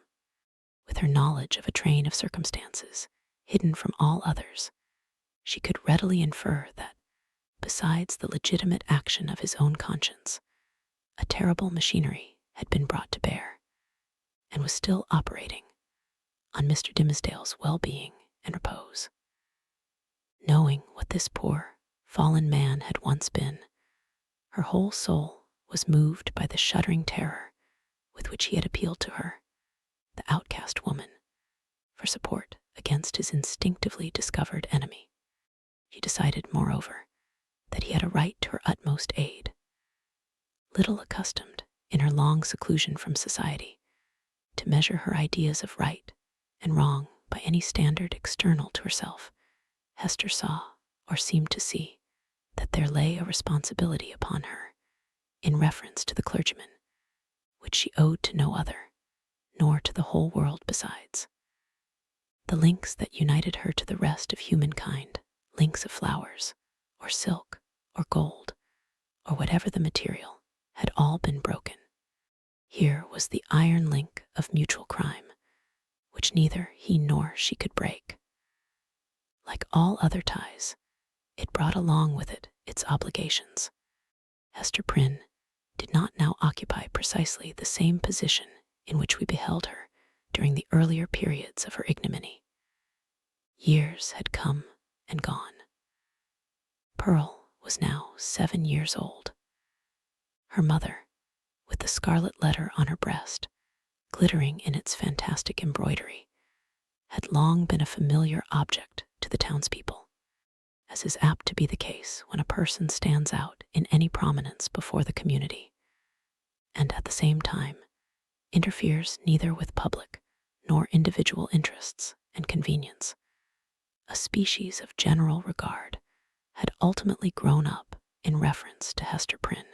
A: With her knowledge of a train of circumstances hidden from all others, she could readily infer that, besides the legitimate action of his own conscience, a terrible machinery had been brought to bear, and was still operating on Mr. Dimmesdale's well-being and repose. Knowing what this poor, fallen man had once been, her whole soul was moved by the shuddering terror with which he had appealed to her, the outcast woman, for support against his instinctively discovered enemy. She decided, moreover, that he had a right to her utmost aid. Little accustomed, in her long seclusion from society, to measure her ideas of right and wrong by any standard external to herself, Hester saw, or seemed to see, that there lay a responsibility upon her in reference to the clergyman, which she owed to no other, nor to the whole world besides. The links that united her to the rest of humankind, links of flowers, or silk, or gold, or whatever the material, had all been broken. Here was the iron link of mutual crime, which neither he nor she could break. Like all other ties, it brought along with it its obligations. Hester Prynne did not now occupy precisely the same position in which we beheld her during the earlier periods of her ignominy. Years had come and gone. Pearl was now 7 years old. Her mother, with the Scarlet Letter on her breast, glittering in its fantastic embroidery, had long been a familiar object to the townspeople, as is apt to be the case when a person stands out in any prominence before the community, and at the same time interferes neither with public nor individual interests and convenience. A species of general regard had ultimately grown up in reference to Hester Prynne.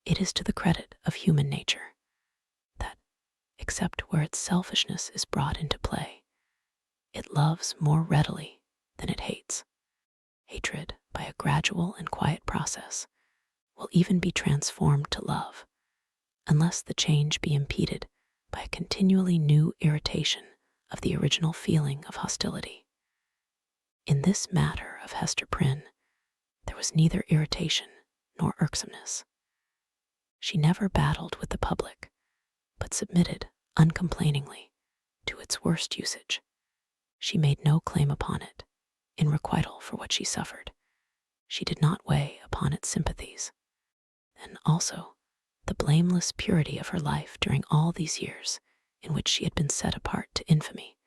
A: It is to the credit of human nature that, except where its selfishness is brought into play, it loves more readily than it hates. Hatred, by a gradual and quiet process, will even be transformed to love, unless the change be impeded by a continually new irritation of the original feeling of hostility. In this matter of Hester Prynne, there was neither irritation nor irksomeness. She never battled with the public, but submitted uncomplainingly to its worst usage. She made no claim upon it in requital for what she suffered. She did not weigh upon its sympathies. And also, the blameless purity of her life during all these years in which she had been set apart to infamy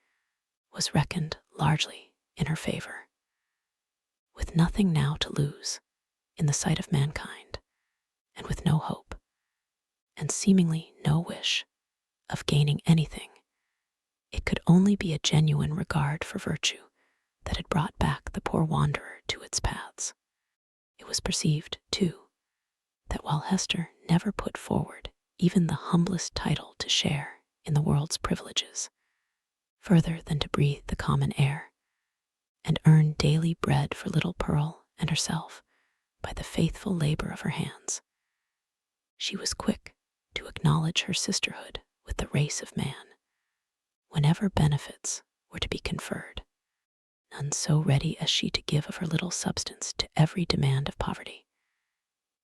A: was reckoned largely in her favor. With nothing now to lose in the sight of mankind, and with no hope, and seemingly no wish of gaining anything, it could only be a genuine regard for virtue that had brought back the poor wanderer to its paths. It was perceived, too, that while Hester never put forward even the humblest title to share in the world's privileges, further than to breathe the common air, and earn daily bread for little Pearl and herself by the faithful labor of her hands, she was quick to acknowledge her sisterhood with the race of man, whenever benefits were to be conferred, none so ready as she to give of her little substance to every demand of poverty,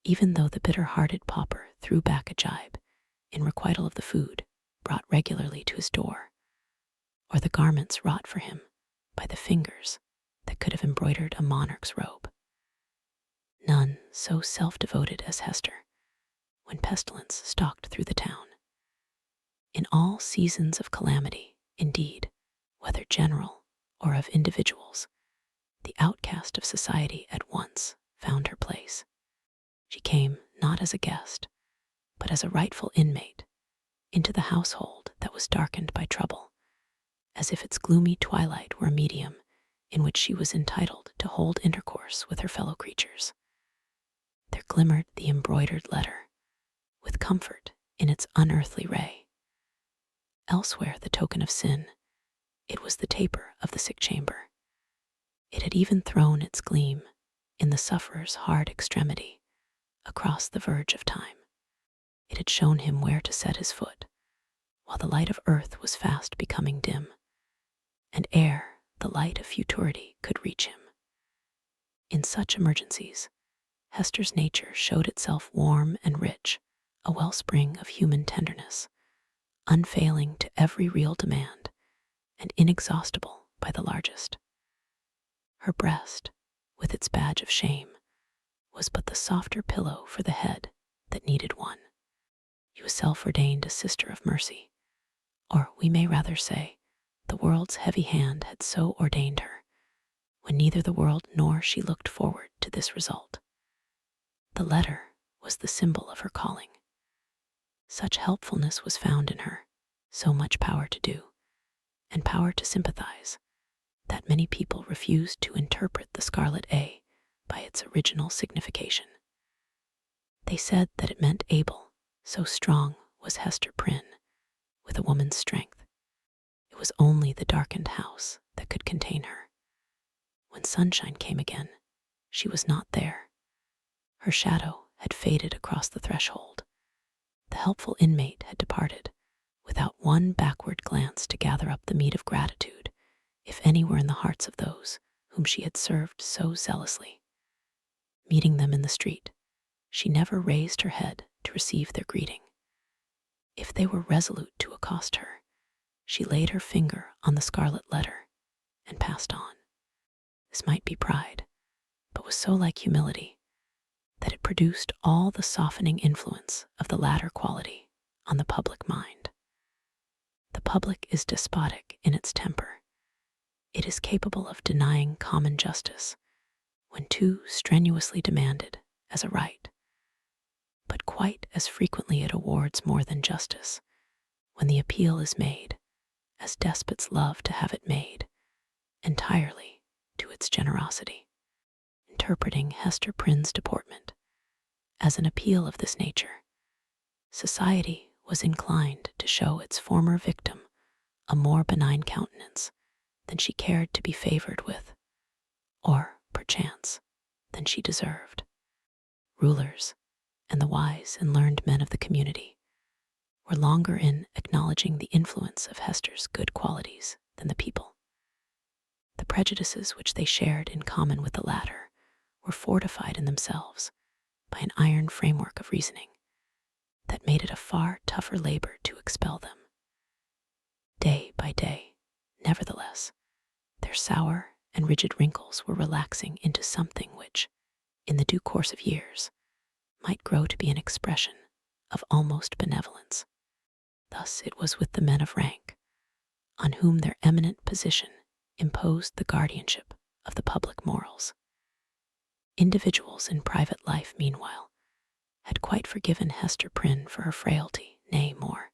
A: even though the bitter-hearted pauper threw back a jibe in requital of the food brought regularly to his door, or the garments wrought for him by the fingers that could have embroidered a monarch's robe. None so self-devoted as Hester when pestilence stalked through the town. In all seasons of calamity, indeed, whether general or of individuals, the outcast of society at once found her place. She came not as a guest, but as a rightful inmate, into the household that was darkened by trouble, as if its gloomy twilight were a medium in which she was entitled to hold intercourse with her fellow creatures. There glimmered the embroidered letter, with comfort in its unearthly ray. Elsewhere the token of sin, it was the taper of the sick chamber. It had even thrown its gleam, in the sufferer's hard extremity, across the verge of time. It had shown him where to set his foot, while the light of earth was fast becoming dim, and ere the light of futurity could reach him. In such emergencies, Hester's nature showed itself warm and rich, a wellspring of human tenderness, unfailing to every real demand, and inexhaustible by the largest. Her breast, with its badge of shame, was but the softer pillow for the head that needed one. She was self-ordained a sister of mercy, or we may rather say, the world's heavy hand had so ordained her, when neither the world nor she looked forward to this result. The letter was the symbol of her calling. Such helpfulness was found in her, so much power to do, and power to sympathize, that many people refused to interpret the Scarlet A by its original signification. They said that it meant Abel, so strong was Hester Prynne, with a woman's strength. It was only the darkened house that could contain her. When sunshine came again, she was not there. Her shadow had faded across the threshold. The helpful inmate had departed, without one backward glance to gather up the meed of gratitude, if any were in the hearts of those whom she had served so zealously. Meeting them in the street, she never raised her head to receive their greeting. If they were resolute to accost her, she laid her finger on the scarlet letter and passed on. This might be pride, but was so like humility that it produced all the softening influence of the latter quality on the public mind. The public is despotic in its temper. It is capable of denying common justice when too strenuously demanded as a right, but quite as frequently it awards more than justice when the appeal is made, as despots love to have it made, entirely to its generosity. Interpreting Hester Prynne's deportment as an appeal of this nature, society was inclined to show its former victim a more benign countenance than she cared to be favored with, or, perchance, than she deserved. Rulers, and the wise and learned men of the community, were longer in acknowledging the influence of Hester's good qualities than the people. The prejudices which they shared in common with the latter were fortified in themselves by an iron framework of reasoning that made it a far tougher labor to expel them. Day by day, nevertheless, their sour and rigid wrinkles were relaxing into something which, in the due course of years, might grow to be an expression of almost benevolence. Thus it was with the men of rank, on whom their eminent position imposed the guardianship of the public morals. Individuals in private life, meanwhile, had quite forgiven Hester Prynne for her frailty, nay, more.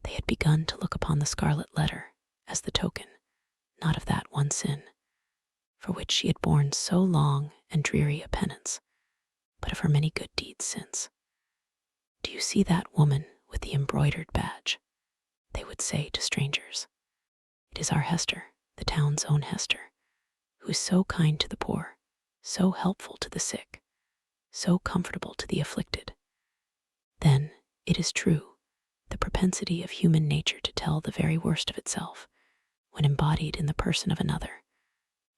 A: They had begun to look upon the Scarlet Letter as the token, not of that one sin, for which she had borne so long and dreary a penance, but of her many good deeds since. "Do you see that woman with the embroidered badge?" they would say to strangers. "It is our Hester, the town's own Hester, who is so kind to the poor, so helpful to the sick, so comfortable to the afflicted." Then, it is true, the propensity of human nature to tell the very worst of itself, when embodied in the person of another,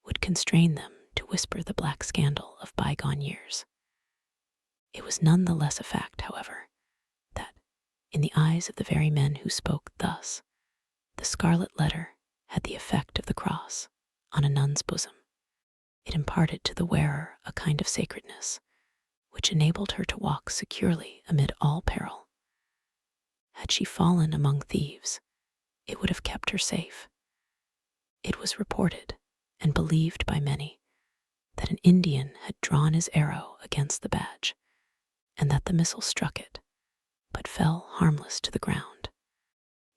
A: would constrain them to whisper the black scandal of bygone years. It was none the less a fact, however, that, in the eyes of the very men who spoke thus, the Scarlet Letter had the effect of the cross on a nun's bosom. It imparted to the wearer a kind of sacredness, which enabled her to walk securely amid all peril. Had she fallen among thieves, it would have kept her safe. It was reported, and believed by many, that an Indian had drawn his arrow against the badge, and that the missile struck it, but fell harmless to the ground.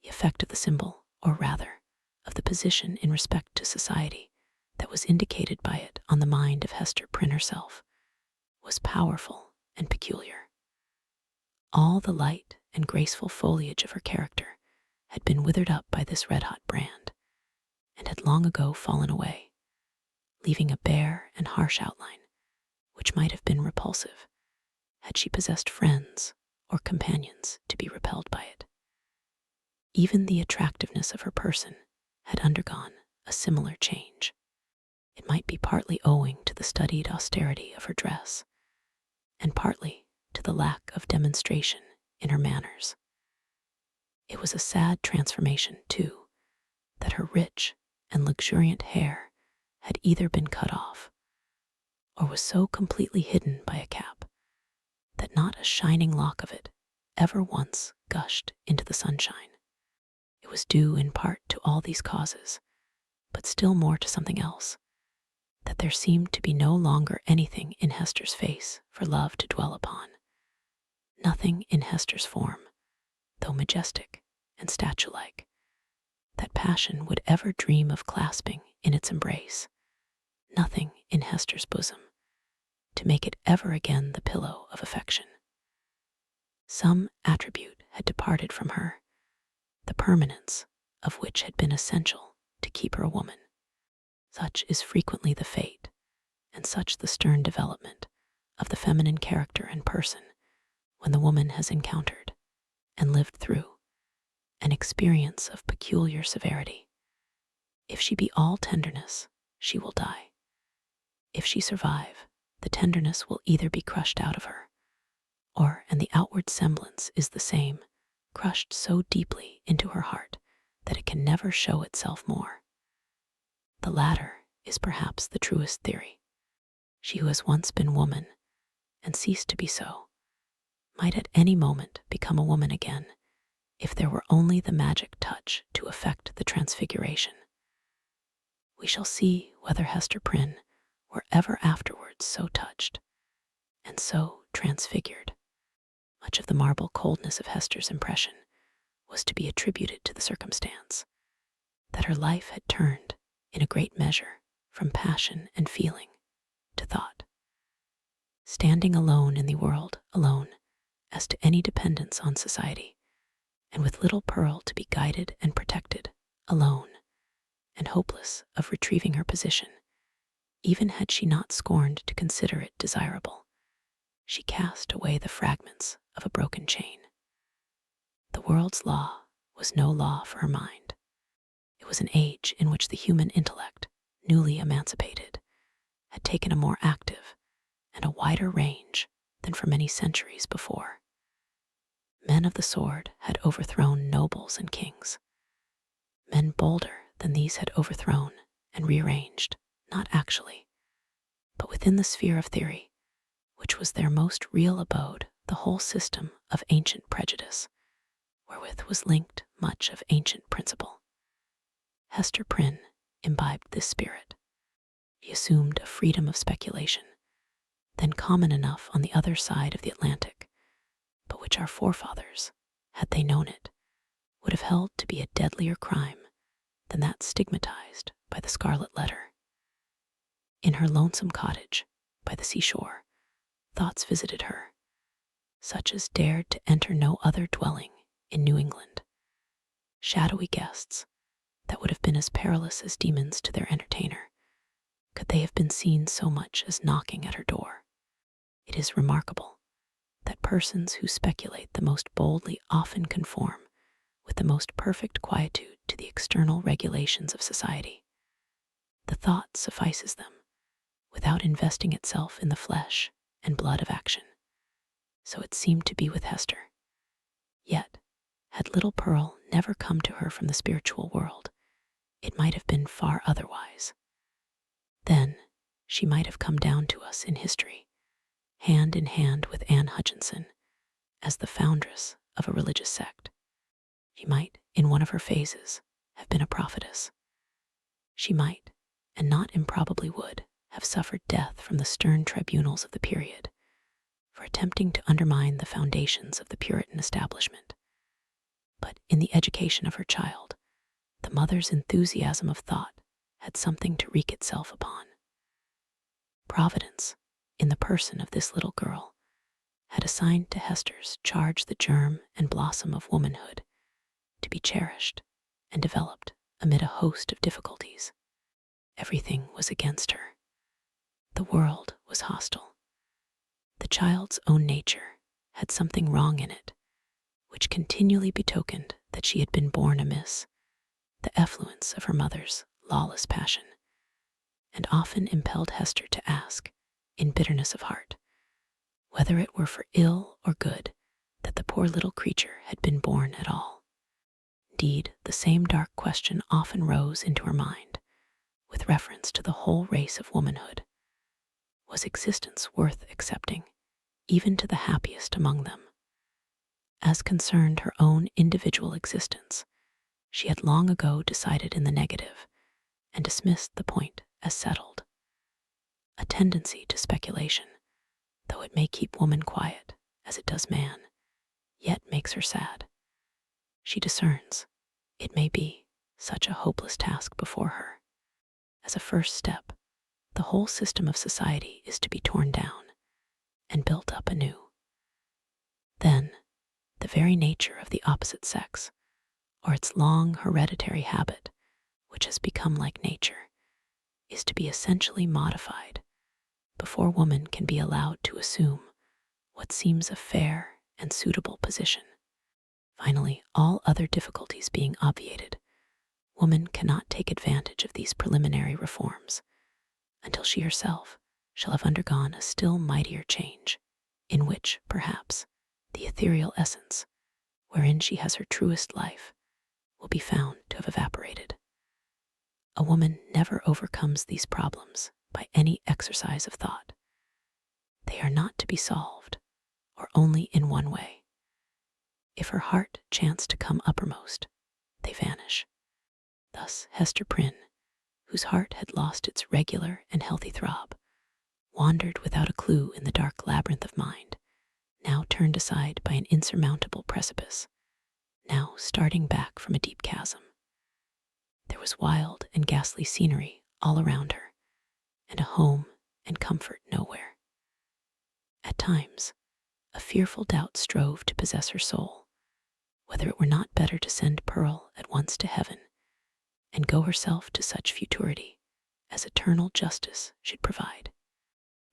A: The effect of the symbol, or rather, of the position in respect to society that was indicated by it on the mind of Hester Prynne herself, was powerful and peculiar. All the light and graceful foliage of her character had been withered up by this red-hot brand, and had long ago fallen away, leaving a bare and harsh outline, which might have been repulsive had she possessed friends or companions to be repelled by it. Even the attractiveness of her person had undergone a similar change. It might be partly owing to the studied austerity of her dress, and partly to the lack of demonstration in her manners. It was a sad transformation, too, that her rich and luxuriant hair had either been cut off, or was so completely hidden by a cap that not a shining lock of it ever once gushed into the sunshine. It was due in part to all these causes, but still more to something else, that there seemed to be no longer anything in Hester's face for love to dwell upon. Nothing in Hester's form, though majestic and statue-like, that passion would ever dream of clasping in its embrace. Nothing in Hester's bosom to make it ever again the pillow of affection. Some attribute had departed from her, the permanence of which had been essential to keep her a woman. Such is frequently the fate, and such the stern development of the feminine character and person when the woman has encountered and lived through an experience of peculiar severity. If she be all tenderness, she will die. If she survive, the tenderness will either be crushed out of her, or, and the outward semblance is the same, crushed so deeply into her heart that it can never show itself more. The latter is perhaps the truest theory. She who has once been woman, and ceased to be so, might at any moment become a woman again, if there were only the magic touch to effect the transfiguration. We shall see whether Hester Prynne were ever afterwards so touched, and so transfigured. Much of the marble coldness of Hester's impression was to be attributed to the circumstance that her life had turned, in a great measure, from passion and feeling to thought. Standing alone in the world, alone as to any dependence on society, and with little Pearl to be guided and protected, alone, and hopeless of retrieving her position, even had she not scorned to consider it desirable, she cast away the fragments of a broken chain. The world's law was no law for her mind. It was an age in which the human intellect, newly emancipated, had taken a more active and a wider range than for many centuries before. Men of the sword had overthrown nobles and kings. Men bolder than these had overthrown and rearranged, not actually, but within the sphere of theory, which was their most real abode, the whole system of ancient prejudice, wherewith was linked much of ancient principle. Hester Prynne imbibed this spirit. She assumed a freedom of speculation, then common enough on the other side of the Atlantic, but which our forefathers, had they known it, would have held to be a deadlier crime than that stigmatized by the Scarlet Letter. In her lonesome cottage by the seashore, thoughts visited her, such as dared to enter no other dwelling in New England. Shadowy guests that would have been as perilous as demons to their entertainer, could they have been seen so much as knocking at her door. It is remarkable that persons who speculate the most boldly often conform with the most perfect quietude to the external regulations of society. The thought suffices them, without investing itself in the flesh and blood of action. So it seemed to be with Hester. Yet, had little Pearl never come to her from the spiritual world, it might have been far otherwise. Then she might have come down to us in history, hand in hand with Anne Hutchinson, as the foundress of a religious sect. She might, in one of her phases, have been a prophetess. She might, and not improbably would, have suffered death from the stern tribunals of the period, for attempting to undermine the foundations of the Puritan establishment. But in the education of her child, the mother's enthusiasm of thought had something to wreak itself upon. Providence, in the person of this little girl, had assigned to Hester's charge the germ and blossom of womanhood, to be cherished and developed amid a host of difficulties. Everything was against her. The world was hostile. The child's own nature had something wrong in it, which continually betokened that she had been born amiss. The effluence of her mother's lawless passion, and often impelled Hester to ask, in bitterness of heart, whether it were for ill or good that the poor little creature had been born at all. Indeed, the same dark question often rose into her mind, with reference to the whole race of womanhood. Was existence worth accepting, even to the happiest among them? As concerned her own individual existence, she had long ago decided in the negative, and dismissed the point as settled. A tendency to speculation, though it may keep woman quiet, as it does man, yet makes her sad. She discerns, it may be, such a hopeless task before her. As a first step, the whole system of society is to be torn down and built up anew. Then, the very nature of the opposite sex, or its long hereditary habit, which has become like nature, is to be essentially modified before woman can be allowed to assume what seems a fair and suitable position. Finally, all other difficulties being obviated, woman cannot take advantage of these preliminary reforms until she herself shall have undergone a still mightier change, in which, perhaps, the ethereal essence, wherein she has her truest life, will be found to have evaporated. A woman never overcomes these problems by any exercise of thought. They are not to be solved, or only in one way. If her heart chance to come uppermost, they vanish. Thus Hester Prynne, whose heart had lost its regular and healthy throb, wandered without a clue in the dark labyrinth of mind, now turned aside by an insurmountable precipice, now starting back from a deep chasm. There was wild and ghastly scenery all around her, and a home and comfort nowhere. At times, a fearful doubt strove to possess her soul, whether it were not better to send Pearl at once to heaven, and go herself to such futurity as eternal justice should provide.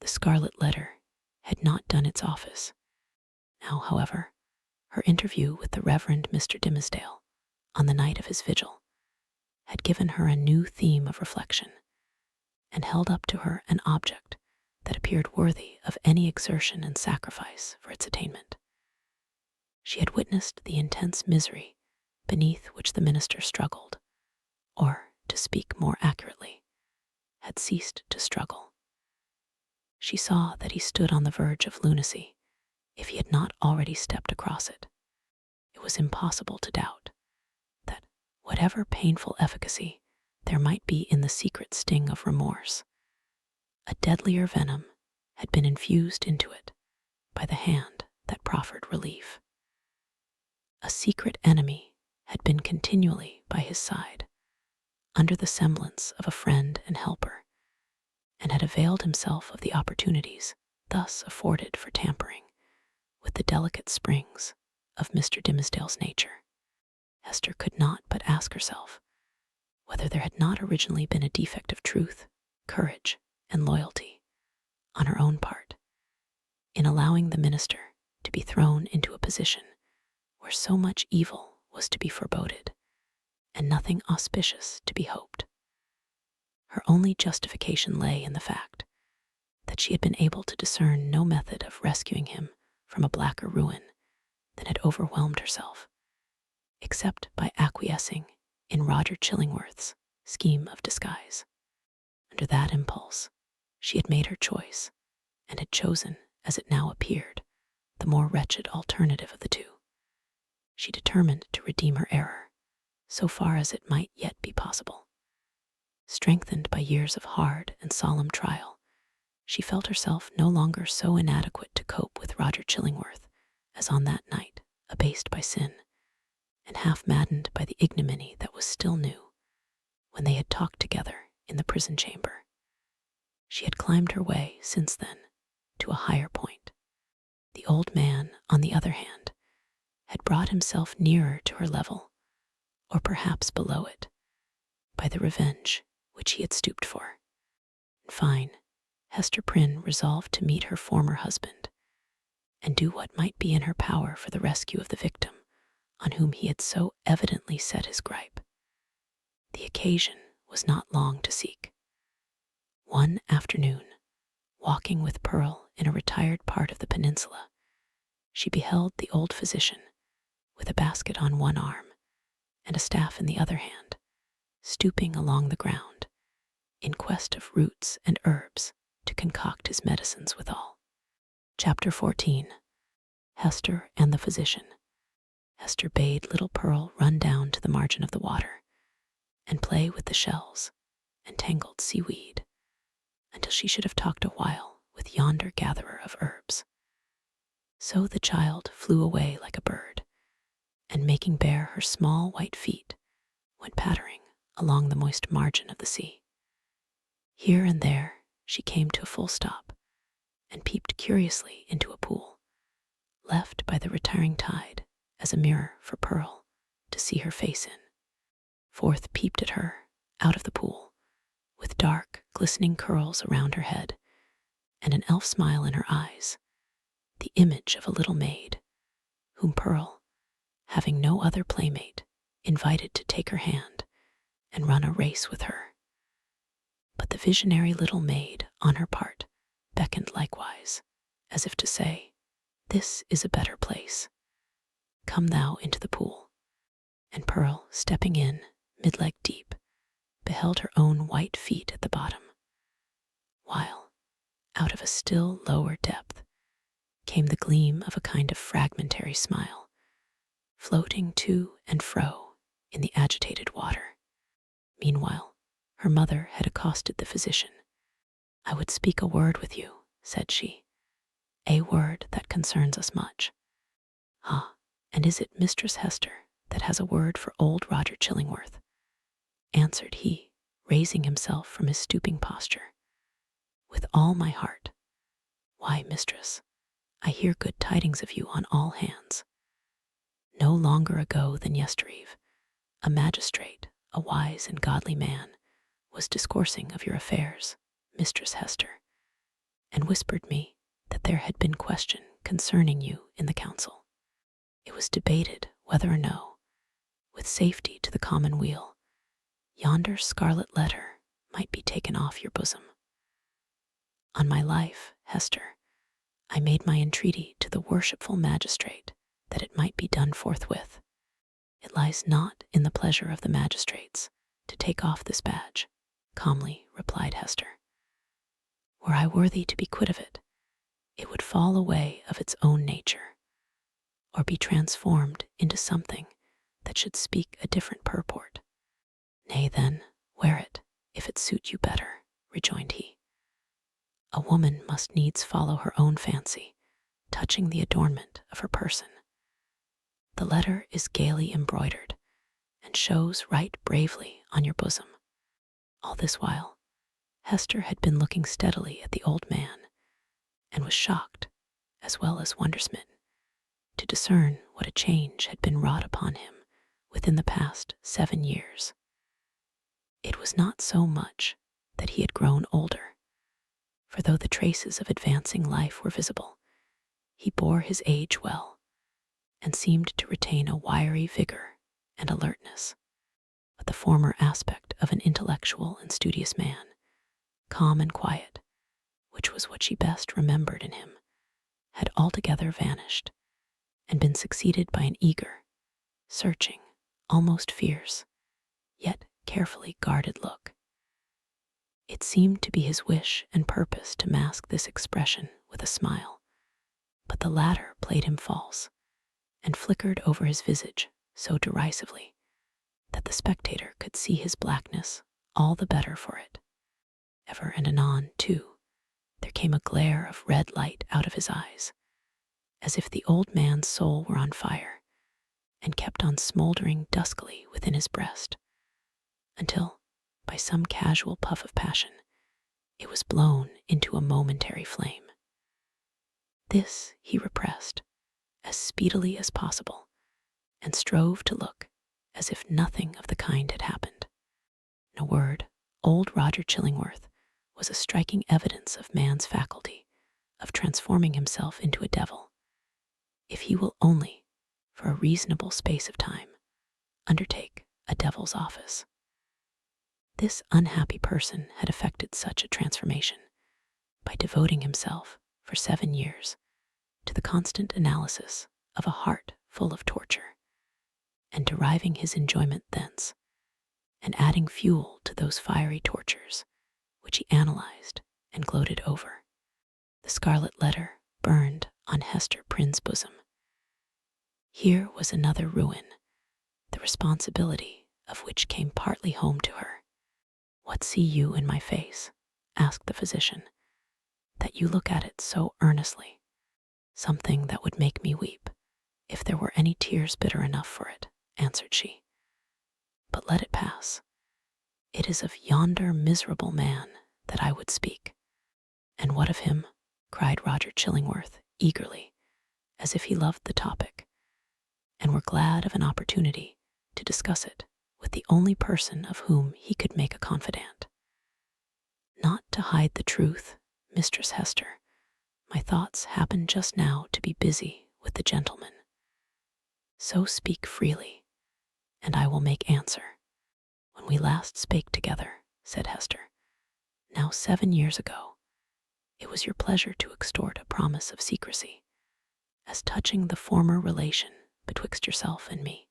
A: The Scarlet Letter had not done its office. Now, however, her interview with the Reverend Mr. Dimmesdale, on the night of his vigil, had given her a new theme of reflection, and held up to her an object that appeared worthy of any exertion and sacrifice for its attainment. She had witnessed the intense misery beneath which the minister struggled, or, to speak more accurately, had ceased to struggle. She saw that he stood on the verge of lunacy, if he had not already stepped across it. It was impossible to doubt that, whatever painful efficacy there might be in the secret sting of remorse, a deadlier venom had been infused into it by the hand that proffered relief. A secret enemy had been continually by his side, under the semblance of a friend and helper, and had availed himself of the opportunities thus afforded for tampering with the delicate springs of Mr. Dimmesdale's nature. Hester could not but ask herself whether there had not originally been a defect of truth, courage, and loyalty on her own part, in allowing the minister to be thrown into a position where so much evil was to be foreboded, and nothing auspicious to be hoped. Her only justification lay in the fact that she had been able to discern no method of rescuing him from a blacker ruin than had overwhelmed herself, except by acquiescing in Roger Chillingworth's scheme of disguise. Under that impulse, she had made her choice, and had chosen, as it now appeared, the more wretched alternative of the two. She determined to redeem her error, so far as it might yet be possible. Strengthened by years of hard and solemn trial, She felt herself no longer so inadequate to cope with Roger Chillingworth as on that night, abased by sin, and half maddened by the ignominy that was still new when they had talked together in the prison chamber. She had climbed her way since then to a higher point. The old man, on the other hand, had brought himself nearer to her level, or perhaps below it, by the revenge which he had stooped for. In fine, Hester Prynne resolved to meet her former husband and do what might be in her power for the rescue of the victim on whom he had so evidently set his gripe. The occasion was not long to seek. One afternoon, walking with Pearl in a retired part of the peninsula, she beheld the old physician, with a basket on one arm and a staff in the other hand, stooping along the ground, in quest of roots and herbs to concoct his medicines withal. Chapter 14. Hester and the Physician. Hester bade little Pearl run down to the margin of the water and play with the shells and tangled seaweed until she should have talked a while with yonder gatherer of herbs. So the child flew away like a bird, and making bare her small white feet, went pattering along the moist margin of the sea. Here and there she came to a full stop and peeped curiously into a pool, left by the retiring tide as a mirror for Pearl to see her face in. Forth peeped at her, out of the pool, with dark, glistening curls around her head and an elf smile in her eyes, the image of a little maid, whom Pearl, having no other playmate, invited to take her hand and run a race with her. But the visionary little maid, on her part, beckoned likewise, as if to say, "This is a better place. Come thou into the pool." And Pearl, stepping in, mid-leg deep, beheld her own white feet at the bottom, while, out of a still lower depth, came the gleam of a kind of fragmentary smile, floating to and fro in the agitated water. Meanwhile, her mother had accosted the physician. "I would speak a word with you," said she, "a word that concerns us much." "Ah, and is it Mistress Hester that has a word for old Roger Chillingworth?" answered he, raising himself from his stooping posture. "With all my heart. Why, mistress, I hear good tidings of you on all hands. No longer ago than yestereve, a magistrate, a wise and godly man, was discoursing of your affairs, Mistress Hester, and whispered me that there had been question concerning you in the council. It was debated whether or no, with safety to the common weal, yonder scarlet letter might be taken off your bosom. On my life, Hester, I made my entreaty to the worshipful magistrate that it might be done forthwith. It lies not in the pleasure of the magistrates to take off this badge, calmly replied Hester. Were I worthy to be quit of it, it would fall away of its own nature, or be transformed into something that should speak a different purport. Nay, then, wear it, if it suit you better, rejoined he. A woman must needs follow her own fancy, touching the adornment of her person. The letter is gaily embroidered, and shows right bravely on your bosom. All this while, Hester had been looking steadily at the old man, and was shocked, as well as wonder-smitten, to discern what a change had been wrought upon him within the past 7 years. It was not so much that he had grown older, for though the traces of advancing life were visible, he bore his age well, and seemed to retain a wiry vigor and alertness, but the former aspect of an intellectual and studious man, calm and quiet, which was what she best remembered in him, had altogether vanished, and been succeeded by an eager, searching, almost fierce, yet carefully guarded look. It seemed to be his wish and purpose to mask this expression with a smile, but the latter played him false, and flickered over his visage so derisively that the spectator could see his blackness all the better for it. Ever and anon, too, There came a glare of red light out of his eyes, as if the old man's soul were on fire and kept on smoldering duskily within his breast, until, by some casual puff of passion, it was blown into a momentary flame. This he repressed as speedily as possible and strove to look as if nothing of the kind had happened. In a word, old Roger Chillingworth was a striking evidence of man's faculty of transforming himself into a devil, if he will only, for a reasonable space of time, undertake a devil's office. This unhappy person had effected such a transformation by devoting himself for 7 years to the constant analysis of a heart full of torture, and deriving his enjoyment thence, and adding fuel to those fiery tortures which he analyzed and gloated over. The Scarlet Letter burned on Hester Prynne's bosom. Here was another ruin, the responsibility of which came partly home to her. "What see you in my face?" asked the physician, "that you look at it so earnestly?" "Something that would make me weep, if there were any tears bitter enough for it," answered she. "But let it pass. It is of yonder miserable man that I would speak." "And what of him?" cried Roger Chillingworth eagerly, as if he loved the topic, and were glad of an opportunity to discuss it with the only person of whom he could make a confidant. "Not to hide the truth, Mistress Hester, my thoughts happen just now to be busy with the gentleman." "So speak freely, and I will make answer. When we last spake together," said Hester, "now 7 years ago, it was your pleasure to extort a promise of secrecy, as touching the former relation betwixt yourself and me.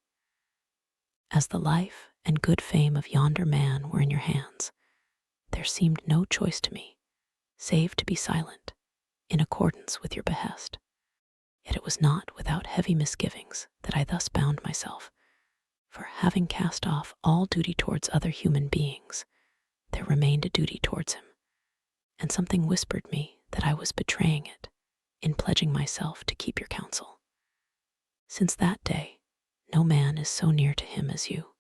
A: As the life and good fame of yonder man were in your hands, there seemed no choice to me, save to be silent, in accordance with your behest. Yet it was not without heavy misgivings that I thus bound myself, for having cast off all duty towards other human beings, there remained a duty towards him, and something whispered me that I was betraying it in pledging myself to keep your counsel. Since that day, no man is so near to him as you.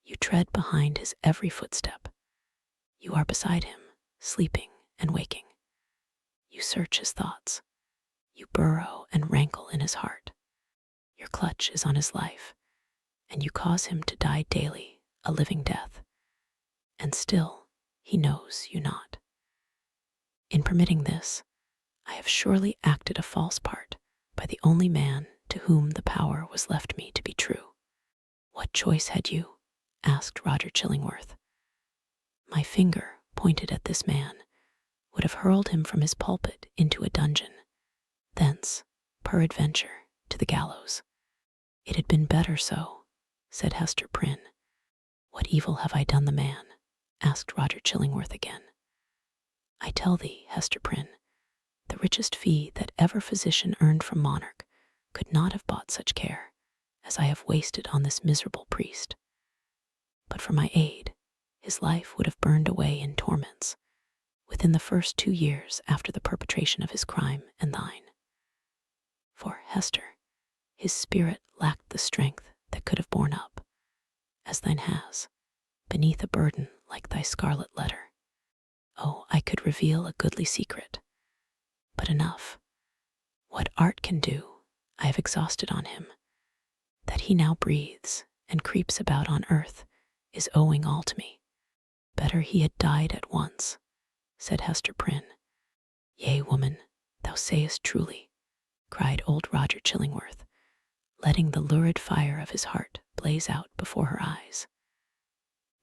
A: You tread behind his every footstep. You are beside him, sleeping and waking. You search his thoughts. You burrow and rankle in his heart. Your clutch is on his life, and you cause him to die daily a living death. And still he knows you not. In permitting this, I have surely acted a false part by the only man to whom the power was left me to be true." "What choice had you?" asked Roger Chillingworth. "My finger, pointed at this man, would have hurled him from his pulpit into a dungeon, thence, peradventure, to the gallows. It had been better so," said Hester Prynne. "What evil have I done the man?" asked Roger Chillingworth again. "I tell thee, Hester Prynne, the richest fee that ever physician earned from monarch could not have bought such care as I have wasted on this miserable priest. But for my aid, his life would have burned away in torments within the first 2 years after the perpetration of his crime and thine. For, Hester, his spirit lacked the strength that could have borne up, as thine has, beneath a burden like thy Scarlet Letter. Oh, I could reveal a goodly secret, but enough. What art can do, I have exhausted on him. That he now breathes and creeps about on earth is owing all to me. Better he had died at once," said Hester Prynne. "Yea, woman, thou sayest truly," cried old Roger Chillingworth, letting the lurid fire of his heart blaze out before her eyes.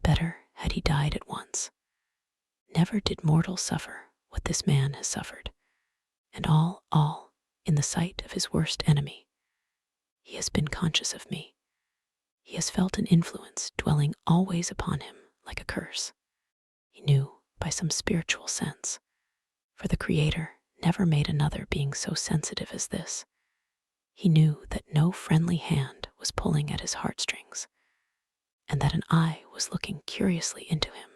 A: "Better had he died at once. Never did mortal suffer what this man has suffered, and all, in the sight of his worst enemy. He has been conscious of me. He has felt an influence dwelling always upon him like a curse. He knew by some spiritual sense, for the Creator never made another being so sensitive as this. He knew that no friendly hand was pulling at his heartstrings, and that an eye was looking curiously into him,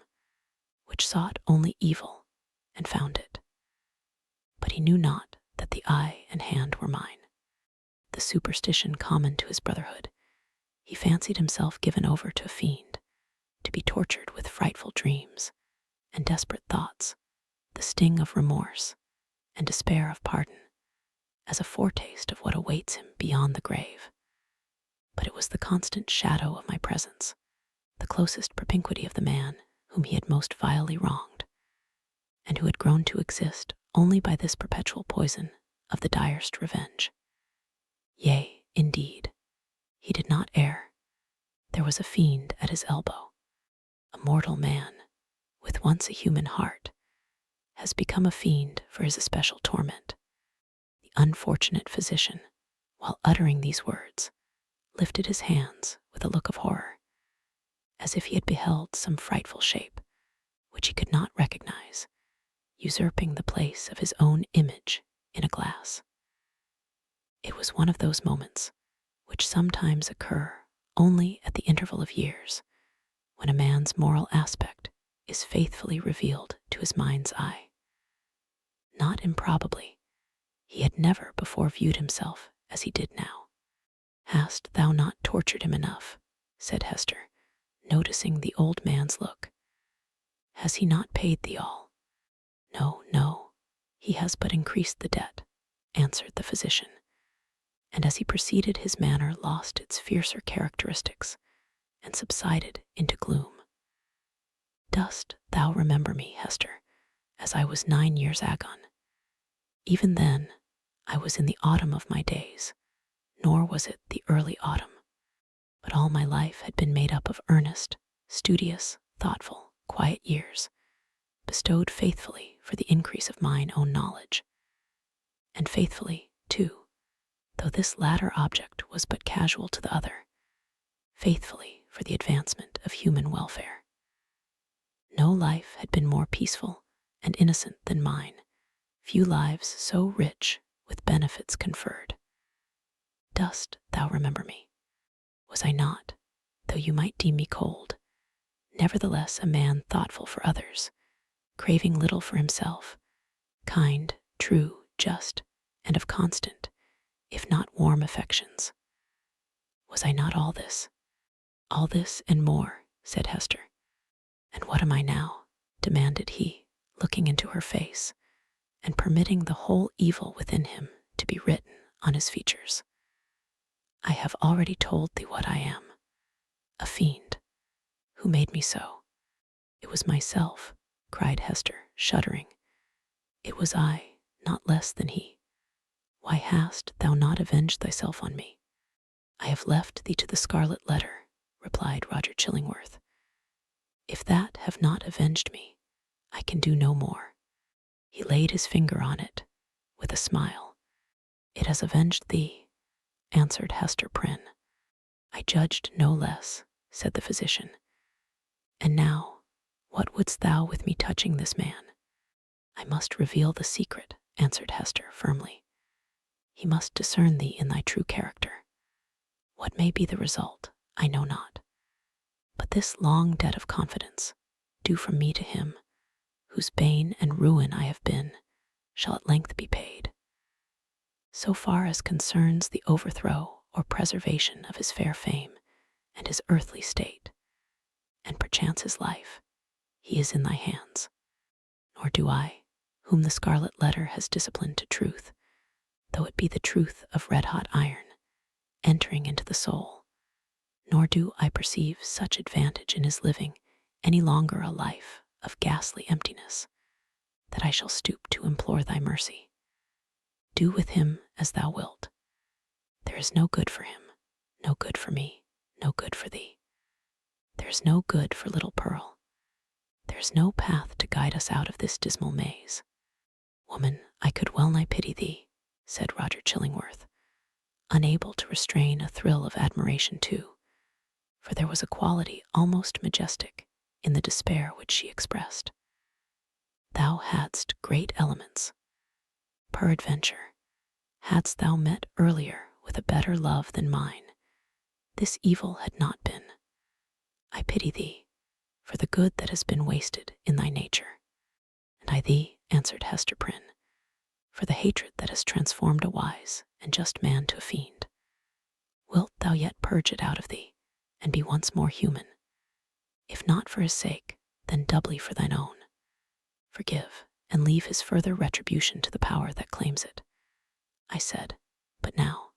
A: which sought only evil and found it. But he knew not that the eye and hand were mine. The superstition common to his brotherhood, he fancied himself given over to a fiend, to be tortured with frightful dreams and desperate thoughts, the sting of remorse and despair of pardon, as a foretaste of what awaits him beyond the grave. But it was the constant shadow of my presence, the closest propinquity of the man whom he had most vilely wronged, and who had grown to exist only by this perpetual poison of the direst revenge. Yea, indeed, he did not err. There was a fiend at his elbow. A mortal man, with once a human heart, has become a fiend for his especial torment. The unfortunate physician, while uttering these words, lifted his hands with a look of horror, as if he had beheld some frightful shape, which he could not recognize, usurping the place of his own image in a glass. It was one of those moments which sometimes occur only at the interval of years, when a man's moral aspect is faithfully revealed to his mind's eye. Not improbably, he had never before viewed himself as he did now. "Hast thou not tortured him enough?" said Hester, noticing the old man's look. "Has he not paid thee all?" "No, no, he has but increased the debt," answered the physician, and as he proceeded his manner lost its fiercer characteristics and subsided into gloom. "Dost thou remember me, Hester, as I was 9 years agone? Even then I was in the autumn of my days, nor was it the early autumn, but all my life had been made up of earnest, studious, thoughtful, quiet years, bestowed faithfully for the increase of mine own knowledge, and faithfully, too, though this latter object was but casual to the other, faithfully for the advancement of human welfare. No life had been more peaceful and innocent than mine, few lives so rich with benefits conferred. Dost thou remember me? Was I not, though you might deem me cold, nevertheless a man thoughtful for others, craving little for himself, kind, true, just, and of constant, if not warm affections? Was I not all this? All this and more, said Hester. And what am I now? Demanded he, looking into her face, and permitting the whole evil within him to be written on his features. I have already told thee what I am, a fiend. Who made me so? It was myself, cried Hester, shuddering. It was I, not less than he. Why hast thou not avenged thyself on me? I have left thee to the Scarlet Letter, replied Roger Chillingworth. If that have not avenged me, I can do no more. He laid his finger on it, with a smile. It has avenged thee, answered Hester Prynne. I judged no less, said the physician. And now, what wouldst thou with me touching this man? I must reveal the secret, answered Hester firmly. He must discern thee in thy true character. What may be the result, I know not. But this long debt of confidence, due from me to him, whose bane and ruin I have been, shall at length be paid. So far as concerns the overthrow or preservation of his fair fame and his earthly state, and perchance his life, he is in thy hands. Nor do I, whom the Scarlet Letter has disciplined to truth, though it be the truth of red-hot iron, entering into the soul, nor do I perceive such advantage in his living any longer a life of ghastly emptiness, that I shall stoop to implore thy mercy. Do with him as thou wilt. There is no good for him, no good for me, no good for thee. There is no good for little Pearl. There is no path to guide us out of this dismal maze. Woman, I could well nigh pity thee, said Roger Chillingworth, unable to restrain a thrill of admiration too, for there was a quality almost majestic in the despair which she expressed. Thou hadst great elements. Peradventure, hadst thou met earlier with a better love than mine, this evil had not been. I pity thee for the good that has been wasted in thy nature. And I thee, answered Hester Prynne, for the hatred that has transformed a wise and just man to a fiend. Wilt thou yet purge it out of thee, and be once more human? If not for his sake, then doubly for thine own. Forgive, and leave his further retribution to the power that claims it. I said, but now,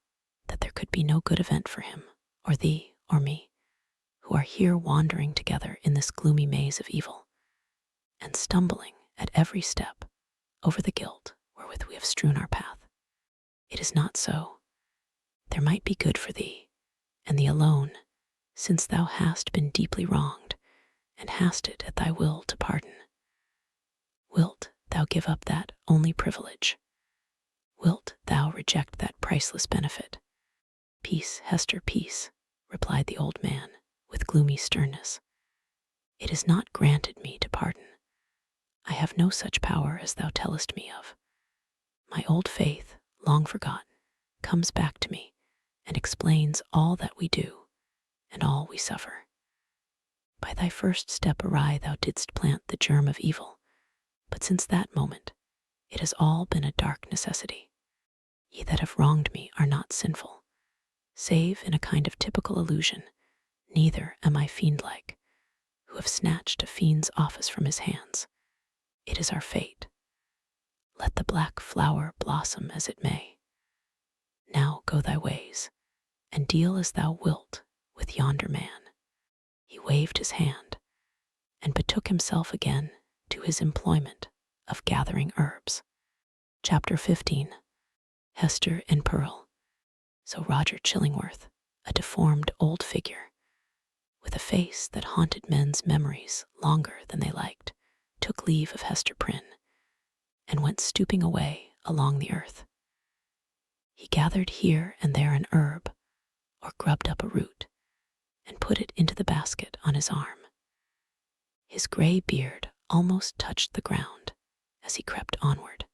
A: that there could be no good event for him, or thee, or me, who are here wandering together in this gloomy maze of evil, and stumbling at every step over the guilt wherewith we have strewn our path. It is not so. There might be good for thee, and thee alone, since thou hast been deeply wronged, and hast it at thy will to pardon. Wilt thou give up that only privilege? Wilt thou reject that priceless benefit? Peace, Hester, peace, replied the old man with gloomy sternness. It is not granted me to pardon. I have no such power as thou tellest me of. My old faith, long forgotten, comes back to me and explains all that we do and all we suffer. By thy first step awry thou didst plant the germ of evil, but since that moment it has all been a dark necessity. Ye that have wronged me are not sinful, save in a kind of typical illusion. Neither am I fiend-like, who have snatched a fiend's office from his hands. It is our fate. Let the black flower blossom as it may. Now go thy ways, and deal as thou wilt with yonder man. He waved his hand, and betook himself again to his employment of gathering herbs. Chapter 15. Hester and Pearl. So Roger Chillingworth, a deformed old figure, with a face that haunted men's memories longer than they liked, took leave of Hester Prynne, and went stooping away along the earth. He gathered here and there an herb, or grubbed up a root, and put it into the basket on his arm. His gray beard almost touched the ground as he crept onward.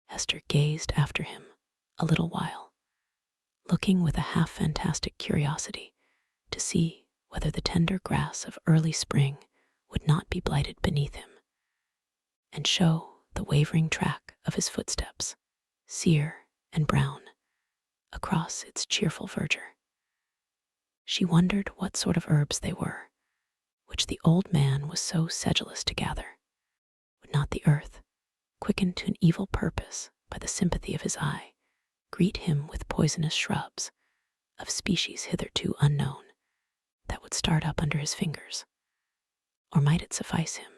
A: Hester gazed after him a little while, looking with a half-fantastic curiosity to see whether the tender grass of early spring would not be blighted beneath him, and show the wavering track of his footsteps, sere and brown, across its cheerful verdure. She wondered what sort of herbs they were, which the old man was so sedulous to gather. Would not the earth, quickened to an evil purpose by the sympathy of his eye, greet him with poisonous shrubs, of species hitherto unknown, that would start up under his fingers? Or might it suffice him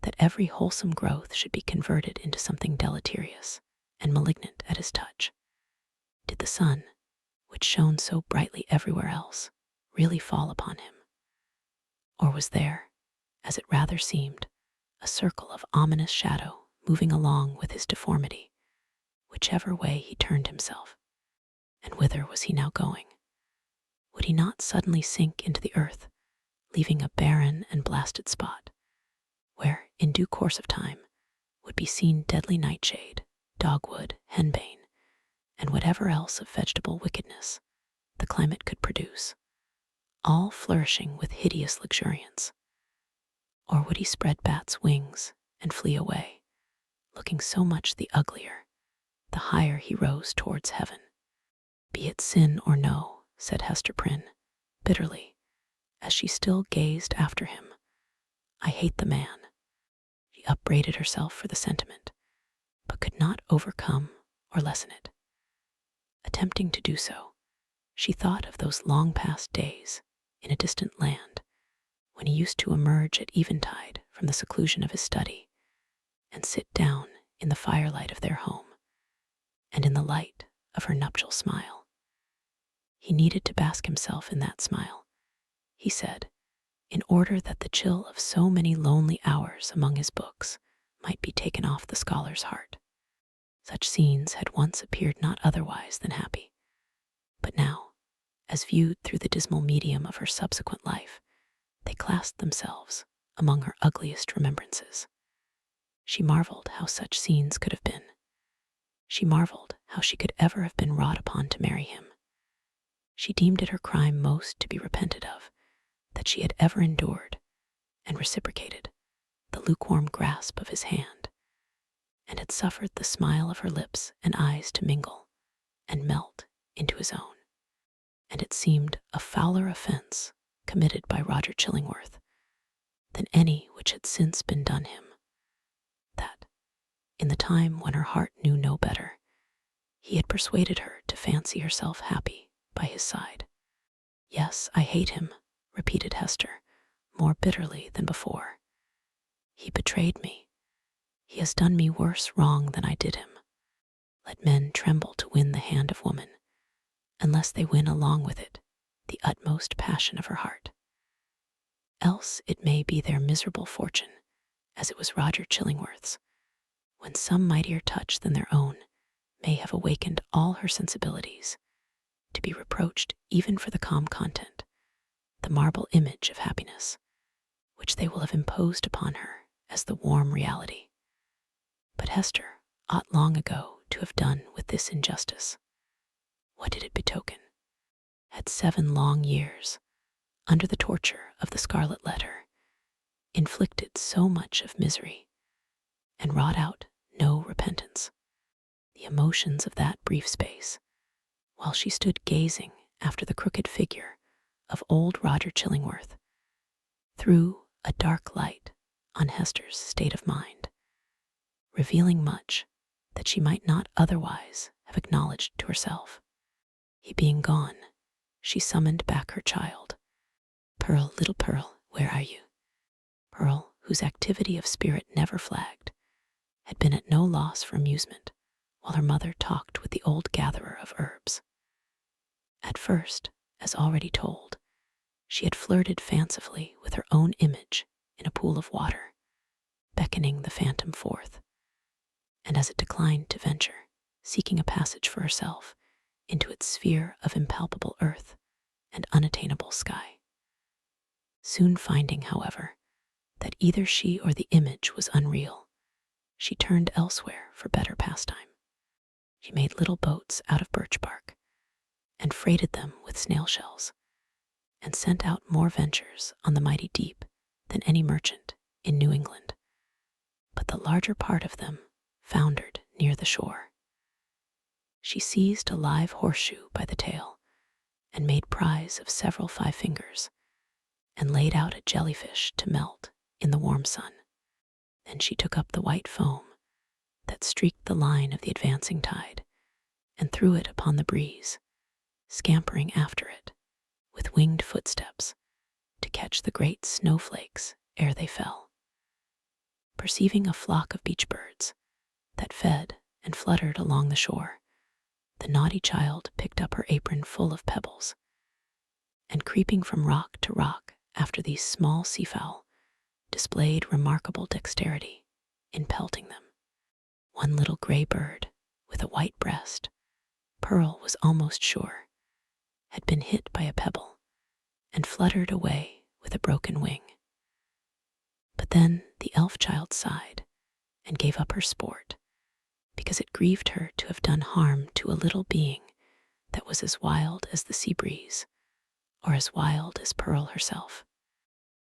A: that every wholesome growth should be converted into something deleterious and malignant at his touch? Did the sun, which shone so brightly everywhere else, really fall upon him? Or was there, as it rather seemed, a circle of ominous shadow moving along with his deformity, whichever way he turned himself? And whither was he now going? Would he not suddenly sink into the earth, leaving a barren and blasted spot, where, in due course of time, would be seen deadly nightshade, dogwood, henbane, and whatever else of vegetable wickedness the climate could produce, all flourishing with hideous luxuriance? Or would he spread bat's wings and flee away, looking so much the uglier, the higher he rose towards heaven? Be it sin or no, said Hester Prynne, bitterly, as she still gazed after him, I hate the man. She upbraided herself for the sentiment, but could not overcome or lessen it. Attempting to do so, she thought of those long-past days in a distant land, when he used to emerge at eventide from the seclusion of his study and sit down in the firelight of their home, and in the light of her nuptial smile. He needed to bask himself in that smile, he said, in order that the chill of so many lonely hours among his books might be taken off the scholar's heart. Such scenes had once appeared not otherwise than happy, but now, as viewed through the dismal medium of her subsequent life, they classed themselves among her ugliest remembrances. She marveled how such scenes could have been. She marveled how she could ever have been wrought upon to marry him. She deemed it her crime most to be repented of, that she had ever endured and reciprocated the lukewarm grasp of his hand, and had suffered the smile of her lips and eyes to mingle and melt into his own. And it seemed a fouler offense committed by Roger Chillingworth than any which had since been done him, that, in the time when her heart knew no better, he had persuaded her to fancy herself happy by his side. "Yes, I hate him," repeated Hester, more bitterly than before. "He betrayed me. He has done me worse wrong than I did him. Let men tremble to win the hand of woman, unless they win along with it the utmost passion of her heart. Else it may be their miserable fortune, as it was Roger Chillingworth's, when some mightier touch than their own may have awakened all her sensibilities, to be reproached even for the calm content, the marble image of happiness, which they will have imposed upon her as the warm reality. But Hester ought long ago to have done with this injustice. What did it betoken? Had 7 long years, under the torture of the Scarlet Letter, inflicted so much of misery, and wrought out no repentance? The emotions of that brief space, while she stood gazing after the crooked figure of old Roger Chillingworth, threw a dark light on Hester's state of mind, revealing much that she might not otherwise have acknowledged to herself. He being gone, she summoned back her child. "Pearl, little Pearl, where are you?" Pearl, whose activity of spirit never flagged, had been at no loss for amusement while her mother talked with the old gatherer of herbs. At first, as already told, she had flirted fancifully with her own image in a pool of water, beckoning the phantom forth, and as it declined to venture, seeking a passage for herself into its sphere of impalpable earth and unattainable sky. Soon finding, however, that either she or the image was unreal, she turned elsewhere for better pastime. She made little boats out of birch bark, and freighted them with snail shells, and sent out more ventures on the mighty deep than any merchant in New England. But the larger part of them foundered near the shore. She seized a live horseshoe by the tail, and made prize of several 5 fingers, and laid out a jellyfish to melt in the warm sun. Then she took up the white foam that streaked the line of the advancing tide, and threw it upon the breeze, scampering after it with winged footsteps to catch the great snowflakes ere they fell. Perceiving a flock of beach birds that fed and fluttered along the shore, the naughty child picked up her apron full of pebbles, and creeping from rock to rock after these small seafowl, displayed remarkable dexterity in pelting them. One little gray bird with a white breast, Pearl was almost sure, had been hit by a pebble and fluttered away with a broken wing. But then the elf child sighed and gave up her sport, because it grieved her to have done harm to a little being that was as wild as the sea breeze, or as wild as Pearl herself.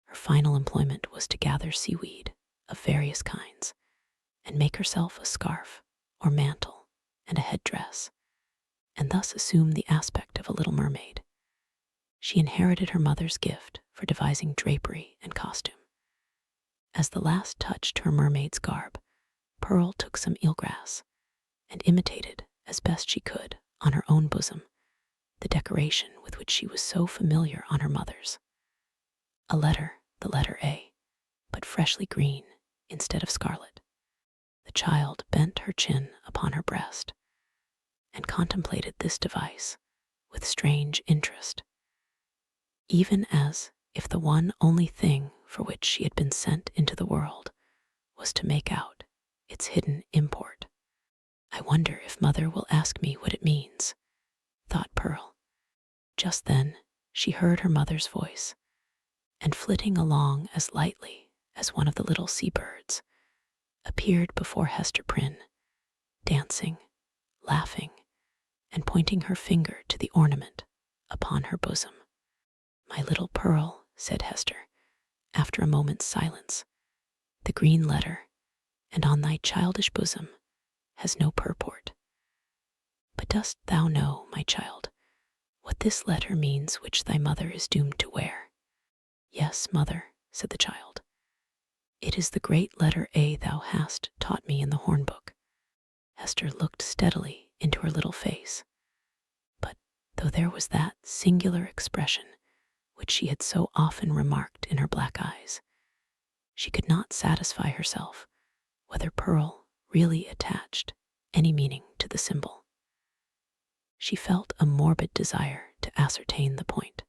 A: Her final employment was to gather seaweed of various kinds, and make herself a scarf or mantle and a headdress, and thus assume the aspect of a little mermaid. She inherited her mother's gift for devising drapery and costume. As the last touch to her mermaid's garb, Pearl took some eelgrass and imitated, as best she could, on her own bosom, the decoration with which she was so familiar on her mother's. A letter, the letter A, but freshly green instead of scarlet. The child bent her chin upon her breast and contemplated this device with strange interest, even as if the one only thing for which she had been sent into the world was to make out its hidden import. "I wonder if Mother will ask me what it means," thought Pearl. Just then she heard her mother's voice, and flitting along as lightly as one of the little seabirds, appeared before Hester Prynne, dancing, laughing, and pointing her finger to the ornament upon her bosom. "My little Pearl," said Hester, after a moment's silence, "the green letter, and on thy childish bosom has no purport. But dost thou know, my child, what this letter means which thy mother is doomed to wear? Yes, mother, said the child. It is the great letter A thou hast taught me in the hornbook. Hester looked steadily into her little face. But though there was that singular expression which she had so often remarked in her black eyes, she could not satisfy herself whether Pearl really attached any meaning to the symbol. She felt a morbid desire to ascertain the point.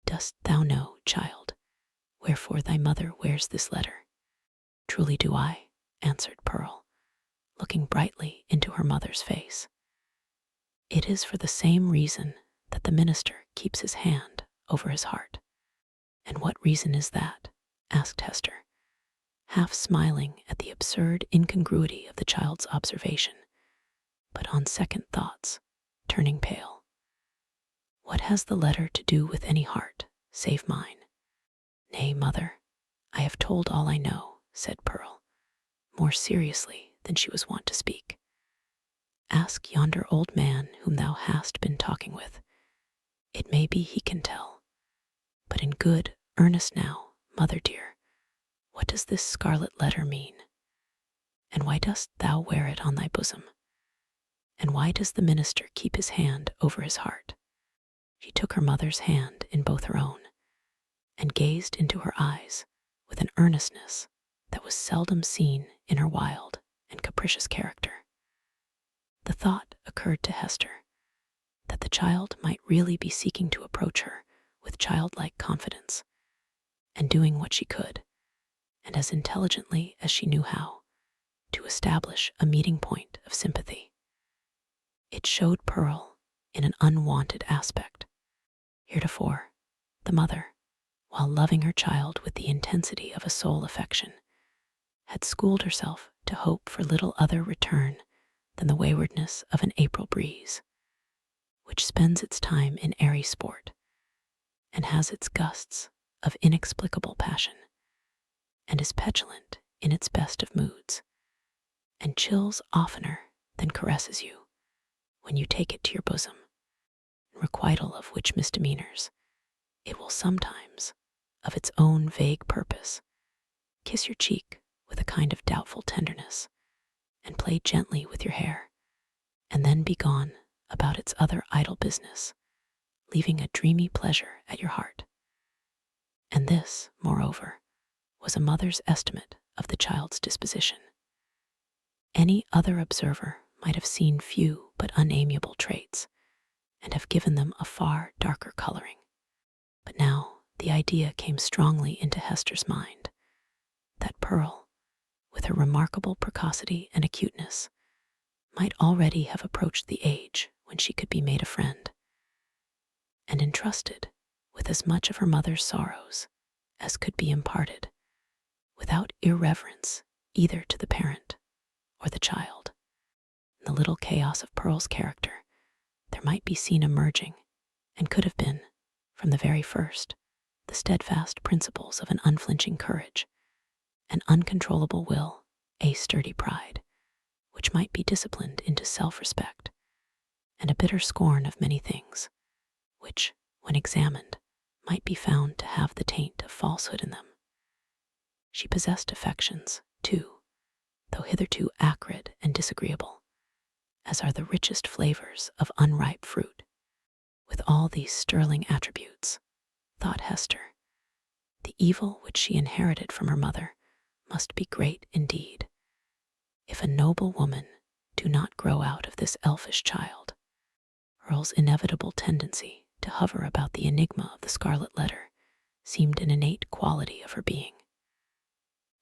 A: Dost thou know, child, wherefore thy mother wears this letter? Truly do I, answered Pearl, looking brightly into her mother's face. It is for the same reason that the minister keeps his hand over his heart. And what reason is that? Asked Hester, half smiling at the absurd incongruity of the child's observation, but on second thoughts, turning pale. What has the letter to do with any heart, save mine? Nay, mother, I have told all I know, said Pearl, more seriously than she was wont to speak. Ask yonder old man whom thou hast been talking with. It may be he can tell. But in good earnest now, mother dear, what does this scarlet letter mean? And why dost thou wear it on thy bosom? And why does the minister keep his hand over his heart? She took her mother's hand in both her own, and gazed into her eyes with an earnestness that was seldom seen in her wild and capricious character. The thought occurred to Hester that the child might really be seeking to approach her with childlike confidence, and doing what she could, and as intelligently as she knew how, to establish a meeting point of sympathy. It showed Pearl in an unwonted aspect. Heretofore, the mother, while loving her child with the intensity of a soul affection, had schooled herself to hope for little other return than the waywardness of an April breeze, which spends its time in airy sport, and has its gusts of inexplicable passion, and is petulant in its best of moods, and chills oftener than caresses you when you take it to your bosom, in requital of which misdemeanors it will sometimes, of its own vague purpose, kiss your cheek with a kind of doubtful tenderness, and play gently with your hair, and then be gone about its other idle business, leaving a dreamy pleasure at your heart. And this, moreover, was a mother's estimate of the child's disposition. Any other observer might have seen few but unamiable traits, and have given them a far darker coloring. But now the idea came strongly into Hester's mind that Pearl, with her remarkable precocity and acuteness, might already have approached the age when she could be made a friend, and entrusted with as much of her mother's sorrows as could be imparted, without irreverence either to the parent or the child. In the little chaos of Pearl's character, there might be seen emerging, and could have been, from the very first, the steadfast principles of an unflinching courage, an uncontrollable will, a sturdy pride, which might be disciplined into self-respect, and a bitter scorn of many things, which, when examined, might be found to have the taint of falsehood in them. She possessed affections, too, though hitherto acrid and disagreeable, as are the richest flavors of unripe fruit. With all these sterling attributes, thought Hester, the evil which she inherited from her mother must be great indeed, if a noble woman do not grow out of this elfish child. Pearl's inevitable tendency to hover about the enigma of the Scarlet Letter seemed an innate quality of her being.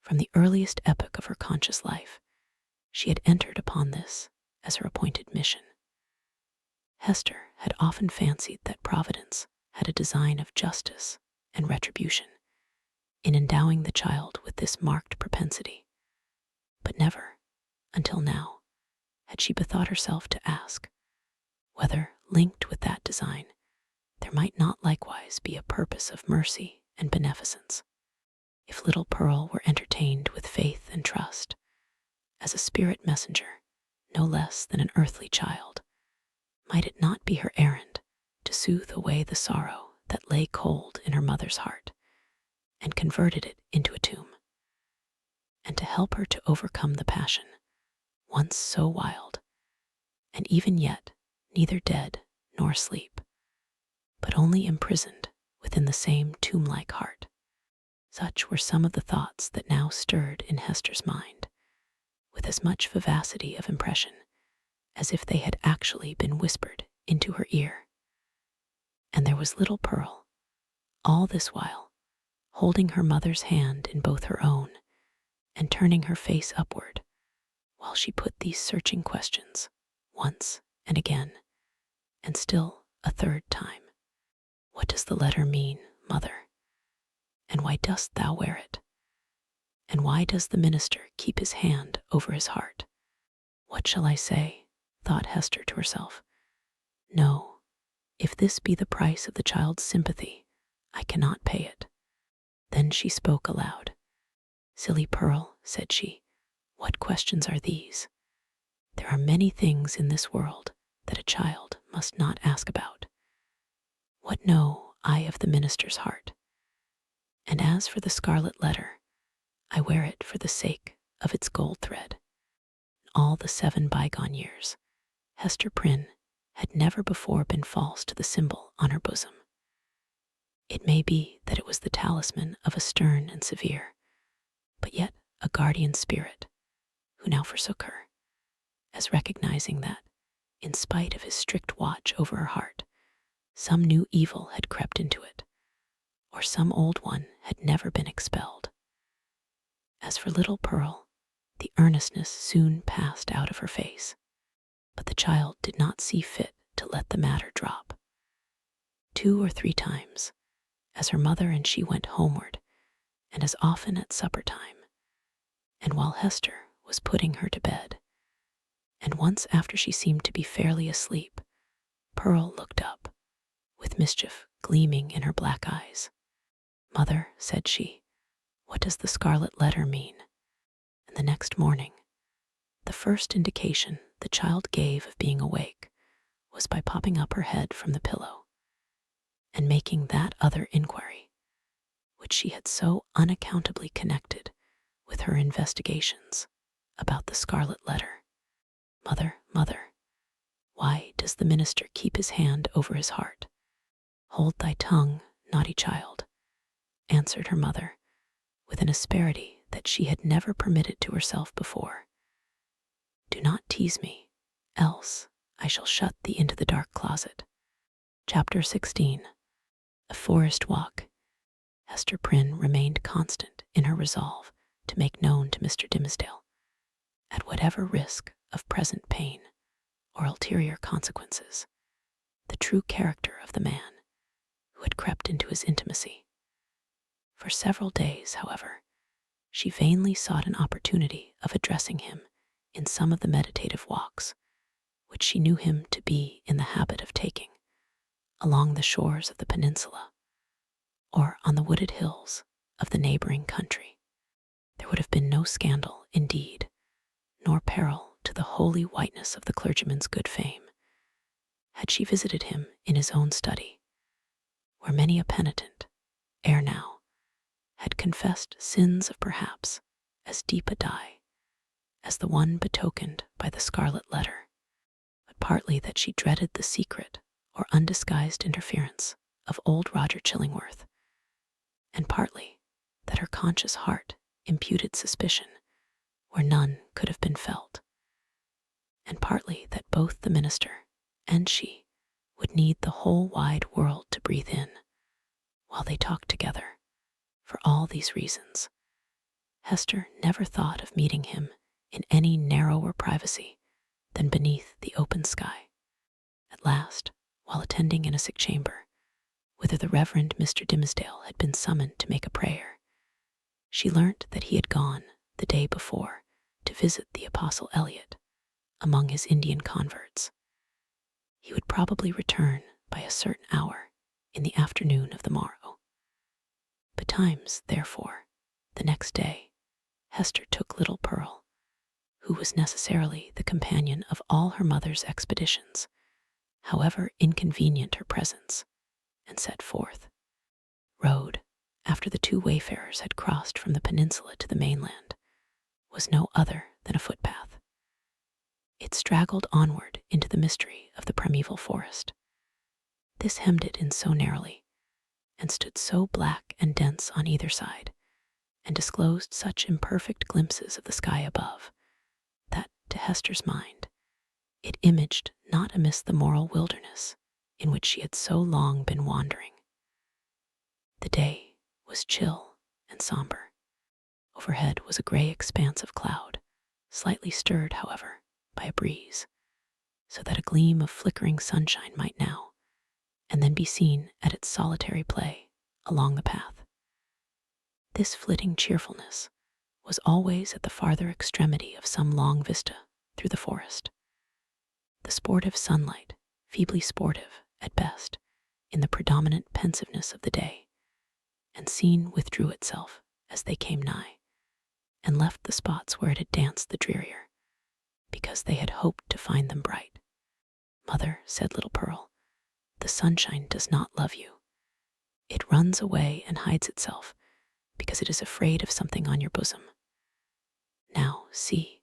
A: From the earliest epoch of her conscious life, she had entered upon this as her appointed mission. Hester had often fancied that Providence had a design of justice and retribution in endowing the child with this marked propensity, but never, until now, had she bethought herself to ask whether, linked with that design, there might not likewise be a purpose of mercy and beneficence. If little Pearl were entertained with faith and trust, as a spirit messenger, no less than an earthly child. Might it not be her errand to soothe away the sorrow that lay cold in her mother's heart and converted it into a tomb, and to help her to overcome the passion, once so wild, and even yet neither dead nor asleep, but only imprisoned within the same tomb-like heart? Such were some of the thoughts that now stirred in Hester's mind, with as much vivacity of impression as if they had actually been whispered into her ear. And there was little Pearl, all this while, holding her mother's hand in both her own and turning her face upward, while she put these searching questions once and again, and still a third time. What does the letter mean, mother? And why dost thou wear it? And why does the minister keep his hand over his heart? What shall I say? Thought Hester to herself. No, if this be the price of the child's sympathy, I cannot pay it. Then she spoke aloud. Silly Pearl, said she, what questions are these? There are many things in this world that a child must not ask about. What know I of the minister's heart? And as for the scarlet letter, I wear it for the sake of its gold thread. In all the 7 bygone years, Hester Prynne had never before been false to the symbol on her bosom. It may be that it was the talisman of a stern and severe, but yet a guardian spirit, who now forsook her, as recognizing that, in spite of his strict watch over her heart, some new evil had crept into it, or some old one had never been expelled. As for little Pearl, the earnestness soon passed out of her face, but the child did not see fit to let the matter drop. 2 or 3 times, as her mother and she went homeward, and as often at supper time, and while Hester was putting her to bed, and once after she seemed to be fairly asleep, Pearl looked up, with mischief gleaming in her black eyes. Mother, said she, what does the scarlet letter mean? And the next morning, the first indication the child gave of being awake was by popping up her head from the pillow and making that other inquiry, which she had so unaccountably connected with her investigations about the scarlet letter. Mother, mother, why does the minister keep his hand over his heart? Hold thy tongue, naughty child, answered her mother, with an asperity that she had never permitted to herself before. Do not tease me, else I shall shut thee into the dark closet. Chapter 16. A Forest Walk. Hester Prynne remained constant in her resolve to make known to Mr. Dimmesdale, at whatever risk of present pain or ulterior consequences, the true character of the man who had crept into his intimacy. For several days, however, she vainly sought an opportunity of addressing him in some of the meditative walks which she knew him to be in the habit of taking along the shores of the peninsula or on the wooded hills of the neighboring country. There would have been no scandal, indeed, nor peril to the holy whiteness of the clergyman's good fame, had she visited him in his own study, where many a penitent, ere now, had confessed sins of perhaps as deep a dye as the one betokened by the scarlet letter, but partly that she dreaded the secret or undisguised interference of old Roger Chillingworth, and partly that her conscious heart imputed suspicion where none could have been felt, and partly that both the minister and she would need the whole wide world to breathe in while they talked together. For all these reasons, Hester never thought of meeting him in any narrower privacy than beneath the open sky. At last, while attending in a sick chamber, whither the Reverend Mr. Dimmesdale had been summoned to make a prayer, she learnt that he had gone the day before to visit the Apostle Eliot among his Indian converts. He would probably return by a certain hour in the afternoon of the morrow. Betimes, therefore, the next day, Hester took little Pearl, who was necessarily the companion of all her mother's expeditions, however inconvenient her presence, and set forth. Road, after the two wayfarers had crossed from the peninsula to the mainland, was no other than a footpath. It straggled onward into the mystery of the primeval forest. This hemmed it in so narrowly, and stood so black and dense on either side, and disclosed such imperfect glimpses of the sky above, that, to Hester's mind, it imaged not amiss the moral wilderness in which she had so long been wandering. The day was chill and somber. Overhead was a gray expanse of cloud, slightly stirred, however, by a breeze, so that a gleam of flickering sunshine might now and then be seen at its solitary play along the path. This flitting cheerfulness was always at the farther extremity of some long vista through the forest. The sportive sunlight, feebly sportive at best, in the predominant pensiveness of the day, and seen withdrew itself as they came nigh, and left the spots where it had danced the drearier, because they had hoped to find them bright. "Mother," said little Pearl, "the sunshine does not love you. It runs away and hides itself because it is afraid of something on your bosom. Now, see,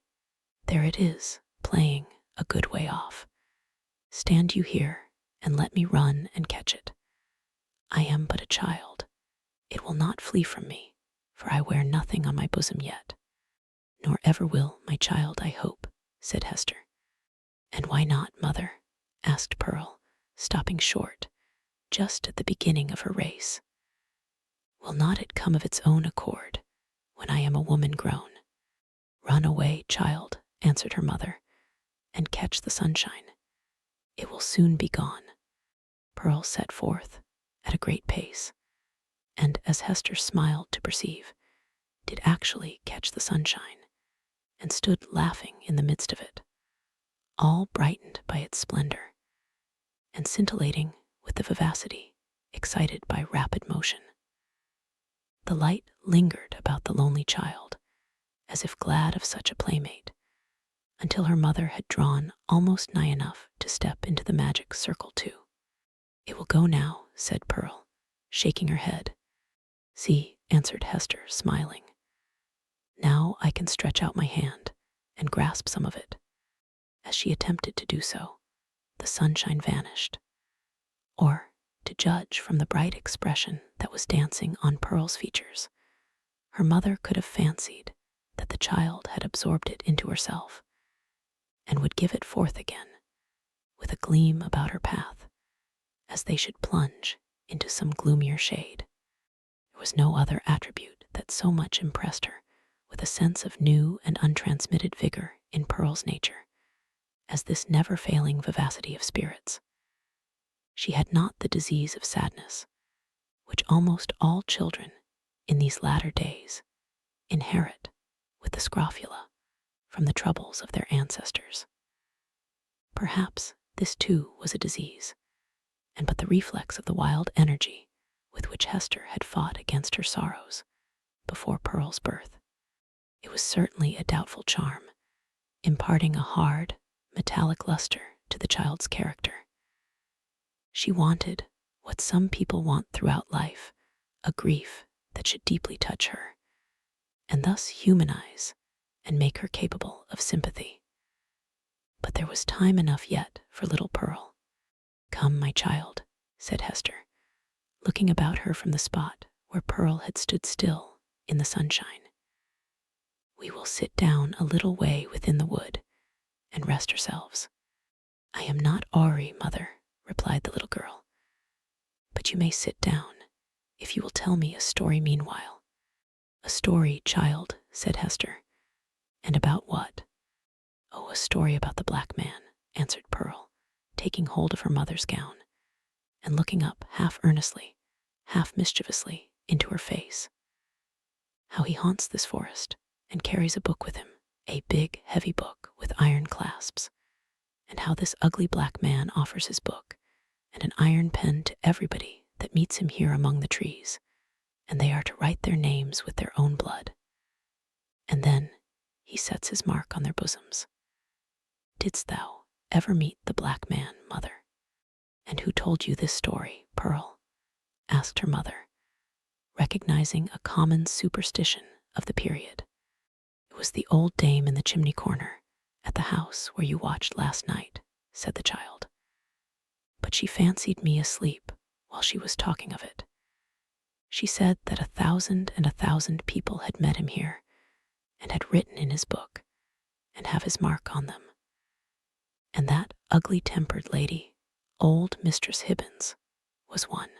A: there it is, playing a good way off. Stand you here and let me run and catch it. I am but a child. It will not flee from me, for I wear nothing on my bosom yet. Nor ever will, my child, I hope," said Hester. "And why not, mother?" asked Pearl, stopping short, just at the beginning of her race. "Will not it come of its own accord, when I am a woman grown?" "Run away, child," answered her mother, "and catch the sunshine. It will soon be gone." Pearl set forth at a great pace, and, as Hester smiled to perceive, did actually catch the sunshine, and stood laughing in the midst of it, all brightened by its splendor, and scintillating with the vivacity excited by rapid motion. The light lingered about the lonely child, as if glad of such a playmate, until her mother had drawn almost nigh enough to step into the magic circle too. "It will go now," said Pearl, shaking her head. "See," answered Hester, smiling. "Now I can stretch out my hand and grasp some of it." As she attempted to do so, the sunshine vanished, or, to judge from the bright expression that was dancing on Pearl's features, her mother could have fancied that the child had absorbed it into herself, and would give it forth again, with a gleam about her path, as they should plunge into some gloomier shade. There was no other attribute that so much impressed her with a sense of new and untransmitted vigor in Pearl's nature as this never-failing vivacity of spirits. She had not the disease of sadness, which almost all children in these latter days inherit with the scrofula from the troubles of their ancestors. Perhaps this too was a disease, and but the reflex of the wild energy with which Hester had fought against her sorrows before Pearl's birth. It was certainly a doubtful charm, imparting a hard, metallic luster to the child's character. She wanted what some people want throughout life, a grief that should deeply touch her, and thus humanize and make her capable of sympathy. But there was time enough yet for little Pearl. "Come, my child," said Hester, looking about her from the spot where Pearl had stood still in the sunshine. "We will sit down a little way within the wood and rest ourselves." "I am not awry, mother," replied the little girl, "but you may sit down if you will tell me a story meanwhile." "A story, child," said Hester. "And about what?" "Oh, a story about the black man," answered Pearl, taking hold of her mother's gown, and looking up half earnestly, half mischievously into her face. "How he haunts this forest, and carries a book with him, a big, heavy book with iron clasps, and how this ugly black man offers his book and an iron pen to everybody that meets him here among the trees, and they are to write their names with their own blood. And then he he sets his mark on their bosoms. Didst thou ever meet the black man, mother? And who told you this story, Pearl? Asked her mother, recognizing a common superstition of the period. It was the old dame in the chimney corner at the house where you watched last night, said the child. But she fancied me asleep while she was talking of it. She said that 1,000 people had met him here and had written in his book and have his mark on them. And that ugly-tempered lady, old Mistress Hibbins, was one.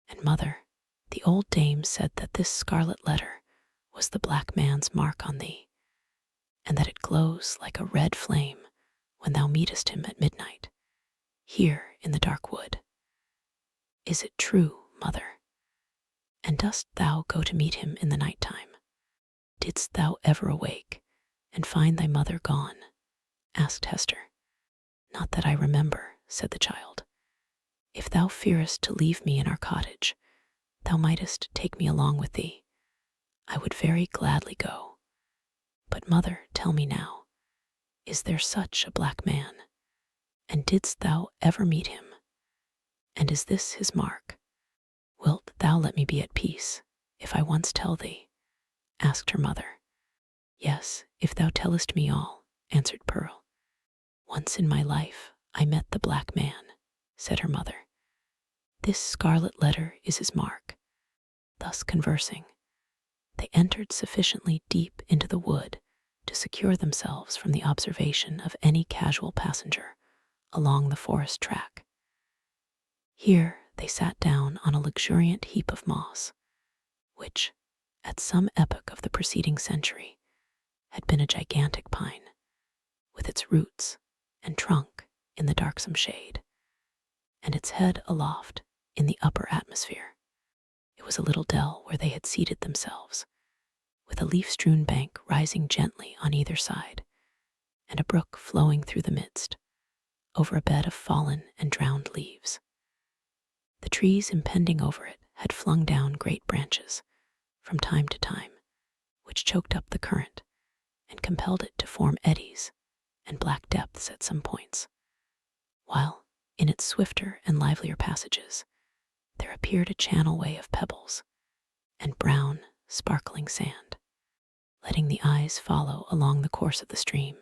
A: And mother, the old dame said that this scarlet letter was the black man's mark on thee, and that it glows like a red flame when thou meetest him at midnight, here in the dark wood. Is it true, mother? And dost thou go to meet him in the night time? Didst thou ever awake and find thy mother gone? Asked Hester. Not that I remember, said the child. If thou fearest to leave me in our cottage, thou mightest take me along with thee. I would very gladly go. But mother, tell me now, is there such a black man? And didst thou ever meet him? And is this his mark? Wilt thou let me be at peace, if I once tell thee? Asked her mother. Yes, if thou tellest me all, answered Pearl. Once in my life I met the black man, said her mother. This scarlet letter is his mark. Thus conversing, they entered sufficiently deep into the wood to secure themselves from the observation of any casual passenger along the forest track. Here they sat down on a luxuriant heap of moss, which, at some epoch of the preceding century, had been a gigantic pine, with its roots and trunk in the darksome shade, and its head aloft in the upper atmosphere. It was a little dell where they had seated themselves, with a leaf-strewn bank rising gently on either side, and a brook flowing through the midst, over a bed of fallen and drowned leaves. The trees impending over it had flung down great branches, from time to time, which choked up the current and compelled it to form eddies and black depths at some points, while, in its swifter and livelier passages, there appeared a channel-way of pebbles and brown, sparkling sand. Letting the eyes follow along the course of the stream,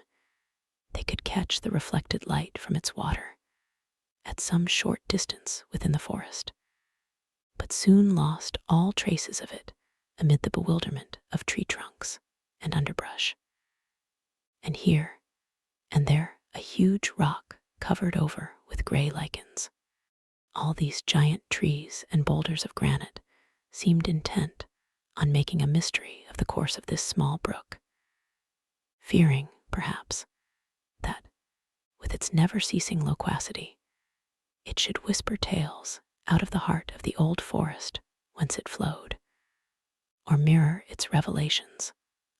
A: they could catch the reflected light from its water at some short distance within the forest, but soon lost all traces of it amid the bewilderment of tree trunks and underbrush. And here and there a huge rock covered over with gray lichens. All these giant trees and boulders of granite seemed intent on making a mystery of the course of this small brook, fearing, perhaps, that, with its never-ceasing loquacity, it should whisper tales out of the heart of the old forest whence it flowed, or mirror its revelations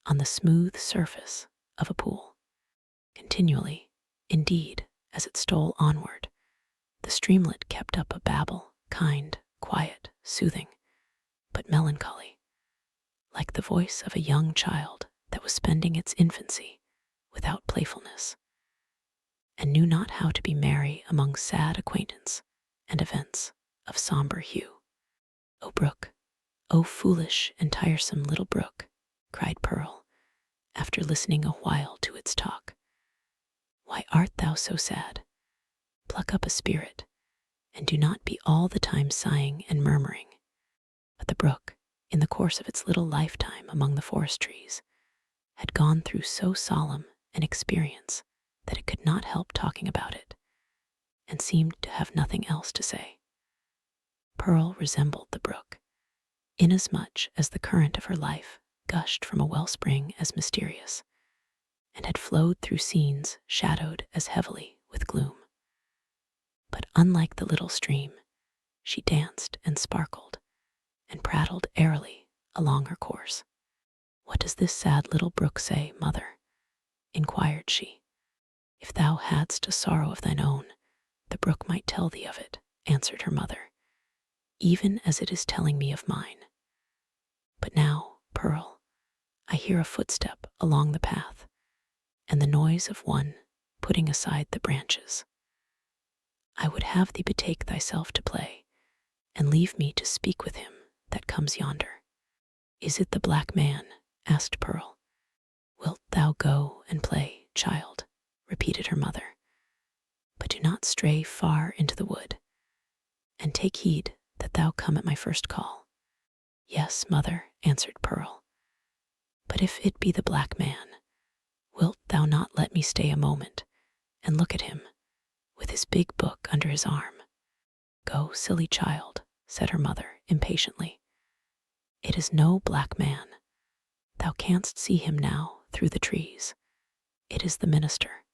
A: on the smooth surface of a pool. Continually, indeed, as it stole onward, the streamlet kept up a babble, kind, quiet, soothing, but melancholy, like the voice of a young child that was spending its infancy without playfulness, and knew not how to be merry among sad acquaintance and events of somber hue. O brook, O foolish and tiresome little brook, cried Pearl, after listening a while to its talk, why art thou so sad? Pluck up a spirit, and do not be all the time sighing and murmuring. But the brook, in the course of its little lifetime among the forest trees, had gone through so solemn an experience that it could not help talking about it, and seemed to have nothing else to say. Pearl resembled the brook, inasmuch as the current of her life gushed from a wellspring as mysterious, and had flowed through scenes shadowed as heavily with gloom. But unlike the little stream, she danced and sparkled, and prattled airily along her course. What does this sad little brook say, mother? Inquired she. If thou hadst a sorrow of thine own, the brook might tell thee of it, answered her mother, even as it is telling me of mine. But now, Pearl, I hear a footstep along the path, and the noise of one putting aside the branches. I would have thee betake thyself to play, and leave me to speak with him that comes yonder. Is it the black man? Asked Pearl. Wilt thou go and play, child? Repeated her mother. But do not stray far into the wood, and take heed that thou come at my first call. Yes, mother, answered Pearl. But if it be the black man, wilt thou not let me stay a moment and look at him with his big book under his arm? Go, silly child, said her mother impatiently. It is no black man. Thou canst see him now through the trees. It is the minister.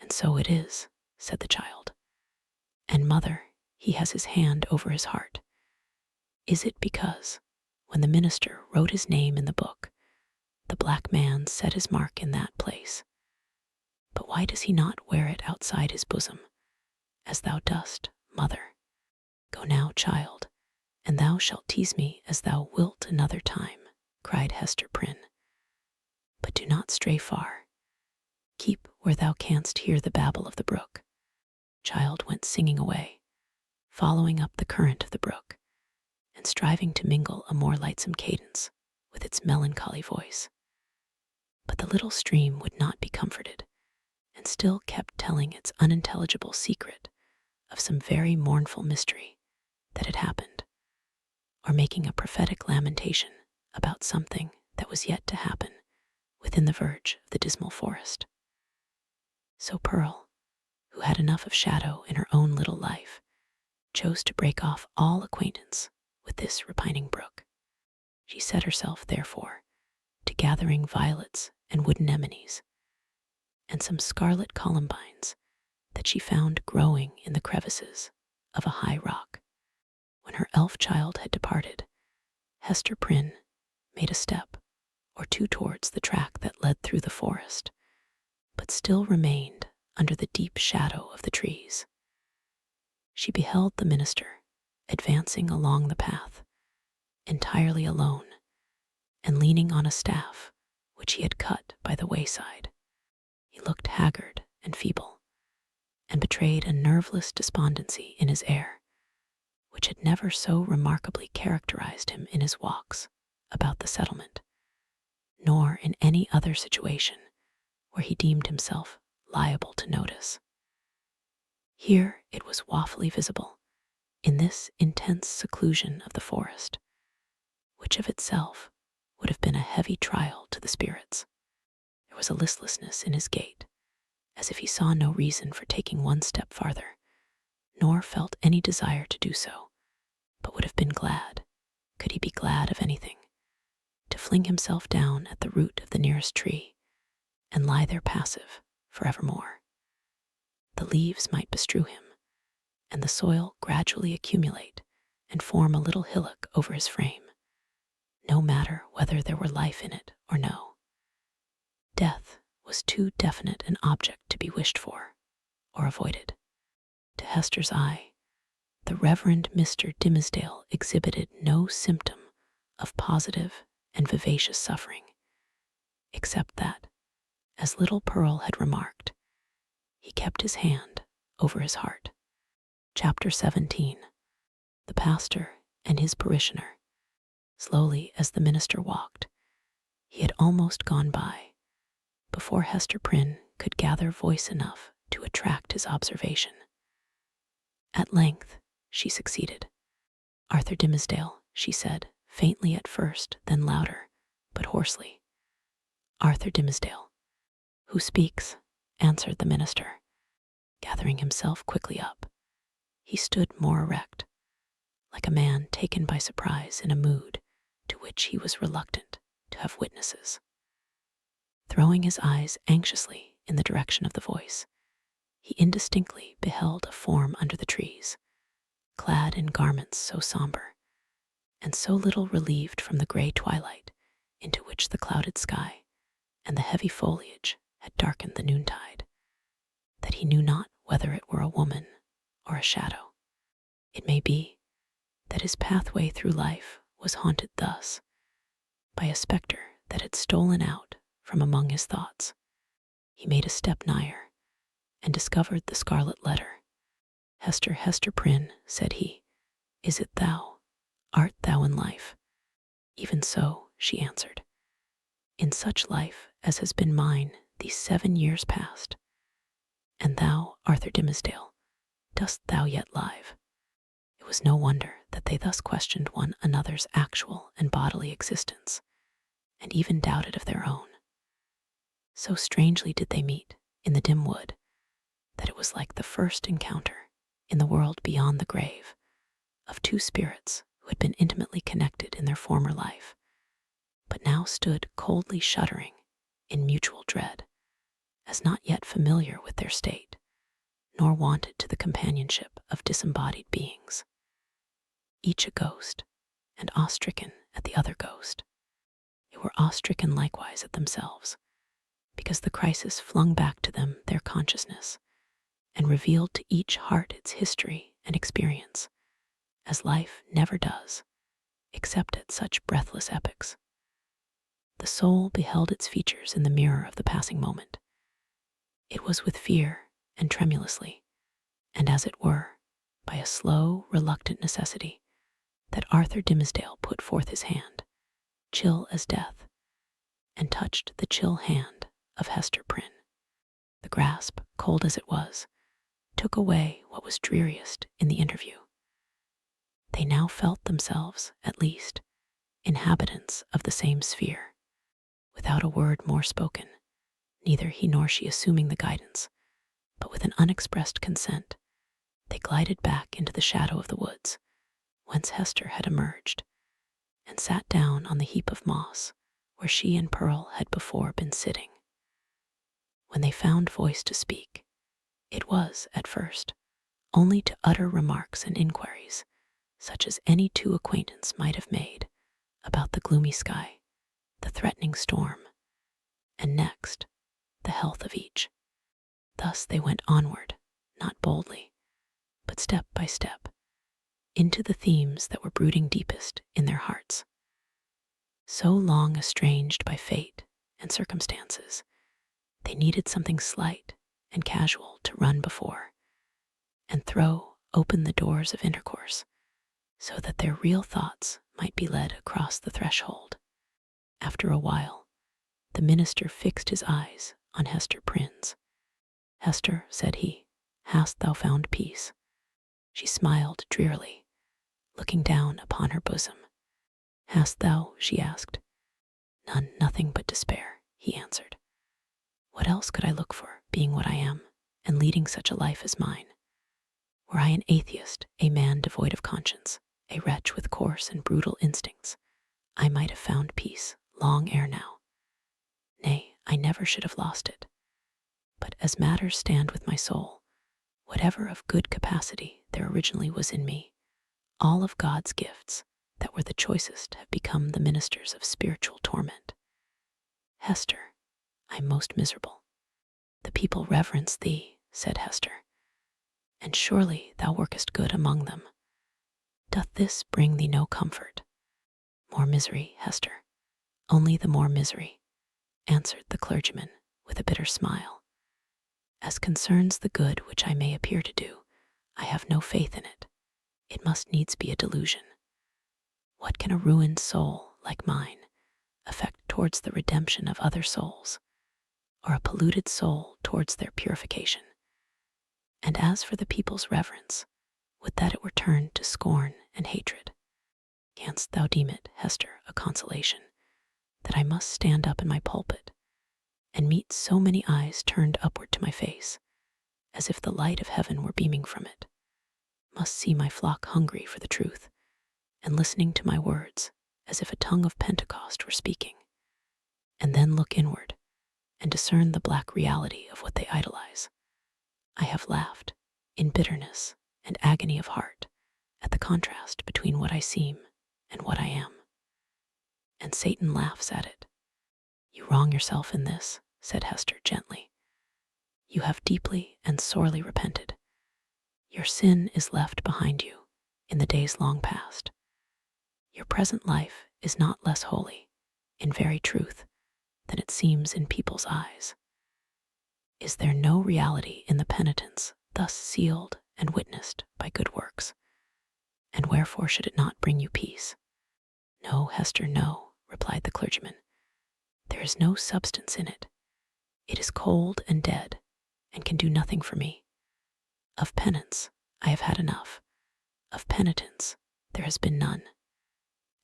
A: And so it is, said the child. And mother, he has his hand over his heart. Is it because, when the minister wrote his name in the book, the black man set his mark in that place? But why does he not wear it outside his bosom, as thou dost, mother? Go now, child, and thou shalt tease me as thou wilt another time, cried Hester Prynne. But do not stray far. Keep where thou canst hear the babble of the brook. Child went singing away, following up the current of the brook, and striving to mingle a more lightsome cadence with its melancholy voice. But the little stream would not be comforted, and still kept telling its unintelligible secret of some very mournful mystery that had happened, or making a prophetic lamentation about something that was yet to happen within the verge of the dismal forest. So Pearl, who had enough of shadow in her own little life, chose to break off all acquaintance with this repining brook. She set herself, therefore, to gathering violets and wood anemones, and some scarlet columbines that she found growing in the crevices of a high rock. When her elf child had departed, Hester Prynne made a step or two towards the track that led through the forest, but still remained under the deep shadow of the trees. She beheld the minister advancing along the path, entirely alone, and leaning on a staff which he had cut by the wayside. He looked haggard and feeble, and betrayed a nerveless despondency in his air, which had never so remarkably characterized him in his walks about the settlement, nor in any other situation where he deemed himself liable to notice. Here it was woefully visible, in this intense seclusion of the forest, which of itself would have been a heavy trial to the spirits. There was a listlessness in his gait, as if he saw no reason for taking one step farther, nor felt any desire to do so, but would have been glad, could he be glad of anything, to fling himself down at the root of the nearest tree and lie there passive forevermore. The leaves might bestrew him, and the soil gradually accumulate and form a little hillock over his frame, no matter whether there were life in it or no. Death was too definite an object to be wished for or avoided. To Hester's eye, the Reverend Mr. Dimmesdale exhibited no symptom of positive and vivacious suffering, except that, as little Pearl had remarked, he kept his hand over his heart. Chapter 17. The Pastor and His Parishioner. Slowly as the minister walked, he had almost gone by before Hester Prynne could gather voice enough to attract his observation. At length she succeeded. Arthur Dimmesdale, she said, faintly at first, then louder, but hoarsely. Arthur Dimmesdale. Who speaks? Answered the minister. Gathering himself quickly up, he stood more erect, like a man taken by surprise in a mood to which he was reluctant to have witnesses. Throwing his eyes anxiously in the direction of the voice, he indistinctly beheld a form under the trees, clad in garments so somber, and so little relieved from the gray twilight into which the clouded sky and the heavy foliage had darkened the noontide, that he knew not whether it were a woman or a shadow. It may be that his pathway through life was haunted thus by a spectre that had stolen out from among his thoughts. He made a step nigher and discovered the Scarlet Letter. "Hester, Hester Prynne," said he, "is it thou? Art thou in life?" "Even so," she answered, "in such life as has been mine these 7 years past. And thou, Arthur Dimmesdale, dost thou yet live?" It was no wonder that they thus questioned one another's actual and bodily existence, and even doubted of their own. So strangely did they meet in the dim wood that it was like the first encounter in the world beyond the grave of two spirits who had been intimately connected in their former life, but now stood coldly shuddering in mutual dread, as not yet familiar with their state, nor wonted to the companionship of disembodied beings. Each a ghost, and awe-stricken at the other ghost. They were awe-stricken likewise at themselves, because the crisis flung back to them their consciousness, and revealed to each heart its history and experience, as life never does, except at such breathless epochs. The soul beheld its features in the mirror of the passing moment. It was with fear and tremulously, and as it were, by a slow, reluctant necessity, that Arthur Dimmesdale put forth his hand, chill as death, and touched the chill hand of Hester Prynne. The grasp, cold as it was, took away what was dreariest in the interview. They now felt themselves, at least, inhabitants of the same sphere, without a word more spoken, neither he nor she assuming the guidance, but with an unexpressed consent, they glided back into the shadow of the woods, whence Hester had emerged, and sat down on the heap of moss where she and Pearl had before been sitting. When they found voice to speak, it was, at first, only to utter remarks and inquiries, such as any two acquaintance might have made about the gloomy sky, the threatening storm, and next, the health of each. Thus they went onward, not boldly, but step by step, into the themes that were brooding deepest in their hearts. So long estranged by fate and circumstances, they needed something slight and casual to run before, and throw open the doors of intercourse, so that their real thoughts might be led across the threshold. After a while, the minister fixed his eyes on Hester Prynne's. "Hester," said he, "hast thou found peace?" She smiled drearily, looking down upon her bosom. "Hast thou?" she asked. "None, nothing but despair," he answered. "What else could I look for, being what I am, and leading such a life as mine? Were I an atheist, a man devoid of conscience, a wretch with coarse and brutal instincts, I might have found peace long ere now. Nay, I never should have lost it. But as matters stand with my soul, whatever of good capacity there originally was in me, all of God's gifts that were the choicest have become the ministers of spiritual torment. Hester, I am most miserable." "The people reverence thee," said Hester, "and surely thou workest good among them. Doth this bring thee no comfort?" "More misery, Hester, only the more misery," answered the clergyman with a bitter smile. "As concerns the good which I may appear to do, I have no faith in it. It must needs be a delusion. What can a ruined soul like mine effect towards the redemption of other souls, or a polluted soul towards their purification? And as for the people's reverence, would that it were turned to scorn and hatred. Canst thou deem it, Hester, a consolation, that I must stand up in my pulpit and meet so many eyes turned upward to my face, as if the light of heaven were beaming from it, must see my flock hungry for the truth, and listening to my words as if a tongue of Pentecost were speaking, and then look inward and discern the black reality of what they idolize? I have laughed in bitterness and agony of heart at the contrast between what I seem and what I am. And Satan laughs at it. "You wrong yourself in this," said Hester gently. "You have deeply and sorely repented. Your sin is left behind you in the days long past. Your present life is not less holy, in very truth, than it seems in people's eyes? Is there no reality in the penitence thus sealed and witnessed by good works? And wherefore should it not bring you peace? No, Hester, no, replied the clergyman. There is no substance in it. It is cold and dead, and can do nothing for me. Of penance I have had enough. Of penitence there has been none.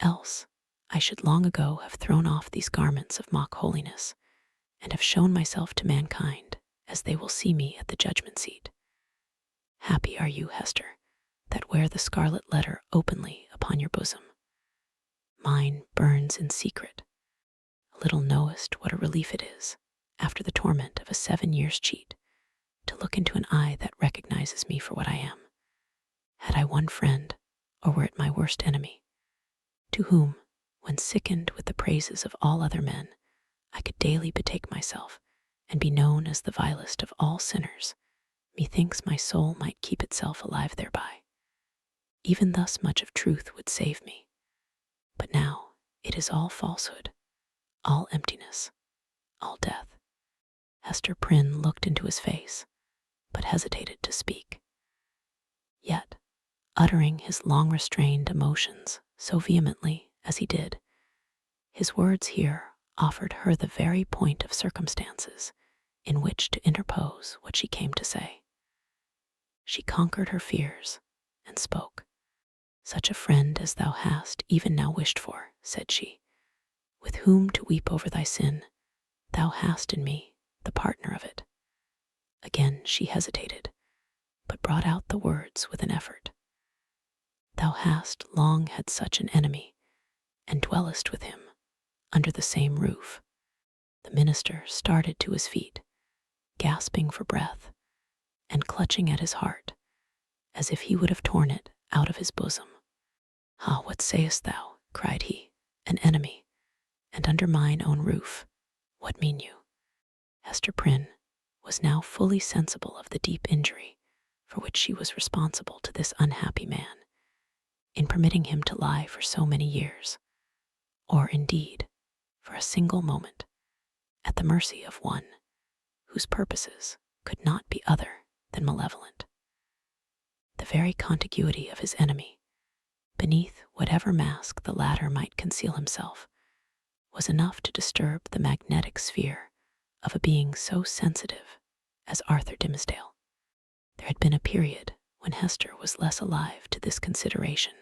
A: Else I should long ago have thrown off these garments of mock holiness, and have shown myself to mankind as they will see me at the judgment seat. Happy are you, Hester, that wear the scarlet letter openly upon your bosom. Mine burns in secret. Little knowest what a relief it is, after the torment of a 7 years' cheat, to look into an eye that recognizes me for what I am. Had I one friend, or were it my worst enemy, to whom, when sickened with the praises of all other men, I could daily betake myself, and be known as the vilest of all sinners, methinks my soul might keep itself alive thereby. Even thus much of truth would save me. But now it is all falsehood, all emptiness, all death. Hester Prynne looked into his face, but hesitated to speak. Yet, uttering his long-restrained emotions so vehemently as he did, his words here offered her the very point of circumstances in which to interpose what she came to say. She conquered her fears and spoke. Such a friend as thou hast even now wished for, said she, with whom to weep over thy sin, thou hast in me the partner of it. Again she hesitated, but brought out the words with an effort. Thou hast long had such an enemy, and dwellest with him under the same roof. The minister started to his feet, gasping for breath, and clutching at his heart, as if he would have torn it out of his bosom. Ah, what sayest thou? Cried he. An enemy, and under mine own roof. What mean you? Hester Prynne was now fully sensible of the deep injury for which she was responsible to this unhappy man, in permitting him to lie for so many years, or indeed, for a single moment, at the mercy of one whose purposes could not be other than malevolent. The very contiguity of his enemy, beneath whatever mask the latter might conceal himself, was enough to disturb the magnetic sphere of a being so sensitive as Arthur Dimmesdale. There had been a period when Hester was less alive to this consideration,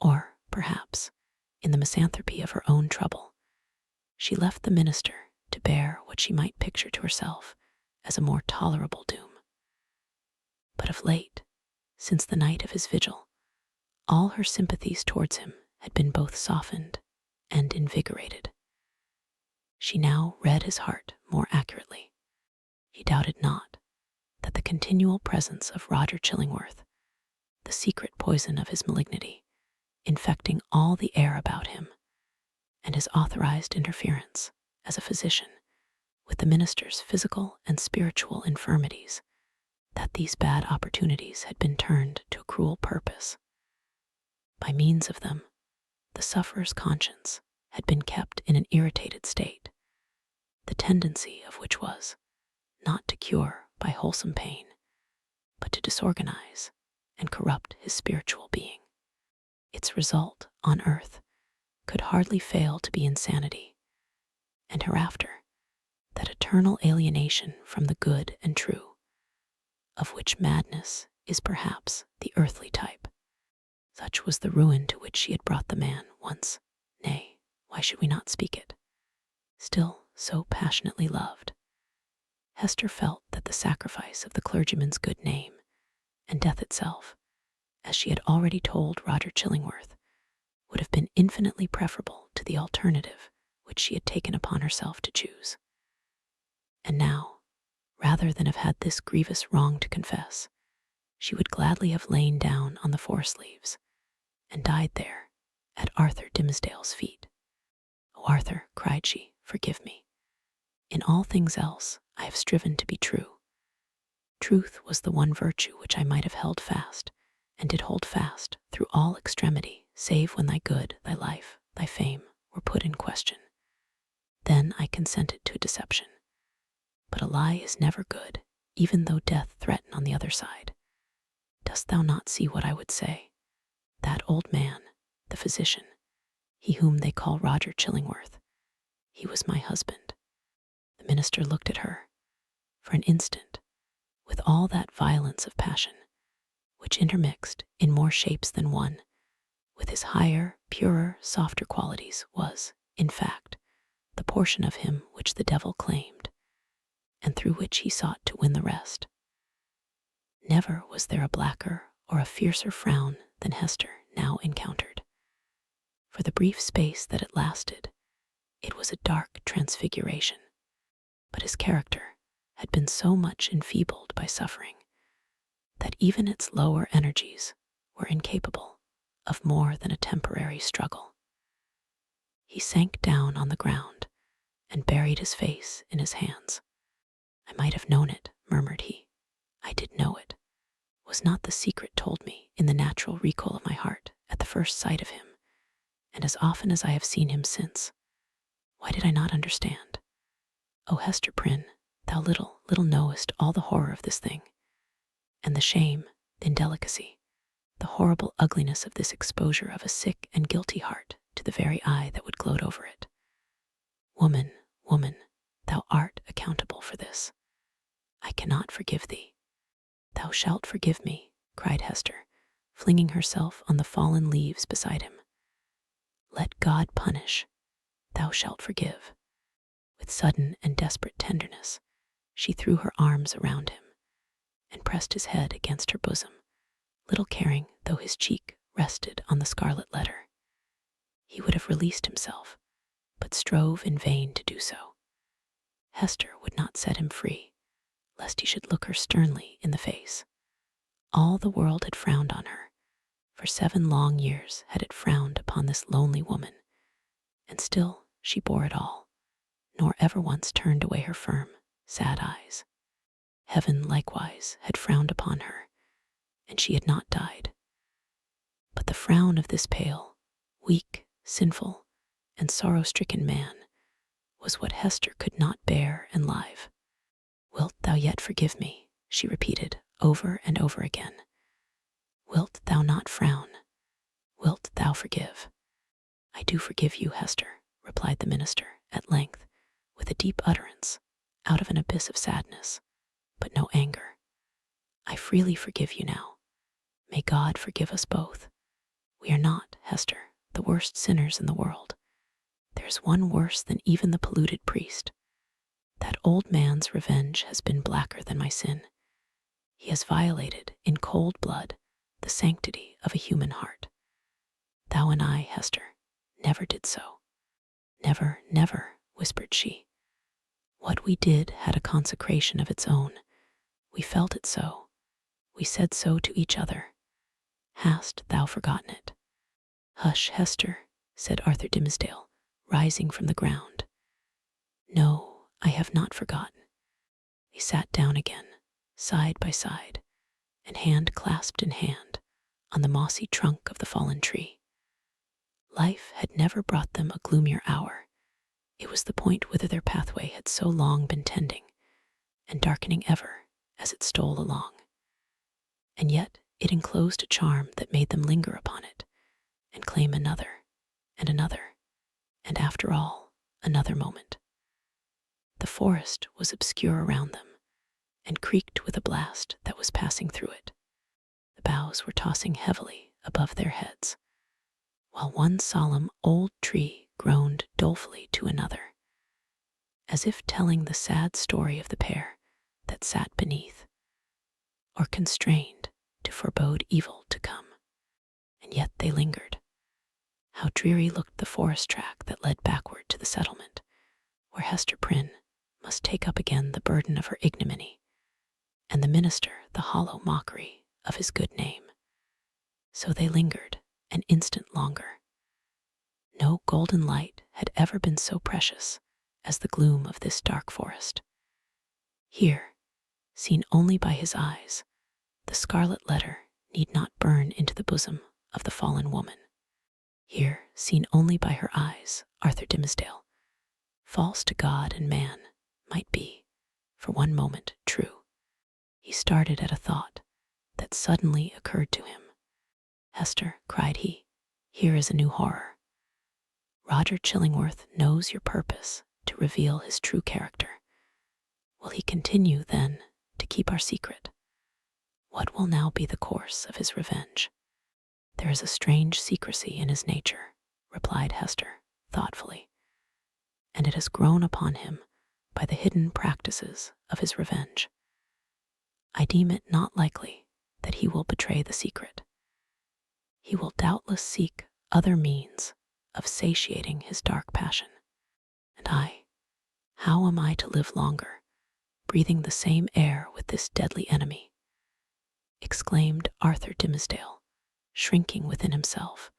A: or, perhaps, in the misanthropy of her own trouble, she left the minister to bear what she might picture to herself as a more tolerable doom. But of late, since the night of his vigil, all her sympathies towards him had been both softened and invigorated. She now read his heart more accurately. He doubted not that the continual presence of Roger Chillingworth, the secret poison of his malignity, infecting all the air about him, and his authorized interference as a physician with the minister's physical and spiritual infirmities, that these bad opportunities had been turned to a cruel purpose. By means of them, the sufferer's conscience had been kept in an irritated state, the tendency of which was not to cure by wholesome pain, but to disorganize and corrupt his spiritual being. Its result on earth could hardly fail to be insanity, and hereafter that eternal alienation from the good and true, of which madness is perhaps the earthly type. Such was the ruin to which she had brought the man once, nay, why should we not speak it, still so passionately loved. Hester felt that the sacrifice of the clergyman's good name and death itself, as she had already told Roger Chillingworth, would have been infinitely preferable to the alternative which she had taken upon herself to choose. And now, rather than have had this grievous wrong to confess, she would gladly have lain down on the forest leaves and died there at Arthur Dimmesdale's feet. "Oh, Arthur," cried she, "forgive me. In all things else I have striven to be true. Truth was the one virtue which I might have held fast, and did hold fast through all extremity, save when thy good, thy life, thy fame were put in question. Then I consented to a deception. But a lie is never good, even though death threaten on the other side. Dost thou not see what I would say? That old man, the physician, he whom they call Roger Chillingworth, he was my husband. The minister looked at her, for an instant, with all that violence of passion, which intermixed, in more shapes than one, with his higher, purer, softer qualities, was, in fact, the portion of him which the devil claimed, and through which he sought to win the rest. Never was there a blacker or a fiercer frown than Hester now encountered. For the brief space that it lasted, it was a dark transfiguration. But his character had been so much enfeebled by suffering that even its lower energies were incapable of more than a temporary struggle. He sank down on the ground and buried his face in his hands. I might have known it, murmured he. I did know it. Was not the secret told me in the natural recoil of my heart at the first sight of him, and as often as I have seen him since? Why did I not understand? O Hester Prynne, thou little knowest all the horror of this thing, and the shame, the indelicacy, the horrible ugliness of this exposure of a sick and guilty heart to the very eye that would gloat over it. Woman, thou art accountable for this. I cannot forgive thee. Thou shalt forgive me, cried Hester, flinging herself on the fallen leaves beside him. Let God punish. Thou shalt forgive. With sudden and desperate tenderness, she threw her arms around him and pressed his head against her bosom, little caring though his cheek rested on the scarlet letter. He would have released himself, but strove in vain to do so. Hester would not set him free, lest he should look her sternly in the face. All the world had frowned on her. For 7 long years had it frowned upon this lonely woman, and still she bore it all, nor ever once turned away her firm, sad eyes. Heaven likewise had frowned upon her, and she had not died. But the frown of this pale, weak, sinful, and sorrow-stricken man was what Hester could not bear and live. Wilt thou yet forgive me? She repeated over and over again. Wilt thou not frown? Wilt thou forgive? I do forgive you, Hester, replied the minister at length, with a deep utterance, out of an abyss of sadness, but no anger. I freely forgive you now. May God forgive us both. We are not, Hester, the worst sinners in the world. There is one worse than even the polluted priest. That old man's revenge has been blacker than my sin. He has violated, in cold blood, the sanctity of a human heart. Thou and I, Hester, never did so. Never, never, whispered she. What we did had a consecration of its own. We felt it so. We said so to each other. Hast thou forgotten it? Hush, Hester, said Arthur Dimmesdale, rising from the ground. No, I have not forgotten. They sat down again, side by side, and hand clasped in hand, on the mossy trunk of the fallen tree. Life had never brought them a gloomier hour. It was the point whither their pathway had so long been tending, and darkening ever as it stole along. And yet it enclosed a charm that made them linger upon it, and claim another, and after all, another moment. The forest was obscure around them, and creaked with a blast that was passing through it. The boughs were tossing heavily above their heads, while one solemn old tree groaned dolefully to another, as if telling the sad story of the pair that sat beneath, or constrained to forebode evil to come. And yet they lingered. How dreary looked the forest track that led backward to the settlement, where Hester Prynne must take up again the burden of her ignominy, and the minister the hollow mockery of his good name. So they lingered an instant longer. No golden light had ever been so precious as the gloom of this dark forest. Here, seen only by his eyes, the scarlet letter need not burn into the bosom of the fallen woman. Here, seen only by her eyes, Arthur Dimmesdale, false to God and man, might be, for one moment, true. He started at a thought that suddenly occurred to him. "Hester," cried he, "here is a new horror. Roger Chillingworth knows your purpose to reveal his true character. Will he continue, then, to keep our secret? What will now be the course of his revenge?" "There is a strange secrecy in his nature," replied Hester, thoughtfully, "and it has grown upon him by the hidden practices of his revenge. I deem it not likely that he will betray the secret. He will doubtless seek other means of satiating his dark passion. And how am I to live longer, breathing the same air with this deadly enemy?" exclaimed Arthur Dimmesdale, shrinking within himself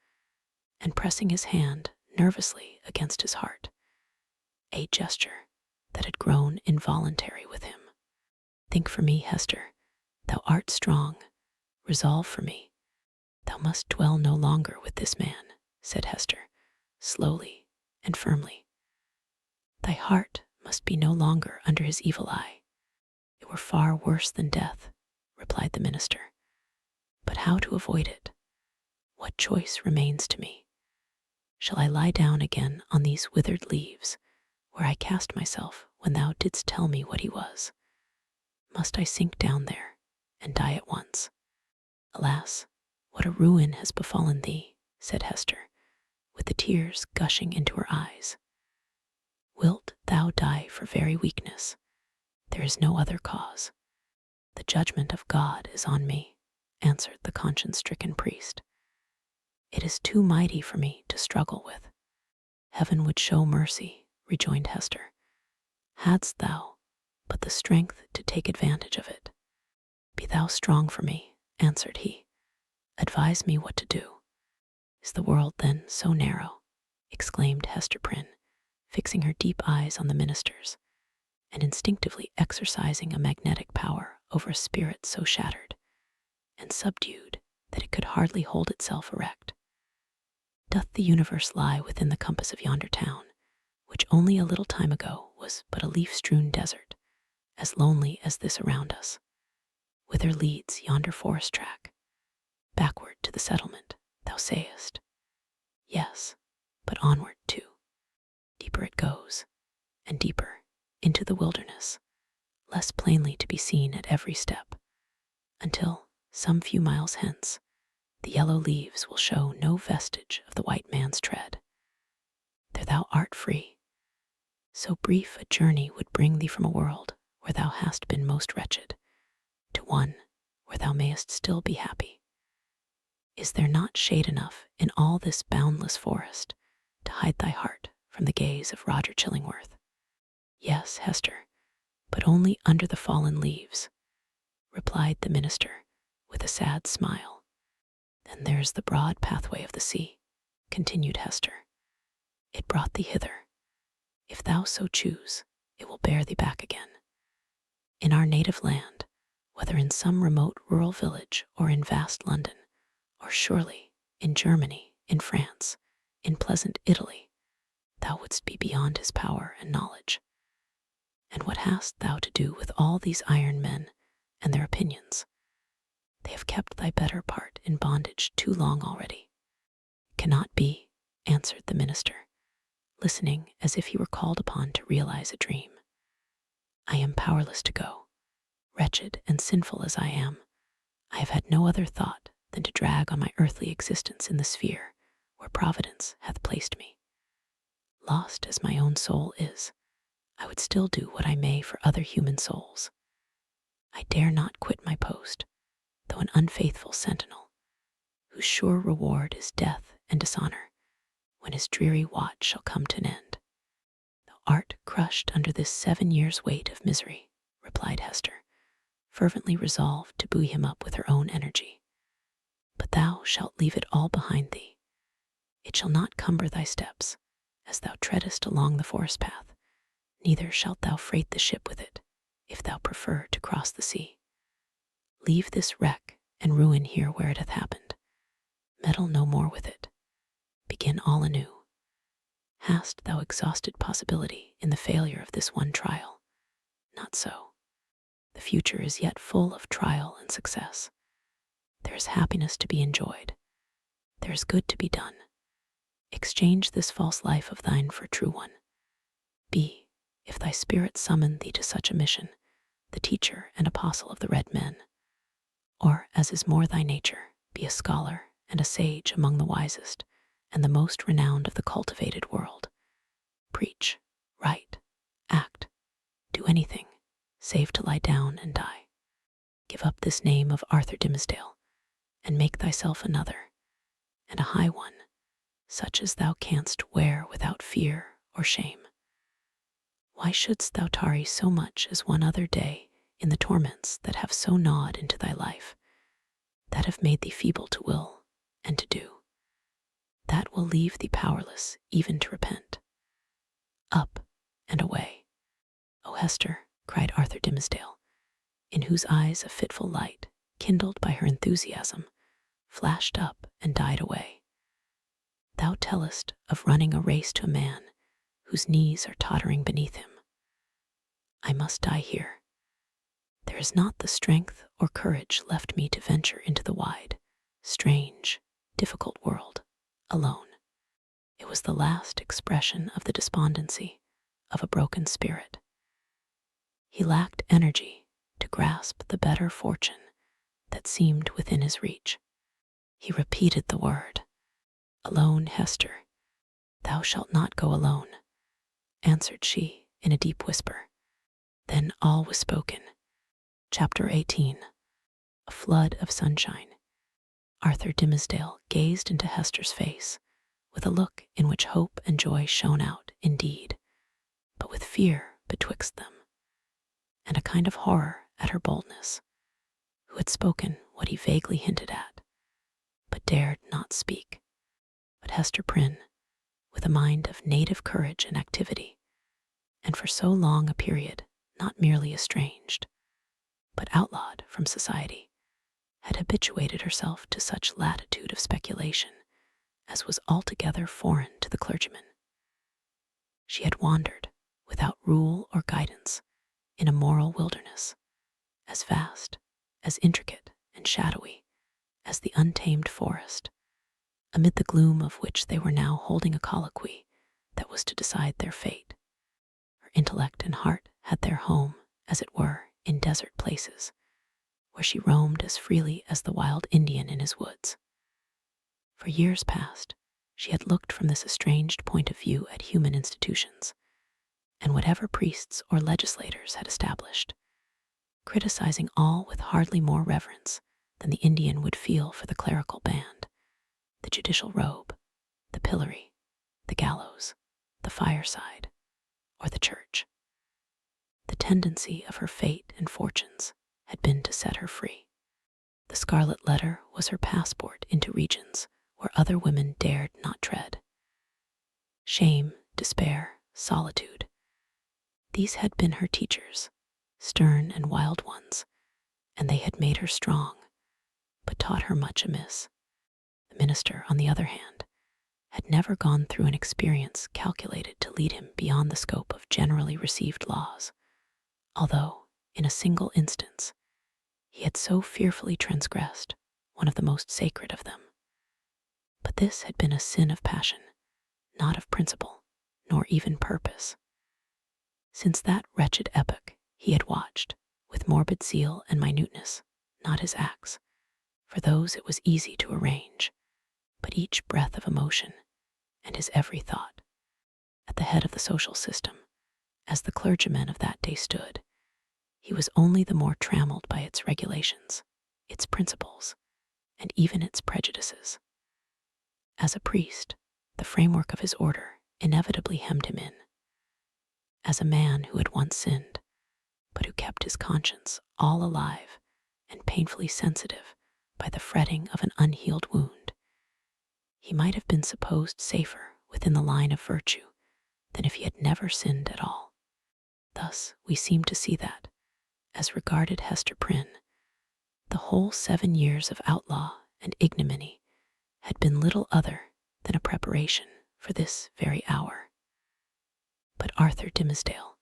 A: and pressing his hand nervously against his heart, a gesture that had grown involuntary with him. "Think for me, Hester. Thou art strong. Resolve for me. Thou must dwell no longer with this man," said Hester, slowly and firmly. "Thy heart must be no longer under his evil eye. It were far worse than death," replied the minister. "But how to avoid it? What choice remains to me? Shall I lie down again on these withered leaves, where I cast myself when thou didst tell me what he was? Must I sink down there and die at once? Alas, what a ruin has befallen thee," said Hester, with the tears gushing into her eyes. "Wilt thou die for very weakness? There is no other cause." "The judgment of God is on me," answered the conscience-stricken priest. "It is too mighty for me to struggle with." "Heaven would show mercy," rejoined Hester, "hadst thou but the strength to take advantage of it." "Be thou strong for me," answered he. "Advise me what to do." "Is the world, then, so narrow?" exclaimed Hester Prynne, fixing her deep eyes on the minister's, and instinctively exercising a magnetic power over a spirit so shattered and subdued that it could hardly hold itself erect. "Doth the universe lie within the compass of yonder town, which only a little time ago was but a leaf-strewn desert, as lonely as this around us? Whither leads yonder forest track? Backward to the settlement, thou sayest? Yes, but onward too. Deeper it goes, and deeper into the wilderness, less plainly to be seen at every step, until, some few miles hence, the yellow leaves will show no vestige of the white man's tread. There thou art free. So brief a journey would bring thee from a world where thou hast been most wretched, to one where thou mayest still be happy. Is there not shade enough in all this boundless forest to hide thy heart from the gaze of Roger Chillingworth? "Yes, Hester, but only under the fallen leaves," replied the minister with a sad smile. "Then there's the broad pathway of the sea," continued Hester. "It brought thee hither. If thou so choose, it will bear thee back again. In our native land, whether in some remote rural village or in vast London, or surely in Germany, in France, in pleasant Italy, thou wouldst be beyond his power and knowledge. And what hast thou to do with all these iron men and their opinions? They have kept thy better part in bondage too long already." "Cannot be," answered the minister, listening as if he were called upon to realize a dream. "I am powerless to go. Wretched and sinful as I am, I have had no other thought than to drag on my earthly existence in the sphere where Providence hath placed me. Lost as my own soul is, I would still do what I may for other human souls. I dare not quit my post, though an unfaithful sentinel, whose sure reward is death and dishonor, when his dreary watch shall come to an end." "Thou art crushed under this 7 years' weight of misery," replied Hester, fervently resolved to buoy him up with her own energy. "But thou shalt leave it all behind thee. It shall not cumber thy steps, as thou treadest along the forest path, neither shalt thou freight the ship with it, if thou prefer to cross the sea. Leave this wreck and ruin here where it hath happened. Meddle no more with it. begin all anew. Hast thou exhausted possibility in the failure of this one trial? Not so. The future is yet full of trial and success. There is happiness to be enjoyed. There is good to be done. Exchange this false life of thine for true one. Be, if thy spirit summon thee to such a mission, the teacher and apostle of the red men. Or, as is more thy nature, be a scholar and a sage among the wisest and the most renowned of the cultivated world. Preach, write, act, do anything, save to lie down and die. Give up this name of Arthur Dimmesdale, and make thyself another, and a high one, such as thou canst wear without fear or shame. Why shouldst thou tarry so much as one other day in the torments that have so gnawed into thy life, that have made thee feeble to will and to do, that will leave thee powerless even to repent? Up and away. O Hester, cried Arthur Dimmesdale, in whose eyes a fitful light, kindled by her enthusiasm, flashed up and died away. Thou tellest of running a race to a man whose knees are tottering beneath him. I must die here. There is not the strength or courage left me to venture into the wide, strange, difficult world alone. It was the last expression of the despondency of a broken spirit. He lacked energy to grasp the better fortune that seemed within his reach. He repeated the word, "Alone, Hester, thou shalt not go alone," answered she in a deep whisper. Then all was spoken. Chapter 18. A flood of sunshine. Arthur Dimmesdale gazed into Hester's face with a look in which hope and joy shone out indeed, but with fear betwixt them, and a kind of horror at her boldness, who had spoken what he vaguely hinted at, but dared not speak. But Hester Prynne, with a mind of native courage and activity, and for so long a period not merely estranged, but outlawed from society, had habituated herself to such latitude of speculation as was altogether foreign to the clergyman. She had wandered, without rule or guidance, in a moral wilderness, as vast, as intricate and shadowy as the untamed forest, amid the gloom of which they were now holding a colloquy that was to decide their fate. Her intellect and heart had their home, as it were, in desert places, where she roamed as freely as the wild Indian in his woods. For years past, she had looked from this estranged point of view at human institutions, and whatever priests or legislators had established, criticizing all with hardly more reverence than the Indian would feel for the clerical band, the judicial robe, the pillory, the gallows, the fireside, or the church. The tendency of her fate and fortunes had been to set her free. The Scarlet Letter was her passport into regions where other women dared not tread. Shame, despair, solitude, these had been her teachers, stern and wild ones, and they had made her strong, but taught her much amiss. The minister, on the other hand, had never gone through an experience calculated to lead him beyond the scope of generally received laws, although, in a single instance, he had so fearfully transgressed one of the most sacred of them. But this had been a sin of passion, not of principle, nor even purpose. Since that wretched epoch, he had watched, with morbid zeal and minuteness, not his acts, for those it was easy to arrange, but each breath of emotion and his every thought. At the head of the social system, as the clergyman of that day stood, he was only the more trammeled by its regulations, its principles, and even its prejudices. As a priest, the framework of his order inevitably hemmed him in. As a man who had once sinned, but who kept his conscience all alive and painfully sensitive by the fretting of an unhealed wound, he might have been supposed safer within the line of virtue than if he had never sinned at all. Thus we seem to see that, as regarded Hester Prynne, the whole 7 years of outlaw and ignominy had been little other than a preparation for this very hour. But Arthur Dimmesdale,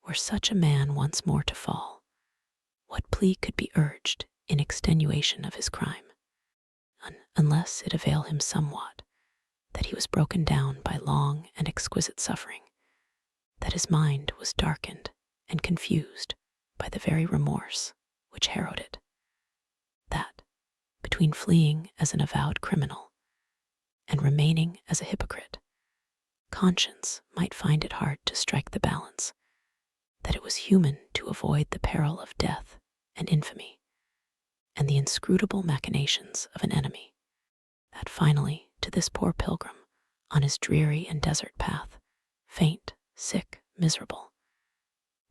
A: were such a man once more to fall, what plea could be urged in extenuation of his crime, unless it avail him somewhat that he was broken down by long and exquisite suffering, that his mind was darkened and confused by the very remorse which harrowed it, that, between fleeing as an avowed criminal and remaining as a hypocrite, conscience might find it hard to strike the balance, that it was human to avoid the peril of death and infamy, and the inscrutable machinations of an enemy, that finally to this poor pilgrim on his dreary and desert path, faint, sick, miserable,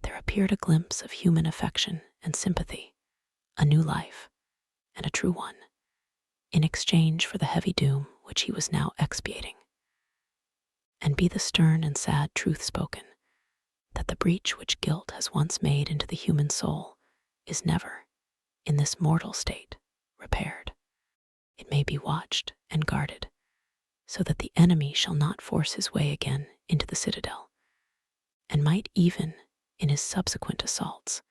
A: there appeared a glimpse of human affection and sympathy, a new life, and a true one, in exchange for the heavy doom which he was now expiating. And be the stern and sad truth spoken, that the breach which guilt has once made into the human soul is never, in this mortal state, repaired. It may be watched and guarded, so that the enemy shall not force his way again into the citadel, and might even, in his subsequent assaults,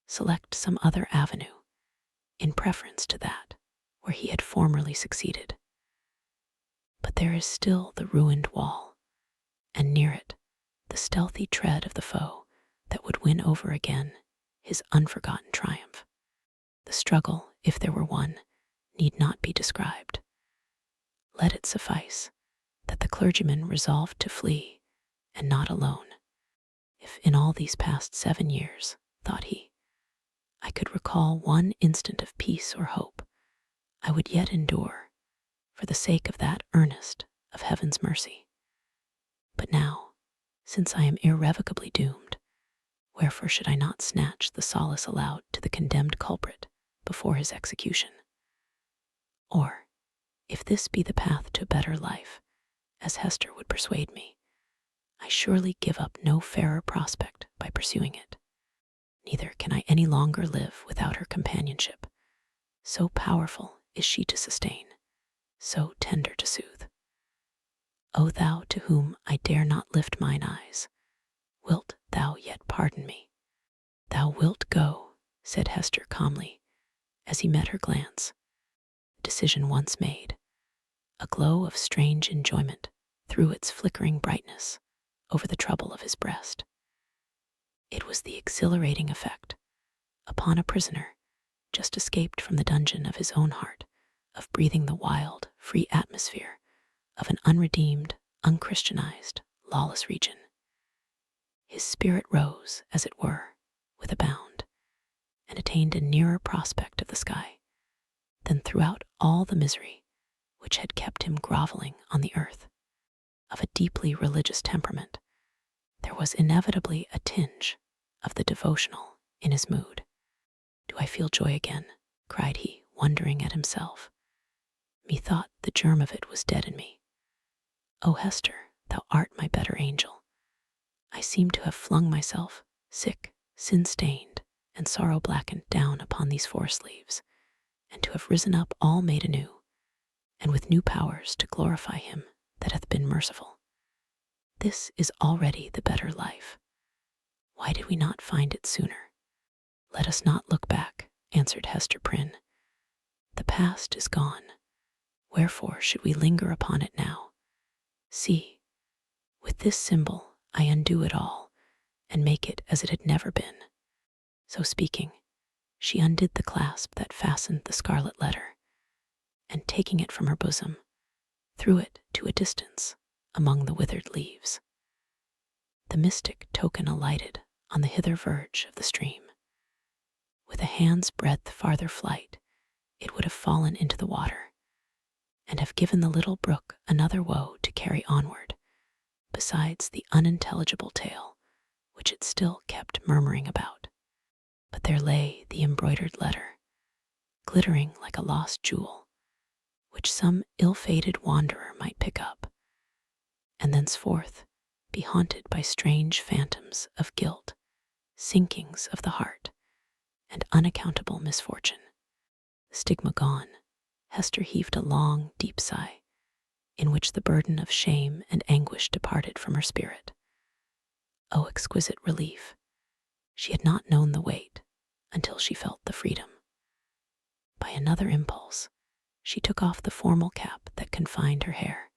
A: select some other avenue in preference to that where he had formerly succeeded. But there is still the ruined wall, and near it the stealthy tread of the foe that would win over again his unforgotten triumph. The struggle, if there were one, need not be described. Let it suffice that the clergyman resolved to flee, and not alone. If in all these past 7 years, thought he, I could recall one instant of peace or hope, I would yet endure, for the sake of that earnest of heaven's mercy. But now, since I am irrevocably doomed, wherefore should I not snatch the solace allowed to the condemned culprit before his execution? Or, if this be the path to a better life, as Hester would persuade me, I surely give up no fairer prospect by pursuing it. Neither can I any longer live without her companionship. So powerful is she to sustain, so tender to soothe. O thou to whom I dare not lift mine eyes, wilt thou yet pardon me? Thou wilt go, said Hester calmly, as he met her glance. Decision once made, a glow of strange enjoyment threw its flickering brightness over the trouble of his breast. It was the exhilarating effect, upon a prisoner just escaped from the dungeon of his own heart, of breathing the wild, free atmosphere of an unredeemed, unchristianized, lawless region. His spirit rose, as it were, with a bound, and attained a nearer prospect of the sky than throughout all the misery which had kept him groveling on the earth. Of a deeply religious temperament, there was inevitably a tinge of the devotional in his mood. Do I feel joy again? Cried he, wondering at himself. Methought the germ of it was dead in me. O Hester, thou art my better angel. I seem to have flung myself, sick, sin-stained, and sorrow-blackened, down upon these forest leaves, and to have risen up all made anew, and with new powers to glorify him that hath been merciful. This is already the better life. Why did we not find it sooner? Let us not look back, answered Hester Prynne. The past is gone. Wherefore should we linger upon it now? See, with this symbol I undo it all, and make it as it had never been. So speaking, she undid the clasp that fastened the scarlet letter, and taking it from her bosom, threw it to a distance among the withered leaves. The mystic token alighted on the hither verge of the stream. With a hand's breadth farther flight, it would have fallen into the water, and have given the little brook another woe to carry onward, besides the unintelligible tale which it still kept murmuring about. But there lay the embroidered letter, glittering like a lost jewel, which some ill-fated wanderer might pick up, and thenceforth be haunted by strange phantoms of guilt, sinkings of the heart, and unaccountable misfortune. The stigma gone, Hester heaved a long, deep sigh, in which the burden of shame and anguish departed from her spirit. Oh, exquisite relief! She had not known the weight until she felt the freedom. By another impulse, she took off the formal cap that confined her hair,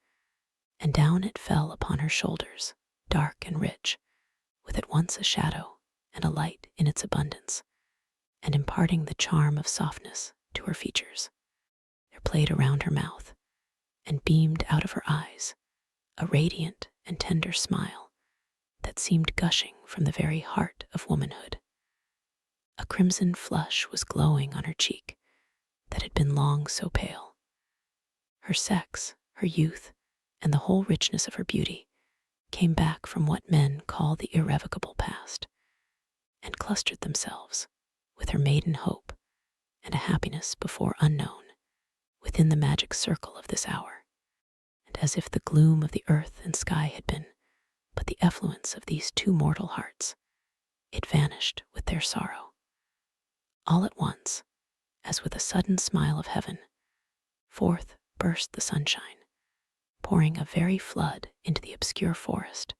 A: and down it fell upon her shoulders, dark and rich, with at once a shadow and a light in its abundance, and imparting the charm of softness to her features. There played around her mouth and beamed out of her eyes a radiant and tender smile that seemed gushing from the very heart of womanhood. A crimson flush was glowing on her cheek that had been long so pale. Her sex, her youth, and the whole richness of her beauty came back from what men call the irrevocable past, and clustered themselves, with her maiden hope and a happiness before unknown, within the magic circle of this hour. And as if the gloom of the earth and sky had been but the effluence of these two mortal hearts, it vanished with their sorrow. All at once, as with a sudden smile of heaven, forth burst the sunshine, pouring a very flood into the obscure forest,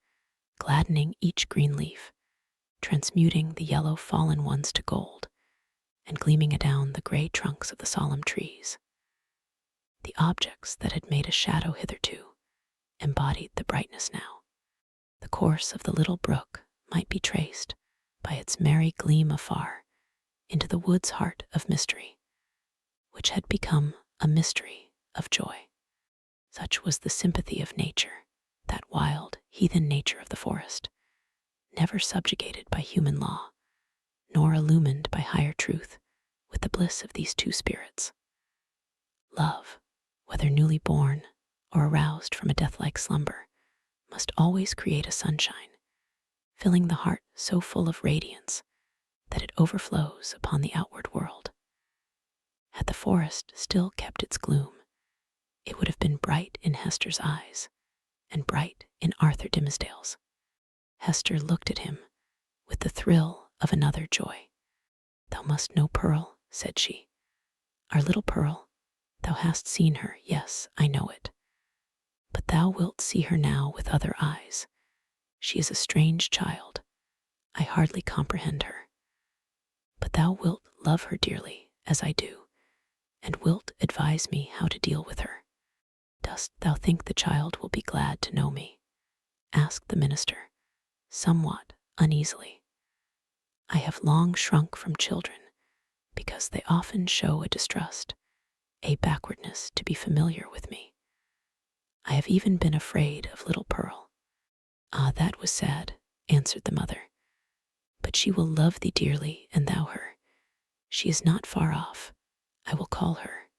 A: gladdening each green leaf, transmuting the yellow fallen ones to gold, and gleaming adown the gray trunks of the solemn trees. The objects that had made a shadow hitherto embodied the brightness now. The course of the little brook might be traced by its merry gleam afar into the wood's heart of mystery, which had become a mystery of joy. Such was the sympathy of nature, that wild, heathen nature of the forest, never subjugated by human law, nor illumined by higher truth with the bliss of these two spirits. Love, whether newly born or aroused from a death-like slumber, must always create a sunshine, filling the heart so full of radiance that it overflows upon the outward world. Had the forest still kept its gloom, it would have been bright in Hester's eyes, and bright in Arthur Dimmesdale's. Hester looked at him with the thrill of another joy. "Thou must know Pearl," said she. "Our little Pearl. Thou hast seen her, yes, I know it. But thou wilt see her now with other eyes. She is a strange child. I hardly comprehend her. But thou wilt love her dearly, as I do, and wilt advise me how to deal with her. Dost thou think the child will be glad to know me?" asked the minister, somewhat uneasily. "I have long shrunk from children, because they often show a distrust, a backwardness to be familiar with me. I have even been afraid of little Pearl." "Ah, that was sad," answered the mother. "But she will love thee dearly, and thou her. She is not far off. I will call her.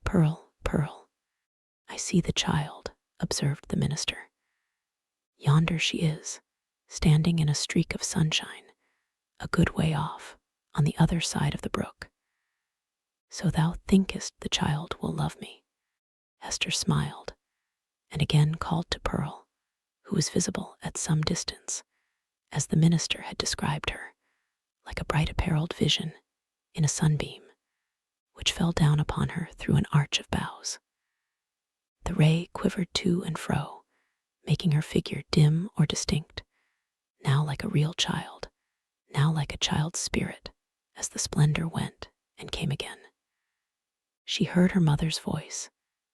A: Pearl, Pearl." "I see the child," observed the minister. "Yonder she is, standing in a streak of sunshine, a good way off, on the other side of the brook. So thou thinkest the child will love me?" Hester smiled, and again called to Pearl, who was visible at some distance, as the minister had described her, like a bright apparelled vision in a sunbeam, which fell down upon her through an arch of boughs. The ray quivered to and fro, making her figure dim or distinct, now like a real child, now like a child's spirit, as the splendor went and came again. She heard her mother's voice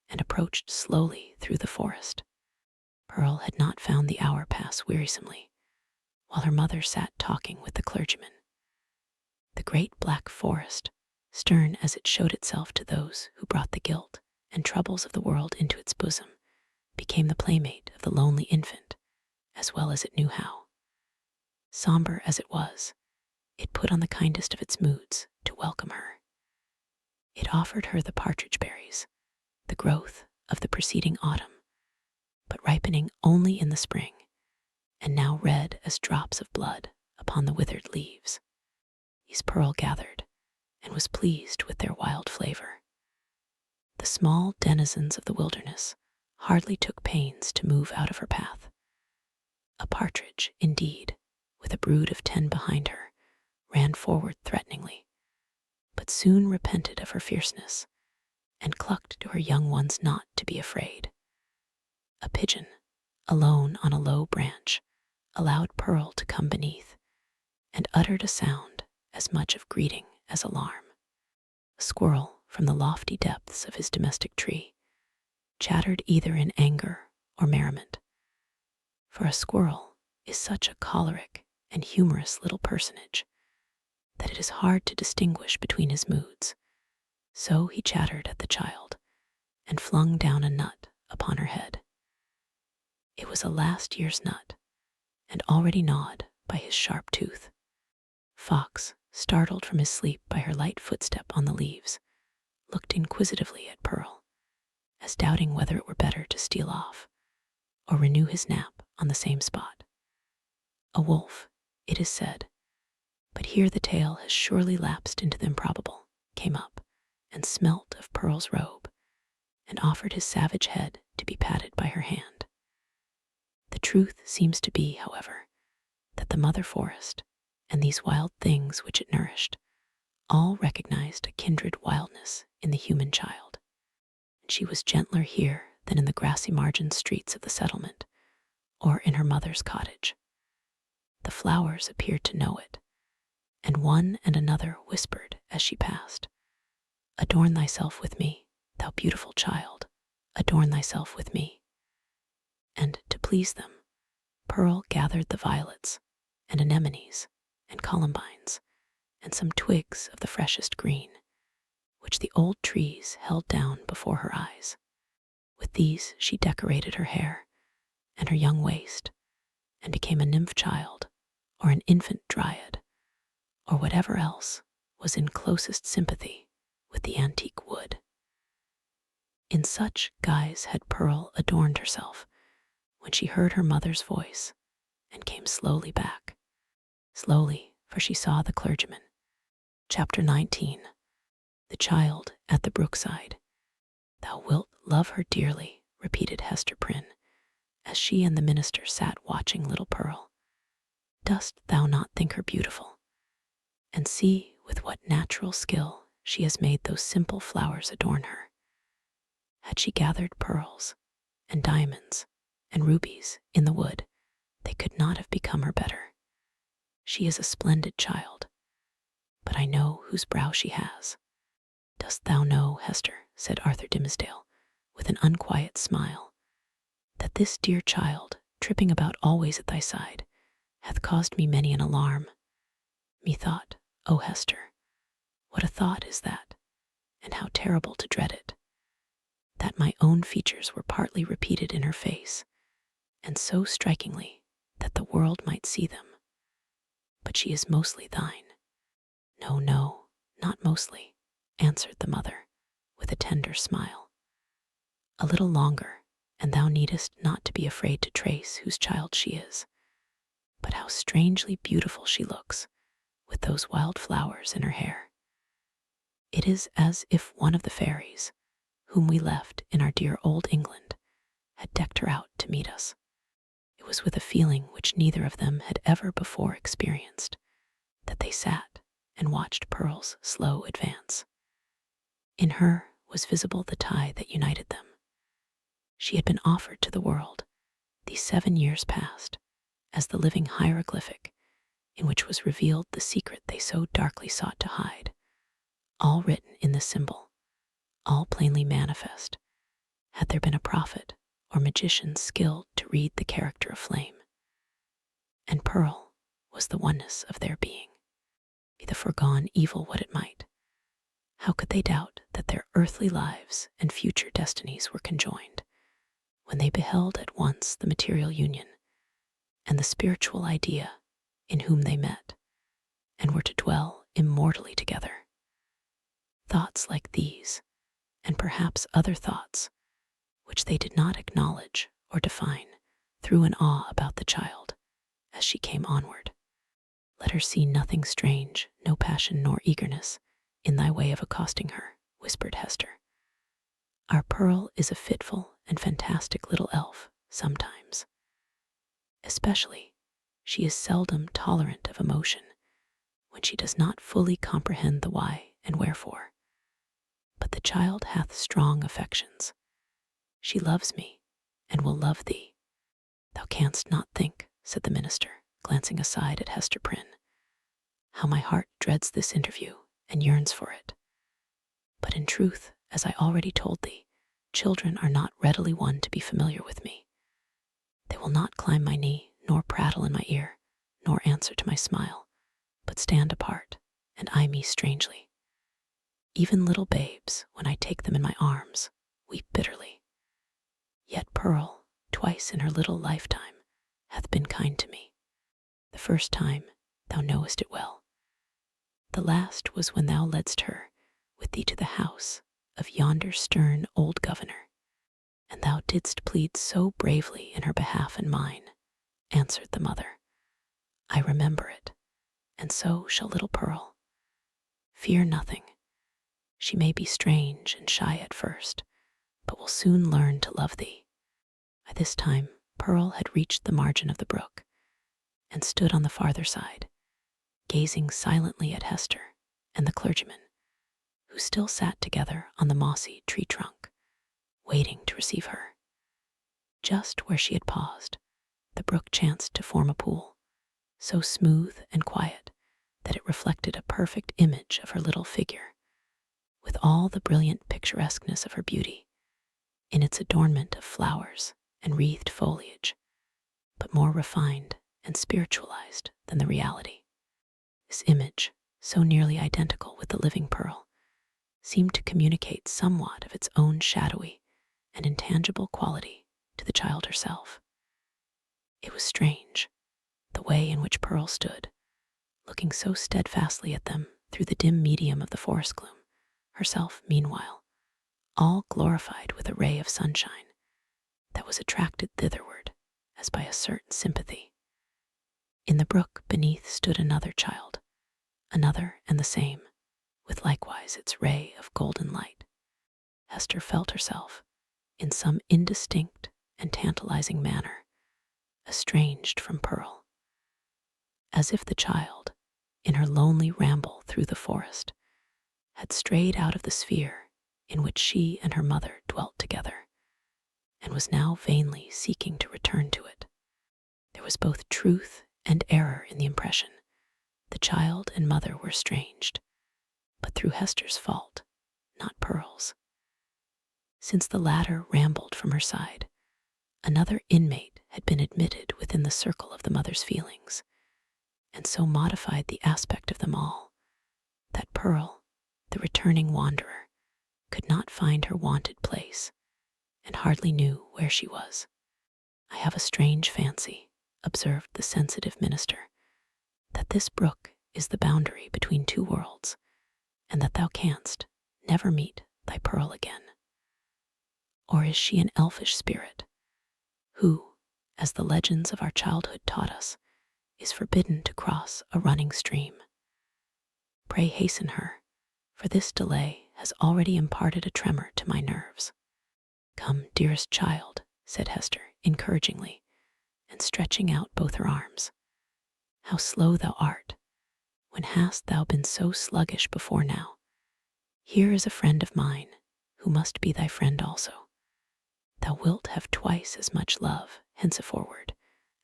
A: and approached slowly through the forest. Pearl had not found the hour pass wearisomely, while her mother sat talking with the clergyman. The great black forest, stern as it showed itself to those who brought the guilt and troubles of the world into its bosom, became the playmate of the lonely infant, as well as it knew how. Somber as it was, it put on the kindest of its moods to welcome her. It offered her the partridge berries, the growth of the preceding autumn, but ripening only in the spring, and now red as drops of blood upon the withered leaves. These Pearl gathered, and was pleased with their wild flavor. The small denizens of the wilderness hardly took pains to move out of her path. A partridge, indeed, with a brood of 10 behind her, ran forward threateningly, but soon repented of her fierceness, and clucked to her young ones not to be afraid. A pigeon, alone on a low branch, allowed Pearl to come beneath, and uttered a sound as much of greeting as alarm. A squirrel from the lofty depths of his domestic tree chattered either in anger or merriment, for a squirrel is such a choleric and humorous little personage that it is hard to distinguish between his moods. So he chattered at the child and flung down a nut upon her head. It was a last year's nut, and already gnawed by his sharp tooth. Fox, startled from his sleep by her light footstep on the leaves, looked inquisitively at Pearl, as doubting whether it were better to steal off or renew his nap on the same spot. A wolf, it is said, but here the tale has surely lapsed into the improbable, came up and smelt of Pearl's robe and offered his savage head to be patted by her hand. The truth seems to be, however, that the mother forest and these wild things which it nourished all recognized a kindred wildness in the human child, and she was gentler here than in the grassy margin streets of the settlement or in her mother's cottage. The flowers appeared to know it, and one and another whispered as she passed, "Adorn thyself with me, thou beautiful child, adorn thyself with me." And to please them, Pearl gathered the violets and anemones and columbines and some twigs of the freshest green, which the old trees held down before her eyes. With these she decorated her hair and her young waist, and became a nymph child or an infant dryad, or whatever else was in closest sympathy with the antique wood. In such guise had Pearl adorned herself when she heard her mother's voice and came slowly back. Slowly, for she saw the clergyman. Chapter 19. The Child at the Brookside. "Thou wilt love her dearly," repeated Hester Prynne, as she and the minister sat watching little Pearl. "Dost thou not think her beautiful? And see with what natural skill she has made those simple flowers adorn her. Had she gathered pearls and diamonds and rubies in the wood, they could not have become her better. She is a splendid child, but I know whose brow she has." "Dost thou know, Hester," said Arthur Dimmesdale, with an unquiet smile, "that this dear child, tripping about always at thy side, hath caused me many an alarm? Methought, O Hester, what a thought is that, and how terrible to dread it, that my own features were partly repeated in her face, and so strikingly that the world might see them. But she is mostly thine." "No, no, not mostly," answered the mother, with a tender smile. "A little longer, and thou needest not to be afraid to trace whose child she is. But how strangely beautiful she looks, with those wild flowers in her hair. It is as if one of the fairies, whom we left in our dear old England, had decked her out to meet us." It was with a feeling which neither of them had ever before experienced that they sat and watched Pearl's slow advance. In her was visible the tie that united them. She had been offered to the world, these 7 years past, as the living hieroglyphic in which was revealed the secret they so darkly sought to hide, all written in the symbol, all plainly manifest, had there been a prophet or magician skilled to read the character of flame. And Pearl was the oneness of their being. Be the foregone evil what it might, how could they doubt that their earthly lives and future destinies were conjoined, when they beheld at once the material union and the spiritual idea in whom they met, and were to dwell immortally together? Thoughts like these, and perhaps other thoughts, which they did not acknowledge or define, threw an awe about the child as she came onward. "Let her see nothing strange, no passion nor eagerness, in thy way of accosting her," whispered Hester. "Our Pearl is a fitful and fantastic little elf sometimes. Especially, she is seldom tolerant of emotion, when she does not fully comprehend the why and wherefore. But the child hath strong affections. She loves me, and will love thee. Thou canst not think, said the minister, glancing aside at Hester Prynne, how my heart dreads this interview and yearns for it. But in truth, as I already told thee, children are not readily won to be familiar with me. They will not climb my knee, nor prattle in my ear, nor answer to my smile, but stand apart and eye me strangely. Even little babes, when I take them in my arms, weep bitterly. Yet Pearl, twice in her little lifetime, hath been kind to me. The first time, thou knowest it well. The last was when thou ledst her with thee to the house of yonder stern old governor, and thou didst plead so bravely in her behalf and mine, answered the mother. I remember it, and so shall little Pearl. Fear nothing. She may be strange and shy at first, but will soon learn to love thee. By this time, Pearl had reached the margin of the brook, and stood on the farther side, gazing silently at Hester and the clergyman, who still sat together on the mossy tree trunk, waiting to receive her. Just where she had paused, the brook chanced to form a pool, so smooth and quiet that it reflected a perfect image of her little figure, with all the brilliant picturesqueness of her beauty, in its adornment of flowers and wreathed foliage, but more refined and spiritualized than the reality. This image, so nearly identical with the living Pearl, seemed to communicate somewhat of its own shadowy and intangible quality to the child herself. It was strange, the way in which Pearl stood, looking so steadfastly at them through the dim medium of the forest gloom, herself, meanwhile, all glorified with a ray of sunshine that was attracted thitherward as by a certain sympathy. In the brook beneath stood another child, another and the same, with likewise its ray of golden light. Hester felt herself, in some indistinct and tantalizing manner, estranged from Pearl, as if the child, in her lonely ramble through the forest, had strayed out of the sphere in which she and her mother dwelt together, and was now vainly seeking to return to it. There was both truth and error in the impression. The child and mother were estranged, but through Hester's fault, not Pearl's. Since the latter rambled from her side, another inmate had been admitted within the circle of the mother's feelings, and so modified the aspect of them all, that Pearl, the returning wanderer, could not find her wonted place, and hardly knew where she was. I have a strange fancy, observed the sensitive minister, that this brook is the boundary between two worlds, and that thou canst never meet thy Pearl again. Or is she an elfish spirit, who, as the legends of our childhood taught us, is forbidden to cross a running stream? Pray hasten her, for this delay has already imparted a tremor to my nerves. Come, dearest child, said Hester encouragingly, and stretching out both her arms. How slow thou art! When hast thou been so sluggish before now? Here is a friend of mine, who must be thy friend also. Thou wilt have twice as much love henceforward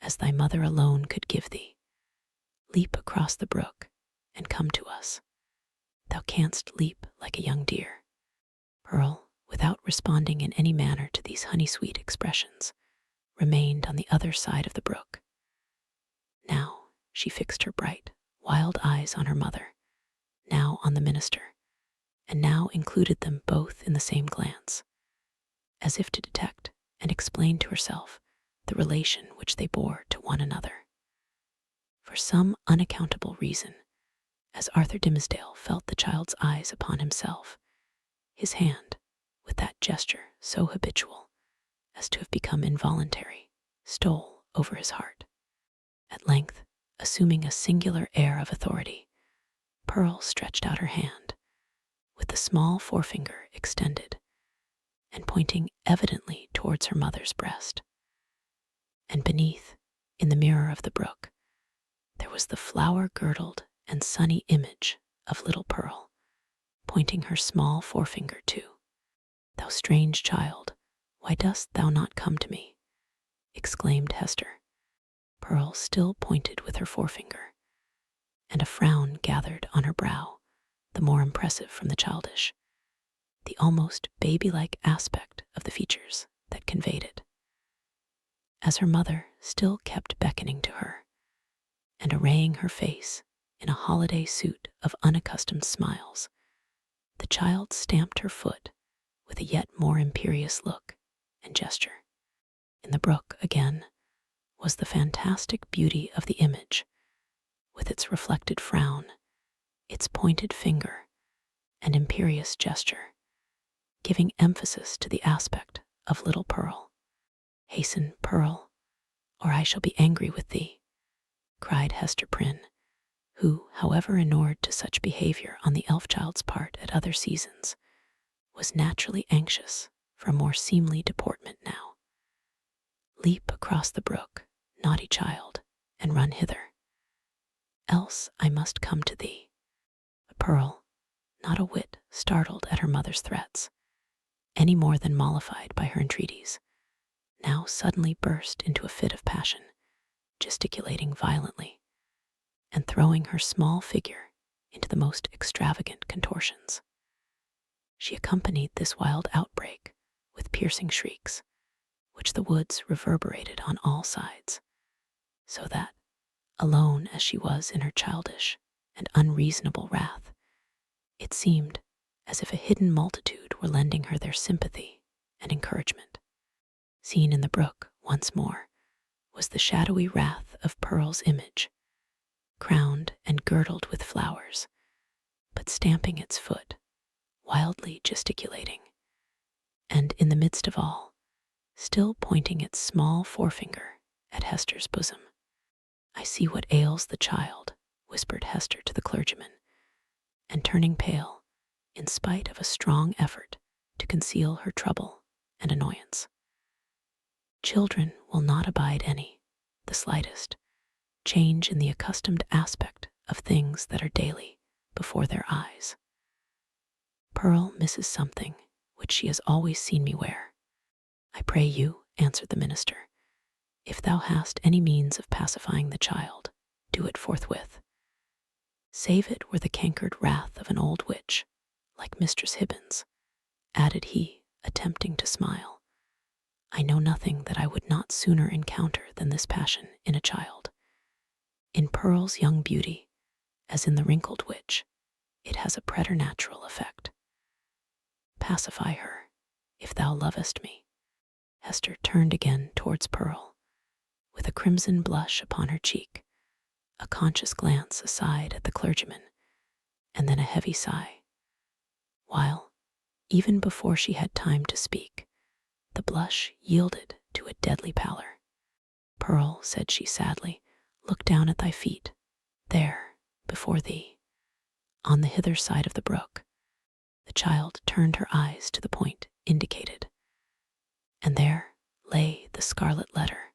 A: as thy mother alone could give thee. Leap across the brook and come to us. Thou canst leap like a young deer. Pearl, without responding in any manner to these honey-sweet expressions, remained on the other side of the brook. Now she fixed her bright, wild eyes on her mother, now on the minister, and now included them both in the same glance, as if to detect and explain to herself the relation which they bore to one another. For some unaccountable reason, as Arthur Dimmesdale felt the child's eyes upon himself, his hand, with that gesture so habitual as to have become involuntary, stole over his heart. At length, assuming a singular air of authority, Pearl stretched out her hand, with the small forefinger extended, and pointing evidently towards her mother's breast. And beneath, in the mirror of the brook, there was the flower-girdled and sunny image of little Pearl, pointing her small forefinger too. Thou strange child, why dost thou not come to me? exclaimed Hester. Pearl still pointed with her forefinger, and a frown gathered on her brow, the more impressive from the childish, the almost baby-like aspect of the features that conveyed it. As her mother still kept beckoning to her and arraying her face in a holiday suit of unaccustomed smiles, the child stamped her foot with a yet more imperious look and gesture. In the brook, again, was the fantastic beauty of the image, with its reflected frown, its pointed finger, and imperious gesture, giving emphasis to the aspect of little Pearl. "Hasten, Pearl, or I shall be angry with thee," cried Hester Prynne, who, however inured to such behavior on the elf-child's part at other seasons, was naturally anxious for a more seemly deportment now. "Leap across the brook, naughty child, and run hither, else I must come to thee." But Pearl, not a whit startled at her mother's threats, any more than mollified by her entreaties, now suddenly burst into a fit of passion, gesticulating violently, and throwing her small figure into the most extravagant contortions. She accompanied this wild outbreak with piercing shrieks, which the woods reverberated on all sides, so that, alone as she was in her childish and unreasonable wrath, it seemed as if a hidden multitude were lending her their sympathy and encouragement. Seen in the brook once more was the shadowy wrath of Pearl's image, crowned and girdled with flowers, but stamping its foot, wildly gesticulating, and in the midst of all, still pointing its small forefinger at Hester's bosom. "I see what ails the child," whispered Hester to the clergyman, and turning pale, in spite of a strong effort to conceal her trouble and annoyance. Children will not abide the slightest, change in the accustomed aspect of things that are daily before their eyes. Pearl misses something which she has always seen me wear. "I pray you," answered the minister, "if thou hast any means of pacifying the child, do it forthwith. Save it were the cankered wrath of an old witch, like Mistress Hibbins," added he, attempting to smile. "I know nothing that I would not sooner encounter than this passion in a child. In Pearl's young beauty, as in the wrinkled witch, it has a preternatural effect. Pacify her, if thou lovest me." Hester turned again towards Pearl, with a crimson blush upon her cheek, a conscious glance aside at the clergyman, and then a heavy sigh, while, even before she had time to speak, the blush yielded to a deadly pallor. "Pearl," said she sadly, "look down at thy feet, there, before thee, on the hither side of the brook." The child turned her eyes to the point indicated, and there lay the Scarlet Letter,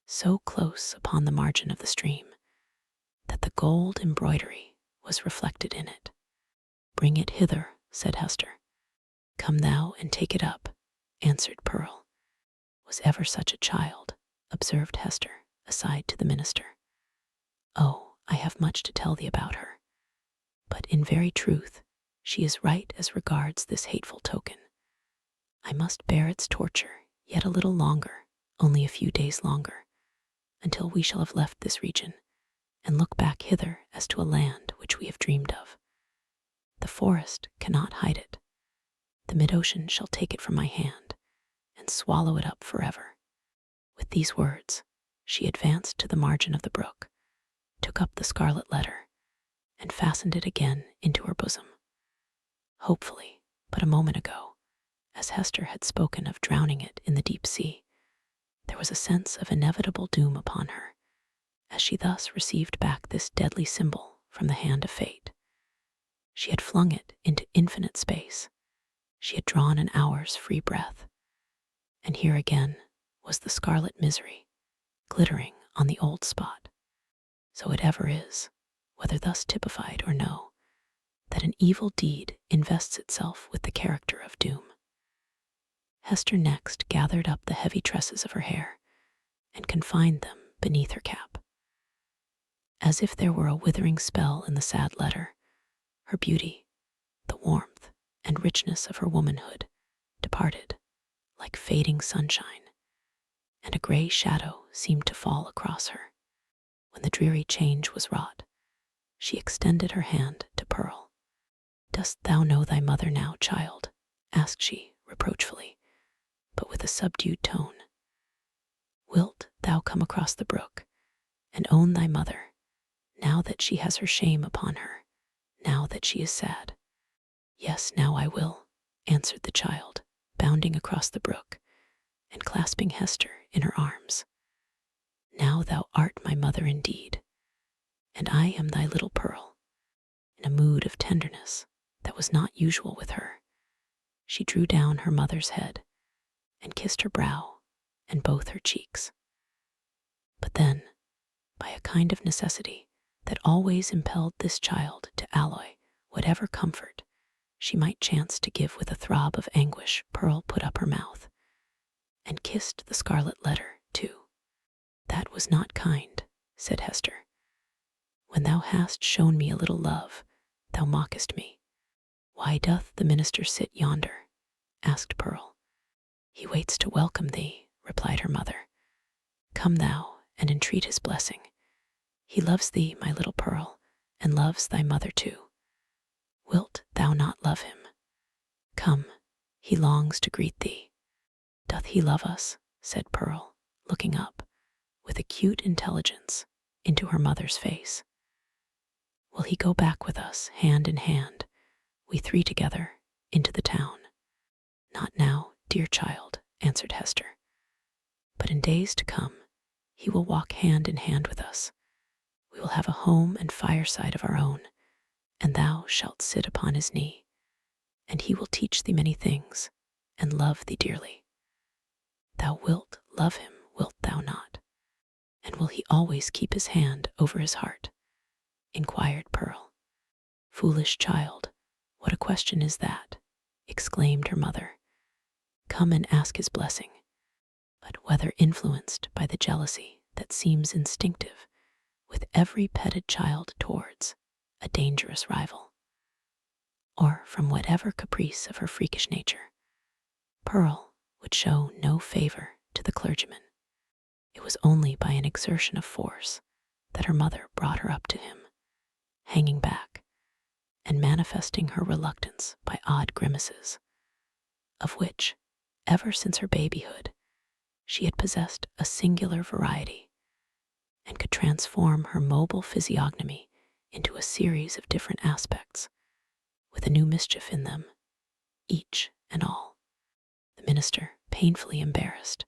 A: so close upon the margin of the stream that the gold embroidery was reflected in it. "Bring it hither," said Hester. "Come thou and take it up," answered Pearl. "Was ever such a child?" observed Hester, aside to the minister. "Oh, I have much to tell thee about her, but in very truth she is right as regards this hateful token. I must bear its torture yet a little longer, only a few days longer, until we shall have left this region and look back hither as to a land which we have dreamed of. The forest cannot hide it. The mid-ocean shall take it from my hand and swallow it up forever." With these words, she advanced to the margin of the brook, took up the Scarlet Letter, and fastened it again into her bosom. Hopefully, but a moment ago, as Hester had spoken of drowning it in the deep sea, there was a sense of inevitable doom upon her, as she thus received back this deadly symbol from the hand of fate. She had flung it into infinite space. She had drawn an hour's free breath, and here again was the scarlet misery glittering on the old spot. So it ever is, whether thus typified or no, that an evil deed invests itself with the character of doom. Hester next gathered up the heavy tresses of her hair and confined them beneath her cap. As if there were a withering spell in the sad letter, her beauty, the warmth and richness of her womanhood, departed like fading sunshine, and a gray shadow seemed to fall across her. When the dreary change was wrought, she extended her hand to Pearl. "Dost thou know thy mother now, child?" asked she reproachfully, but with a subdued tone. "Wilt thou come across the brook and own thy mother, now that she has her shame upon her, now that she is sad?" "Yes, now I will," answered the child, bounding across the brook and clasping Hester in her arms. "Now thou art my mother indeed, and I am thy little Pearl." In a mood of tenderness that was not usual with her, she drew down her mother's head and kissed her brow and both her cheeks. But then, by a kind of necessity that always impelled this child to alloy whatever comfort she might chance to give with a throb of anguish, Pearl put up her mouth and kissed the scarlet letter too. "That was not kind," said Hester. "When thou hast shown me a little love, thou mockest me." "Why doth the minister sit yonder?" asked Pearl. "He waits to welcome thee," replied her mother. "Come thou and entreat his blessing. He loves thee, my little Pearl, and loves thy mother too. Wilt thou not love him? Come, he longs to greet thee." "Doth he love us?" said Pearl, looking up with acute intelligence into her mother's face. "Will he go back with us, hand in hand, we three together, into the town?" "Not now, dear child," answered Hester. "But in days to come, he will walk hand in hand with us. We will have a home and fireside of our own, and thou shalt sit upon his knee, and he will teach thee many things, and love thee dearly." "Thou wilt love him, wilt thou not? And will he always keep his hand over his heart?" inquired Pearl. "Foolish child, what a question is that?" exclaimed her mother. "Come and ask his blessing." But whether influenced by the jealousy that seems instinctive with every petted child towards a dangerous rival, or from whatever caprice of her freakish nature, Pearl would show no favor to the clergyman. It was only by an exertion of force that her mother brought her up to him, hanging back and manifesting her reluctance by odd grimaces, of which, ever since her babyhood, she had possessed a singular variety, and could transform her mobile physiognomy into a series of different aspects, with a new mischief in them, each and all. The minister, painfully embarrassed,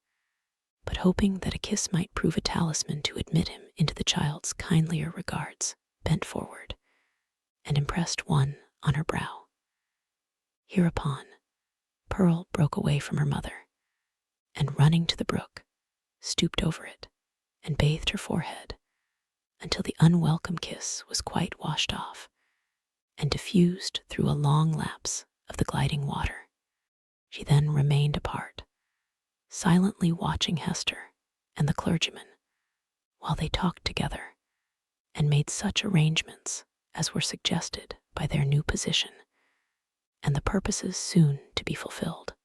A: but hoping that a kiss might prove a talisman to admit him into the child's kindlier regards, bent forward and impressed one on her brow. Hereupon, Pearl broke away from her mother, and running to the brook, stooped over it and bathed her forehead until the unwelcome kiss was quite washed off and diffused through a long lapse of the gliding water. She then remained apart, silently watching Hester and the clergyman while they talked together and made such arrangements as were suggested by their new position and the purposes soon to be fulfilled.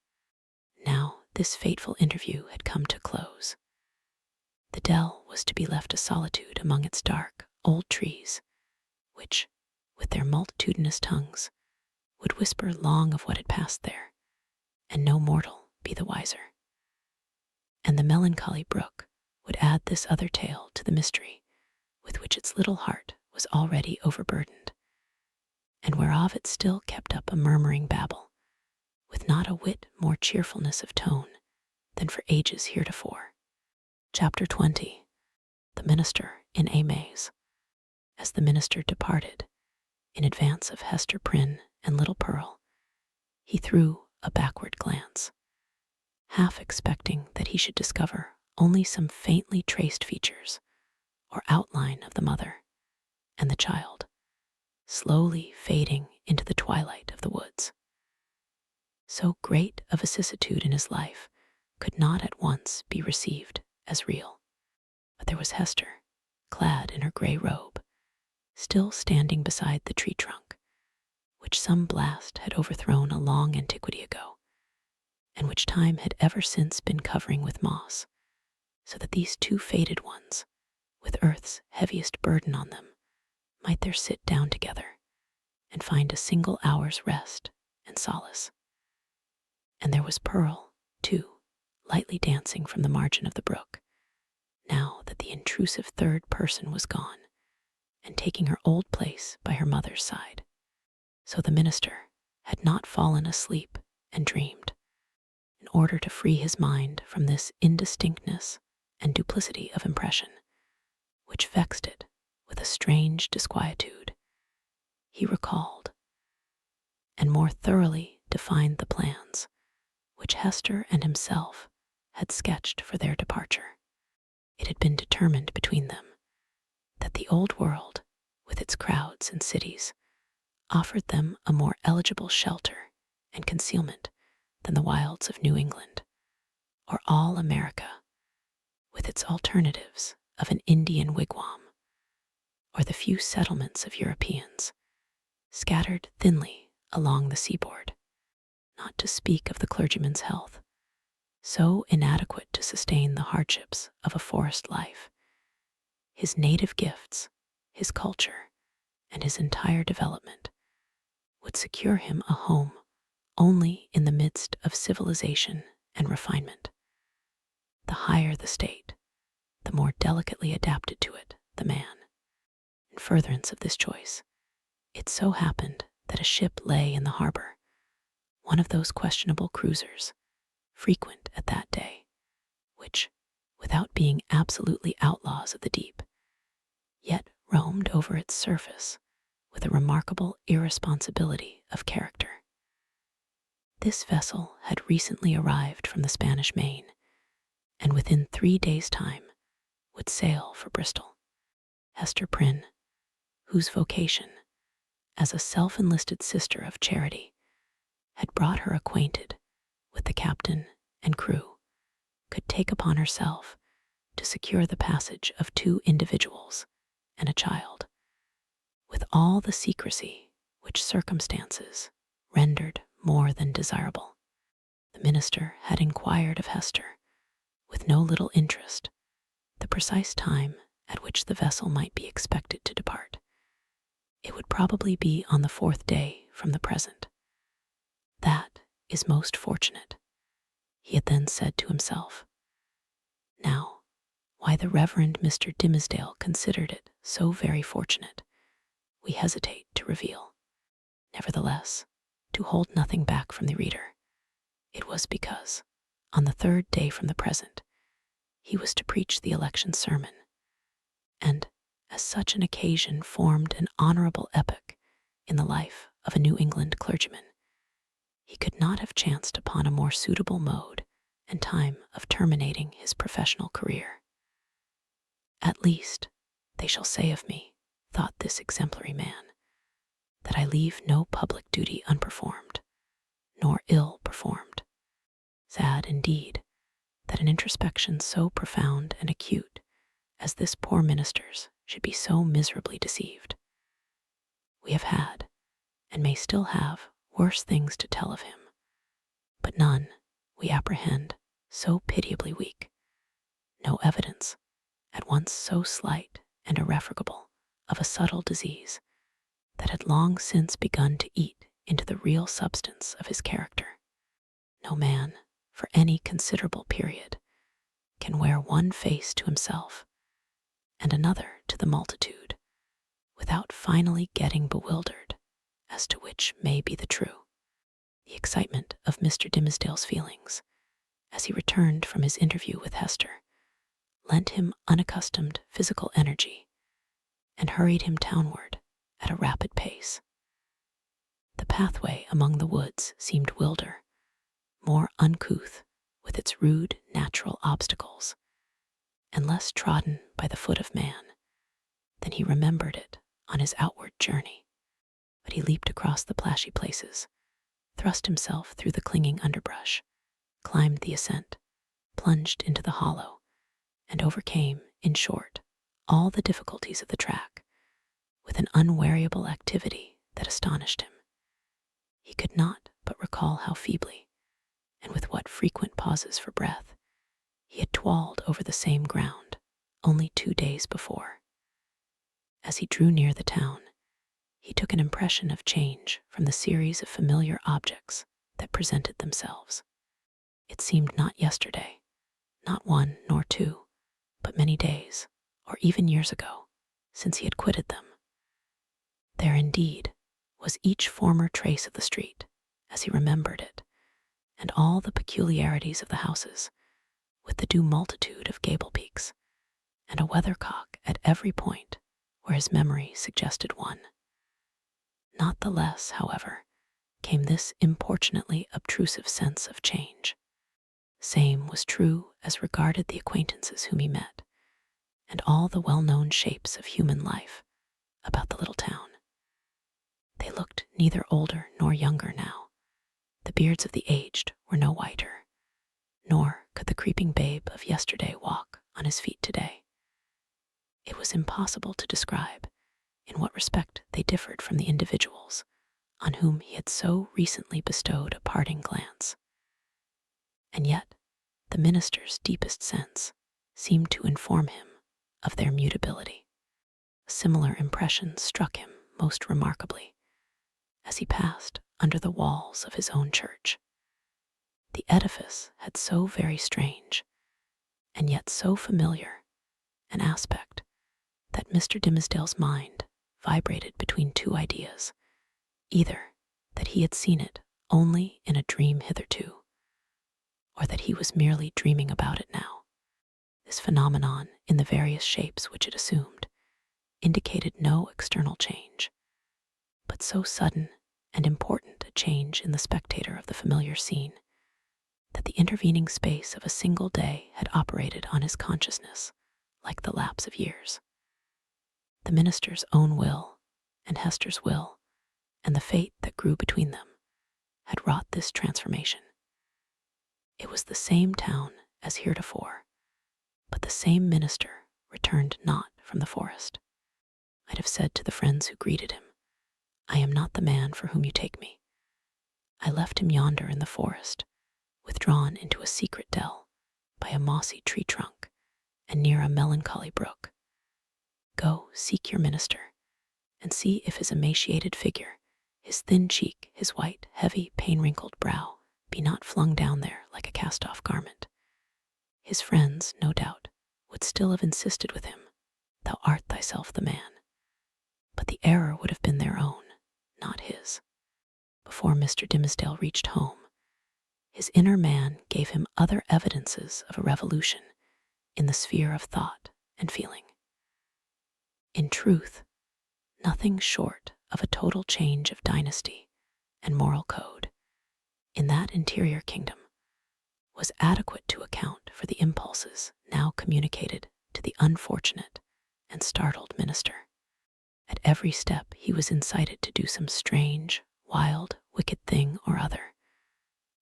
A: Now this fateful interview had come to close. The dell was to be left a solitude among its dark, old trees, which, with their multitudinous tongues, would whisper long of what had passed there, and no mortal be the wiser. And the melancholy brook would add this other tale to the mystery with which its little heart was already overburdened, and whereof it still kept up a murmuring babble, with not a whit more cheerfulness of tone than for ages heretofore. Chapter 20. The Minister in a Maze. As the minister departed, in advance of Hester Prynne and little Pearl, he threw a backward glance, half expecting that he should discover only some faintly traced features or outline of the mother and the child, slowly fading into the twilight of the woods. So great a vicissitude in his life could not at once be received as real. But there was Hester, clad in her gray robe, still standing beside the tree trunk, which some blast had overthrown a long antiquity ago, and which time had ever since been covering with moss, so that these two faded ones, with earth's heaviest burden on them, might there sit down together and find a single hour's rest and solace. And there was Pearl, too, lightly dancing from the margin of the brook, now that the intrusive third person was gone, and taking her old place by her mother's side. So the minister had not fallen asleep and dreamed. In order to free his mind from this indistinctness and duplicity of impression, which vexed it with a strange disquietude, he recalled and more thoroughly defined the plans which Hester and himself had sketched for their departure. It had been determined between them that the old world, with its crowds and cities, offered them a more eligible shelter and concealment than the wilds of New England, or all America, with its alternatives of an Indian wigwam, or the few settlements of Europeans scattered thinly along the seaboard, not to speak of the clergyman's health, so inadequate to sustain the hardships of a forest life. His native gifts, his culture, and his entire development would secure him a home only in the midst of civilization and refinement. The higher the state, the more delicately adapted to it the man. In furtherance of this choice, it so happened that a ship lay in the harbor, one of those questionable cruisers, frequent at that day, which, without being absolutely outlaws of the deep, yet roamed over its surface with a remarkable irresponsibility of character. This vessel had recently arrived from the Spanish Main, and within 3 days' time would sail for Bristol. Hester Prynne, whose vocation, as a self-enlisted sister of charity, had brought her acquainted with the captain and crew, could take upon herself to secure the passage of 2 individuals and a child, with all the secrecy which circumstances rendered more than desirable. The minister had inquired of Hester, with no little interest, the precise time at which the vessel might be expected to depart. It would probably be on the 4th day from the present. That is most fortunate, he had then said to himself. Now, why the Reverend Mr. Dimmesdale considered it so very fortunate, we hesitate to reveal. Nevertheless, to hold nothing back from the reader, it was because, on the 3rd day from the present, he was to preach the election sermon, and as such an occasion formed an honorable epoch in the life of a New England clergyman, he could not have chanced upon a more suitable mode and time of terminating his professional career. At least, they shall say of me, thought this exemplary man, that I leave no public duty unperformed, nor ill performed. Sad, indeed, that an introspection so profound and acute as this poor minister's should be so miserably deceived. We have had, and may still have, worse things to tell of him, but none, we apprehend, so pitiably weak. No evidence, at once so slight and irrefragable, of a subtle disease that had long since begun to eat into the real substance of his character. No man, for any considerable period, can wear one face to himself and another to the multitude without finally getting bewildered as to which may be the true. The excitement of Mr. Dimmesdale's feelings, as he returned from his interview with Hester, lent him unaccustomed physical energy and hurried him townward at a rapid pace. The pathway among the woods seemed wilder, more uncouth with its rude natural obstacles, and less trodden by the foot of man than he remembered it on his outward journey. But he leaped across the plashy places, thrust himself through the clinging underbrush, climbed the ascent, plunged into the hollow, and overcame In short, all the difficulties of the track, with an unweariable activity that astonished him. He could not but recall how feebly, and with what frequent pauses for breath, he had toiled over the same ground only 2 days before. As he drew near the town, he took an impression of change from the series of familiar objects that presented themselves. It seemed not yesterday, not 1 nor 2, but many days, or even years ago, since he had quitted them. There indeed was each former trace of the street, as he remembered it, and all the peculiarities of the houses, with the due multitude of gable peaks, and a weathercock at every point where his memory suggested one. Not the less, however, came this importunately obtrusive sense of change. Same was true as regarded the acquaintances whom he met, and all the well-known shapes of human life about the little town. They looked neither older nor younger now. The beards of the aged were no whiter, nor could the creeping babe of yesterday walk on his feet today. It was impossible to describe in what respect they differed from the individuals on whom he had so recently bestowed a parting glance. And yet, the minister's deepest sense seemed to inform him of their mutability. A similar impression struck him most remarkably as he passed under the walls of his own church. The edifice had so very strange, and yet so familiar, an aspect that Mr. Dimmesdale's mind vibrated between 2 ideas, either that he had seen it only in a dream hitherto, or that he was merely dreaming about it now. This phenomenon, in the various shapes which it assumed, indicated no external change, but so sudden and important a change in the spectator of the familiar scene, that the intervening space of a single day had operated on his consciousness like the lapse of years. The minister's own will, and Hester's will, and the fate that grew between them, had wrought this transformation. It was the same town as heretofore, but the same minister returned not from the forest. I'd have said to the friends who greeted him, "I am not the man for whom you take me. I left him yonder in the forest, withdrawn into a secret dell by a mossy tree trunk and near a melancholy brook. Go, seek your minister, and see if his emaciated figure, his thin cheek, his white, heavy, pain-wrinkled brow be not flung down there like a cast-off garment. His friends, no doubt, would still have insisted with him, 'Thou art thyself the man.' But the error would have been their own, not his." Before Mr. Dimmesdale reached home, his inner man gave him other evidences of a revolution in the sphere of thought and feeling. In truth, nothing short of a total change of dynasty and moral code in that interior kingdom was adequate to account for the impulses now communicated to the unfortunate and startled minister. At every step he was incited to do some strange, wild, wicked thing or other,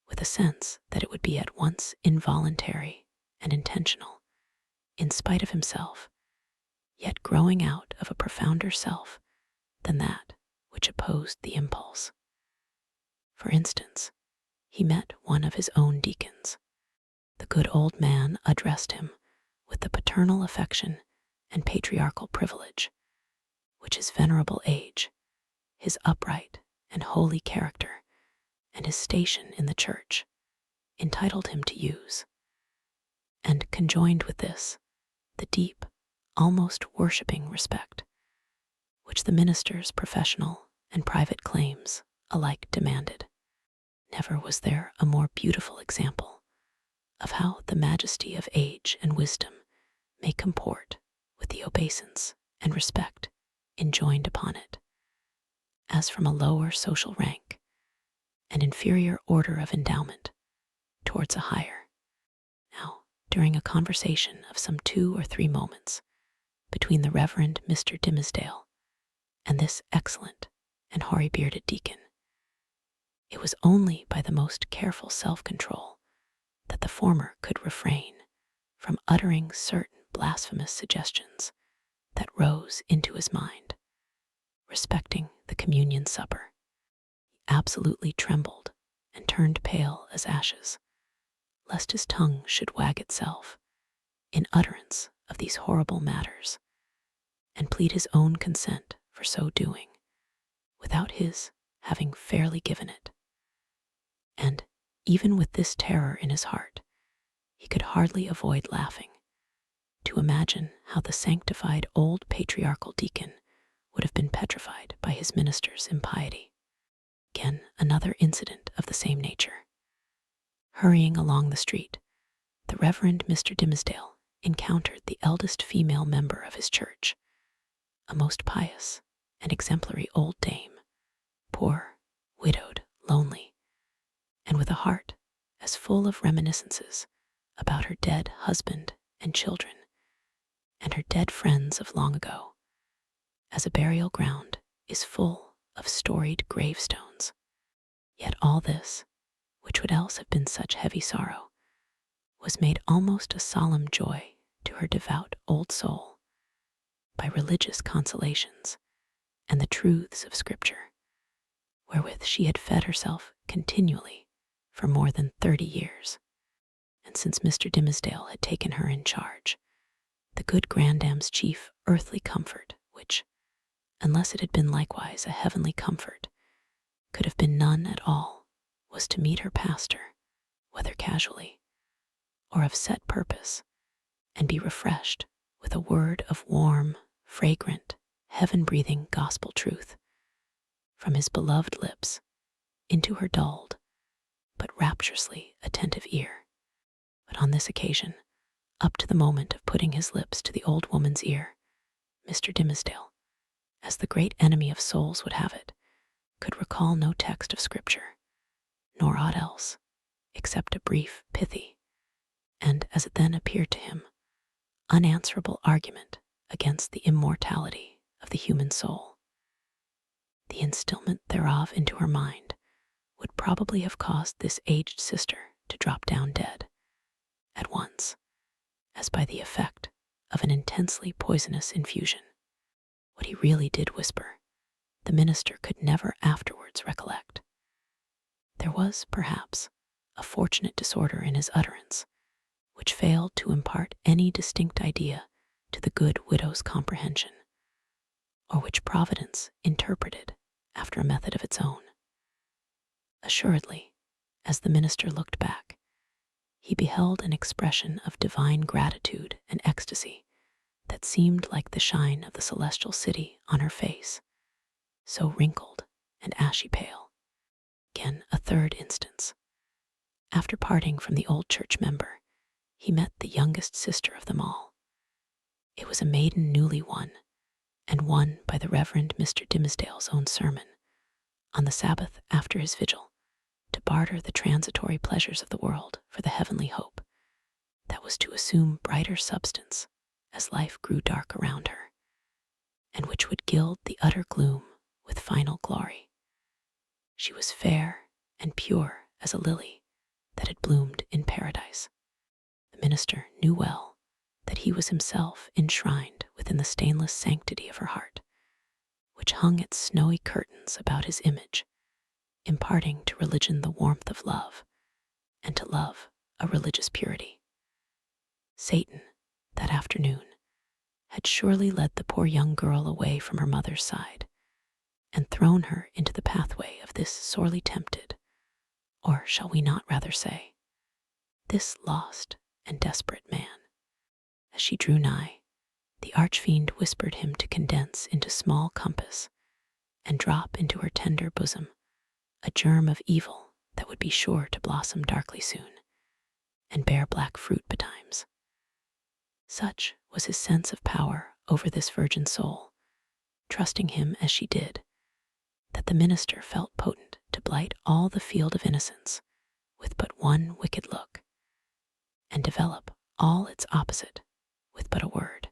A: with a sense that it would be at once involuntary and intentional, in spite of himself, yet growing out of a profounder self than that which opposed the impulse. For instance, he met one of his own deacons. The good old man addressed him with the paternal affection and patriarchal privilege which his venerable age, his upright and holy character, and his station in the church entitled him to use. And conjoined with this, the deep, almost worshipping respect which the minister's professional and private claims alike demanded. Never was there a more beautiful example of how the majesty of age and wisdom may comport with the obeisance and respect enjoined upon it, as from a lower social rank and inferior order of endowment towards a higher. Now, during a conversation of some 2 or 3 moments between the Reverend Mr. Dimmesdale and this excellent and hoary-bearded deacon, it was only by the most careful self-control that the former could refrain from uttering certain blasphemous suggestions that rose into his mind. Respecting the communion supper, he absolutely trembled and turned pale as ashes, lest his tongue should wag itself in utterance of these horrible matters, and plead his own consent for so doing, without his having fairly given it. And, even with this terror in his heart, he could hardly avoid laughing, to imagine how the sanctified old patriarchal deacon would have been petrified by his minister's impiety. Again, another incident of the same nature. Hurrying along the street, the Reverend Mr. Dimmesdale encountered the eldest female member of his church, a most pious and exemplary old dame, poor, widowed, lonely, and with a heart as full of reminiscences about her dead husband and children, and her dead friends of long ago, as a burial ground is full of storied gravestones. Yet all this, which would else have been such heavy sorrow, was made almost a solemn joy to her devout old soul by religious consolations and the truths of Scripture, wherewith she had fed herself continually for more than 30 years. And since Mr. Dimmesdale had taken her in charge, the good grandam's chief earthly comfort, which, unless it had been likewise a heavenly comfort, could have been none at all, was to meet her pastor, whether casually or of set purpose, and be refreshed with a word of warm, fragrant, heaven-breathing gospel truth from his beloved lips into her dulled but rapturously attentive ear. But on this occasion, up to the moment of putting his lips to the old woman's ear, Mr. Dimmesdale, as the great enemy of souls would have it, could recall no text of Scripture, nor aught else, except a brief, pithy, and, as it then appeared to him, unanswerable argument against the immortality of the human soul. The instillment thereof into her mind would probably have caused this aged sister to drop down dead at once, as by the effect of an intensely poisonous infusion. What he really did whisper, the minister could never afterwards recollect. There was, perhaps, a fortunate disorder in his utterance, which failed to impart any distinct idea to the good widow's comprehension, or which Providence interpreted after a method of its own. Assuredly, as the minister looked back, he beheld an expression of divine gratitude and ecstasy that seemed like the shine of the celestial city on her face, so wrinkled and ashy pale. Again, a third instance. After parting from the old church member, he met the youngest sister of them all. It was a maiden newly won, and won by the Reverend Mr. Dimmesdale's own sermon, on the Sabbath after his vigil, to barter the transitory pleasures of the world for the heavenly hope that was to assume brighter substance as life grew dark around her, and which would gild the utter gloom with final glory. She was fair and pure as a lily that had bloomed in paradise. The minister knew well that he was himself enshrined within the stainless sanctity of her heart, which hung its snowy curtains about his image, imparting to religion the warmth of love, and to love a religious purity. Satan, that afternoon, had surely led the poor young girl away from her mother's side, and thrown her into the pathway of this sorely tempted, or shall we not rather say, this lost and desperate man. As she drew nigh, the archfiend whispered him to condense into small compass, and drop into her tender bosom a germ of evil that would be sure to blossom darkly soon, and bear black fruit betimes. Such was his sense of power over this virgin soul, trusting him as she did, that the minister felt potent to blight all the field of innocence with but one wicked look, and develop all its opposite with but a word.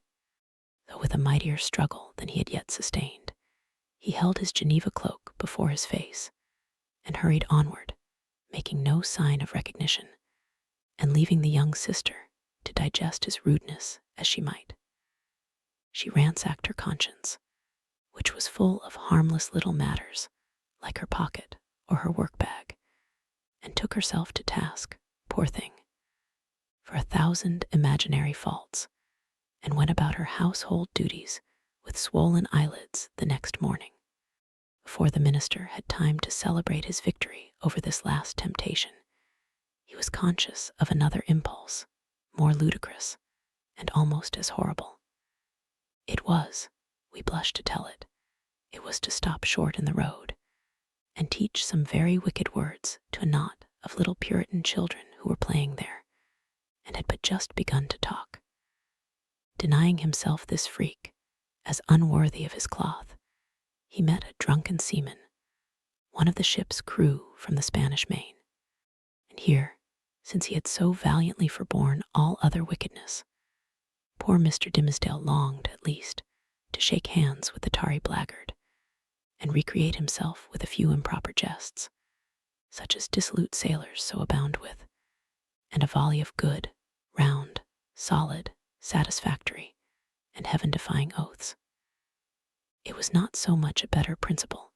A: Though with a mightier struggle than he had yet sustained, he held his Geneva cloak before his face, and hurried onward, making no sign of recognition, and leaving the young sister to digest his rudeness as she might. She ransacked her conscience, which was full of harmless little matters like her pocket or her work bag, and took herself to task, poor thing, for 1,000 imaginary faults, and went about her household duties with swollen eyelids the next morning. Before the minister had time to celebrate his victory over this last temptation, he was conscious of another impulse, more ludicrous and almost as horrible. It was, we blush to tell it, it was to stop short in the road and teach some very wicked words to a knot of little Puritan children who were playing there and had but just begun to talk. Denying himself this freak as unworthy of his cloth, he met a drunken seaman, one of the ship's crew from the Spanish Main. And here, since he had so valiantly forborne all other wickedness, poor Mr. Dimmesdale longed, at least, to shake hands with the tarry blackguard and recreate himself with a few improper jests, such as dissolute sailors so abound with, and a volley of good, round, solid, satisfactory, and heaven-defying oaths. It was not so much a better principle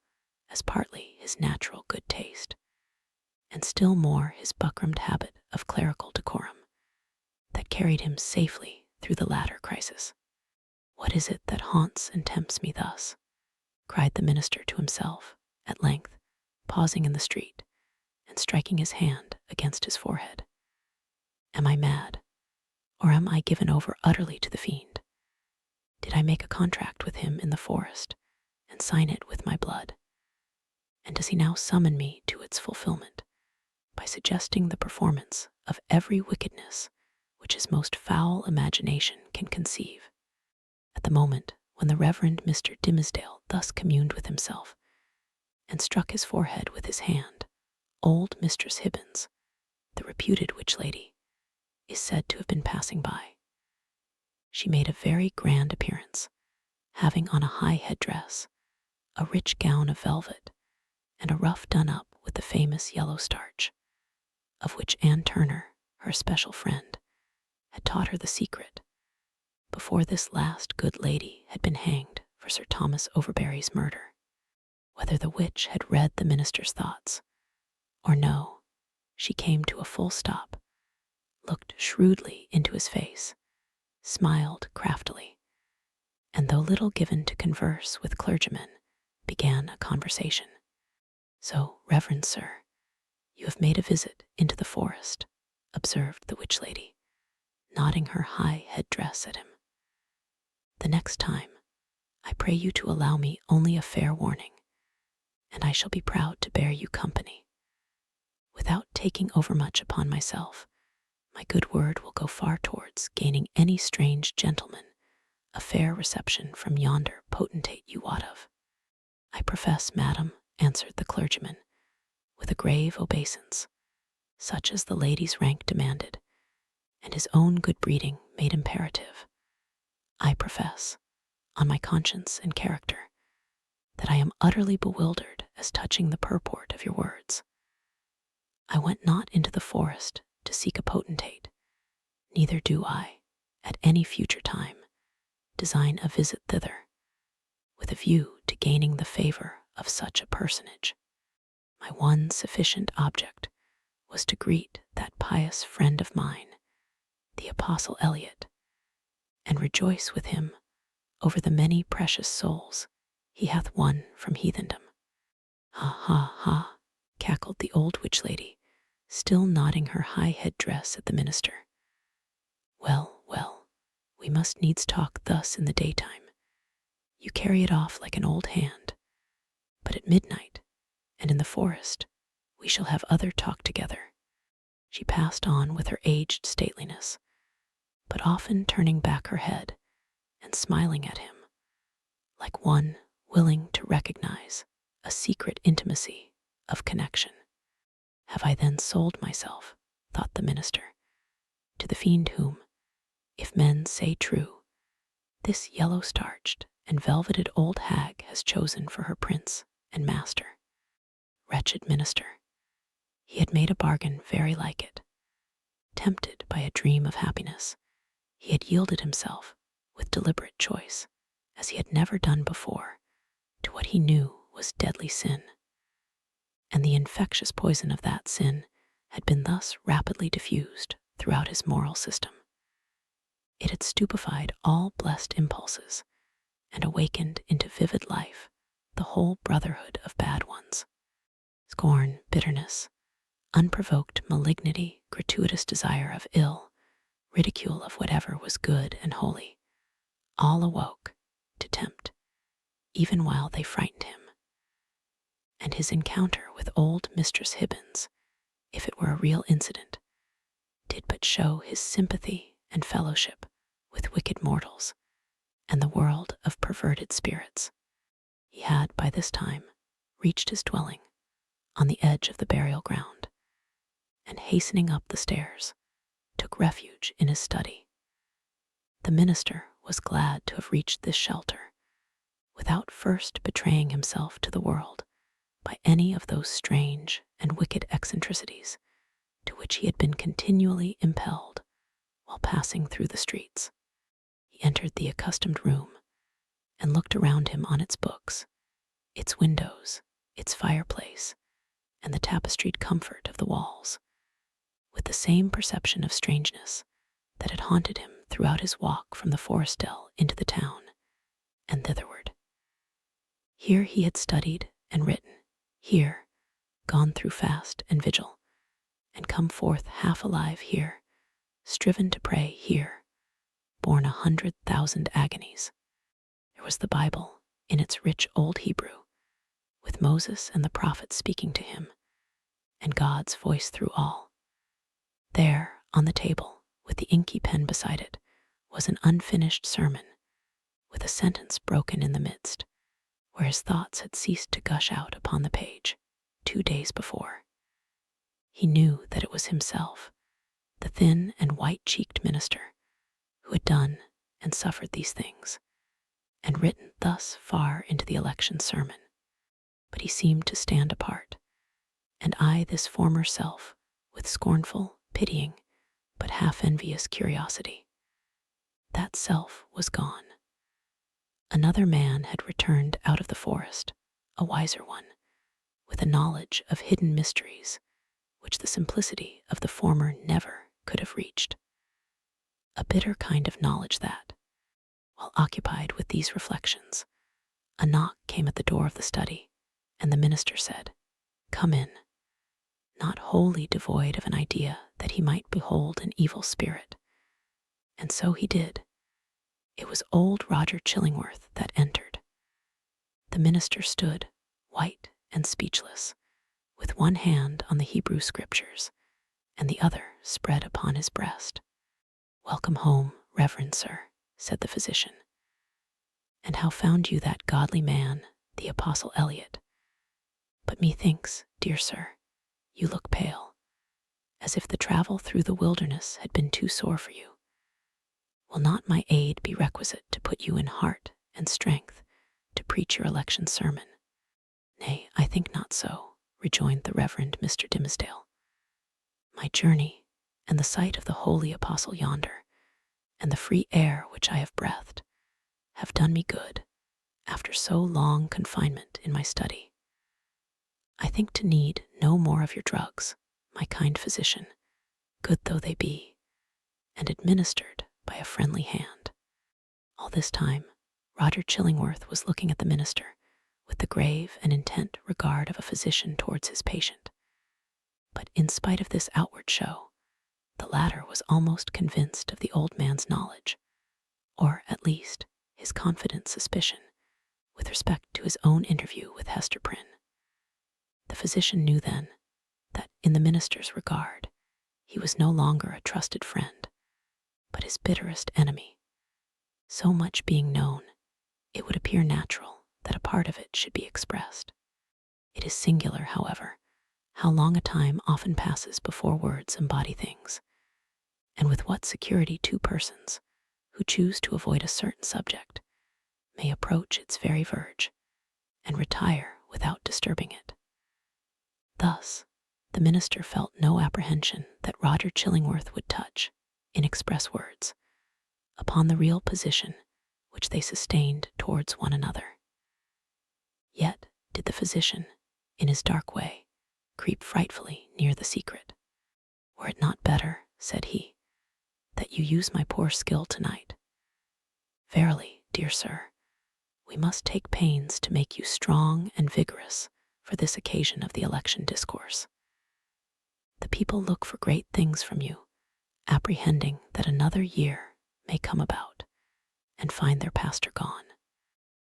A: as partly his natural good taste, and still more his buckrammed habit of clerical decorum, that carried him safely through the latter crisis. "What is it that haunts and tempts me thus?" cried the minister to himself, at length, pausing in the street and striking his hand against his forehead. "Am I mad, or am I given over utterly to the fiend? Did I make a contract with him in the forest and sign it with my blood? And does he now summon me to its fulfillment by suggesting the performance of every wickedness which his most foul imagination can conceive?" At the moment when the Reverend Mr. Dimmesdale thus communed with himself and struck his forehead with his hand, old Mistress Hibbins, the reputed witch lady, is said to have been passing by. She made a very grand appearance, having on a high headdress, a rich gown of velvet, and a ruff done up with the famous yellow starch, of which Anne Turner, her special friend, had taught her the secret before this last good lady had been hanged for Sir Thomas Overbury's murder. Whether the witch had read the minister's thoughts, or no, she came to a full stop, looked shrewdly into his face, smiled craftily, and though little given to converse with clergymen, began a conversation. "So, reverend sir, you have made a visit into the forest," observed the witch lady, nodding her high head-dress at him. "The next time, I pray you to allow me only a fair warning, and I shall be proud to bear you company. Without taking overmuch upon myself, my good word will go far towards gaining any strange gentleman a fair reception from yonder potentate you wot of." "I profess, madam," answered the clergyman, with a grave obeisance, such as the lady's rank demanded, and his own good breeding made imperative, "I profess, on my conscience and character, that I am utterly bewildered as touching the purport of your words. I went not into the forest to seek a potentate, neither do I, at any future time, design a visit thither, with a view to gaining the favor of such a personage. My one sufficient object was to greet that pious friend of mine, the Apostle Eliot, and rejoice with him over the many precious souls he hath won from heathendom." "Ha, ha, ha," cackled the old witch lady, still nodding her high head-dress at the minister. "Well, well, we must needs talk thus in the daytime. You carry it off like an old hand, but at midnight, and in the forest, we shall have other talk together." She passed on with her aged stateliness, but often turning back her head and smiling at him, like one willing to recognize a secret intimacy of connection. "Have I then sold myself," thought the minister, "to the fiend whom, if men say true, this yellow-starched and velveted old hag has chosen for her prince and master? Wretched minister, he had made a bargain very like it. tempted by a dream of happiness, he had yielded himself with deliberate choice, as he had never done before, to what he knew was deadly sin. And the infectious poison of that sin had been thus rapidly diffused throughout his moral system. It had stupefied all blessed impulses and awakened into vivid life the whole brotherhood of bad ones. Scorn, bitterness, unprovoked malignity, gratuitous desire of ill, ridicule of whatever was good and holy, all awoke to tempt, even while they frightened him. And his encounter with old Mistress Hibbins, if it were a real incident, did but show his sympathy and fellowship with wicked mortals and the world of perverted spirits. He had by this time reached his dwelling on the edge of the burial ground, and hastening up the stairs, took refuge in his study. The minister was glad to have reached this shelter, without first betraying himself to the world by any of those strange and wicked eccentricities to which he had been continually impelled while passing through the streets. He entered the accustomed room and looked around him on its books, its windows, its fireplace, and the tapestried comfort of the walls, with the same perception of strangeness that had haunted him throughout his walk from the forestdell into the town and thitherward. Here he had studied and written, here gone through fast and vigil, and come forth half alive here, striven to pray here, borne 100,000 agonies. There was the Bible in its rich old Hebrew, with Moses and the prophets speaking to him, and God's voice through all. There, on the table, with the inky pen beside it, was an unfinished sermon, with a sentence broken in the midst, where his thoughts had ceased to gush out upon the page 2 days before. He knew that it was himself, the thin and white-cheeked minister, who had done and suffered these things, and written thus far into the election sermon. But he seemed to stand apart, and eye this former self with scornful, pitying, but half-envious curiosity. That self was gone. Another man had returned out of the forest, a wiser one, with a knowledge of hidden mysteries which the simplicity of the former never could have reached. A bitter kind of knowledge that, while occupied with these reflections, a knock came at the door of the study, and the minister said, "Come in," not wholly devoid of an idea that he might behold an evil spirit. And so he did. It was old Roger Chillingworth that entered. The minister stood, white and speechless, with one hand on the Hebrew scriptures, and the other spread upon his breast. "Welcome home, reverend sir," said the physician. "And how found you that godly man, the Apostle Eliot? But methinks, dear sir, you look pale, as if the travel through the wilderness had been too sore for you. Will not my aid be requisite to put you in heart and strength to preach your election sermon?" "Nay, I think not so," rejoined the Reverend Mr. Dimmesdale. "My journey, and the sight of the holy apostle yonder, and the free air which I have breathed, have done me good, after so long confinement in my study. I think to need no more of your drugs, my kind physician, good though they be, and administered by a friendly hand." All this time, Roger Chillingworth was looking at the minister with the grave and intent regard of a physician towards his patient. But in spite of this outward show, the latter was almost convinced of the old man's knowledge, or at least his confident suspicion, with respect to his own interview with Hester Prynne. The physician knew then that in the minister's regard he was no longer a trusted friend, but his bitterest enemy. So much being known, it would appear natural that a part of it should be expressed. It is singular, however, how long a time often passes before words embody things, and with what security two persons, who choose to avoid a certain subject, may approach its very verge, and retire without disturbing it. Thus, the The minister felt no apprehension that Roger Chillingworth would touch, in express words, upon the real position which they sustained towards one another. Yet did the physician, in his dark way, creep frightfully near the secret. "Were it not better," said he, "that you use my poor skill tonight? Verily, dear sir, we must take pains to make you strong and vigorous for this occasion of the election discourse. The people look for great things from you, apprehending that another year may come about and find their pastor gone."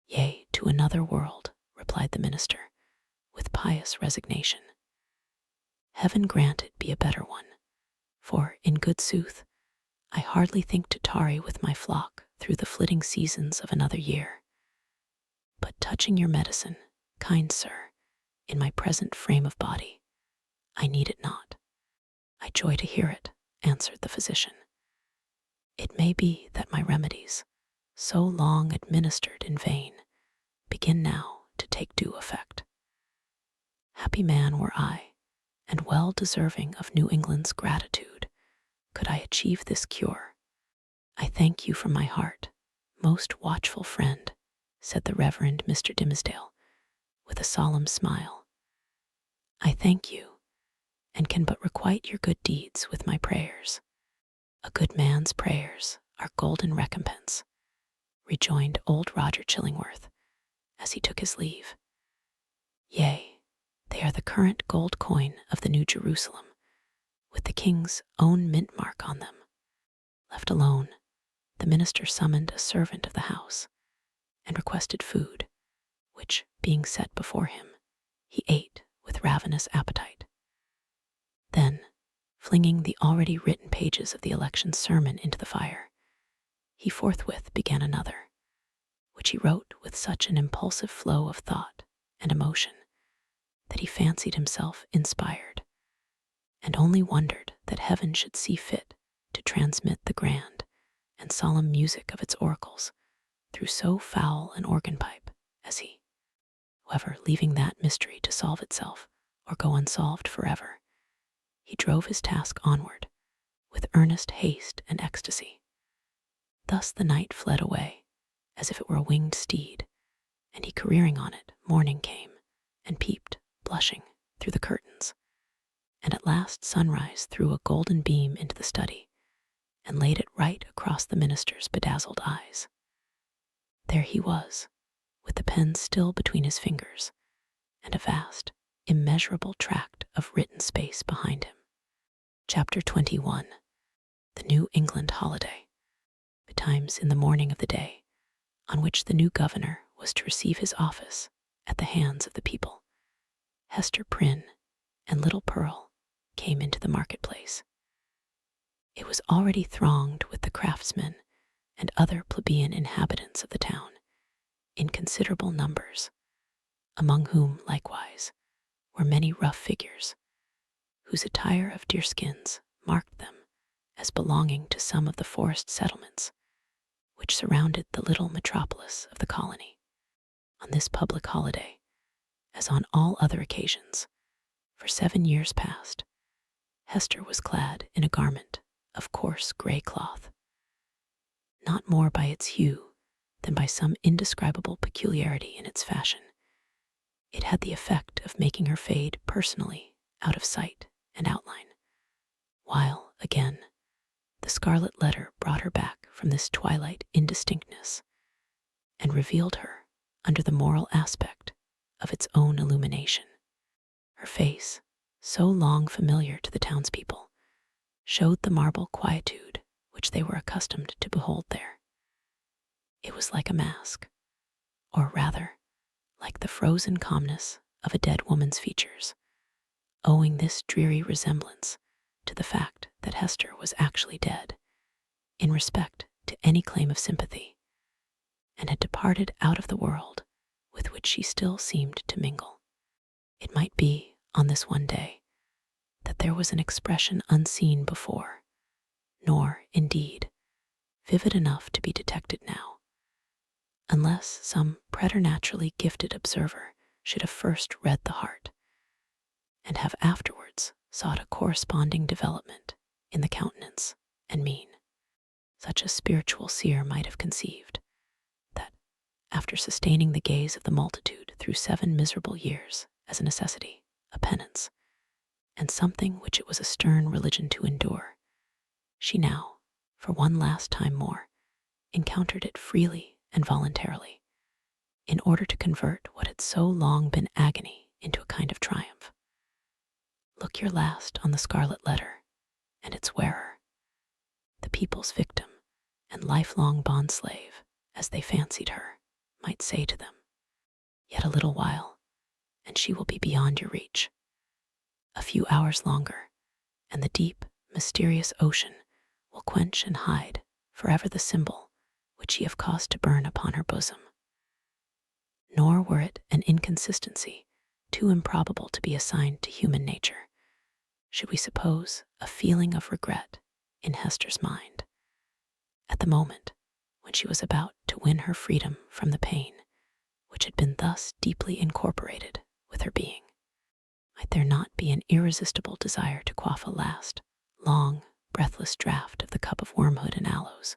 A: "Yea, to another world," replied the minister, with pious resignation. "Heaven grant it be a better one, for, in good sooth, I hardly think to tarry with my flock through the flitting seasons of another year. But touching your medicine, kind sir, in my present frame of body, I need it not." "I joy to hear it," answered the physician. "It may be that my remedies, so long administered in vain, begin now to take due effect. Happy man were I, and well deserving of New England's gratitude, could I achieve this cure. I thank you from my heart, most watchful friend," said the Reverend Mr. Dimmesdale, with a solemn smile. "I thank you, and can but requite your good deeds with my prayers." "A good man's prayers are golden recompense," rejoined old Roger Chillingworth, as he took his leave. "Yea, they are the current gold coin of the New Jerusalem, with the king's own mint mark on them." Left alone, the minister summoned a servant of the house and requested food, which, being set before him, he ate with ravenous appetite. Then, flinging the already written pages of the election sermon into the fire, he forthwith began another, which he wrote with such an impulsive flow of thought and emotion that he fancied himself inspired, and only wondered that heaven should see fit to transmit the grand and solemn music of its oracles through so foul an organ pipe as he. However, leaving that mystery to solve itself or go unsolved forever, he drove his task onward with earnest haste and ecstasy. Thus the night fled away, as if it were a winged steed, and he careering on it, morning came and peeped, blushing, through the curtains, and at last sunrise threw a golden beam into the study and laid it right across the minister's bedazzled eyes. There he was, with the pen still between his fingers, and a vast, immeasurable tract of written space behind him. Chapter 21. The New England Holiday. Betimes in the morning of the day on which the new governor was to receive his office at the hands of the people, Hester Prynne and little Pearl came into the marketplace. It was already thronged with the craftsmen and other plebeian inhabitants of the town, in considerable numbers, among whom, likewise, were many rough figures, whose attire of deerskins marked them as belonging to some of the forest settlements which surrounded the little metropolis of the colony. On this public holiday, as on all other occasions, for 7 years past, Hester was clad in a garment of coarse gray cloth. Not more by its hue than by some indescribable peculiarity in its fashion, it had the effect of making her fade personally out of sight and outline, while, again, the Scarlet Letter brought her back from this twilight indistinctness and revealed her under the moral aspect of its own illumination. Her face, so long familiar to the townspeople, showed the marble quietude which they were accustomed to behold there. It was like a mask, or rather, like the frozen calmness of a dead woman's features, owing this dreary resemblance to the fact that Hester was actually dead, in respect to any claim of sympathy, and had departed out of the world with which she still seemed to mingle. It might be, on this one day, that there was an expression unseen before, nor, indeed, vivid enough to be detected now, unless some preternaturally gifted observer should have first read the heart, and have afterwards sought a corresponding development in the countenance and mien. Such a spiritual seer might have conceived that, after sustaining the gaze of the multitude through 7 miserable years as a necessity, a penance, and something which it was a stern religion to endure, she now, for one last time more, encountered it freely and voluntarily, in order to convert what had so long been agony into a kind of triumph. Look your last on the Scarlet Letter and its wearer, the people's victim and lifelong bondslave, as they fancied her, might say to them. Yet a little while, and she will be beyond your reach. A few hours longer, and the deep, mysterious ocean will quench and hide forever the symbol which ye have caused to burn upon her bosom. Nor were it an inconsistency too improbable to be assigned to human nature, should we suppose a feeling of regret in Hester's mind, at the moment when she was about to win her freedom from the pain which had been thus deeply incorporated with her being. Might there not be an irresistible desire to quaff a last, long, breathless draught of the cup of wormwood and aloes,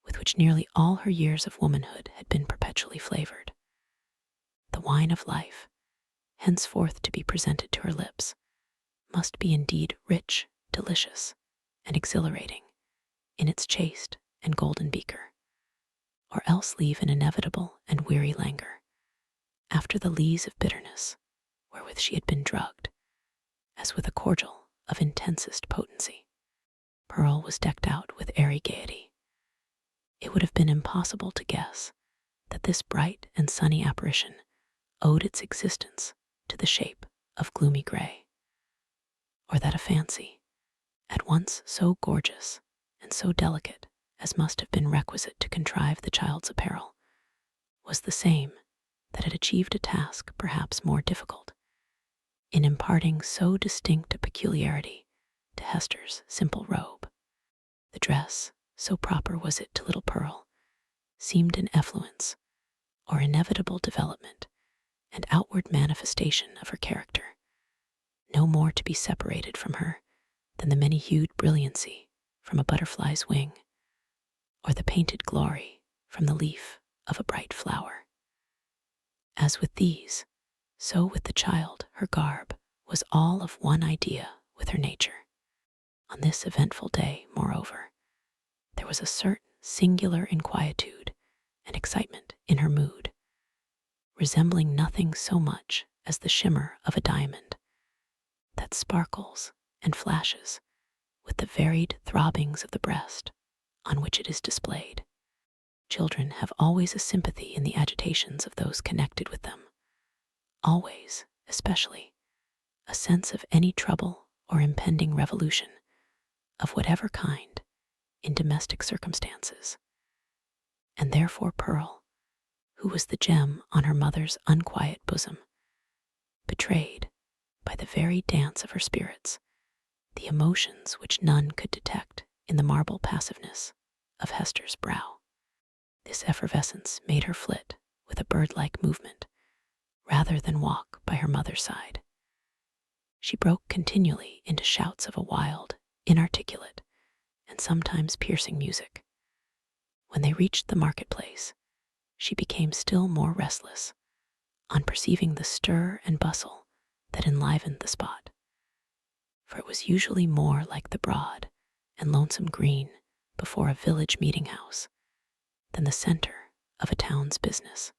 A: with which nearly all her years of womanhood had been perpetually flavored? The wine of life, henceforth to be presented to her lips, must be indeed rich, delicious, and exhilarating in its chaste and golden beaker, or else leave an inevitable and weary languor, after the lees of bitterness wherewith she had been drugged, as with a cordial of intensest potency. Pearl was decked out with airy gaiety. It would have been impossible to guess that this bright and sunny apparition owed its existence to the shape of gloomy gray, or that a fancy, at once so gorgeous and so delicate as must have been requisite to contrive the child's apparel, was the same that had achieved a task perhaps more difficult, in imparting so distinct a peculiarity to Hester's simple robe. The dress, so proper was it to little Pearl, seemed an effluence, or inevitable development and outward manifestation of her character, no more to be separated from her than the many-hued brilliancy from a butterfly's wing, or the painted glory from the leaf of a bright flower. As with these, so with the child her garb was all of one idea with her nature. On this eventful day, moreover, there was a certain singular inquietude and excitement in her mood, resembling nothing so much as the shimmer of a diamond that sparkles and flashes with the varied throbbings of the breast on which it is displayed. Children have always a sympathy in the agitations of those connected with them, always, especially, a sense of any trouble or impending revolution, of whatever kind, in domestic circumstances. And therefore Pearl, who was the gem on her mother's unquiet bosom, betrayed, by the very dance of her spirits, the emotions which none could detect in the marble passiveness of Hester's brow. This effervescence made her flit with a bird-like movement, rather than walk by her mother's side. She broke continually into shouts of a wild, inarticulate, and sometimes piercing music. When they reached the marketplace, she became still more restless, on perceiving the stir and bustle that enlivened the spot, for it was usually more like the broad and lonesome green before a village meeting-house than the center of a town's business.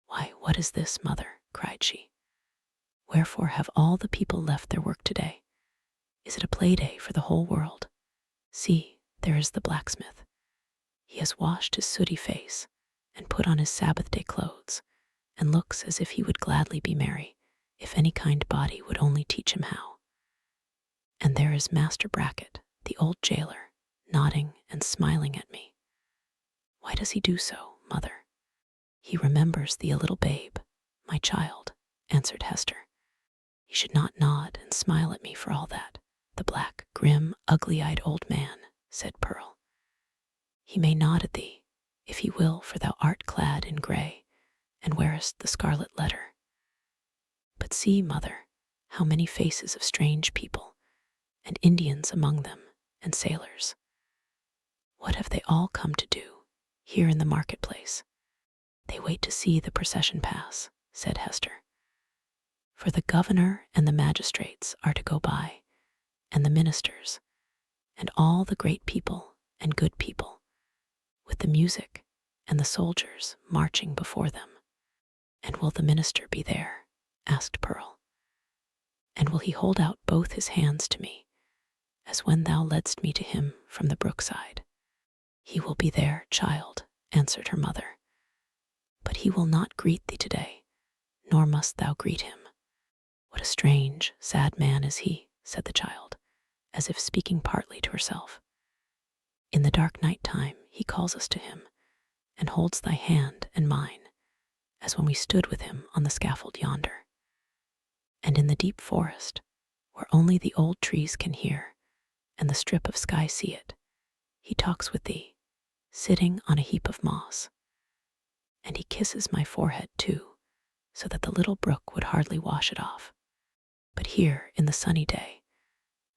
A: "Why, what is this, mother?" cried she. "Wherefore have all the people left their work today? Is it a play day for the whole world? See, there is the blacksmith. He has washed his sooty face and put on his Sabbath-day clothes, and looks as if he would gladly be merry if any kind body would only teach him how. And there is Master Brackett, the old jailer, nodding and smiling at me. Why does he do so, mother?" "He remembers thee a little babe, my child," answered Hester. "He should not nod and smile at me for all that, the black, grim, ugly-eyed old man," said Pearl. "He may nod at thee, if he will, for thou art clad in gray, and wearest the Scarlet Letter. But see, mother, how many faces of strange people, and Indians among them, and sailors. What have they all come to do here in the marketplace? They wait to see the procession pass, said Hester. For the governor and the magistrates are to go by, and the ministers, and all the great people and good people, with the music and the soldiers marching before them. And will the minister be there? Asked Pearl. And will he hold out both his hands to me, as when thou ledst me to him from the brookside? He will be there, child, answered her mother. But he will not greet thee today, nor must thou greet him. What a strange, sad man is he, said the child, as if speaking partly to herself. In the dark night time he calls us to him, and holds thy hand and mine, as when we stood with him on the scaffold yonder. And in the deep forest, where only the old trees can hear, and the strip of sky see it, he talks with thee, sitting on a heap of moss. And he kisses my forehead too, so that the little brook would hardly wash it off. But here in the sunny day,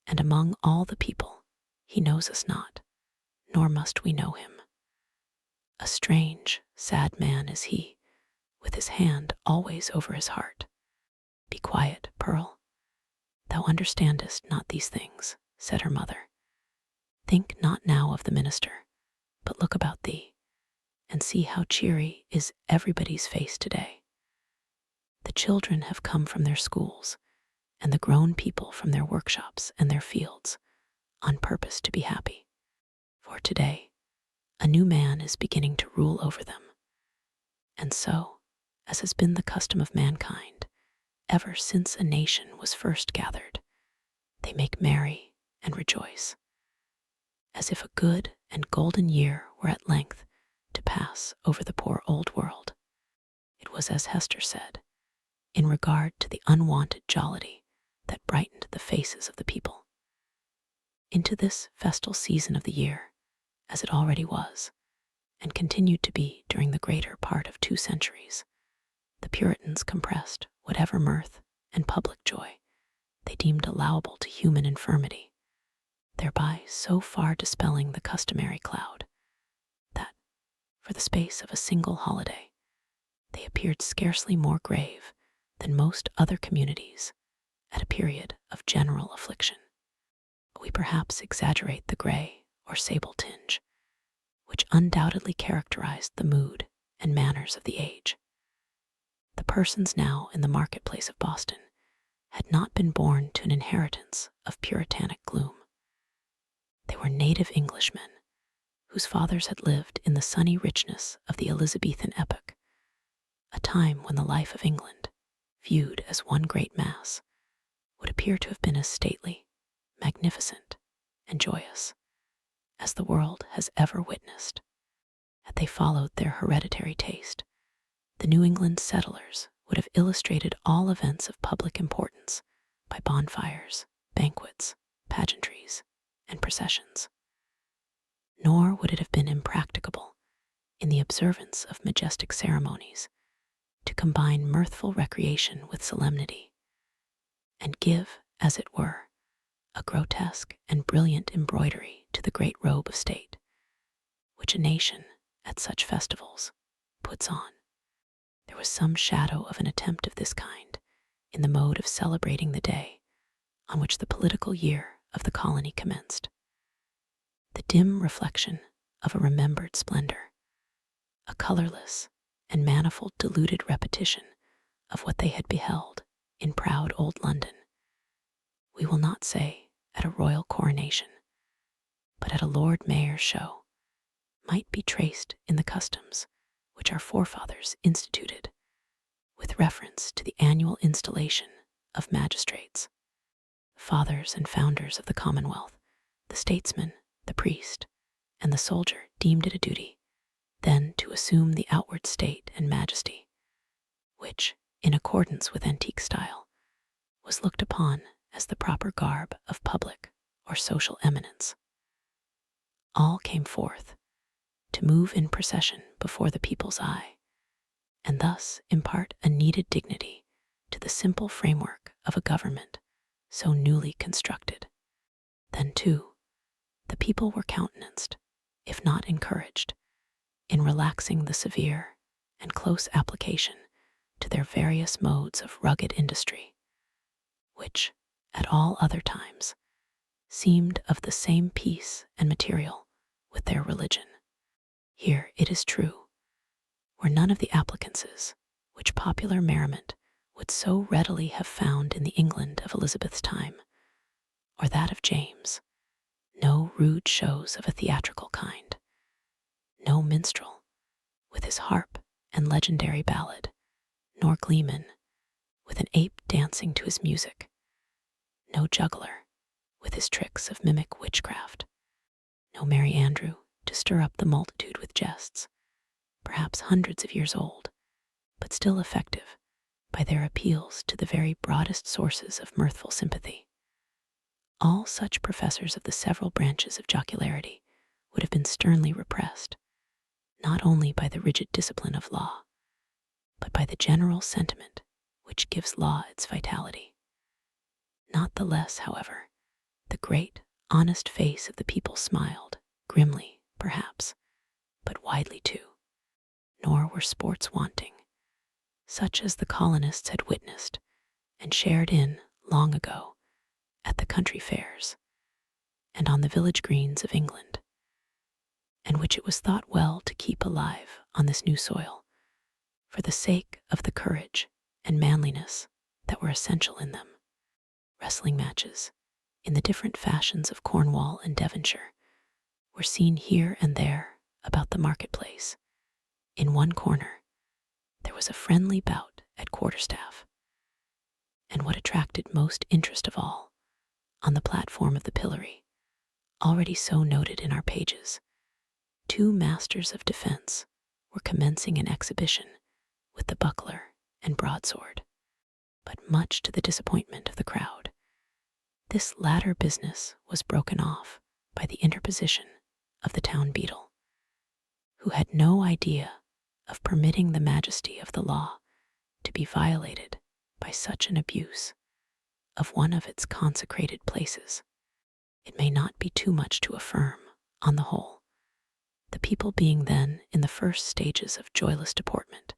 A: and among all the people, he knows us not, nor must we know him. A strange, sad man is he, with his hand always over his heart. Be quiet, Pearl. Thou understandest not these things, said her mother. Think not now of the minister, but look about thee, and see how cheery is everybody's face today. The children have come from their schools, and the grown people from their workshops and their fields, on purpose to be happy. For today, a new man is beginning to rule over them. And so, as has been the custom of mankind, ever since a nation was first gathered, they make merry and rejoice, as if a good and golden year were at length to pass over the poor old world. It was as Hester said, in regard to the unwonted jollity that brightened the faces of the people. Into this festal season of the year, as it already was, and continued to be during the greater part of 2 centuries, the Puritans compressed whatever mirth and public joy they deemed allowable to human infirmity, thereby so far dispelling the customary cloud that, for the space of a single holiday, they appeared scarcely more grave than most other communities at a period of general affliction. We perhaps exaggerate the gray or sable tinge, which undoubtedly characterized the mood and manners of the age. The persons now in the marketplace of Boston had not been born to an inheritance of puritanic gloom. They were native Englishmen, whose fathers had lived in the sunny richness of the Elizabethan epoch, a time when the life of England, viewed as one great mass, would appear to have been as stately, magnificent, and joyous as the world has ever witnessed. Had they followed their hereditary taste, the New England settlers would have illustrated all events of public importance by bonfires, banquets, pageantries, and processions. Nor would it have been impracticable, in the observance of majestic ceremonies, to combine mirthful recreation with solemnity, and give, as it were, a grotesque and brilliant embroidery to the great robe of state, which a nation, at such festivals, puts on. There was some shadow of an attempt of this kind in the mode of celebrating the day on which the political year of the colony commenced. The dim reflection of a remembered splendor, a colorless and manifold diluted repetition of what they had beheld in proud old London, we will not say at a royal coronation, but at a Lord Mayor's show, might be traced in the customs which our forefathers instituted with reference to the annual installation of magistrates. The fathers and founders of the Commonwealth, the statesman, the priest, and the soldier deemed it a duty then to assume the outward state and majesty, which, in accordance with antique style, was looked upon as the proper garb of public or social eminence. All came forth to move in procession before the people's eye, and thus impart a needed dignity to the simple framework of a government so newly constructed. Then, too, the people were countenanced, if not encouraged, in relaxing the severe and close application to their various modes of rugged industry, which, at all other times, seemed of the same piece and material with their religion. Here, it is true, were none of the applicances which popular merriment would so readily have found in the England of Elizabeth's time, or that of James, no rude shows of a theatrical kind, no minstrel with his harp and legendary ballad, nor gleeman with an ape dancing to his music, no juggler with his tricks of mimic witchcraft, no Merry Andrew to stir up the multitude with jests, perhaps hundreds of years old, but still effective by their appeals to the very broadest sources of mirthful sympathy. All such professors of the several branches of jocularity would have been sternly repressed, not only by the rigid discipline of law, but by the general sentiment which gives law its vitality. Not the less, however, the great, honest face of the people smiled, grimly, perhaps, but widely too. Nor were sports wanting, such as the colonists had witnessed and shared in long ago at the country fairs and on the village greens of England, and which it was thought well to keep alive on this new soil for the sake of the courage and manliness that were essential in them. Wrestling matches, in the different fashions of Cornwall and Devonshire, were seen here and there about the marketplace. In one corner, there was a friendly bout at quarterstaff, and what attracted most interest of all, on the platform of the pillory, already so noted in our pages, two masters of defense were commencing an exhibition with the buckler and broadsword, but much to the disappointment of the crowd, this latter business was broken off by the interposition of the town beadle, who had no idea of permitting the majesty of the law to be violated by such an abuse of one of its consecrated places. It may not be too much to affirm, on the whole, the people being then in the first stages of joyless deportment,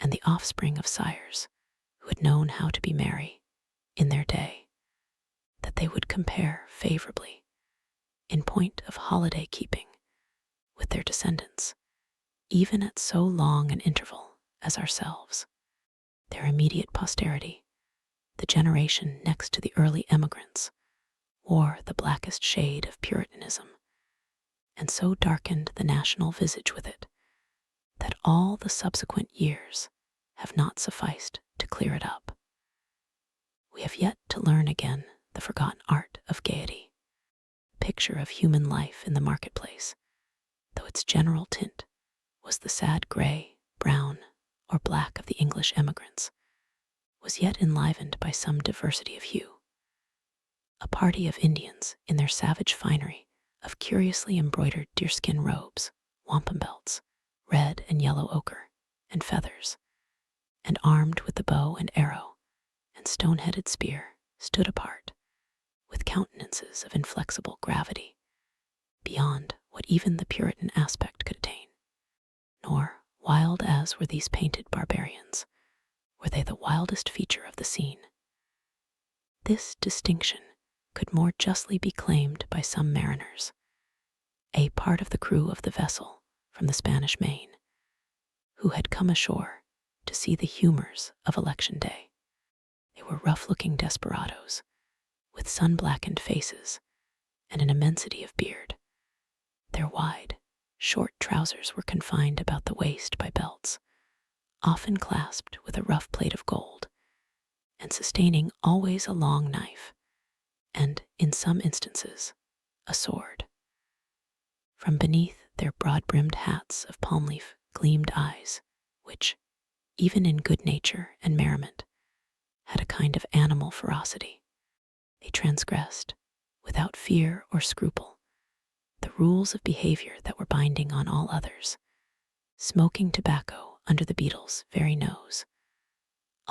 A: and the offspring of sires who had known how to be merry in their day, that they would compare favorably, in point of holiday keeping, with their descendants, even at so long an interval as ourselves. Their immediate posterity, the generation next to the early emigrants, wore the blackest shade of Puritanism, and so darkened the national visage with it, that all the subsequent years have not sufficed to clear it up. We have yet to learn again the forgotten art of gaiety, the picture of human life in the marketplace, though its general tint was the sad gray, brown, or black of the English emigrants, was yet enlivened by some diversity of hue. A party of Indians in their savage finery of curiously embroidered deerskin robes, wampum belts, red and yellow ochre, and feathers, and armed with the bow and arrow and stone-headed spear, stood apart, with countenances of inflexible gravity, beyond what even the Puritan aspect could attain. Nor, wild as were these painted barbarians, were they the wildest feature of the scene. This distinction could more justly be claimed by some mariners, a part of the crew of the vessel from the Spanish Main, who had come ashore to see the humors of election day. They were rough-looking desperadoes, with sun-blackened faces and an immensity of beard. Their wide, short trousers were confined about the waist by belts, often clasped with a rough plate of gold, and sustaining always a long knife, and, in some instances, a sword. From beneath their broad-brimmed hats of palm leaf gleamed eyes, which, even in good nature and merriment, had a kind of animal ferocity. They transgressed, without fear or scruple, the rules of behavior that were binding on all others, smoking tobacco under the beadle's very nose,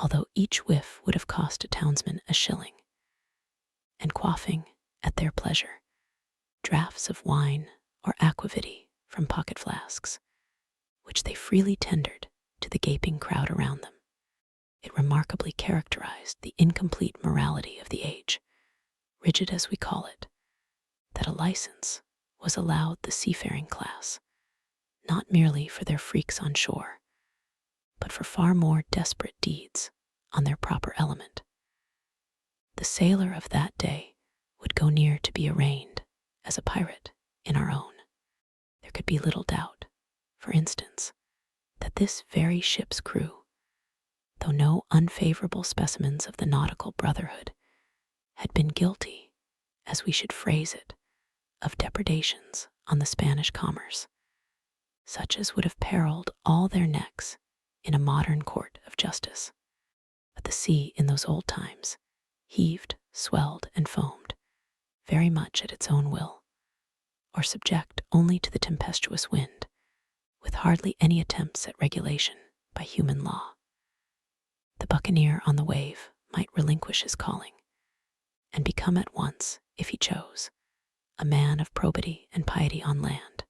A: although each whiff would have cost a townsman a shilling, and quaffing, at their pleasure, draughts of wine or aquavity from pocket flasks, which they freely tendered to the gaping crowd around them. It remarkably characterized the incomplete morality of the age, rigid as we call it, that a license was allowed the seafaring class, not merely for their freaks on shore, but for far more desperate deeds on their proper element. The sailor of that day would go near to be arraigned as a pirate in our own. There could be little doubt, for instance, that this very ship's crew, though no unfavorable specimens of the nautical brotherhood, had been guilty, as we should phrase it, of depredations on the Spanish commerce, such as would have periled all their necks in a modern court of justice. But the sea in those old times heaved, swelled, and foamed, very much at its own will, or subject only to the tempestuous wind, with hardly any attempts at regulation by human law. The buccaneer on the wave might relinquish his calling, and become at once, if he chose, a man of probity and piety on land,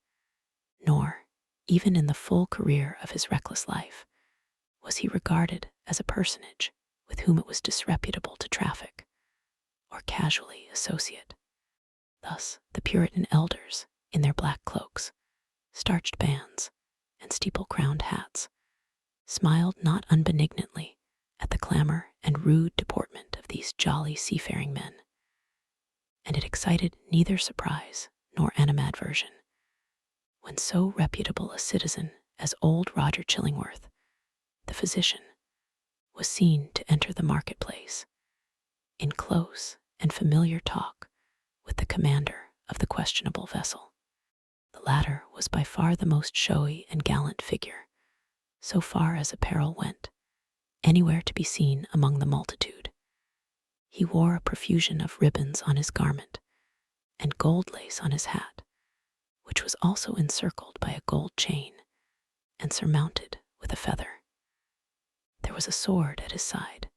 A: nor, even in the full career of his reckless life, was he regarded as a personage with whom it was disreputable to traffic or casually associate. Thus, the Puritan elders, in their black cloaks, starched bands, and steeple-crowned hats, smiled not unbenignantly at the clamor and rude deportment of these jolly seafaring men, and it excited neither surprise nor animadversion when so reputable a citizen as old Roger Chillingworth, the physician, was seen to enter the marketplace in close and familiar talk with the commander of the questionable vessel. The latter was by far the most showy and gallant figure, so far as apparel went, anywhere to be seen among the multitude. He wore a profusion of ribbons on his garment and gold lace on his hat, which was also encircled by a gold chain and surmounted with a feather. There was a sword at his side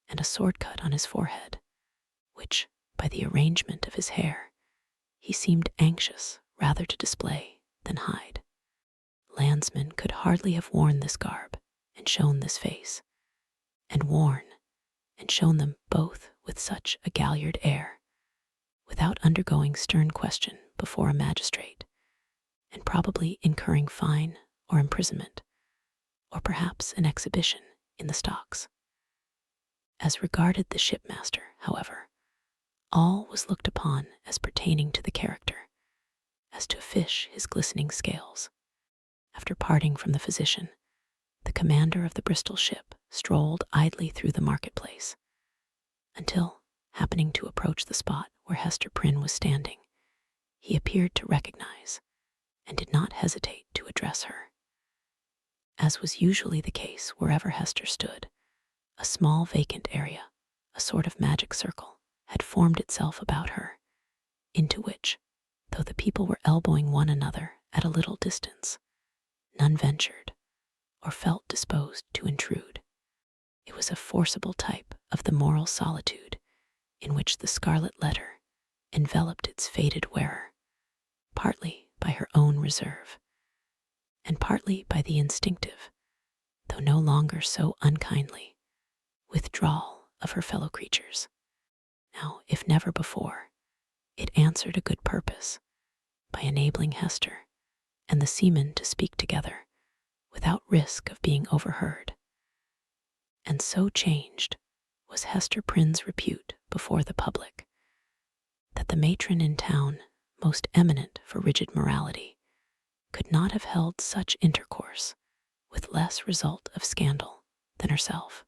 A: and a sword cut on his forehead, which, by the arrangement of his hair, he seemed anxious rather to display than hide. Landsmen could hardly have worn this garb and shown this face, and worn and shown them both with such a galliard air, without undergoing stern question before a magistrate, and probably incurring fine or imprisonment, or perhaps an exhibition in the stocks. As regarded the shipmaster, however, all was looked upon as pertaining to the character, as to fish his glistening scales. After parting from the physician, the commander of the Bristol ship strolled idly through the marketplace, until, happening to approach the spot where Hester Prynne was standing, he appeared to recognize, and did not hesitate to address her. As was usually the case wherever Hester stood, a small vacant area, a sort of magic circle, had formed itself about her, into which, though the people were elbowing one another at a little distance, none ventured or felt disposed to intrude. It was a forcible type of the moral solitude in which the Scarlet Letter enveloped its faded wearer, partly by her own reserve, and partly by the instinctive, though no longer so unkindly, withdrawal of her fellow creatures. Now, if never before, it answered a good purpose by enabling Hester and the seamen to speak together without risk of being overheard. And so changed was Hester Prynne's repute before the public, that the matron in town, most eminent for rigid morality, could not have held such intercourse with less result of scandal than herself.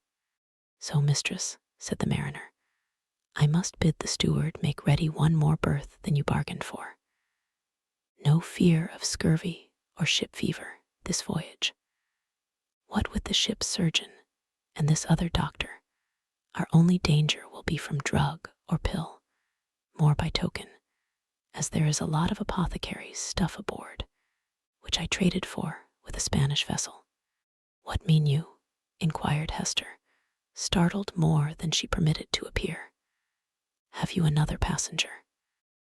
A: "So, mistress," said the mariner, "I must bid the steward make ready one more berth than you bargained for. No fear of scurvy or ship fever this voyage. What with the ship's surgeon and this other doctor, our only danger will be from drug or pill, more by token, as there is a lot of apothecaries' stuff aboard, which I traded for with a Spanish vessel." "What mean you?" inquired Hester, startled more than she permitted to appear. "Have you another passenger?"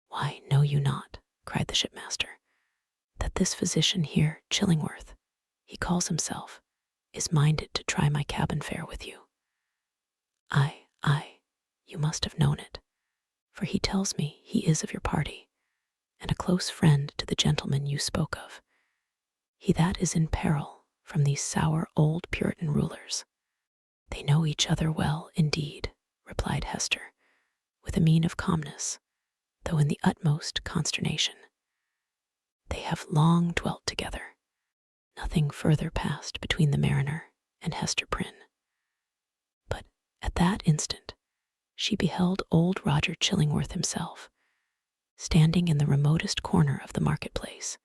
A: "Why, know you not," cried the shipmaster, "that this physician here, Chillingworth, he calls himself, is minded to try my cabin fare with you?" Aye, you must have known it, for he tells me he is of your party, and a close friend to the gentleman you spoke of. He that is in peril from these sour old Puritan rulers." "They know each other well, indeed," replied Hester, with a mien of calmness, though in the utmost consternation. "They have long dwelt together." Nothing further passed between the mariner and Hester Prynne. But at that instant she beheld old Roger Chillingworth himself, standing in the remotest corner of the marketplace,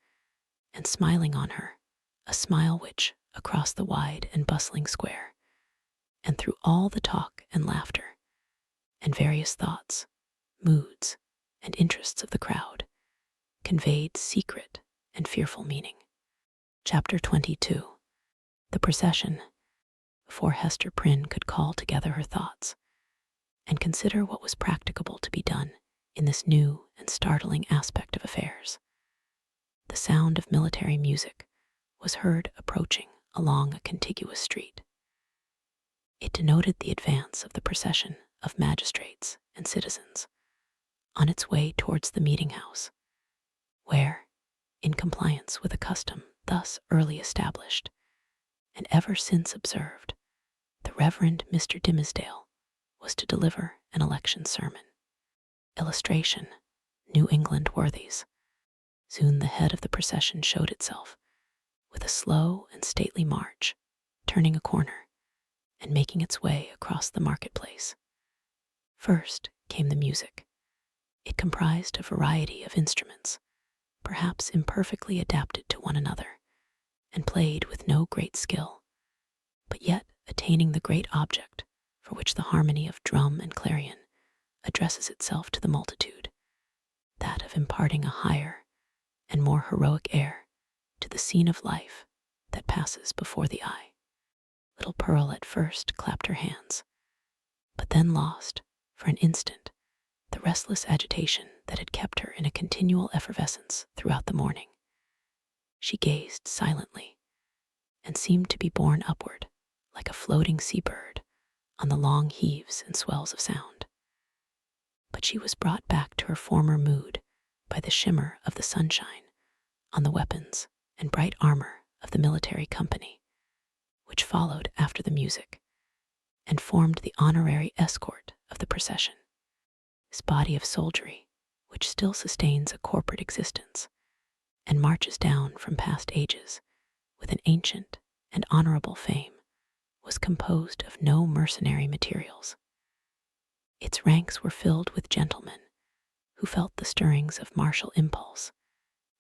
A: and smiling on her, a smile which, across the wide and bustling square, and through all the talk and laughter, and various thoughts, moods, and interests of the crowd, conveyed secret and fearful meaning. Chapter 22. The Procession. Before Hester Prynne could call together her thoughts, and consider what was practicable to be done in this new and startling aspect of affairs, the sound of military music was heard approaching along a contiguous street. It denoted the advance of the procession of magistrates and citizens on its way towards the meeting house, where, in compliance with a custom thus early established and ever since observed, the Reverend Mr. Dimmesdale was to deliver an election sermon. Illustration: New England worthies. Soon the head of the procession showed itself, with a slow and stately march, turning a corner and making its way across the marketplace. First came the music. It comprised a variety of instruments, perhaps imperfectly adapted to one another, and played with no great skill, but yet attaining the great object for which the harmony of drum and clarion addresses itself to the multitude, that of imparting a higher and more heroic air to the scene of life that passes before the eye. Little Pearl at first clapped her hands, but then lost, for an instant, the restless agitation that had kept her in a continual effervescence throughout the morning. She gazed silently, and seemed to be borne upward, like a floating sea-bird, on the long heaves and swells of sound. But she was brought back to her former mood by the shimmer of the sunshine on the weapons and bright armor of the military company, which followed after the music, and formed the honorary escort of the procession. This body of soldiery, which still sustains a corporate existence, and marches down from past ages with an ancient and honorable fame, was composed of no mercenary materials. Its ranks were filled with gentlemen who felt the stirrings of martial impulse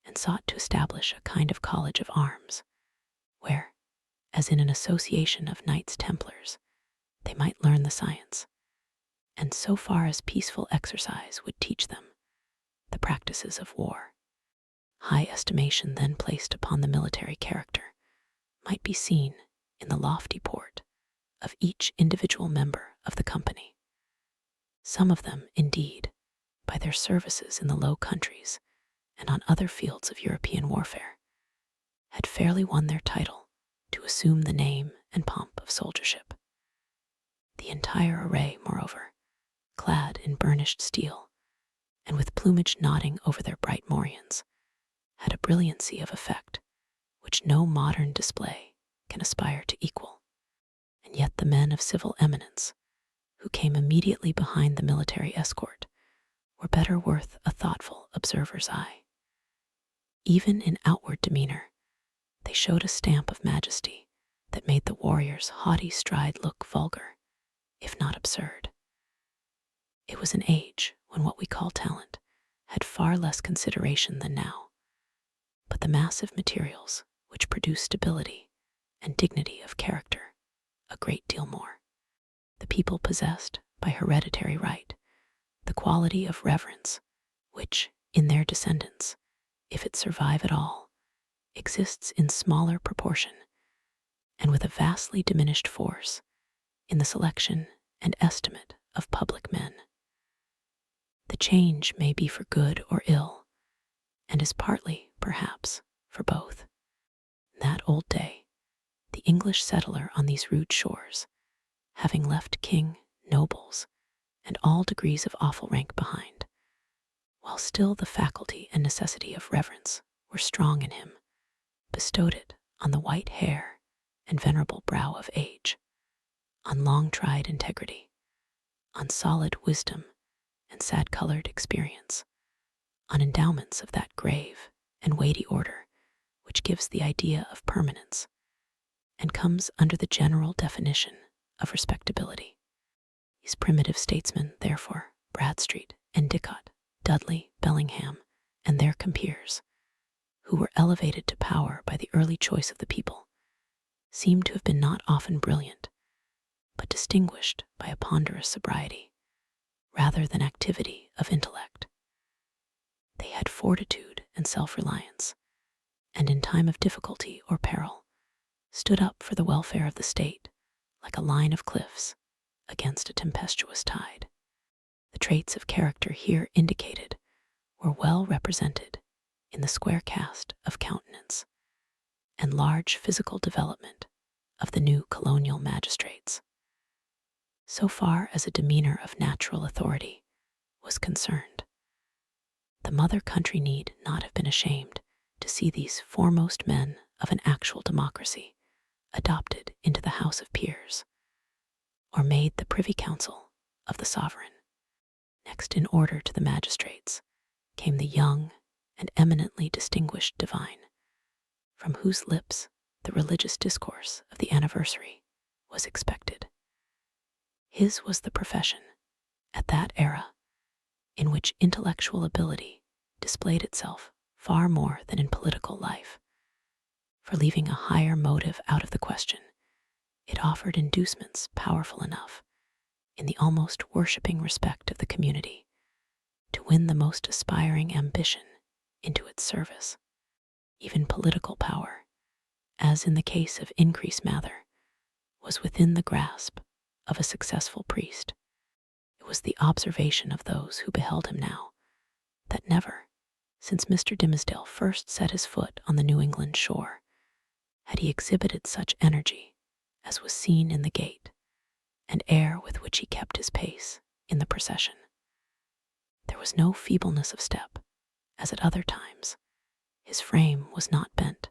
A: and sought to establish a kind of college of arms, where, as in an association of Knights Templars, they might learn the science, and so far as peaceful exercise would teach them, the practices of war. High estimation then placed upon the military character might be seen in the lofty port of each individual member of the company. Some of them, indeed, by their services in the Low Countries and on other fields of European warfare, had fairly won their title to assume the name and pomp of soldiership. The entire array, moreover, clad in burnished steel, and with plumage nodding over their bright morions, had a brilliancy of effect which no modern display can aspire to equal. And yet the men of civil eminence, who came immediately behind the military escort, were better worth a thoughtful observer's eye. Even in outward demeanor, they showed a stamp of majesty that made the warrior's haughty stride look vulgar, if not absurd. It was an age when what we call talent had far less consideration than now, but the massive materials which produce stability and dignity of character a great deal more. The people possessed, by hereditary right, the quality of reverence which, in their descendants, if it survive at all, exists in smaller proportion, and with a vastly diminished force, in the selection and estimate of public men. The change may be for good or ill, and is partly, perhaps, for both. That old day, the English settler on these rude shores, having left king, nobles, and all degrees of awful rank behind, while still the faculty and necessity of reverence were strong in him, bestowed it on the white hair and venerable brow of age, on long-tried integrity, on solid wisdom and sad-colored experience, on endowments of that grave and weighty order which gives the idea of permanence and comes under the general definition of respectability. These primitive statesmen, therefore, Bradstreet and Dicot, Dudley, Bellingham, and their compeers, who were elevated to power by the early choice of the people, seem to have been not often brilliant, but distinguished by a ponderous sobriety, rather than activity of intellect. They had fortitude and self-reliance, and in time of difficulty or peril, stood up for the welfare of the state like a line of cliffs against a tempestuous tide. The traits of character here indicated were well represented in the square cast of countenance and large physical development of the new colonial magistrates. So far as a demeanor of natural authority was concerned, the mother country need not have been ashamed to see these foremost men of an actual democracy adopted into the House of Peers, or made the privy council of the sovereign. Next in order to the magistrates came the young and eminently distinguished divine, from whose lips the religious discourse of the anniversary was expected. His was the profession, at that era, in which intellectual ability displayed itself far more than in political life. For leaving a higher motive out of the question, it offered inducements powerful enough, in the almost worshipping respect of the community, to win the most aspiring ambition into its service. Even political power, as in the case of Increase Mather, was within the grasp of a successful priest. It was the observation of those who beheld him now that never, since Mr. Dimmesdale first set his foot on the New England shore, had he exhibited such energy as was seen in the gait and air with which he kept his pace in the procession. There was no feebleness of step, as at other times. His frame was not bent,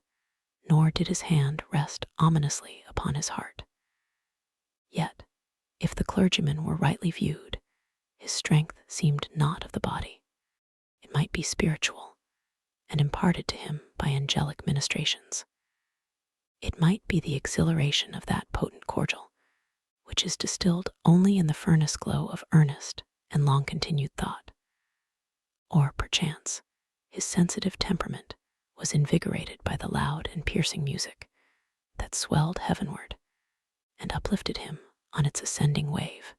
A: nor did his hand rest ominously upon his heart. Yet, if the clergyman were rightly viewed, his strength seemed not of the body. It might be spiritual, and imparted to him by angelic ministrations. It might be the exhilaration of that potent cordial, which is distilled only in the furnace glow of earnest and long-continued thought. Or, perchance, his sensitive temperament was invigorated by the loud and piercing music that swelled heavenward and uplifted him on its ascending wave.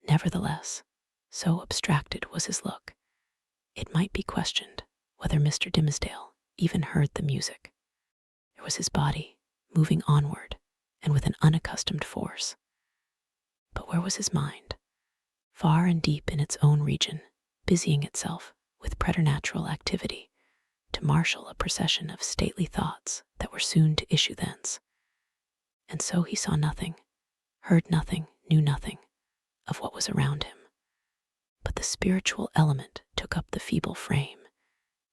A: Nevertheless, so abstracted was his look, it might be questioned whether Mr. Dimmesdale even heard the music. There was his body, moving onward and with an unaccustomed force. But where was his mind? Far and deep in its own region, busying itself with preternatural activity to marshal a procession of stately thoughts that were soon to issue thence. And so he saw nothing, heard nothing, knew nothing of what was around him. But the spiritual element took up the feeble frame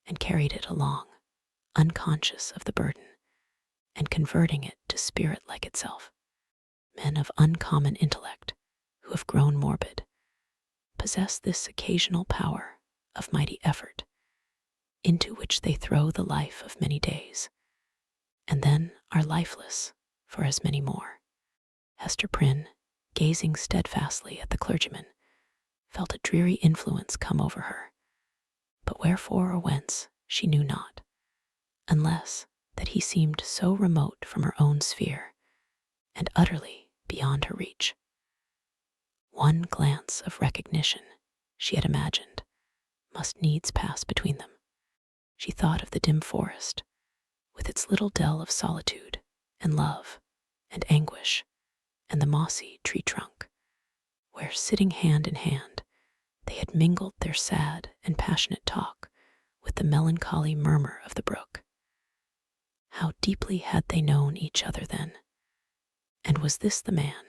A: and carried it along, unconscious of the burden, and converting it to spirit like itself. Men of uncommon intellect, who have grown morbid, possess this occasional power of mighty effort, into which they throw the life of many days, and then are lifeless for as many more. Hester Prynne, gazing steadfastly at the clergyman, felt a dreary influence come over her, but wherefore or whence she knew not, unless that he seemed so remote from her own sphere and utterly beyond her reach. One glance of recognition, she had imagined, must needs pass between them. She thought of the dim forest, with its little dell of solitude and love and anguish and the mossy tree trunk, where, sitting hand in hand, they had mingled their sad and passionate talk with the melancholy murmur of the brook. How deeply had they known each other then? And was this the man?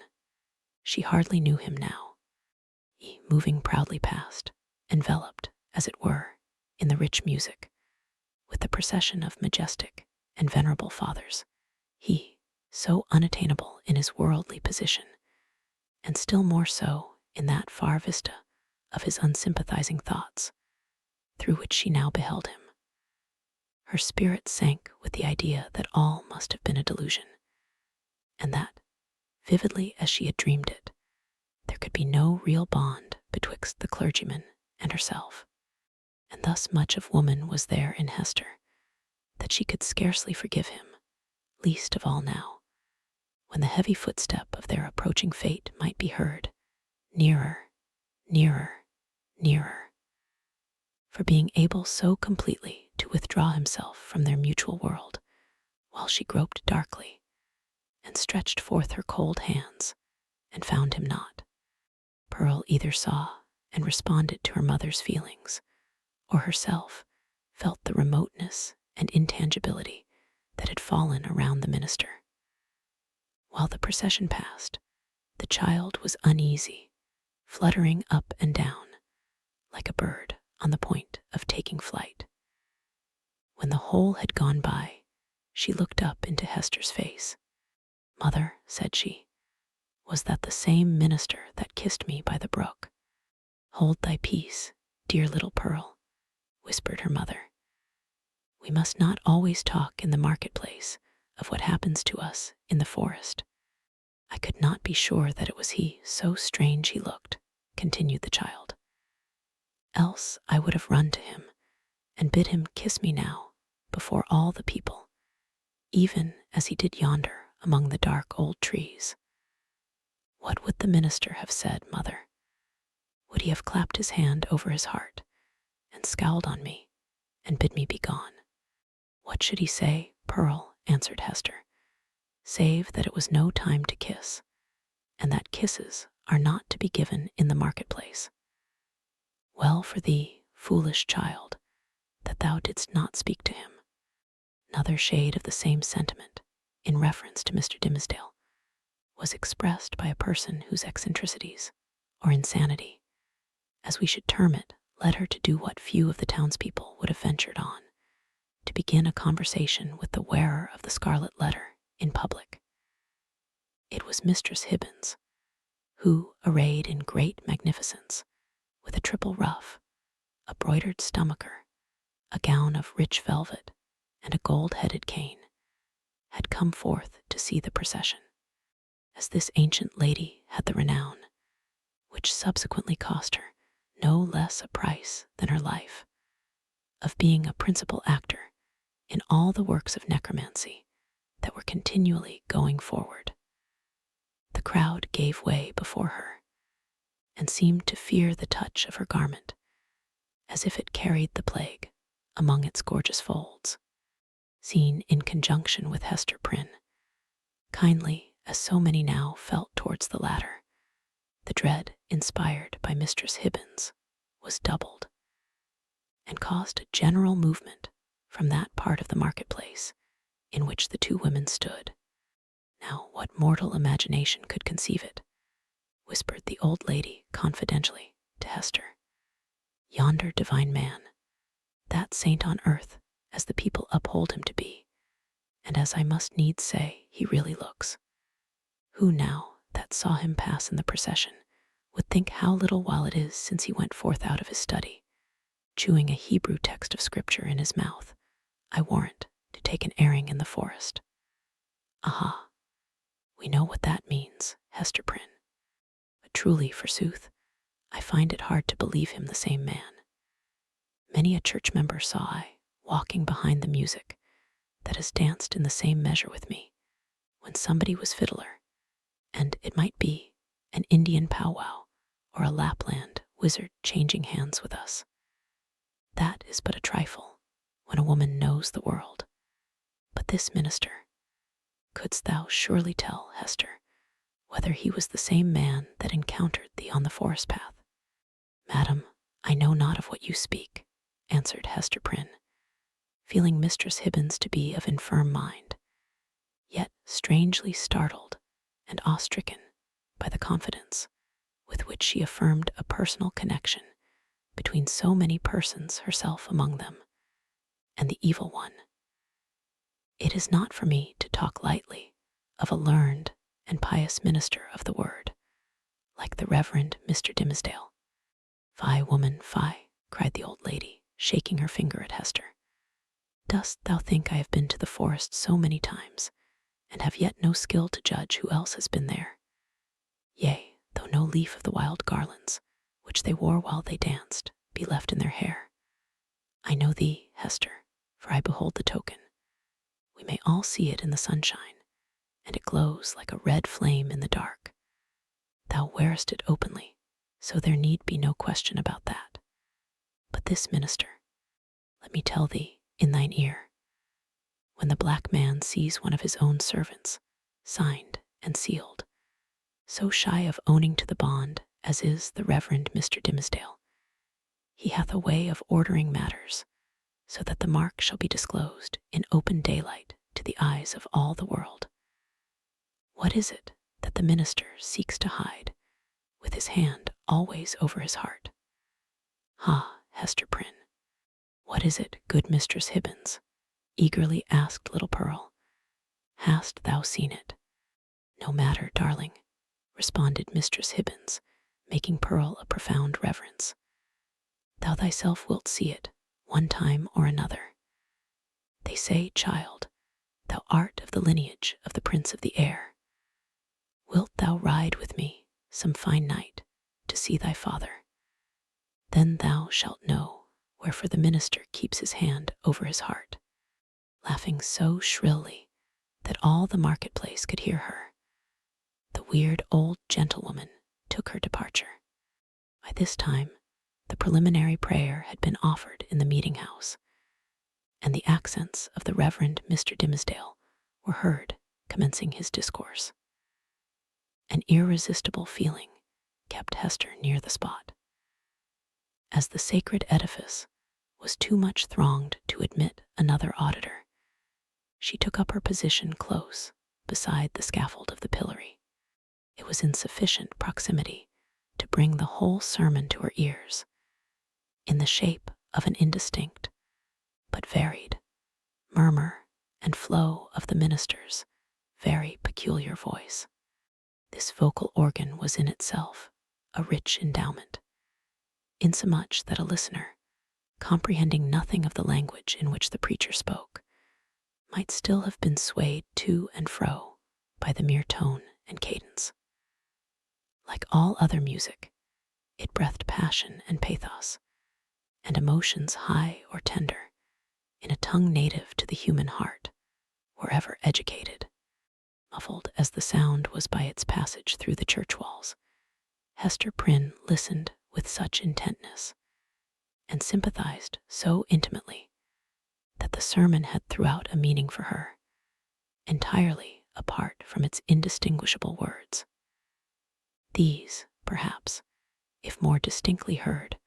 A: She hardly knew him now. He, moving proudly past, enveloped, as it were, in the rich music, with the procession of majestic and venerable fathers, he, so unattainable in his worldly position, and still more so in that far vista of his unsympathizing thoughts, through which she now beheld him. Her spirit sank with the idea that all must have been a delusion, and that, vividly as she had dreamed it, there could be no real bond betwixt the clergyman and herself. And thus much of woman was there in Hester, that she could scarcely forgive him, least of all now, when the heavy footstep of their approaching fate might be heard, nearer, nearer, nearer. For being able so completely to withdraw himself from their mutual world, while she groped darkly, and stretched forth her cold hands, and found him not, Pearl either saw and responded to her mother's feelings, or herself felt the remoteness and intangibility that had fallen around the minister. While the procession passed, the child was uneasy, fluttering up and down, like a bird on the point of taking flight. When the whole had gone by, she looked up into Hester's face. "Mother," said she, "was that the same minister that kissed me by the brook?" "Hold thy peace, dear little Pearl," whispered her mother. "We must not always talk in the marketplace of what happens to us in the forest." "I could not be sure that it was he, so strange he looked," continued the child. "Else I would have run to him and bid him kiss me now before all the people, even as he did yonder among the dark old trees." What would the minister have said, mother? Would he have clapped his hand over his heart and scowled on me and bid me be gone? "What should he say, Pearl?" answered Hester, "save that it was no time to kiss, and that kisses are not to be given in the marketplace. Well for thee, foolish child, that thou didst not speak to him." Another shade of the same sentiment, in reference to Mr. Dimmesdale, was expressed by a person whose eccentricities, or insanity, as we should term it, led her to do what few of the townspeople would have ventured on, to begin a conversation with the wearer of the Scarlet Letter in public. It was Mistress Hibbins, who, arrayed in great magnificence, with a triple ruff, a broidered stomacher, a gown of rich velvet, and a gold-headed cane, had come forth to see the procession. As this ancient lady had the renown, which subsequently cost her no less a price than her life, of being a principal actor in all the works of necromancy that were continually going forward, the crowd gave way before her, and seemed to fear the touch of her garment, as if it carried the plague among its gorgeous folds. Seen in conjunction with Hester Prynne, kindly as so many now felt towards the latter, the dread inspired by Mistress Hibbins was doubled, and caused a general movement from that part of the marketplace in which the two women stood. "Now what mortal imagination could conceive it?" whispered the old lady confidentially to Hester. "Yonder divine man, that saint on earth as the people uphold him to be, and as I must needs say he really looks. Who now that saw him pass in the procession would think how little while it is since he went forth out of his study, chewing a Hebrew text of scripture in his mouth, I warrant, to take an airing in the forest? Aha, we know what that means, Hester Prynne. But truly, forsooth, I find it hard to believe him the same man. Many a church member saw I, walking behind the music, that has danced in the same measure with me, when somebody was fiddler, and it might be an Indian powwow or a Lapland wizard changing hands with us. That is but a trifle when a woman knows the world. But this minister, couldst thou surely tell, Hester, whether he was the same man that encountered thee on the forest path. Madam, I know not of what you speak, answered Hester Prynne, feeling Mistress Hibbins to be of infirm mind, yet strangely startled and awe-stricken by the confidence with which she affirmed a personal connection between so many persons, herself among them, and the evil one. It is not for me to talk lightly of a learned and pious minister of the word, like the Reverend Mr. Dimmesdale. Fie, woman, fie, cried the old lady, shaking her finger at Hester. Dost thou think I have been to the forest so many times, and have yet no skill to judge who else has been there? Yea, though no leaf of the wild garlands, which they wore while they danced, be left in their hair. I know thee, Hester, for I behold the token. We may all see it in the sunshine, and it glows like a red flame in the dark. Thou wearest it openly, so there need be no question about that. But this minister, let me tell thee in thine ear, when the black man sees one of his own servants, signed and sealed, so shy of owning to the bond as is the Reverend Mr. Dimmesdale, he hath a way of ordering matters so that the mark shall be disclosed in open daylight to the eyes of all the world. What is it that the minister seeks to hide, with his hand always over his heart? Ha, Hester Prynne, what is it, good Mistress Hibbins? Eagerly asked little Pearl. Hast thou seen it? No matter, darling, responded Mistress Hibbins, making Pearl a profound reverence. Thou thyself wilt see it, one time or another. They say, child, thou art of the lineage of the Prince of the Air. Wilt thou ride with me some fine night to see thy father? Then thou shalt know wherefore the minister keeps his hand over his heart. Laughing so shrilly that all the marketplace could hear her, the weird old gentlewoman took her departure. By this time, the preliminary prayer had been offered in the meeting-house, and the accents of the Reverend Mr. Dimmesdale were heard commencing his discourse. An irresistible feeling kept Hester near the spot. As the sacred edifice was too much thronged to admit another auditor, she took up her position close beside the scaffold of the pillory. It was in sufficient proximity to bring the whole sermon to her ears, in the shape of an indistinct but varied murmur and flow of the minister's very peculiar voice. This vocal organ was in itself a rich endowment, insomuch that a listener, comprehending nothing of the language in which the preacher spoke, might still have been swayed to and fro by the mere tone and cadence. Like all other music, it breathed passion and pathos, and emotions high or tender, in a tongue native to the human heart, wherever educated. Muffled as the sound was by its passage through the church walls, Hester Prynne listened with such intentness, and sympathized so intimately, that the sermon had throughout a meaning for her, entirely apart from its indistinguishable words. These, perhaps, if more distinctly heard,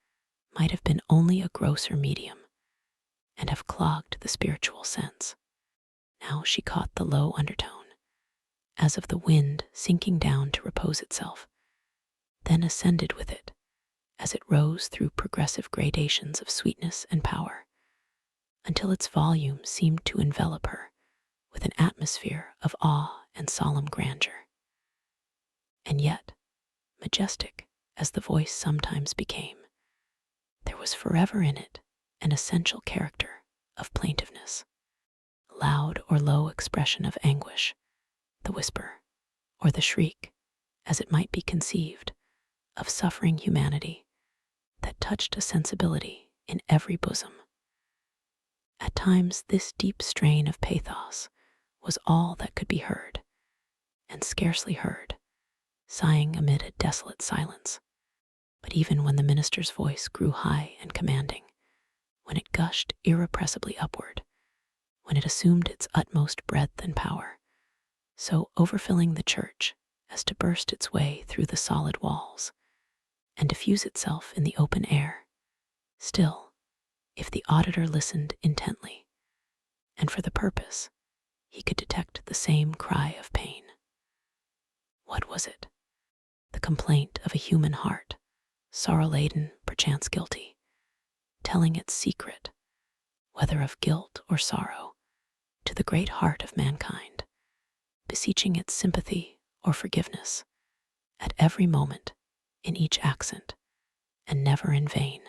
A: might have been only a grosser medium, and have clogged the spiritual sense. Now she caught the low undertone, as of the wind sinking down to repose itself, then ascended with it, as it rose through progressive gradations of sweetness and power, until its volume seemed to envelop her with an atmosphere of awe and solemn grandeur. And yet, majestic as the voice sometimes became, there was forever in it an essential character of plaintiveness, a loud or low expression of anguish, the whisper, or the shriek, as it might be conceived, of suffering humanity that touched a sensibility in every bosom. At times this deep strain of pathos was all that could be heard, and scarcely heard, sighing amid a desolate silence. But even when the minister's voice grew high and commanding, when it gushed irrepressibly upward, when it assumed its utmost breadth and power, so overfilling the church as to burst its way through the solid walls and diffuse itself in the open air. Still, if the auditor listened intently, and for the purpose, he could detect the same cry of pain. What was it? The complaint of a human heart, sorrow-laden, perchance guilty, telling its secret, whether of guilt or sorrow, to the great heart of mankind, beseeching its sympathy or forgiveness at every moment, in each accent, and never in vain.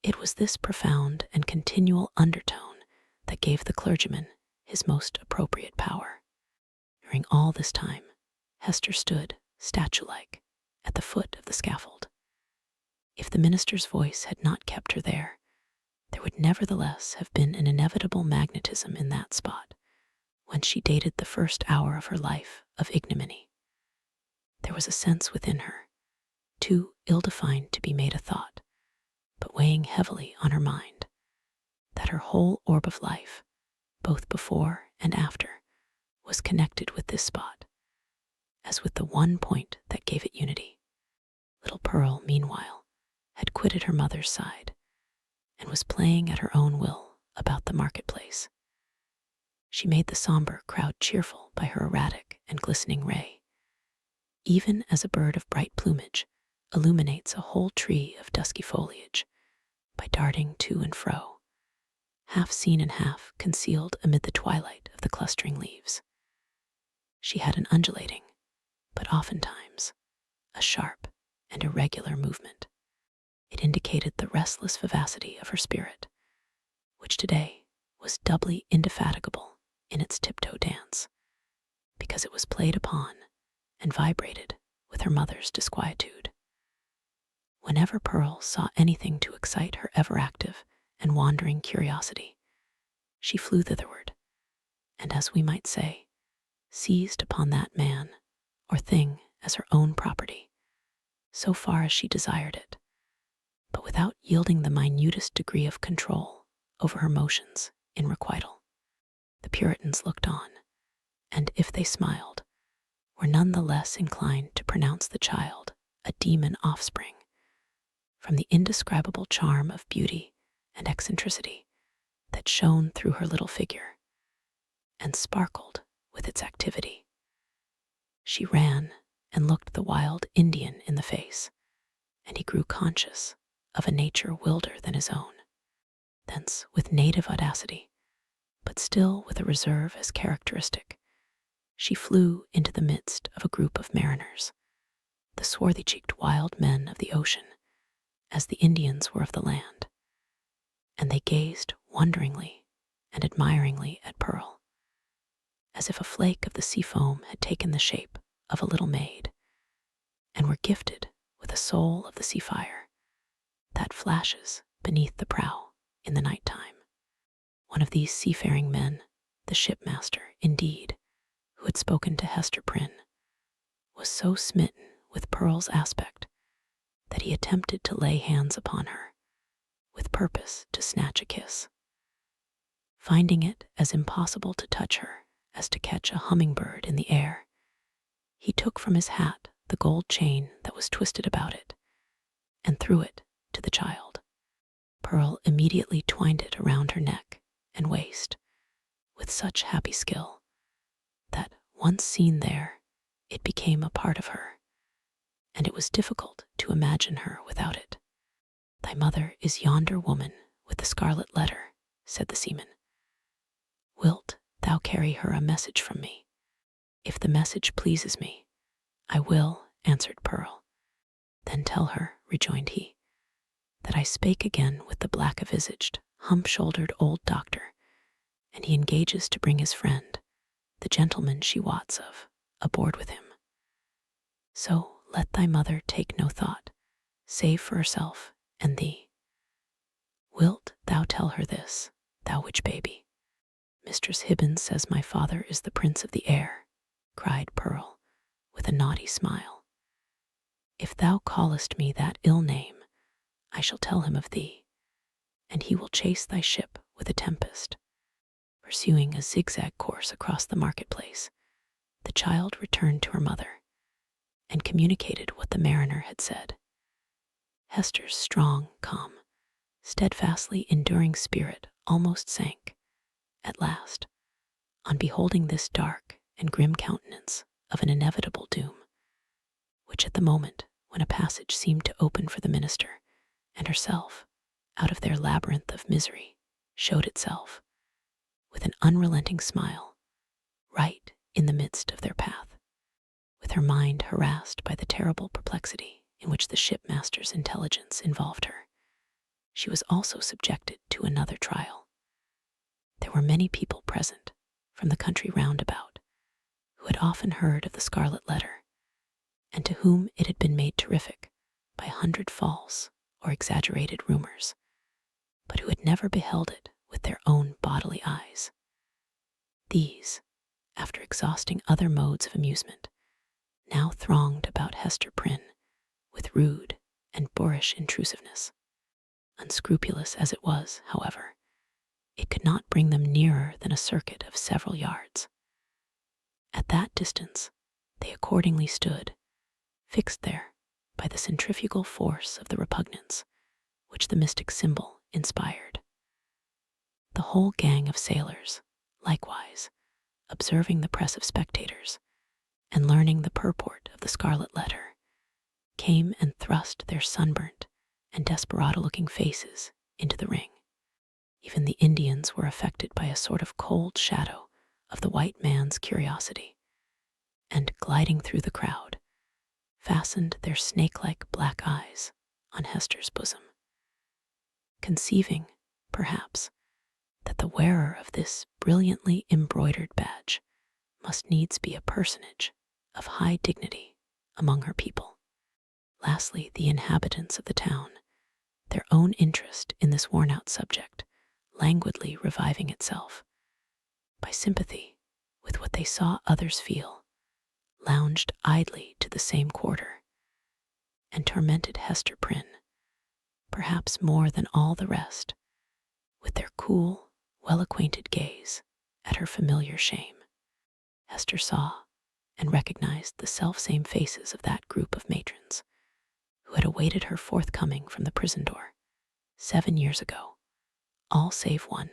A: It was this profound and continual undertone that gave the clergyman his most appropriate power. During all this time, Hester stood, statue-like, at the foot of the scaffold. If the minister's voice had not kept her there would nevertheless have been an inevitable magnetism in that spot, whence she dated the first hour of her life of ignominy. There was a sense within her, too ill-defined to be made a thought, but weighing heavily on her mind, that her whole orb of life, both before and after, was connected with this spot, as with the one point that gave it unity. Little Pearl, meanwhile, had quitted her mother's side, and was playing at her own will about the marketplace. She made the somber crowd cheerful by her erratic and glistening ray, even as a bird of bright plumage illuminates a whole tree of dusky foliage by darting to and fro, half seen and half concealed amid the twilight of the clustering leaves. She had an undulating, but oftentimes a sharp and irregular movement. It indicated the restless vivacity of her spirit, which today was doubly indefatigable in its tiptoe dance, because it was played upon and vibrated with her mother's disquietude. Whenever Pearl saw anything to excite her ever-active and wandering curiosity, she flew thitherward, and, as we might say, seized upon that man or thing as her own property, so far as she desired it, but without yielding the minutest degree of control over her motions in requital. The Puritans looked on, and if they smiled, were none the less inclined to pronounce the child a demon offspring, from the indescribable charm of beauty and eccentricity that shone through her little figure and sparkled with its activity. She ran and looked the wild Indian in the face, and he grew conscious of a nature wilder than his own. Thence, with native audacity, but still with a reserve as characteristic, she flew into the midst of a group of mariners, the swarthy-cheeked wild men of the ocean, as the Indians were of the land, and they gazed wonderingly and admiringly at Pearl, as if a flake of the sea foam had taken the shape of a little maid, and were gifted with a soul of the sea fire that flashes beneath the prow in the night time. One of these seafaring men, the shipmaster, indeed, who had spoken to Hester Prynne, was so smitten with Pearl's aspect that he attempted to lay hands upon her, with purpose to snatch a kiss. Finding it as impossible to touch her as to catch a hummingbird in the air, he took from his hat the gold chain that was twisted about it, and threw it to the child. Pearl immediately twined it around her neck and waist with such happy skill that, once seen there, it became a part of her, and it was difficult to imagine her without it. "Thy mother is yonder woman with the scarlet letter," said the seaman. "Wilt thou carry her a message from me?" "If the message pleases me, I will," answered Pearl. "Then tell her," rejoined he, "that I spake again with the black-visaged, hump-shouldered old doctor, and he engages to bring his friend, the gentleman she wots of, aboard with him. So let thy mother take no thought, save for herself and thee. Wilt thou tell her this, thou witch baby?" "Mistress Hibbins says my father is the prince of the air," cried Pearl, with a naughty smile. "If thou callest me that ill name, I shall tell him of thee, and he will chase thy ship with a tempest." Pursuing a zigzag course across the marketplace, the child returned to her mother and communicated what the mariner had said. Hester's strong, calm, steadfastly enduring spirit almost sank, at last, on beholding this dark and grim countenance of an inevitable doom, which at the moment when a passage seemed to open for the minister and herself out of their labyrinth of misery showed itself, with an unrelenting smile, right in the midst of their path. With her mind harassed by the terrible perplexity in which the shipmaster's intelligence involved her, she was also subjected to another trial. There were many people present from the country round about who had often heard of the Scarlet Letter, and to whom it had been made terrific by 100 false or exaggerated rumors, but who had never beheld it with their own bodily eyes. These, after exhausting other modes of amusement, now thronged about Hester Prynne with rude and boorish intrusiveness. Unscrupulous as it was, however, it could not bring them nearer than a circuit of several yards. At that distance, they accordingly stood, fixed there by the centrifugal force of the repugnance which the mystic symbol inspired. The whole gang of sailors, likewise, observing the press of spectators and learning the purport of the Scarlet Letter, came and thrust their sunburnt and desperado-looking faces into the ring. Even the Indians were affected by a sort of cold shadow of the white man's curiosity, and gliding through the crowd, fastened their snake-like black eyes on Hester's bosom, conceiving, perhaps, that the wearer of this brilliantly embroidered badge must needs be a personage of high dignity among her people. Lastly, the inhabitants of the town, their own interest in this worn-out subject languidly reviving itself, by sympathy with what they saw others feel, lounged idly to the same quarter, and tormented Hester Prynne, perhaps more than all the rest, with their cool, well-acquainted gaze at her familiar shame. Hester saw and recognized the self-same faces of that group of matrons who had awaited her forthcoming from the prison door 7 years ago, all save one,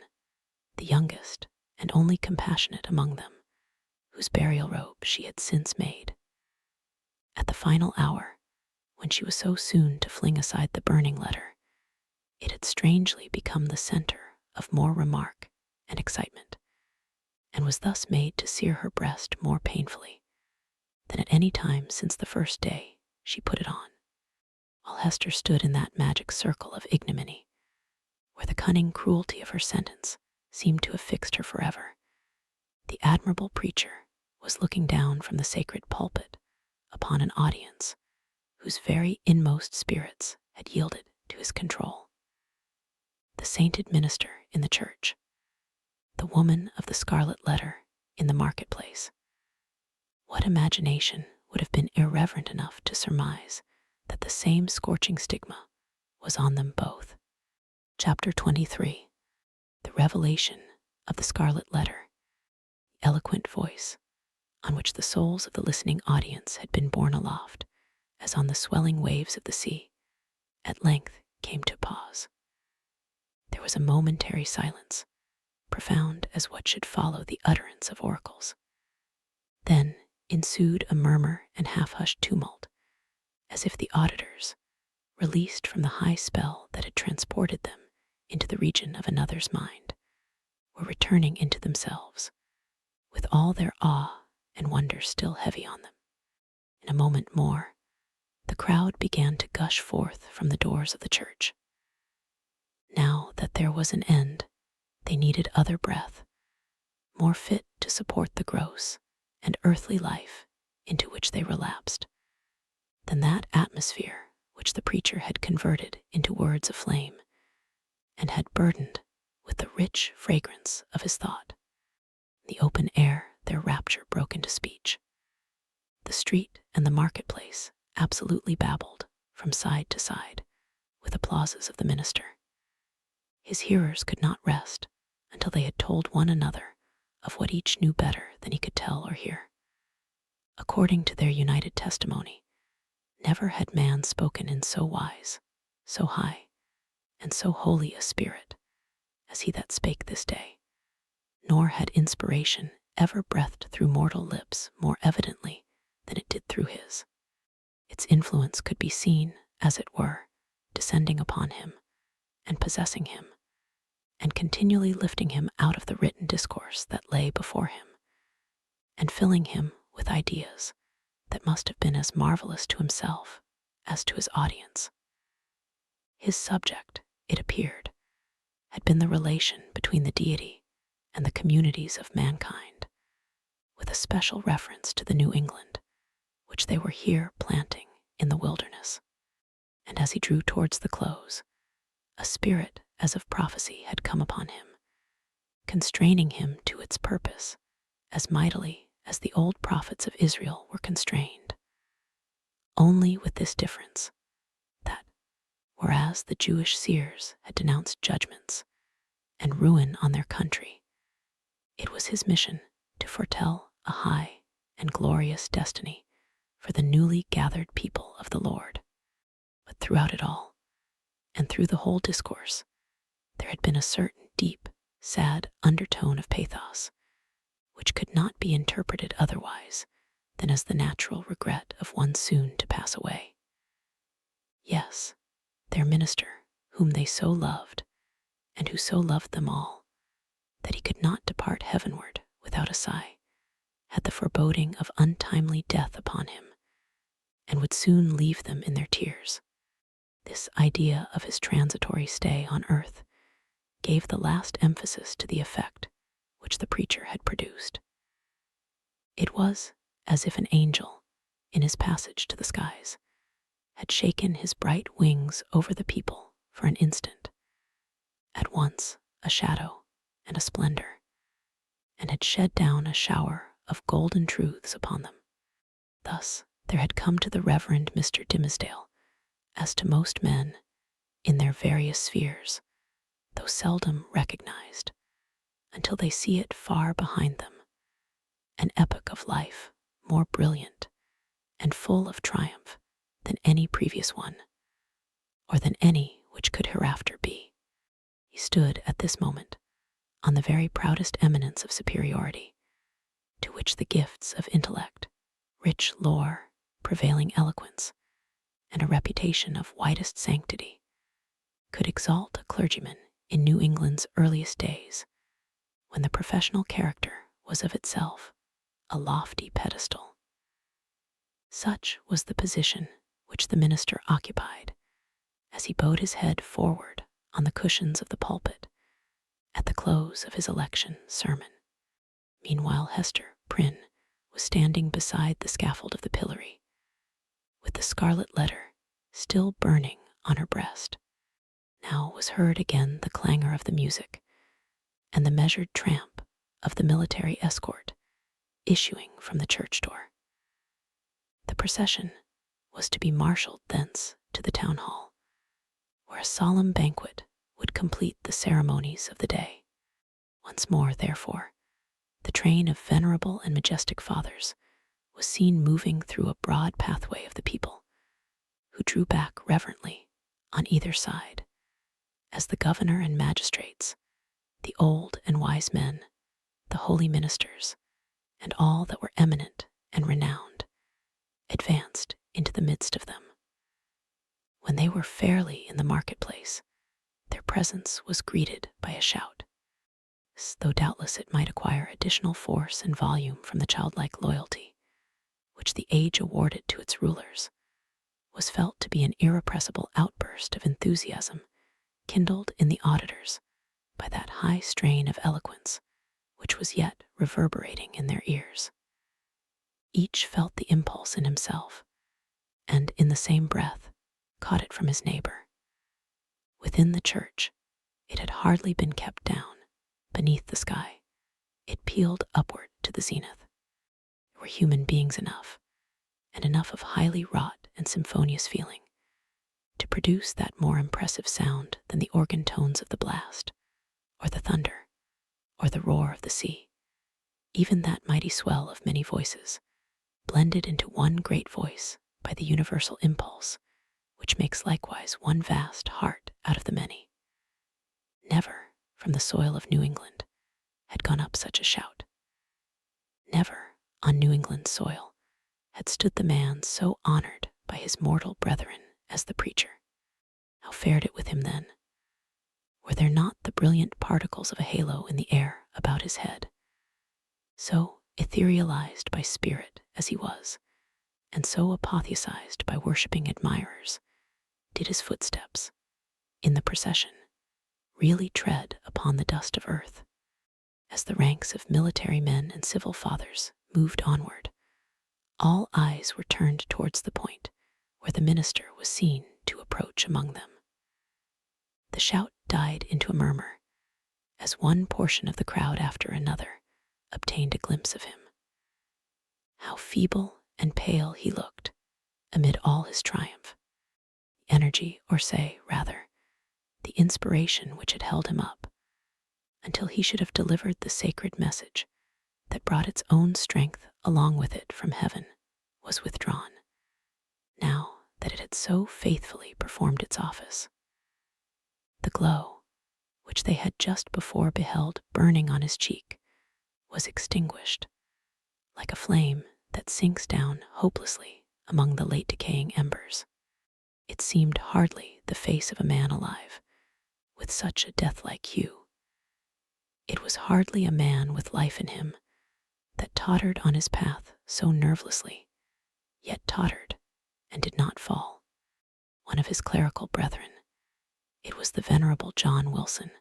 A: the youngest and only compassionate among them, whose burial robe she had since made. At the final hour, when she was so soon to fling aside the burning letter, it had strangely become the center of more remark and excitement, and was thus made to sear her breast more painfully than at any time since the first day she put it on. While Hester stood in that magic circle of ignominy, where the cunning cruelty of her sentence seemed to have fixed her forever, the admirable preacher was looking down from the sacred pulpit upon an audience whose very inmost spirits had yielded to his control. The sainted minister in the church, the woman of the Scarlet Letter in the marketplace. What imagination would have been irreverent enough to surmise that the same scorching stigma was on them both? Chapter 23. The Revelation of the Scarlet Letter. The eloquent voice, on which the souls of the listening audience had been borne aloft, as on the swelling waves of the sea, at length came to pause. There was a momentary silence, profound as what should follow the utterance of oracles. Then ensued a murmur and half-hushed tumult, as if the auditors, released from the high spell that had transported them into the region of another's mind, were returning into themselves, with all their awe and wonder still heavy on them. In a moment more, the crowd began to gush forth from the doors of the church. Now that there was an end, they needed other breath, more fit to support the gross and earthly life into which they relapsed, than that atmosphere which the preacher had converted into words of flame, and had burdened with the rich fragrance of his thought. In the open air their rapture broke into speech. The street and the marketplace absolutely babbled from side to side with applauses of the minister. His hearers could not rest until they had told one another of what each knew better than he could tell or hear. According to their united testimony, never had man spoken in so wise, so high, and so holy a spirit as he that spake this day, nor had inspiration ever breathed through mortal lips more evidently than it did through his. Its influence could be seen, as it were, descending upon him and possessing him, and continually lifting him out of the written discourse that lay before him, and filling him with ideas that must have been as marvelous to himself as to his audience. His subject, it appeared, had been the relation between the deity and the communities of mankind, with a special reference to the New England, which they were here planting in the wilderness. And as he drew towards the close, a spirit as of prophecy had come upon him, constraining him to its purpose as mightily as the old prophets of Israel were constrained, only with this difference, that whereas the Jewish seers had denounced judgments and ruin on their country, it was his mission to foretell a high and glorious destiny for the newly gathered people of the Lord. But throughout it all, and through the whole discourse, there had been a certain deep, sad undertone of pathos, which could not be interpreted otherwise than as the natural regret of one soon to pass away. Yes, their minister, whom they so loved, and who so loved them all, that he could not depart heavenward without a sigh, had the foreboding of untimely death upon him, and would soon leave them in their tears. This idea of his transitory stay on earth gave the last emphasis to the effect which the preacher had produced. It was as if an angel, in his passage to the skies, had shaken his bright wings over the people for an instant, at once a shadow and a splendor, and had shed down a shower of golden truths upon them. Thus there had come to the Reverend Mr. Dimmesdale, as to most men in their various spheres, though seldom recognized until they see it far behind them, an epoch of life more brilliant and full of triumph than any previous one, or than any which could hereafter be. He stood at this moment on the very proudest eminence of superiority, to which the gifts of intellect, rich lore, prevailing eloquence, and a reputation of widest sanctity could exalt a clergyman in New England's earliest days, when the professional character was of itself a lofty pedestal. Such was the position which the minister occupied as he bowed his head forward on the cushions of the pulpit at the close of his election sermon. Meanwhile Hester Prynne was standing beside the scaffold of the pillory, with the Scarlet Letter still burning on her breast. Now was heard again the clangor of the music and the measured tramp of the military escort issuing from the church door. The procession was to be marshaled thence to the town hall, where a solemn banquet would complete the ceremonies of the day. Once more, therefore, the train of venerable and majestic fathers was seen moving through a broad pathway of the people, who drew back reverently on either side, as the governor and magistrates, the old and wise men, the holy ministers, and all that were eminent and renowned, advanced into the midst of them. When they were fairly in the marketplace, their presence was greeted by a shout, though doubtless it might acquire additional force and volume from the childlike loyalty which the age awarded to its rulers, was felt to be an irrepressible outburst of enthusiasm kindled in the auditors by that high strain of eloquence which was yet reverberating in their ears. Each felt the impulse in himself, and in the same breath caught it from his neighbor. Within the church, it had hardly been kept down. Beneath the sky, it pealed upward to the zenith. There were human beings enough, and enough of highly wrought and symphonious feeling, to produce that more impressive sound than the organ tones of the blast, or the thunder, or the roar of the sea, even that mighty swell of many voices, blended into one great voice by the universal impulse, which makes likewise one vast heart out of the many. Never from the soil of New England had gone up such a shout. Never on New England's soil had stood the man so honored by his mortal brethren as the preacher. How fared it with him then? Were there not the brilliant particles of a halo in the air about his head? So etherealized by spirit as he was, and so apotheosized by worshipping admirers, did his footsteps, in the procession, really tread upon the dust of earth. As the ranks of military men and civil fathers moved onward, all eyes were turned towards the point where the minister was seen to approach among them. The shout died into a murmur as one portion of the crowd after another obtained a glimpse of him. How feeble and pale he looked amid all his triumph. The energy, or say, rather, the inspiration which had held him up until he should have delivered the sacred message that brought its own strength along with it from heaven, was withdrawn, now that it had so faithfully performed its office. The glow, which they had just before beheld burning on his cheek, was extinguished, like a flame that sinks down hopelessly among the late decaying embers. It seemed hardly the face of a man alive, with such a death-like hue. It was hardly a man with life in him that tottered on his path so nervelessly, yet tottered and did not fall. One of his clerical brethren, it was the venerable John Wilson,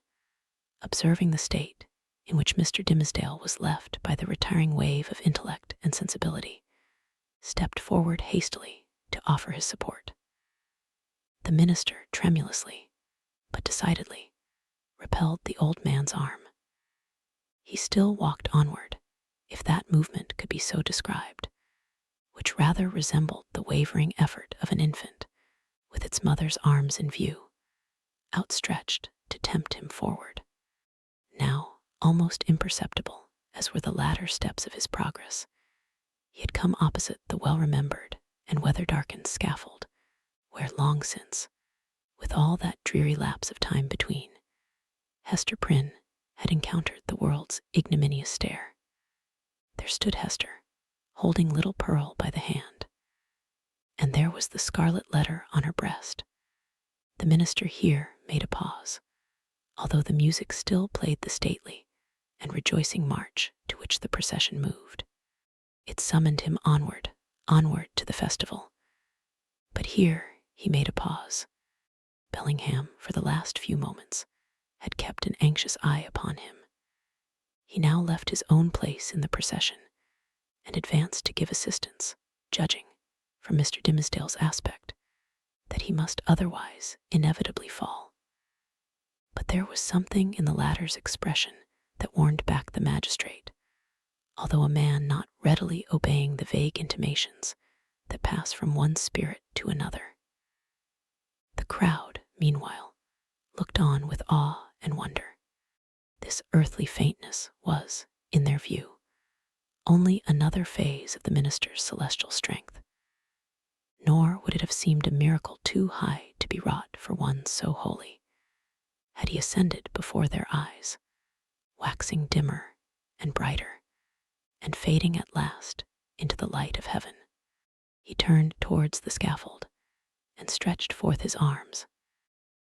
A: observing the state in which Mr. Dimmesdale was left by the retiring wave of intellect and sensibility, stepped forward hastily to offer his support. The minister tremulously, but decidedly, repelled the old man's arm. He still walked onward, if that movement could be so described, which rather resembled the wavering effort of an infant with its mother's arms in view, outstretched to tempt him forward. Now, almost imperceptible as were the latter steps of his progress, he had come opposite the well-remembered and weather-darkened scaffold, where long since, with all that dreary lapse of time between, Hester Prynne had encountered the world's ignominious stare. There stood Hester, holding little Pearl by the hand, and there was the scarlet letter on her breast. The minister here made a pause, although the music still played the stately and rejoicing march to which the procession moved. It summoned him onward to the festival. But here he made a pause. Bellingham, for the last few moments, had kept an anxious eye upon him. He now left his own place in the procession and advanced to give assistance, judging, from Mr. Dimmesdale's aspect, that he must otherwise inevitably fall. But there was something in the latter's expression that warned back the magistrate, although a man not readily obeying the vague intimations that pass from one spirit to another. The crowd, meanwhile, looked on with awe and wonder. This earthly faintness was, in their view, only another phase of the minister's celestial strength. Nor would it have seemed a miracle too high to be wrought for one so holy, had he ascended before their eyes, waxing dimmer and brighter, and fading at last into the light of heaven. He turned towards the scaffold and stretched forth his arms.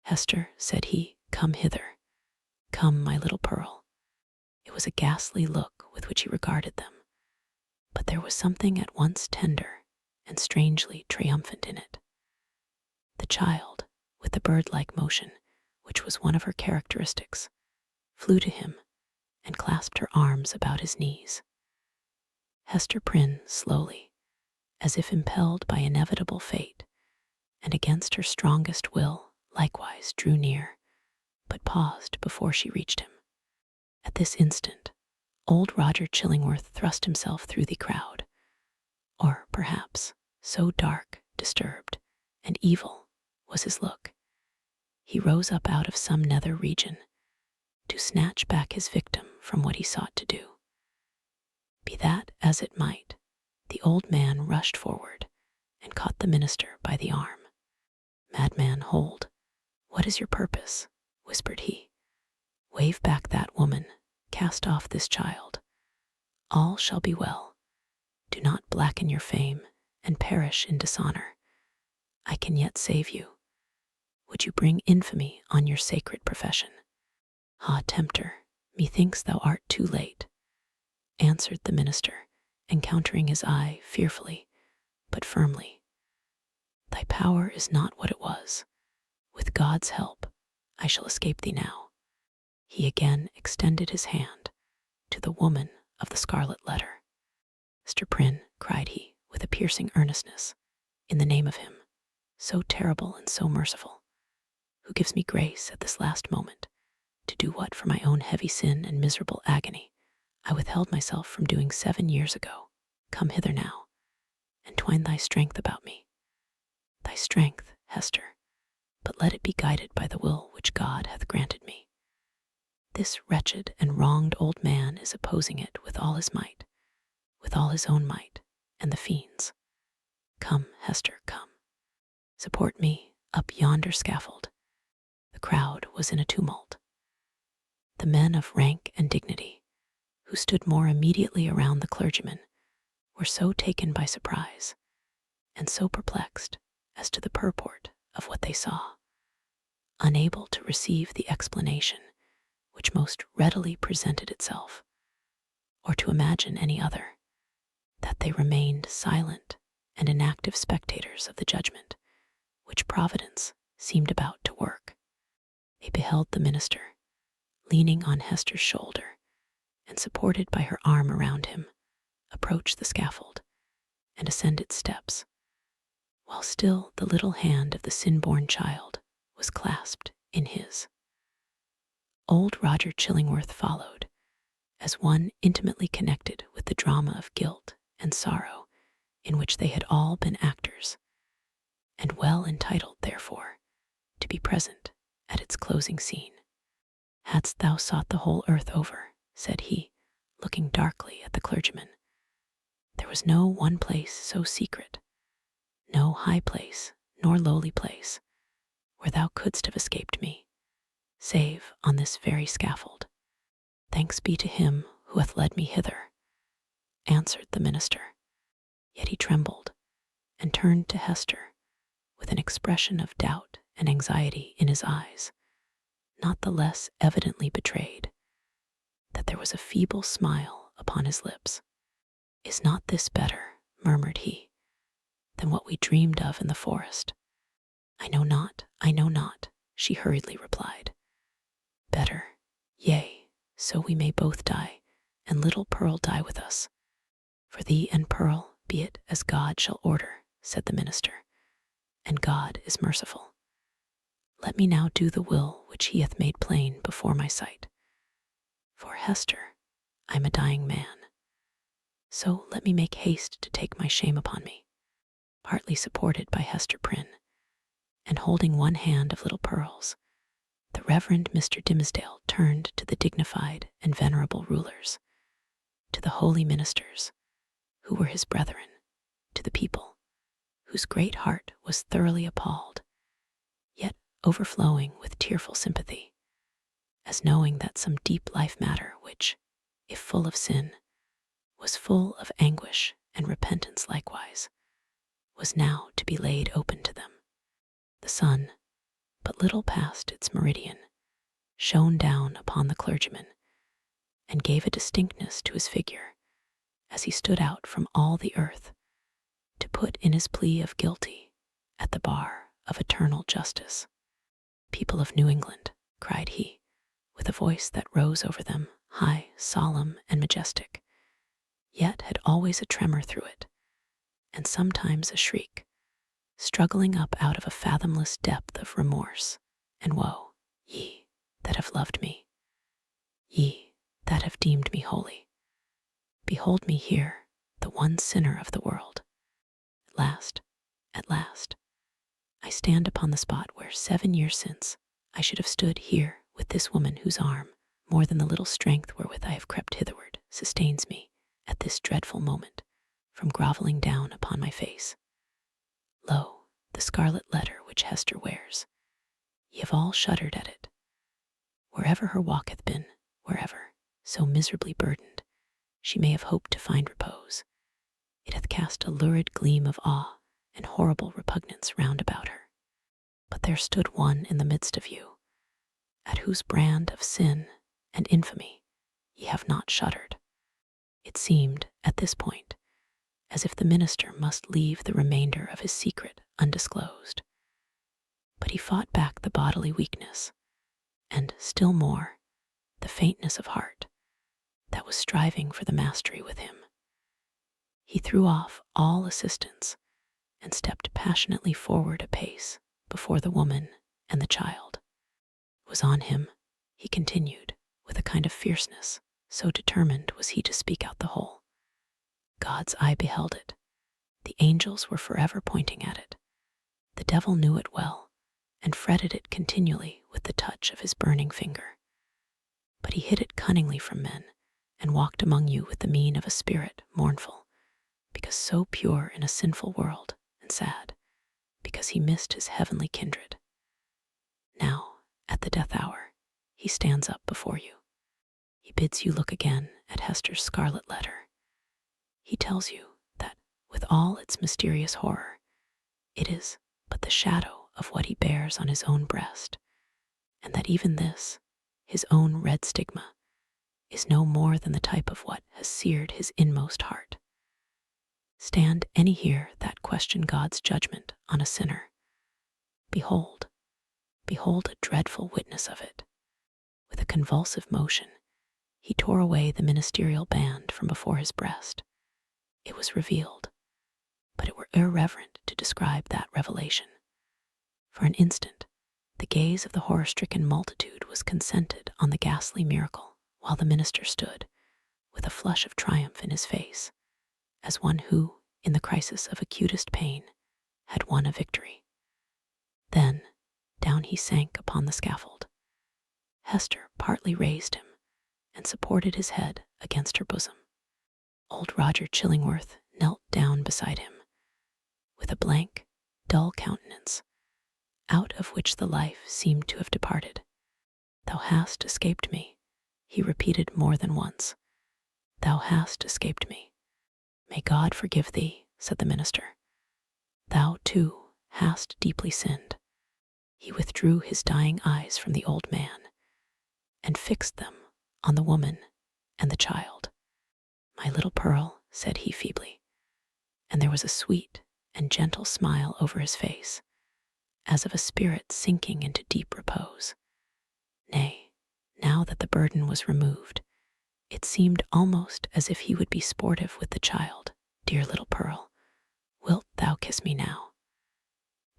A: "Hester," said he, "come hither. Come, my little Pearl." It was a ghastly look with which he regarded them, but there was something at once tender and strangely triumphant in it. The child, with the bird-like motion which was one of her characteristics, flew to him and clasped her arms about his knees. Hester Prynne slowly, as if impelled by inevitable fate, and against her strongest will, likewise drew near, but paused before she reached him. At this instant, old Roger Chillingworth thrust himself through the crowd, or perhaps, so dark, disturbed, and evil was his look, he rose up out of some nether region to snatch back his victim from what he sought to do. Be that as it might, The old man rushed forward and caught the minister by the arm. "Madman, hold. What is your purpose?" whispered he. "Wave back that woman. Cast off this child. All shall be well. Do not blacken your fame and perish in dishonor. I can yet save you. Would you bring infamy on your sacred profession?" "Ah, tempter, methinks thou art too late," answered the minister, encountering his eye fearfully, but firmly. "Thy power is not what it was. With God's help, I shall escape thee now." He again extended his hand to the woman of the Scarlet Letter. "Mr. Prynne," cried he, with a piercing earnestness, "in the name of him, so terrible and so merciful, who gives me grace at this last moment to do what, for my own heavy sin and miserable agony, I withheld myself from doing 7 years ago, come hither now, and twine thy strength about me. Thy strength, Hester, but let it be guided by the will which God hath granted me. This wretched and wronged old man is opposing it with all his might, with all his own might, and the fiend's. Come, Hester, come. Support me up yonder scaffold." The crowd was in a tumult. The men of rank and dignity, who stood more immediately around the clergyman, were so taken by surprise and so perplexed as to the purport of what they saw, unable to receive the explanation which most readily presented itself, or to imagine any other, that they remained silent and inactive spectators of the judgment which Providence seemed about to work. They beheld the minister, leaning on Hester's shoulder and supported by her arm around him, approach the scaffold and ascend its steps, while still the little hand of the sin-born child was clasped in his. Old Roger Chillingworth followed, as one intimately connected with the drama of guilt and sorrow in which they had all been actors, and well entitled, therefore, to be present at its closing scene. "Hadst thou sought the whole earth over," said he, looking darkly at the clergyman, "there was no one place so secret, no high place nor lowly place, where thou couldst have escaped me, save on this very scaffold. Thanks be to him who hath led me hither," answered the minister. Yet he trembled and turned to Hester with an expression of doubt and anxiety in his eyes, not the less evidently betrayed that there was a feeble smile upon his lips. "Is not this better," murmured he, "than what we dreamed of in the forest?" I know not," she hurriedly replied. "Better, yea, so we may both die, and little Pearl die with us. For thee and Pearl be it as God shall order," said the minister, "and God is merciful. Let me now do the will which he hath made plain before my sight. For, Hester, I am a dying man, so let me make haste to take my shame upon me." Partly supported by Hester Prynne, and holding one hand of little Pearl's, the Reverend Mr. Dimmesdale turned to the dignified and venerable rulers, to the holy ministers, who were his brethren, to the people, whose great heart was thoroughly appalled, yet overflowing with tearful sympathy, as knowing that some deep life matter which, if full of sin, was full of anguish and repentance likewise, was now to be laid open to them. The sun, but little past its meridian, shone down upon the clergyman and gave a distinctness to his figure as he stood out from all the earth to put in his plea of guilty at the bar of eternal justice. "People of New England," cried he, with a voice that rose over them, high, solemn, and majestic, yet had always a tremor through it, and sometimes a shriek, struggling up out of a fathomless depth of remorse and woe, "ye that have loved me, ye that have deemed me holy, behold me here, the one sinner of the world. At last, I stand upon the spot where 7 years since I should have stood here with this woman whose arm, more than the little strength wherewith I have crept hitherward, sustains me at this dreadful moment from groveling down upon my face. Lo, the scarlet letter which Hester wears. Ye have all shuddered at it. Wherever her walk hath been, wherever, so miserably burdened, she may have hoped to find repose, it hath cast a lurid gleam of awe and horrible repugnance round about her. But there stood one in the midst of you, at whose brand of sin and infamy ye have not shuddered. It seemed, at this point, as if the minister must leave the remainder of his secret undisclosed. But he fought back the bodily weakness, and, still more, the faintness of heart that was striving for the mastery with him. He threw off all assistance and stepped passionately forward a pace before the woman and the child. It was on him, he continued, with a kind of fierceness, so determined was he to speak out the whole. God's eye beheld it. The angels were forever pointing at it. The devil knew it well, and fretted it continually with the touch of his burning finger. But he hid it cunningly from men, and walked among you with the mien of a spirit mournful, because so pure in a sinful world, and sad, because he missed his heavenly kindred. Now, at the death hour, he stands up before you. He bids you look again at Hester's scarlet letter. He tells you that, with all its mysterious horror, it is but the shadow of what he bears on his own breast, and that even this, his own red stigma, is no more than the type of what has seared his inmost heart. Stand any here that question God's judgment on a sinner. Behold a dreadful witness of it. With a convulsive motion, he tore away the ministerial band from before his breast. It was revealed, but it were irreverent to describe that revelation. For an instant, the gaze of the horror-stricken multitude was concentrated on the ghastly miracle, while the minister stood, with a flush of triumph in his face, as one who, in the crisis of acutest pain, had won a victory. Then, down he sank upon the scaffold. Hester partly raised him, and supported his head against her bosom. Old Roger Chillingworth knelt down beside him, with a blank, dull countenance, out of which the life seemed to have departed. Thou hast escaped me, he repeated more than once. Thou hast escaped me. May God forgive thee, said the minister. Thou, too, hast deeply sinned. He withdrew his dying eyes from the old man, and fixed them on the woman and the child. My little Pearl, said he feebly, and there was a sweet and gentle smile over his face, as of a spirit sinking into deep repose. Nay, now that the burden was removed, it seemed almost as if he would be sportive with the child. Dear little Pearl, wilt thou kiss me now?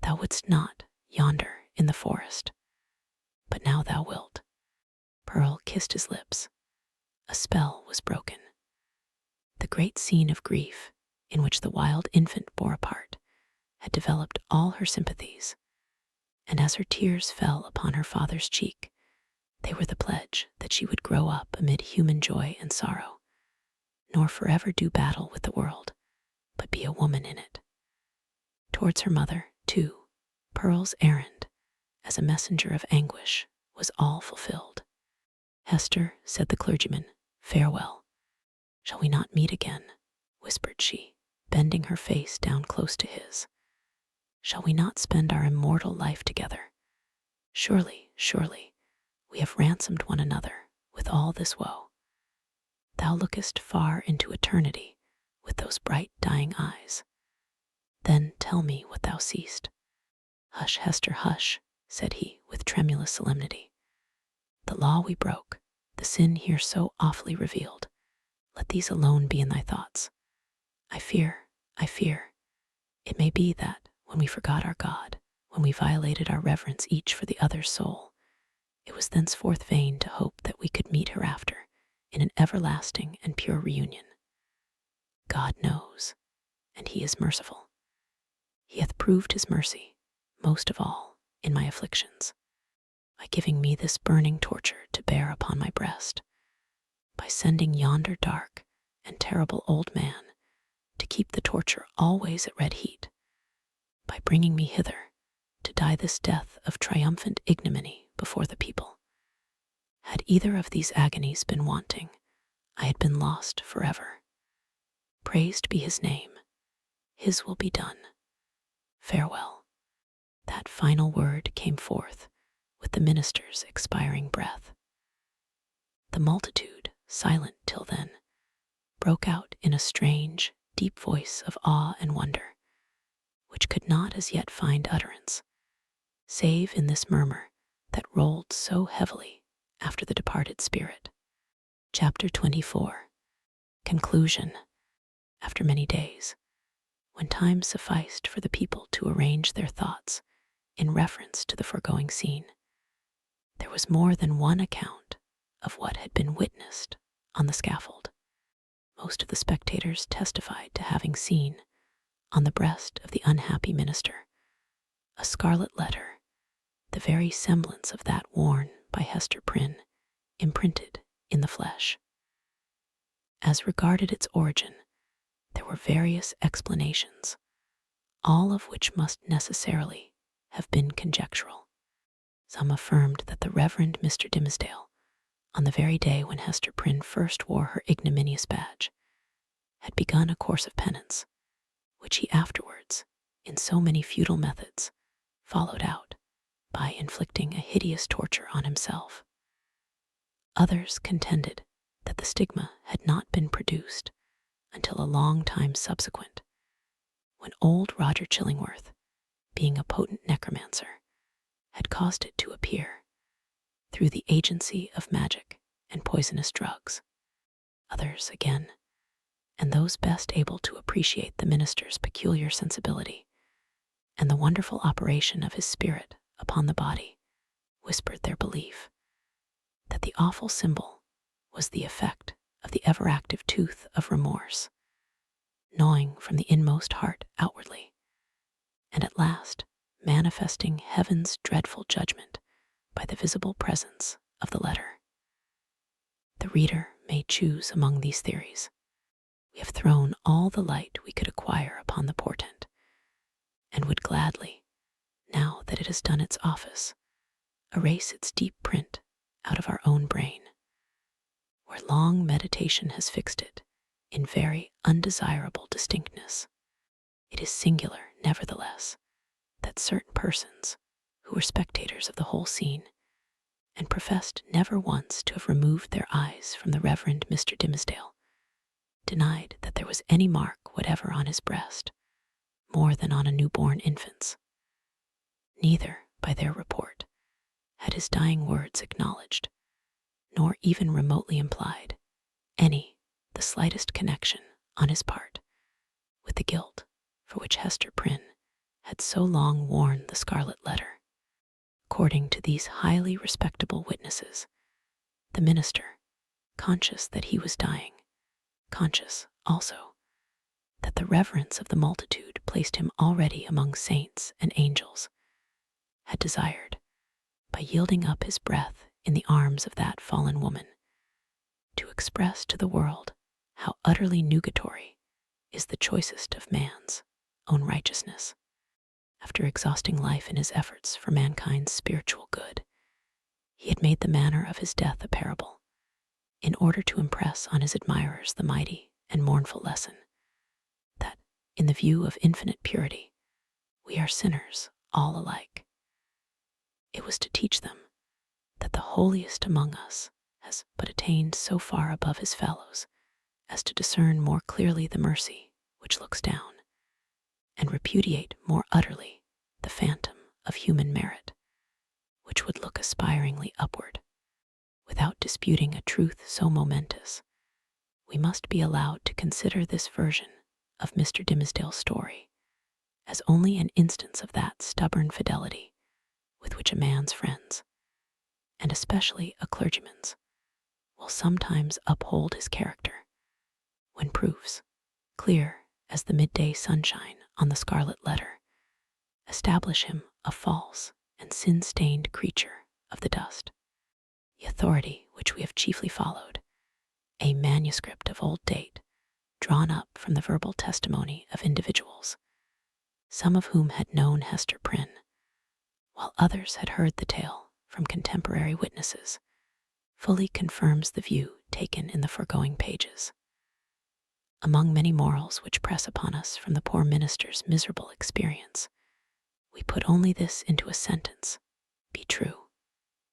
A: Thou wouldst not yonder in the forest, but now thou wilt. Pearl kissed his lips. A spell was broken. The great scene of grief, in which the wild infant bore a part, had developed all her sympathies, and as her tears fell upon her father's cheek, they were the pledge that she would grow up amid human joy and sorrow, nor forever do battle with the world, but be a woman in it. Towards her mother, too, Pearl's errand, as a messenger of anguish, was all fulfilled. Hester, said the clergyman, farewell. Shall we not meet again? Whispered she, bending her face down close to his. Shall we not spend our immortal life together? Surely, surely, we have ransomed one another with all this woe. Thou lookest far into eternity with those bright dying eyes. Then tell me what thou seest. Hush, Hester, hush, said he with tremulous solemnity. The law we broke, the sin here so awfully revealed, let these alone be in thy thoughts. I fear, it may be that, when we forgot our God, when we violated our reverence each for the other's soul, it was thenceforth vain to hope that we could meet hereafter in an everlasting and pure reunion. God knows, and he is merciful. He hath proved his mercy, most of all, in my afflictions, by giving me this burning torture to bear upon my breast, by sending yonder dark and terrible old man to keep the torture always at red heat, by bringing me hither to die this death of triumphant ignominy before the people. Had either of these agonies been wanting, I had been lost forever. Praised be his name. His will be done. Farewell. That final word came forth with the minister's expiring breath. The multitude, silent till then, broke out in a strange, deep voice of awe and wonder, which could not as yet find utterance, save in this murmur that rolled so heavily after the departed spirit. Chapter 24. Conclusion. After many days, when time sufficed for the people to arrange their thoughts in reference to the foregoing scene, there was more than one account of what had been witnessed on the scaffold. Most of the spectators testified to having seen, on the breast of the unhappy minister, a scarlet letter, the very semblance of that worn by Hester Prynne, imprinted in the flesh. As regarded its origin, there were various explanations, all of which must necessarily have been conjectural. Some affirmed that the Reverend Mr. Dimmesdale, on the very day when Hester Prynne first wore her ignominious badge, had begun a course of penance, which he afterwards, in so many futile methods, followed out by inflicting a hideous torture on himself. Others contended that the stigma had not been produced until a long time subsequent, when old Roger Chillingworth, being a potent necromancer, had caused it to appear through the agency of magic and poisonous drugs. Others, again, and those best able to appreciate the minister's peculiar sensibility and the wonderful operation of his spirit upon the body, whispered their belief that the awful symbol was the effect of the ever-active tooth of remorse, gnawing from the inmost heart outwardly, and at last manifesting heaven's dreadful judgment by the visible presence of the letter. The reader may choose among these theories. We have thrown all the light we could acquire upon the portent, and would gladly, now that it has done its office, erase its deep print out of our own brain, where long meditation has fixed it in very undesirable distinctness. It is singular, nevertheless, that certain persons, who were spectators of the whole scene, and professed never once to have removed their eyes from the Reverend Mr. Dimmesdale, denied that there was any mark whatever on his breast, more than on a newborn infant's. Neither, by their report, had his dying words acknowledged, nor even remotely implied, the slightest connection on his part with the guilt for which Hester Prynne had so long worn the scarlet letter. According to these highly respectable witnesses, the minister, conscious that he was dying, conscious, also, that the reverence of the multitude placed him already among saints and angels, had desired, by yielding up his breath in the arms of that fallen woman, to express to the world how utterly nugatory is the choicest of man's own righteousness. After exhausting life in his efforts for mankind's spiritual good, he had made the manner of his death a parable, in order to impress on his admirers the mighty and mournful lesson that, in the view of infinite purity, we are sinners all alike. It was to teach them that the holiest among us has but attained so far above his fellows as to discern more clearly the mercy which looks down, and repudiate more utterly the phantom of human merit, which would look aspiringly upward. Without disputing a truth so momentous, we must be allowed to consider this version of Mr. Dimmesdale's story as only an instance of that stubborn fidelity with which a man's friends, and especially a clergyman's, will sometimes uphold his character, when proofs, clear as the midday sunshine on the scarlet letter, establish him a false and sin-stained creature of the dust. The authority which we have chiefly followed, a manuscript of old date, drawn up from the verbal testimony of individuals, some of whom had known Hester Prynne, while others had heard the tale from contemporary witnesses, fully confirms the view taken in the foregoing pages. Among many morals which press upon us from the poor minister's miserable experience, we put only this into a sentence: be true,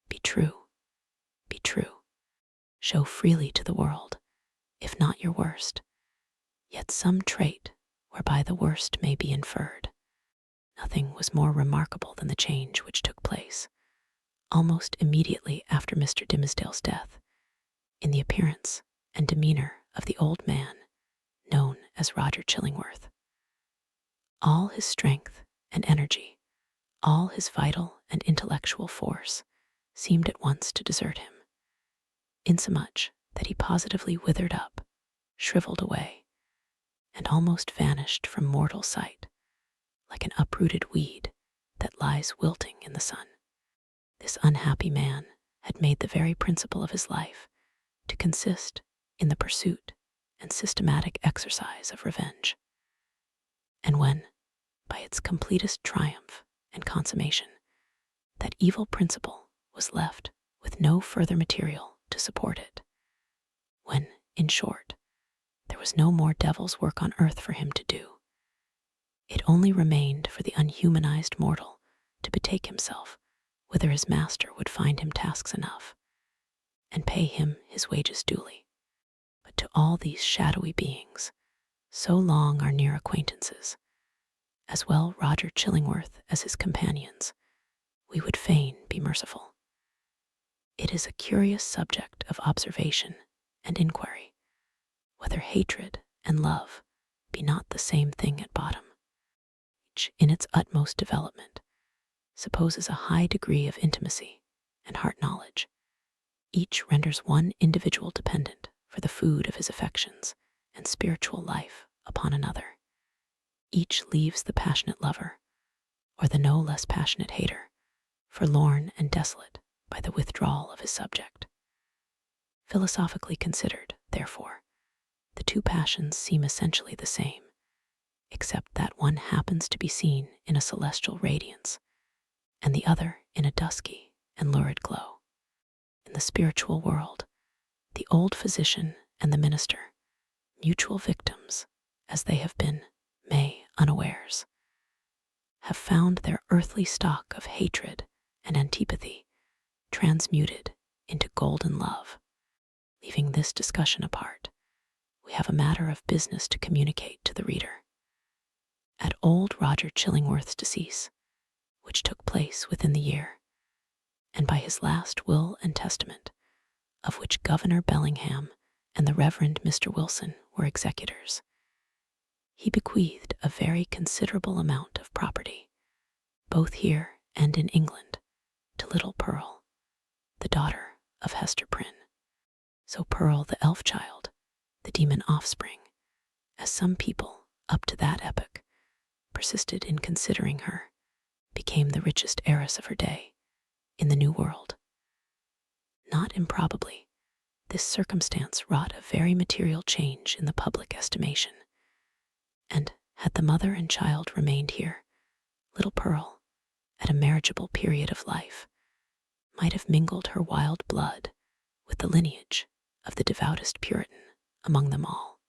A: be true, be true. Show freely to the world, if not your worst, yet some trait whereby the worst may be inferred. Nothing was more remarkable than the change which took place, almost immediately after Mr. Dimmesdale's death, in the appearance and demeanor of the old man known as Roger Chillingworth. All his strength and energy, all his vital and intellectual force seemed at once to desert him, insomuch that he positively withered up, shriveled away, and almost vanished from mortal sight, like an uprooted weed that lies wilting in the sun. This unhappy man had made the very principle of his life to consist in the pursuit and systematic exercise of revenge. And when, by its completest triumph and consummation, that evil principle was left with no further material to support it, when, in short, there was no more devil's work on earth for him to do, it only remained for the unhumanized mortal to betake himself whither his master would find him tasks enough, and pay him his wages duly. But to all these shadowy beings, so long our near acquaintances, as well Roger Chillingworth as his companions, we would fain be merciful. It is a curious subject of observation and inquiry, whether hatred and love be not the same thing at bottom. Each, in its utmost development, supposes a high degree of intimacy and heart knowledge. Each renders one individual dependent for the food of his affections and spiritual life upon another. Each leaves the passionate lover, or the no less passionate hater, forlorn and desolate by the withdrawal of his subject. Philosophically considered, therefore, the two passions seem essentially the same, except that one happens to be seen in a celestial radiance, and the other in a dusky and lurid glow. In the spiritual world, the old physician and the minister, mutual victims as they have been, may, unawares, have found their earthly stock of hatred and antipathy transmuted into golden love. Leaving this discussion apart, we have a matter of business to communicate to the reader. At old Roger Chillingworth's decease, which took place within the year, and by his last will and testament, of which Governor Bellingham and the Reverend Mr. Wilson were executors, he bequeathed a very considerable amount of property, both here and in England, to little Pearl, the daughter of Hester Prynne. So Pearl, the elf child, the demon offspring, as some people, up to that epoch, persisted in considering her, became the richest heiress of her day in the New World. Not improbably, this circumstance wrought a very material change in the public estimation, and had the mother and child remained here, little Pearl, at a marriageable period of life, might have mingled her wild blood with the lineage of the devoutest Puritan among them all.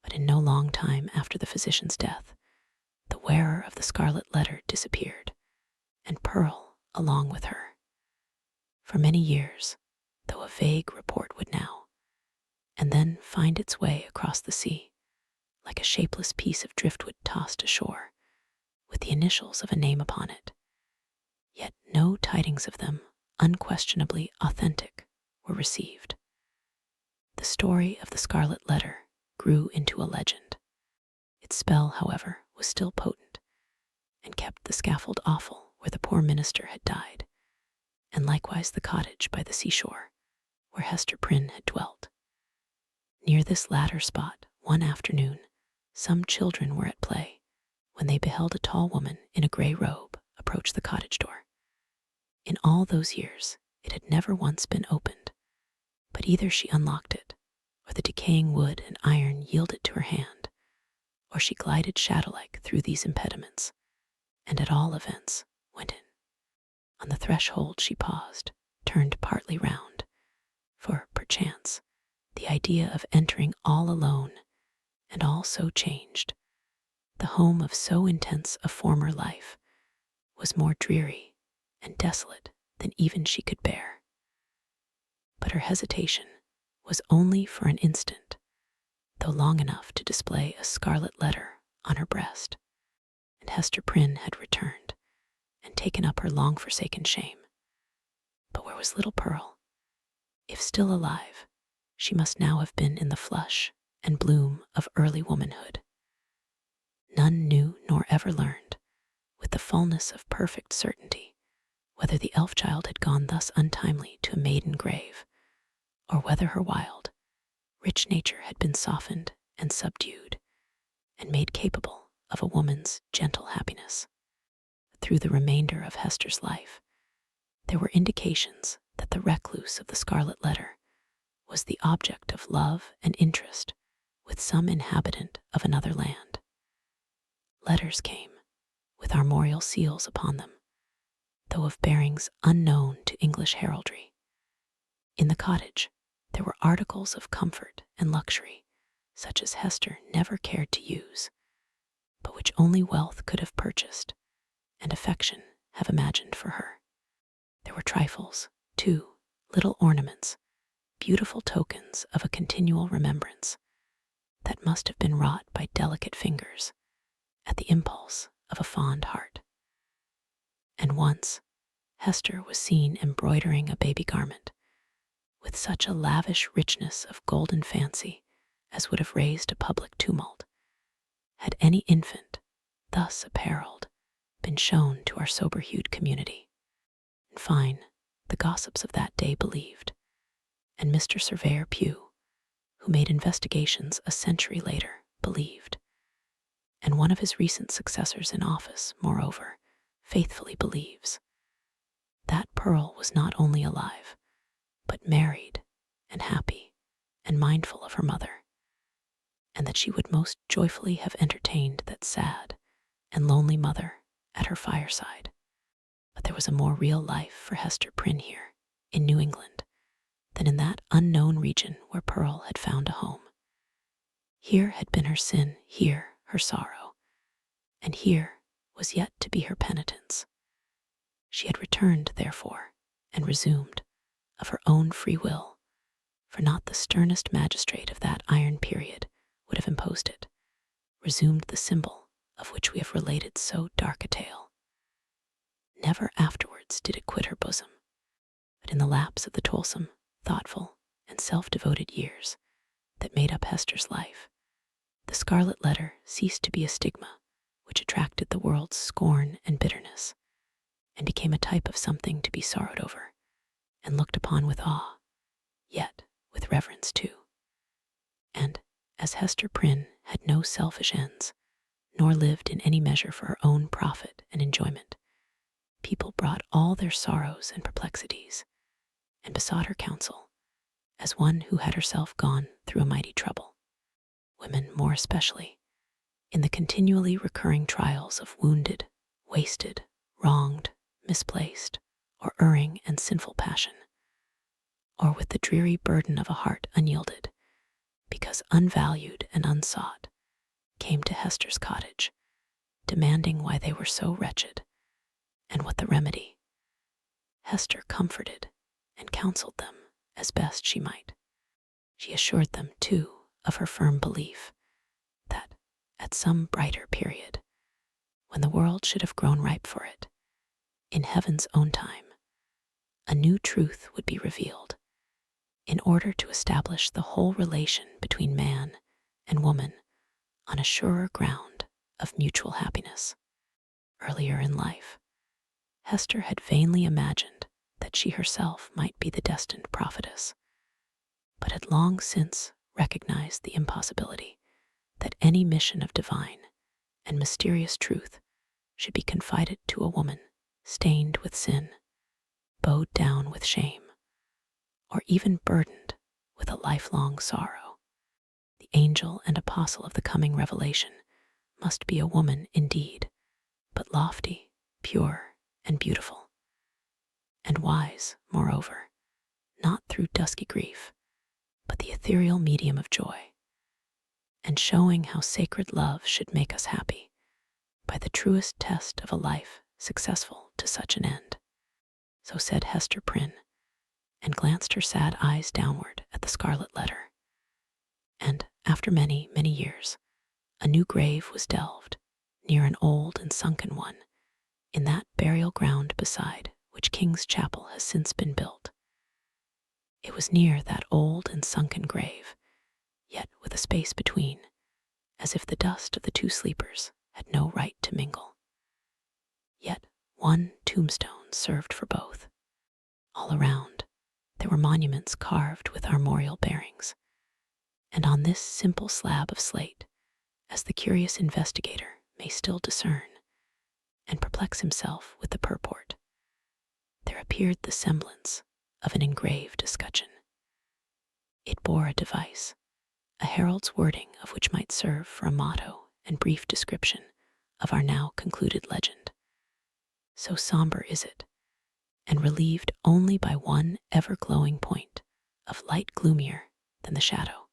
A: But in no long time after the physician's death, the wearer of the Scarlet Letter disappeared, and Pearl along with her. For many years, though a vague report would now and then find its way across the sea, like a shapeless piece of driftwood tossed ashore, with the initials of a name upon it, yet no tidings of them, unquestionably authentic, were received. The story of the Scarlet Letter grew into a legend. Its spell, however, was still potent, and kept the scaffold awful where the poor minister had died, and likewise the cottage by the seashore where Hester Prynne had dwelt. Near this latter spot, one afternoon, some children were at play, when they beheld a tall woman in a grey robe approach the cottage door. In all those years, it had never once been opened, but either she unlocked it, or or the decaying wood and iron yielded to her hand, or she glided shadow-like through these impediments, and at all events went in. On the threshold she paused, turned partly round, for, perchance, the idea of entering all alone, and all so changed, the home of so intense a former life, was more dreary and desolate than even she could bear. But her hesitation was only for an instant, though long enough to display a scarlet letter on her breast, and Hester Prynne had returned and taken up her long-forsaken shame. But where was little Pearl? If still alive, she must now have been in the flush and bloom of early womanhood. None knew nor ever learned, with the fullness of perfect certainty, whether the elf-child had gone thus untimely to a maiden grave, or whether her wild, rich nature had been softened and subdued, and made capable of a woman's gentle happiness. Through the remainder of Hester's life, there were indications that the recluse of the Scarlet Letter was the object of love and interest with some inhabitant of another land. Letters came, with armorial seals upon them, though of bearings unknown to English heraldry. In the cottage, there were articles of comfort and luxury, such as Hester never cared to use, but which only wealth could have purchased, and affection have imagined for her. There were trifles, too, little ornaments, beautiful tokens of a continual remembrance, that must have been wrought by delicate fingers, at the impulse of a fond heart. And once, Hester was seen embroidering a baby garment, with such a lavish richness of golden fancy as would have raised a public tumult, had any infant, thus apparelled, been shown to our sober-hued community. In fine, the gossips of that day believed, and Mr. Surveyor Pugh, who made investigations a century later, believed, and one of his recent successors in office, moreover, faithfully believes, that Pearl was not only alive, but married and happy and mindful of her mother, and that she would most joyfully have entertained that sad and lonely mother at her fireside. But there was a more real life for Hester Prynne here, in New England, than in that unknown region where Pearl had found a home. Here had been her sin, here her sorrow, and here was yet to be her penitence. She had returned, therefore, and resumed, of her own free will, for not the sternest magistrate of that iron period would have imposed it, resumed the symbol of which we have related so dark a tale. Never afterwards did it quit her bosom, but in the lapse of the toilsome, thoughtful, and self-devoted years that made up Hester's life, the Scarlet Letter ceased to be a stigma which attracted the world's scorn and bitterness, and became a type of something to be sorrowed over, and looked upon with awe, yet with reverence too. And, as Hester Prynne had no selfish ends, nor lived in any measure for her own profit and enjoyment, people brought all their sorrows and perplexities, and besought her counsel, as one who had herself gone through a mighty trouble. Women, more especially, in the continually recurring trials of wounded, wasted, wronged, misplaced, or erring and sinful passion, or with the dreary burden of a heart unyielded, because unvalued and unsought, came to Hester's cottage, demanding why they were so wretched, and what the remedy. Hester comforted and counseled them as best she might. She assured them, too, of her firm belief that, at some brighter period, when the world should have grown ripe for it, in heaven's own time, a new truth would be revealed, in order to establish the whole relation between man and woman on a surer ground of mutual happiness. Earlier in life, Hester had vainly imagined that she herself might be the destined prophetess, but had long since recognized the impossibility that any mission of divine and mysterious truth should be confided to a woman stained with sin, bowed down with shame, or even burdened with a lifelong sorrow. The angel and apostle of the coming revelation must be a woman indeed, but lofty, pure, and beautiful, and wise, moreover, not through dusky grief, but the ethereal medium of joy, and showing how sacred love should make us happy by the truest test of a life successful to such an end. So said Hester Prynne, and glanced her sad eyes downward at the Scarlet Letter. And after many, many years, a new grave was delved near an old and sunken one, in that burial ground beside which King's Chapel has since been built. It was near that old and sunken grave, yet with a space between, as if the dust of the two sleepers had no right to mingle. Yet one tombstone served for both. All around, there were monuments carved with armorial bearings, and on this simple slab of slate, as the curious investigator may still discern, and perplex himself with the purport, there appeared the semblance of an engraved escutcheon. It bore a device, a herald's wording of which might serve for a motto and brief description of our now concluded legend. So somber is it, and relieved only by one ever-glowing point of light gloomier than the shadow.